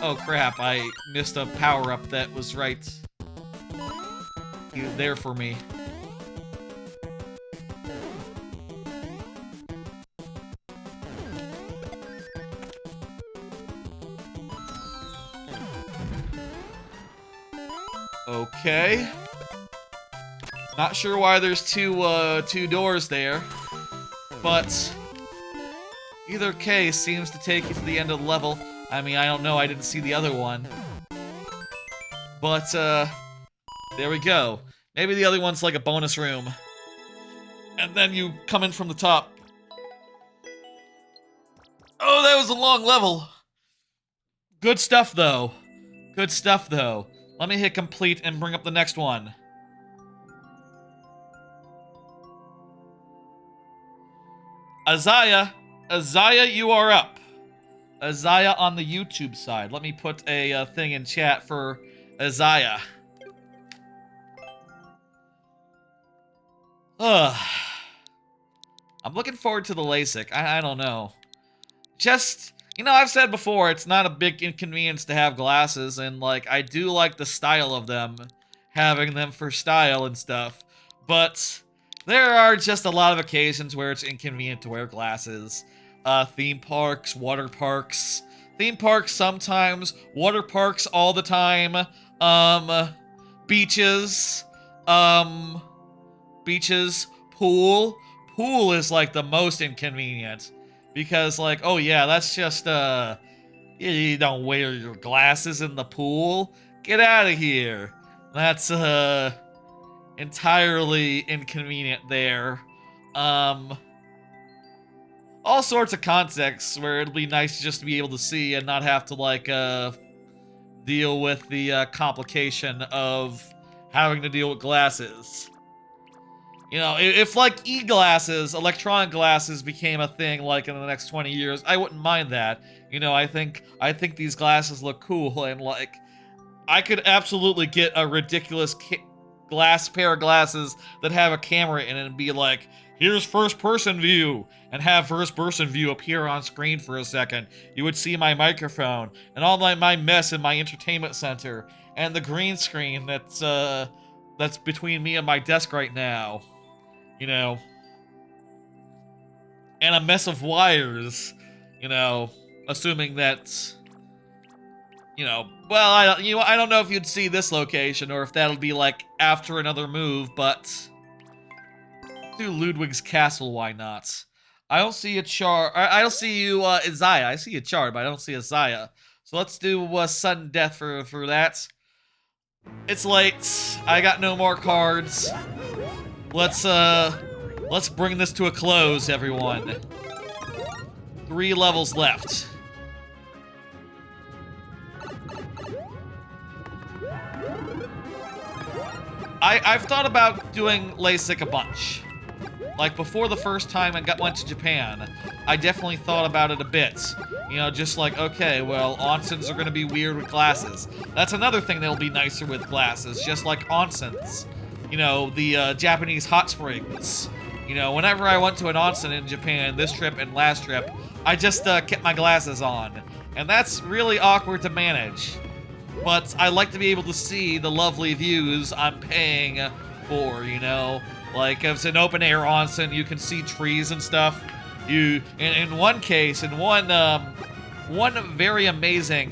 Oh crap, I missed a power-up that was right there for me. Okay. Not sure why there's two doors there, but either case seems to take you to the end of the level. I mean, I don't know, I didn't see the other one. But, there we go. Maybe the other one's like a bonus room. And then you come in from the top. Oh, that was a long level. Good stuff, though. Good stuff, though. Let me hit complete and bring up the next one. Azaya, you are up. Azaya on the YouTube side. Let me put a thing in chat for Azaya. I'm looking forward to the LASIK. I don't know. Just, You know, I've said before, it's not a big inconvenience to have glasses, and, like, I do like the style of them, having them for style and stuff, but there are just a lot of occasions where it's inconvenient to wear glasses. Theme parks, water parks. Theme parks sometimes, water parks all the time, beaches, um, beaches, pool. Pool is, like, the most inconvenient. Because, like, oh yeah, that's just, you don't wear your glasses in the pool. Get out of here. That's, entirely inconvenient there. All sorts of contexts where it'll be nice just to be able to see and not have to, like, deal with the, complication of having to deal with glasses. You know, if like e-glasses, electronic glasses became a thing like in the next 20 years, I wouldn't mind that. You know, I think these glasses look cool and like I could absolutely get a ridiculous pair of glasses that have a camera in it and be like, here's first person view, and have first person view appear on screen for a second. You would see my microphone and all my mess in my entertainment center and the green screen that's between me and my desk right now. You know, and a mess of wires, you know, assuming that, you know, well, I don't know if you'd see this location or if that'll be like after another move, but do Ludwig's Castle, why not? I don't see a Char. I don't see you, Isaiah. I see a Char, but I don't see Isaiah. So let's do sudden death for that. It's late. I got no more cards. Let's bring this to a close, everyone. 3 levels left. I've thought about doing LASIK a bunch. Like, before the first time I went to Japan, I definitely thought about it a bit. You know, just like, okay, well, onsens are gonna be weird with glasses. That's another thing that'll be nicer with glasses, just like onsens. You know, the Japanese hot springs. You know, whenever I went to an onsen in Japan, this trip and last trip, I just kept my glasses on. And that's really awkward to manage. But I like to be able to see the lovely views I'm paying for, you know? Like, if it's an open-air onsen, you can see trees and stuff. In one case, in one very amazing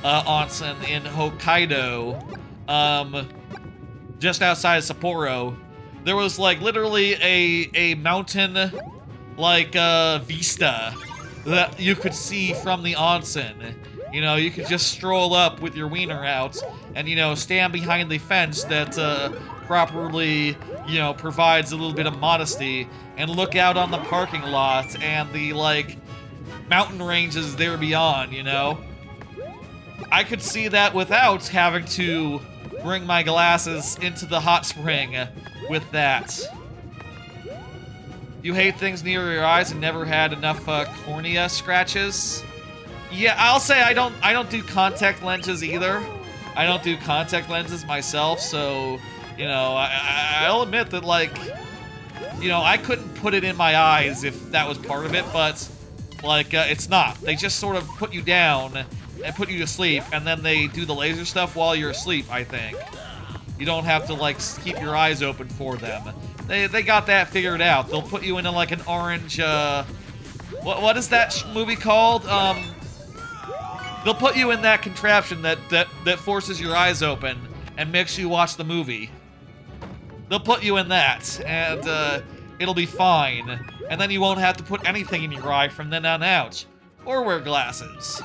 onsen in Hokkaido, just outside of Sapporo, there was like literally a mountain like vista that you could see from the onsen. You know, you could just stroll up with your wiener out and, you know, stand behind the fence that properly, you know, provides a little bit of modesty and look out on the parking lot and the like mountain ranges there beyond, you know. I could see that without having to bring my glasses into the hot spring with that. You hate things near your eyes and never had enough cornea scratches? Yeah, I'll say I don't do contact lenses either. I don't do contact lenses myself, so, you know, I'll admit that, like, you know, I couldn't put it in my eyes if that was part of it, but, like, it's not. They just sort of put you down and put you to sleep, and then they do the laser stuff while you're asleep, I think. You don't have to, like, keep your eyes open for them. They got that figured out. They'll put you into, like, an orange, what is that movie called? They'll put you in that contraption that forces your eyes open and makes you watch the movie. They'll put you in that, and, it'll be fine. And then you won't have to put anything in your eye from then on out. Or wear glasses.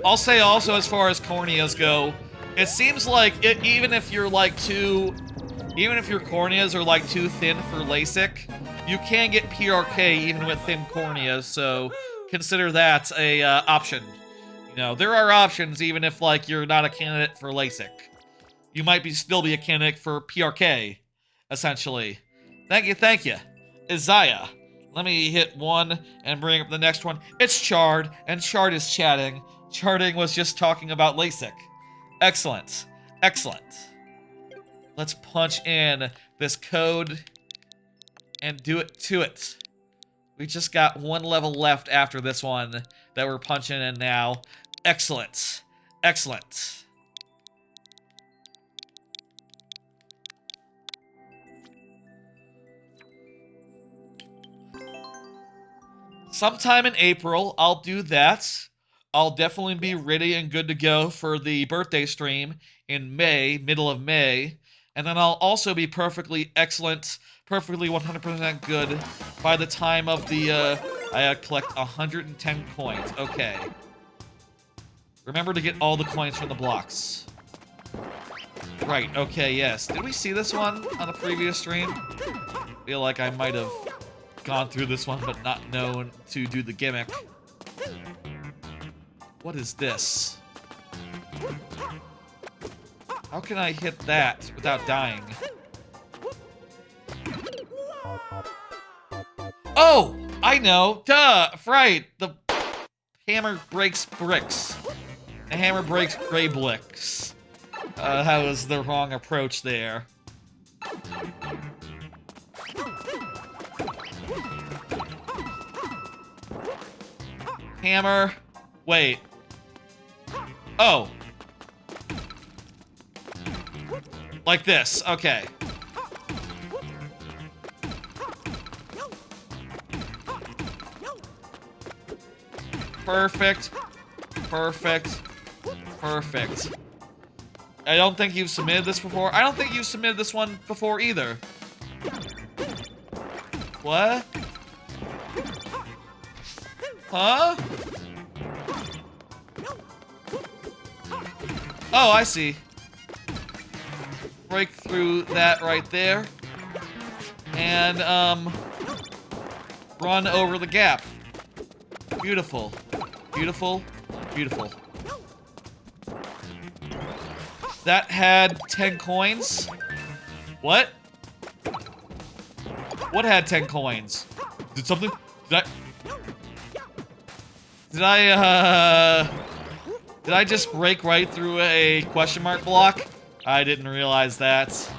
I'll say also, as far as corneas go, it seems like even if your corneas are like too thin for LASIK, you can get PRK even with thin corneas, so consider that a option. You know, there are options even if like you're not a candidate for LASIK. You might still be a candidate for PRK, essentially. Thank you. Isaiah. Let me hit 1 and bring up the next one. It's Chard, and Chard is chatting. Charding was just talking about LASIK. Excellent. Excellent. Let's punch in this code. and do it to it. We just got one level left after this one that we're punching in now. Excellent. Excellent. Sometime in April, I'll do that. I'll definitely be ready and good to go for the birthday stream in May, middle of May. And then I'll also be perfectly excellent, perfectly 100% good by the time of the, I collect 110 coins. Okay. Remember to get all the coins from the blocks. Right, okay, yes. Did we see this one on a previous stream? I feel like I might have gone through this one but not known to do the gimmick. What is this? How can I hit that without dying? Oh! I know! Duh! Right! The hammer breaks bricks. The hammer breaks gray bricks. That was the wrong approach there. Hammer. Wait. Oh. Like this. Okay. Perfect. Perfect. Perfect. I don't think you've submitted this before. I don't think you've submitted this one before either. What? Huh? Oh, I see. Break through that right there. And, run over the gap. Beautiful. Beautiful. Beautiful. That had 10 coins. What? What had 10 coins? Did something? Did I just break right through a question mark block? I didn't realize that.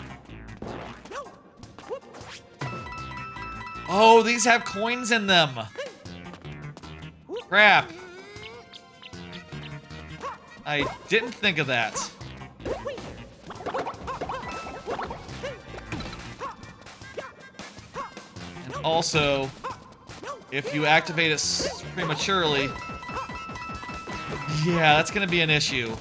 Oh, these have coins in them. Crap. I didn't think of that. And also, if you activate it prematurely, yeah, that's gonna be an issue.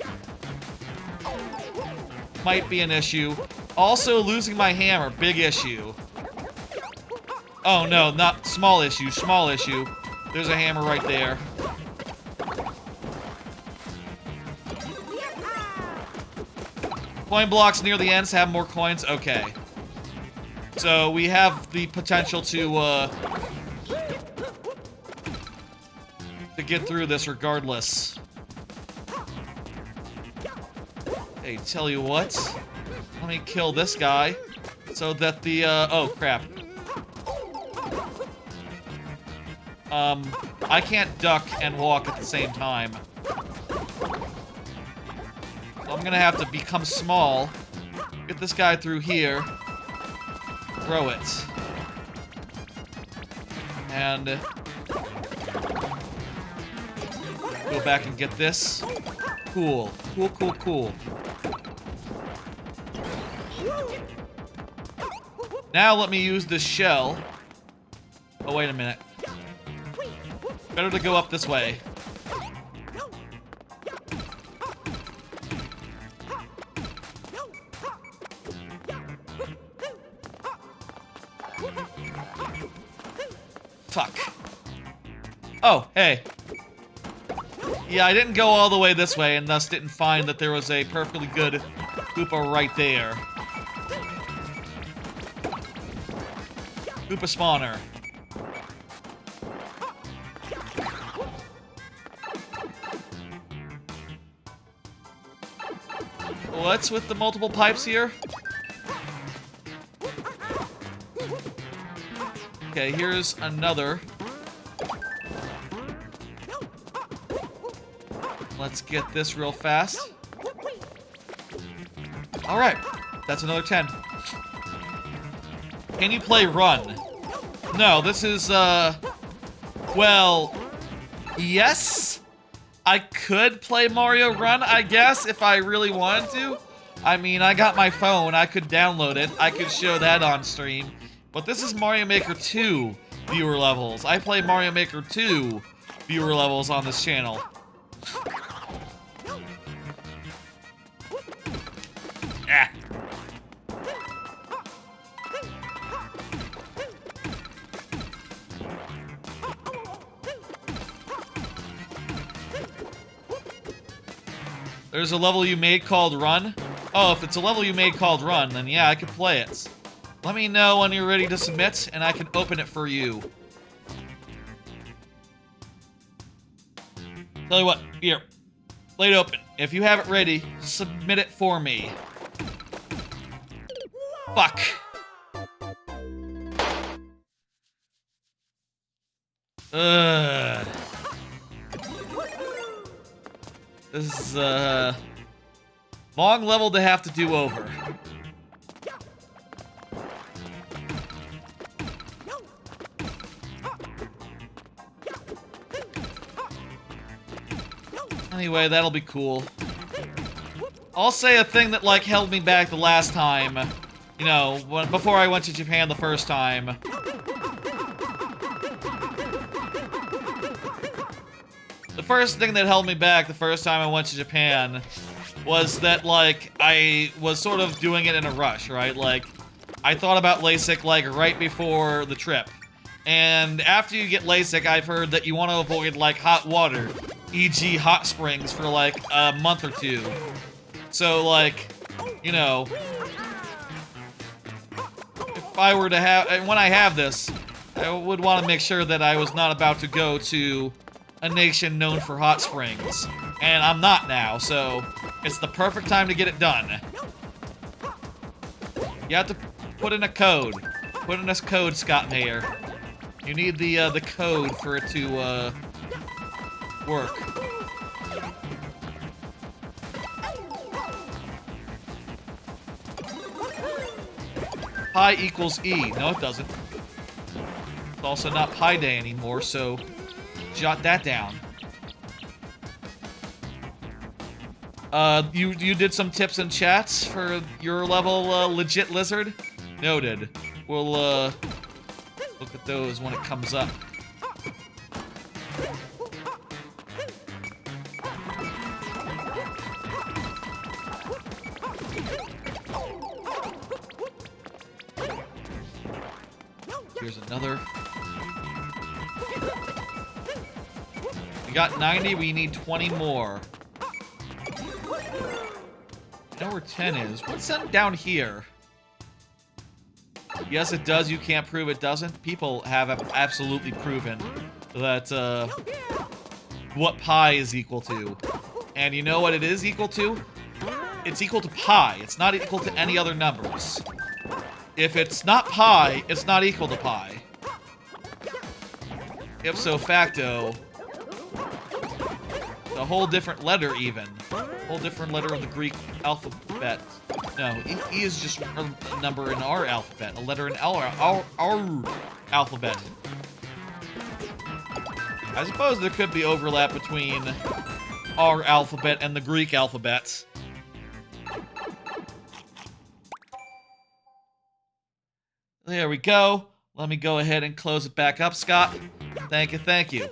Might be an issue. Also, losing my hammer, big issue. Oh no, not small issue, small issue. There's a hammer right there. Coin blocks near the ends have more coins? Okay. So we have the potential to get through this regardless. Hey, tell you what. Let me kill this guy so that the, oh crap. I can't duck and walk at the same time. So I'm gonna have to become small, get this guy through here, throw it. And go back and get this. Cool. Cool, cool, cool. Now let me use this shell. Oh, wait a minute. Better to go up this way. Fuck. Oh, hey. Yeah, I didn't go all the way this way and thus didn't find that there was a perfectly good Koopa right there. Koopa spawner. What's with the multiple pipes here? Okay, here's another. Let's get this real fast. Alright, that's another 10. Can you play Run? No, this is, well, yes. I could play Mario Run, I guess, if I really wanted to. I mean, I got my phone, I could download it, I could show that on stream. But this is Mario Maker 2 viewer levels. I play Mario Maker 2 viewer levels on this channel. Ah. There's a level you made called Run? Oh, if it's a level you made called Run, then yeah, I could play it. Let me know when you're ready to submit, and I can open it for you. Tell you what, here. Play it open. If you have it ready, submit it for me. Fuck. Ugh. This is a long level to have to do over. Anyway, that'll be cool. I'll say a thing that, like, held me back the last time. You know, before I went to Japan the first time. The first thing that held me back the first time I went to Japan was that, like, I was sort of doing it in a rush, right? Like, I thought about LASIK, like, right before the trip. And after you get LASIK, I've heard that you want to avoid, like, hot water. E.g. hot springs for, like, a month or two. So, like, you know, if I were to have, and when I have this, I would want to make sure that I was not about to go to a nation known for hot springs. And I'm not now, so it's the perfect time to get it done. You have to put in a code. Put in this code, Scott Mayer. You need the code for it to, work. Pi equals E. No, it doesn't. It's also not Pi Day anymore, so jot that down. You did some tips and chats for your level, legit lizard? Noted. We'll, look at those when it comes up. Here's another. We got 90, we need 20 more. I know where 10 is. What's down here? Yes, it does. You can't prove it doesn't. People have absolutely proven that, what pi is equal to. And you know what it is equal to? It's equal to pi. It's not equal to any other numbers. If it's not pi, it's not equal to pi. Ipso facto, a whole different letter even. A whole different letter of the Greek alphabet. No, E is just a number in our alphabet. A letter in our alphabet. I suppose there could be overlap between our alphabet and the Greek alphabet. There we go. Let me go ahead and close it back up, Scott. Thank you, thank you.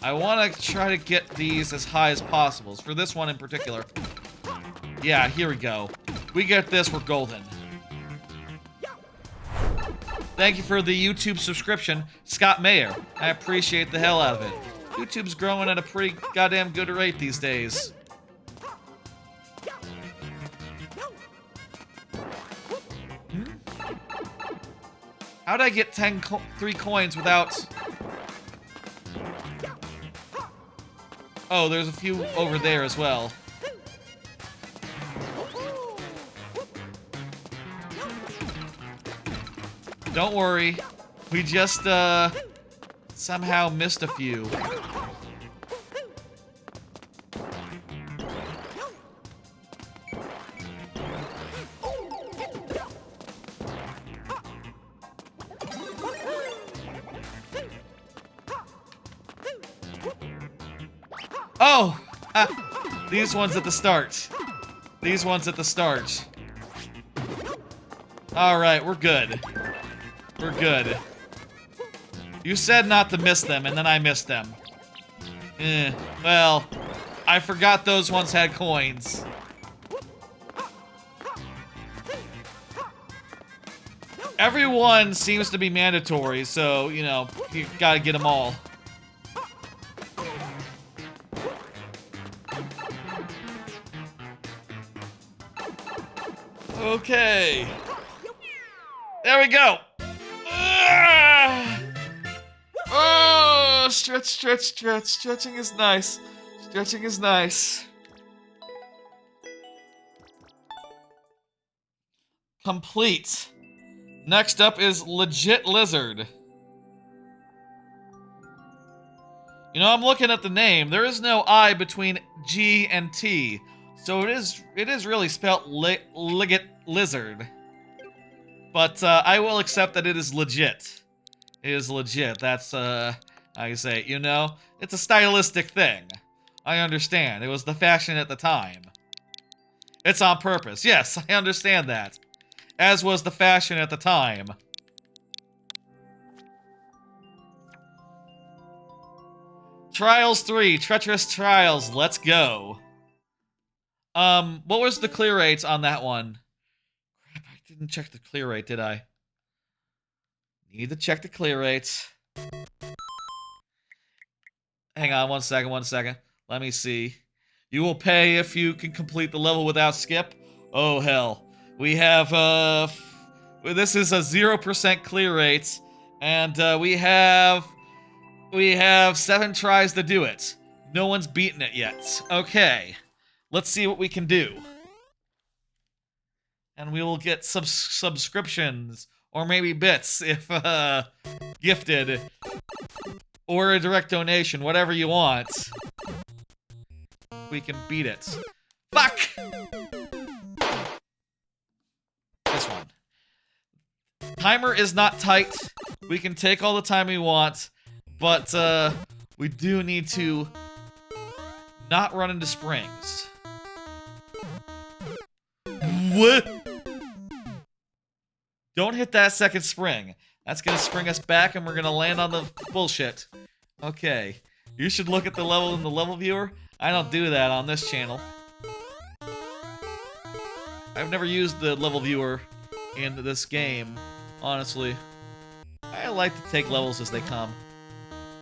I want to try to get these as high as possible. For this one in particular. Yeah, here we go. We get this, we're golden. Thank you for the YouTube subscription, Scott Mayer. I appreciate the hell out of it. YouTube's growing at a pretty goddamn good rate these days. How'd I get 3 coins without... Oh, there's a few over there as well. Don't worry. We just, somehow missed a few. Oh! These ones at the start. These ones at the start. Alright, we're good. We're good. You said not to miss them, and then I missed them. Well, I forgot those ones had coins. Everyone seems to be mandatory, so, you know, you gotta get them all. Okay. There we go. Oh, stretch, stretch, stretch. Stretching is nice. Stretching is nice. Complete. Next up is Legit Lizard. You know, I'm looking at the name. There is no I between G and T. So it is really spelled Legit Lizard. But I will accept that it is legit. It is legit. That's how you say it, you know? It's a stylistic thing. I understand. It was the fashion at the time. It's on purpose. Yes, I understand that. As was the fashion at the time. Trials 3, Treacherous Trials, let's go. What was the clear rates on that one? Crap, I didn't check the clear rate, did I? Need to check the clear rates. Hang on, one second. Let me see. You will pay if you can complete the level without skip? Oh, hell. We have, this is a 0% clear rate, and, we have 7 tries to do it. No one's beaten it yet. Okay. Let's see what we can do. And we will get subscriptions, or maybe bits, if, gifted. Or a direct donation, whatever you want. We can beat it. Fuck! This one. Timer is not tight. We can take all the time we want, but we do need to not run into springs. What? Don't hit that second spring. That's gonna spring us back and we're gonna land on the bullshit. Okay. You should look at the level in the level viewer. I don't do that on this channel. I've never used the level viewer in this game, honestly. I like to take levels as they come.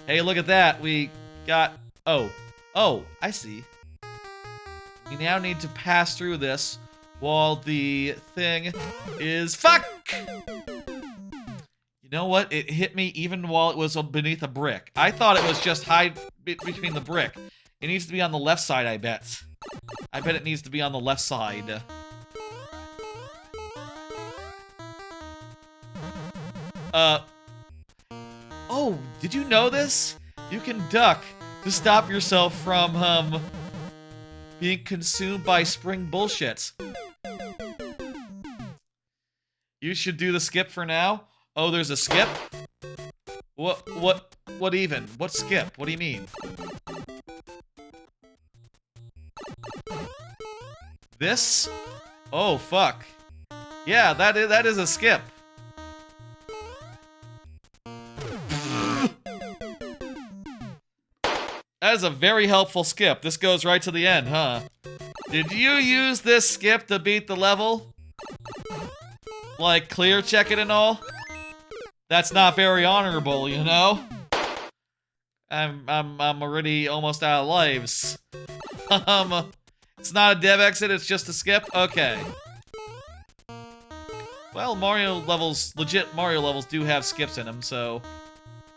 Hey, look at that. We got... Oh, I see. We now need to pass through this while the thing is... Fuck! You know what? It hit me even while it was beneath a brick. I thought it was just hide between the brick. It needs to be on the left side, I bet. I bet it needs to be on the left side. Oh, did you know this? You can duck to stop yourself from, being consumed by spring bullshit. You should do the skip for now. Oh, there's a skip? What even? What skip? What do you mean? This? Oh, fuck. Yeah, that is a skip. That is a very helpful skip. This goes right to the end, huh? Did you use this skip to beat the level? Like, clear check it and all? That's not very honorable, you know? I'm already almost out of lives. It's not a dev exit, it's just a skip? Okay. Well, Mario levels, legit Mario levels do have skips in them, so...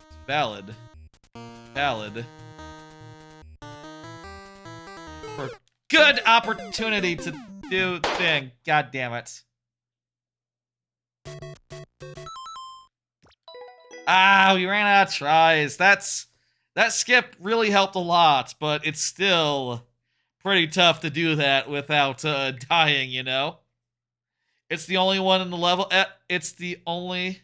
It's valid. Valid. For good opportunity to do thing. God damn it. Ah, we ran out of tries. That skip really helped a lot, but it's still pretty tough to do that without dying, you know? It's the only one in the level. It's the only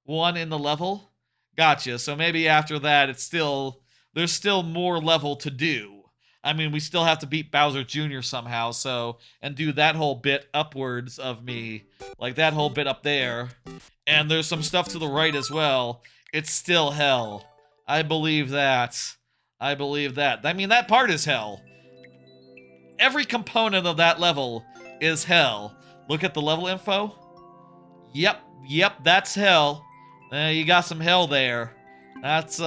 one in the level? Gotcha. So maybe after that, it still there's still more level to do. I mean, we still have to beat Bowser Jr. somehow, so, and do that whole bit upwards of me, like that whole bit up there. And there's some stuff to the right as well. It's still hell. I believe that. I believe that. I mean, that part is hell. Every component of that level is hell. Look at the level info. Yep, that's hell. You got some hell there. That's,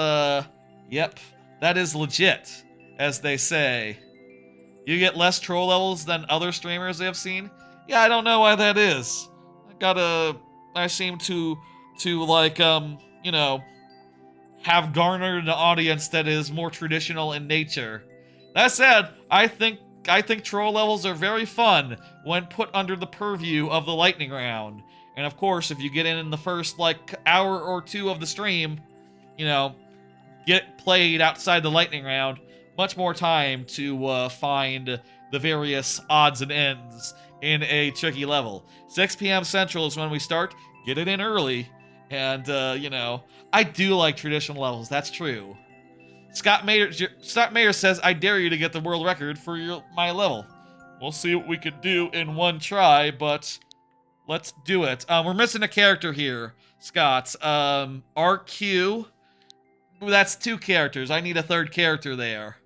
yep. That is legit, as they say. You get less troll levels than other streamers they have seen? Yeah, I don't know why that is. I seem to like, you know, have garnered an audience that is more traditional in nature. That said, I think troll levels are very fun when put under the purview of the lightning round. And of course, if you get in the first, like, hour or two of the stream, you know, get played outside the lightning round, much more time to find the various odds and ends in a tricky level. 6 p.m. Central is when we start. Get it in early. And, you know, I do like traditional levels, that's true. Scott Mayer says, I dare you to get the world record for my level. We'll see what we can do in one try, but let's do it. We're missing a character here, Scott. RQ. That's 2 characters. I need a 3rd character there.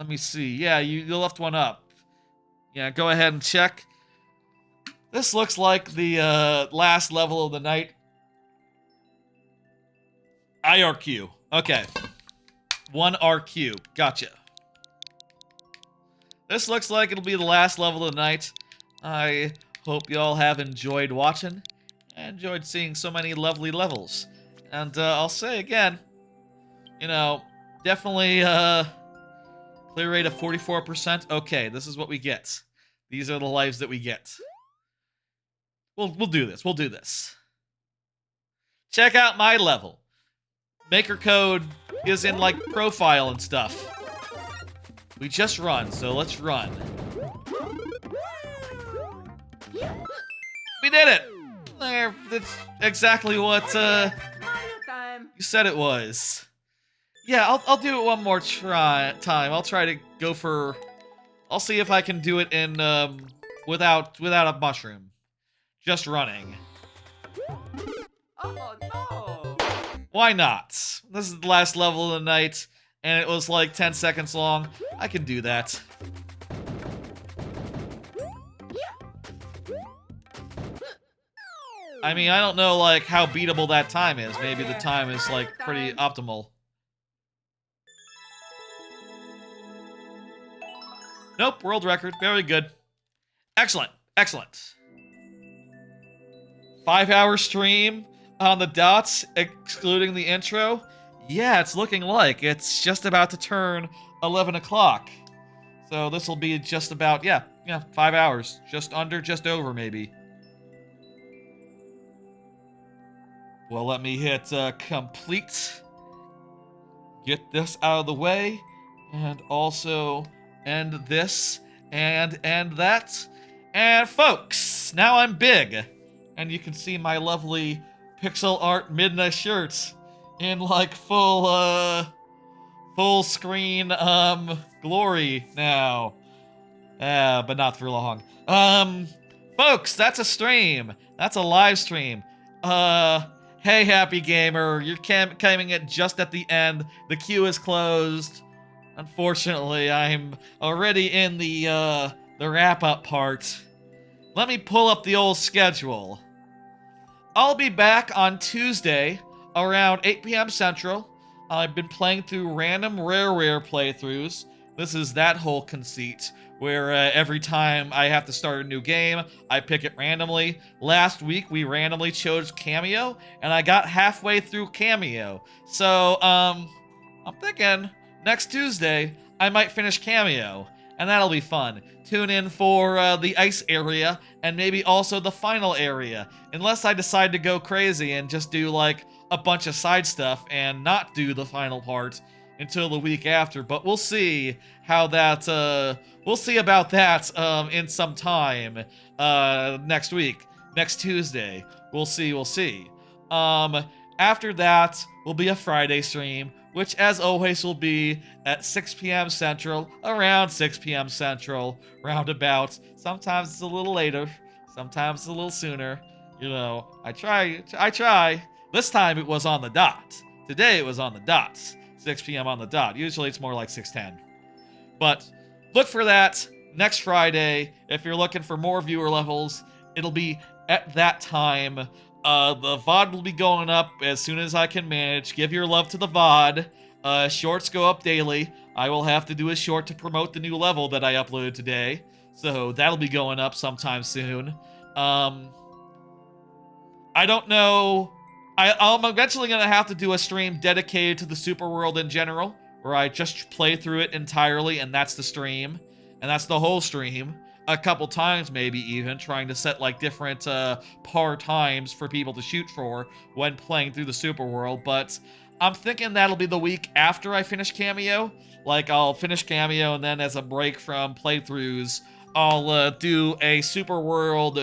Let me see. Yeah, you left one up. Yeah, go ahead and check. This looks like the last level of the night. IRQ. Okay. 1 RQ. Gotcha. This looks like it'll be the last level of the night. I hope y'all have enjoyed watching. I enjoyed seeing so many lovely levels. And I'll say again, you know, definitely clear rate of 44%. Okay, this is what we get. These are the lives that we get. We'll do this. We'll do this. Check out my level. Maker code is in, like, profile and stuff. We just run, so let's run. We did it! There, that's exactly what, Mario time. you said it was. Yeah, I'll do it one more time. I'll try to go for... I'll see if I can do it in, without a mushroom. Just running. Oh no! Why not? This is the last level of the night, and it was like 10 seconds long. I can do that. I mean, I don't know, like, how beatable that time is. Maybe the time is, like, pretty optimal. Nope, world record. Very good. Excellent. Excellent. 5-hour stream on the dots, excluding the intro. Yeah, it's looking like it's just about to turn 11 o'clock. So this will be just about, yeah, 5 hours. Just under, just over, maybe. Well, let me hit complete. Get this out of the way. And also end this and end that. And folks, now I'm big. And you can see my lovely pixel art Midna shirt in like full screen glory now. But not for long. Folks, that's a stream. That's a live stream. Hey Happy Gamer, you're coming in just at the end. The queue is closed. Unfortunately, I'm already in the wrap-up part. Let me pull up the old schedule. I'll be back on Tuesday around 8 p.m. Central. I've been playing through random rare playthroughs. This is that whole conceit where every time I have to start a new game, I pick it randomly. Last week, we randomly chose Cameo, and I got halfway through Cameo. So, I'm thinking next Tuesday, I might finish Cameo, and that'll be fun. Tune in for the ice area, and maybe also the final area. Unless I decide to go crazy and just do, like, a bunch of side stuff and not do the final part until the week after. But we'll see how that, we'll see about that in some time next week. Next Tuesday. We'll see. After that will be a Friday stream, which as always will be at 6 p.m. Central, around 6 p.m. Central, roundabout. Sometimes it's a little later, sometimes it's a little sooner. You know, I try. This time it was on the dot. Today it was on the dot. 6 p.m. on the dot. Usually it's more like 6:10. But look for that next Friday. If you're looking for more viewer levels, it'll be at that time. The VOD will be going up as soon as I can manage. Give your love to the VOD. Shorts go up daily. I will have to do a short to promote the new level that I uploaded today. So that'll be going up sometime soon. I don't know. I'm eventually going to have to do a stream dedicated to the Super World in general, where I just play through it entirely, and that's the stream. And that's the whole stream. A couple times, maybe even, trying to set, like, different par times for people to shoot for when playing through the Super World. But I'm thinking that'll be the week after I finish Cameo. Like, I'll finish Cameo, and then as a break from playthroughs, I'll do a Super World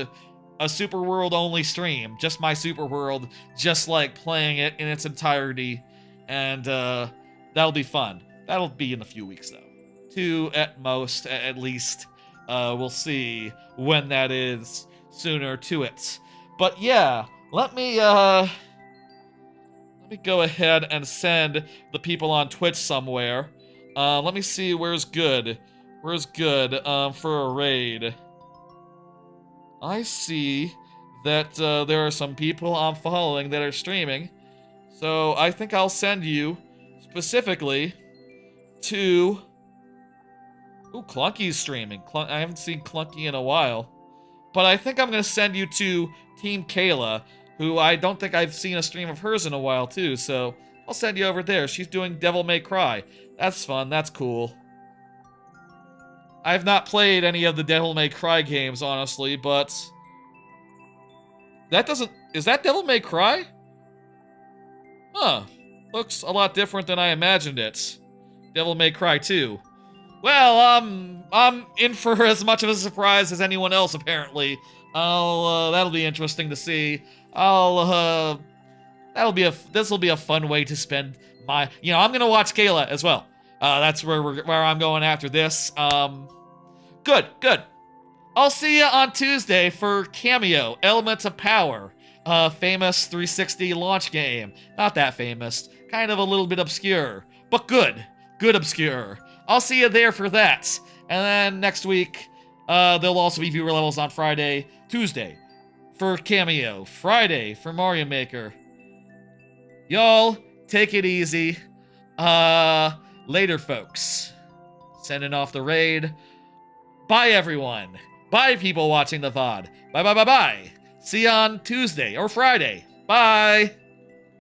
only stream, just my Super World, just like playing it in its entirety, and that'll be fun. That'll be in a few weeks though, 2 at most, at least. We'll see when that is, sooner to it. But yeah, let me go ahead and send the people on Twitch somewhere. Let me see where's good for a raid. I see that there are some people I'm following that are streaming, so I think I'll send you specifically to... Ooh, Clunky's streaming. I haven't seen Clunky in a while, but I think I'm going to send you to Team Kayla, who I don't think I've seen a stream of hers in a while too, so I'll send you over there. She's doing Devil May Cry. That's fun, that's cool. I've not played any of the Devil May Cry games, honestly, but... Is that Devil May Cry? Huh. Looks a lot different than I imagined it. Devil May Cry 2. Well, I'm in for as much of a surprise as anyone else, apparently. That'll be interesting to see. This'll be a fun way to spend my... I'm gonna watch Kayla as well. That's where I'm going after this. Good. I'll see you on Tuesday for Cameo, Elements of Power. Famous 360 launch game. Not that famous. Kind of a little bit obscure. But good. Good obscure. I'll see you there for that. And then next week, there'll also be viewer levels on Friday, Tuesday for Cameo, Friday for Mario Maker. Y'all, take it easy. Later, folks. Sending off the raid. Bye, everyone. Bye, people watching the VOD. Bye. See you on Tuesday or Friday. Bye.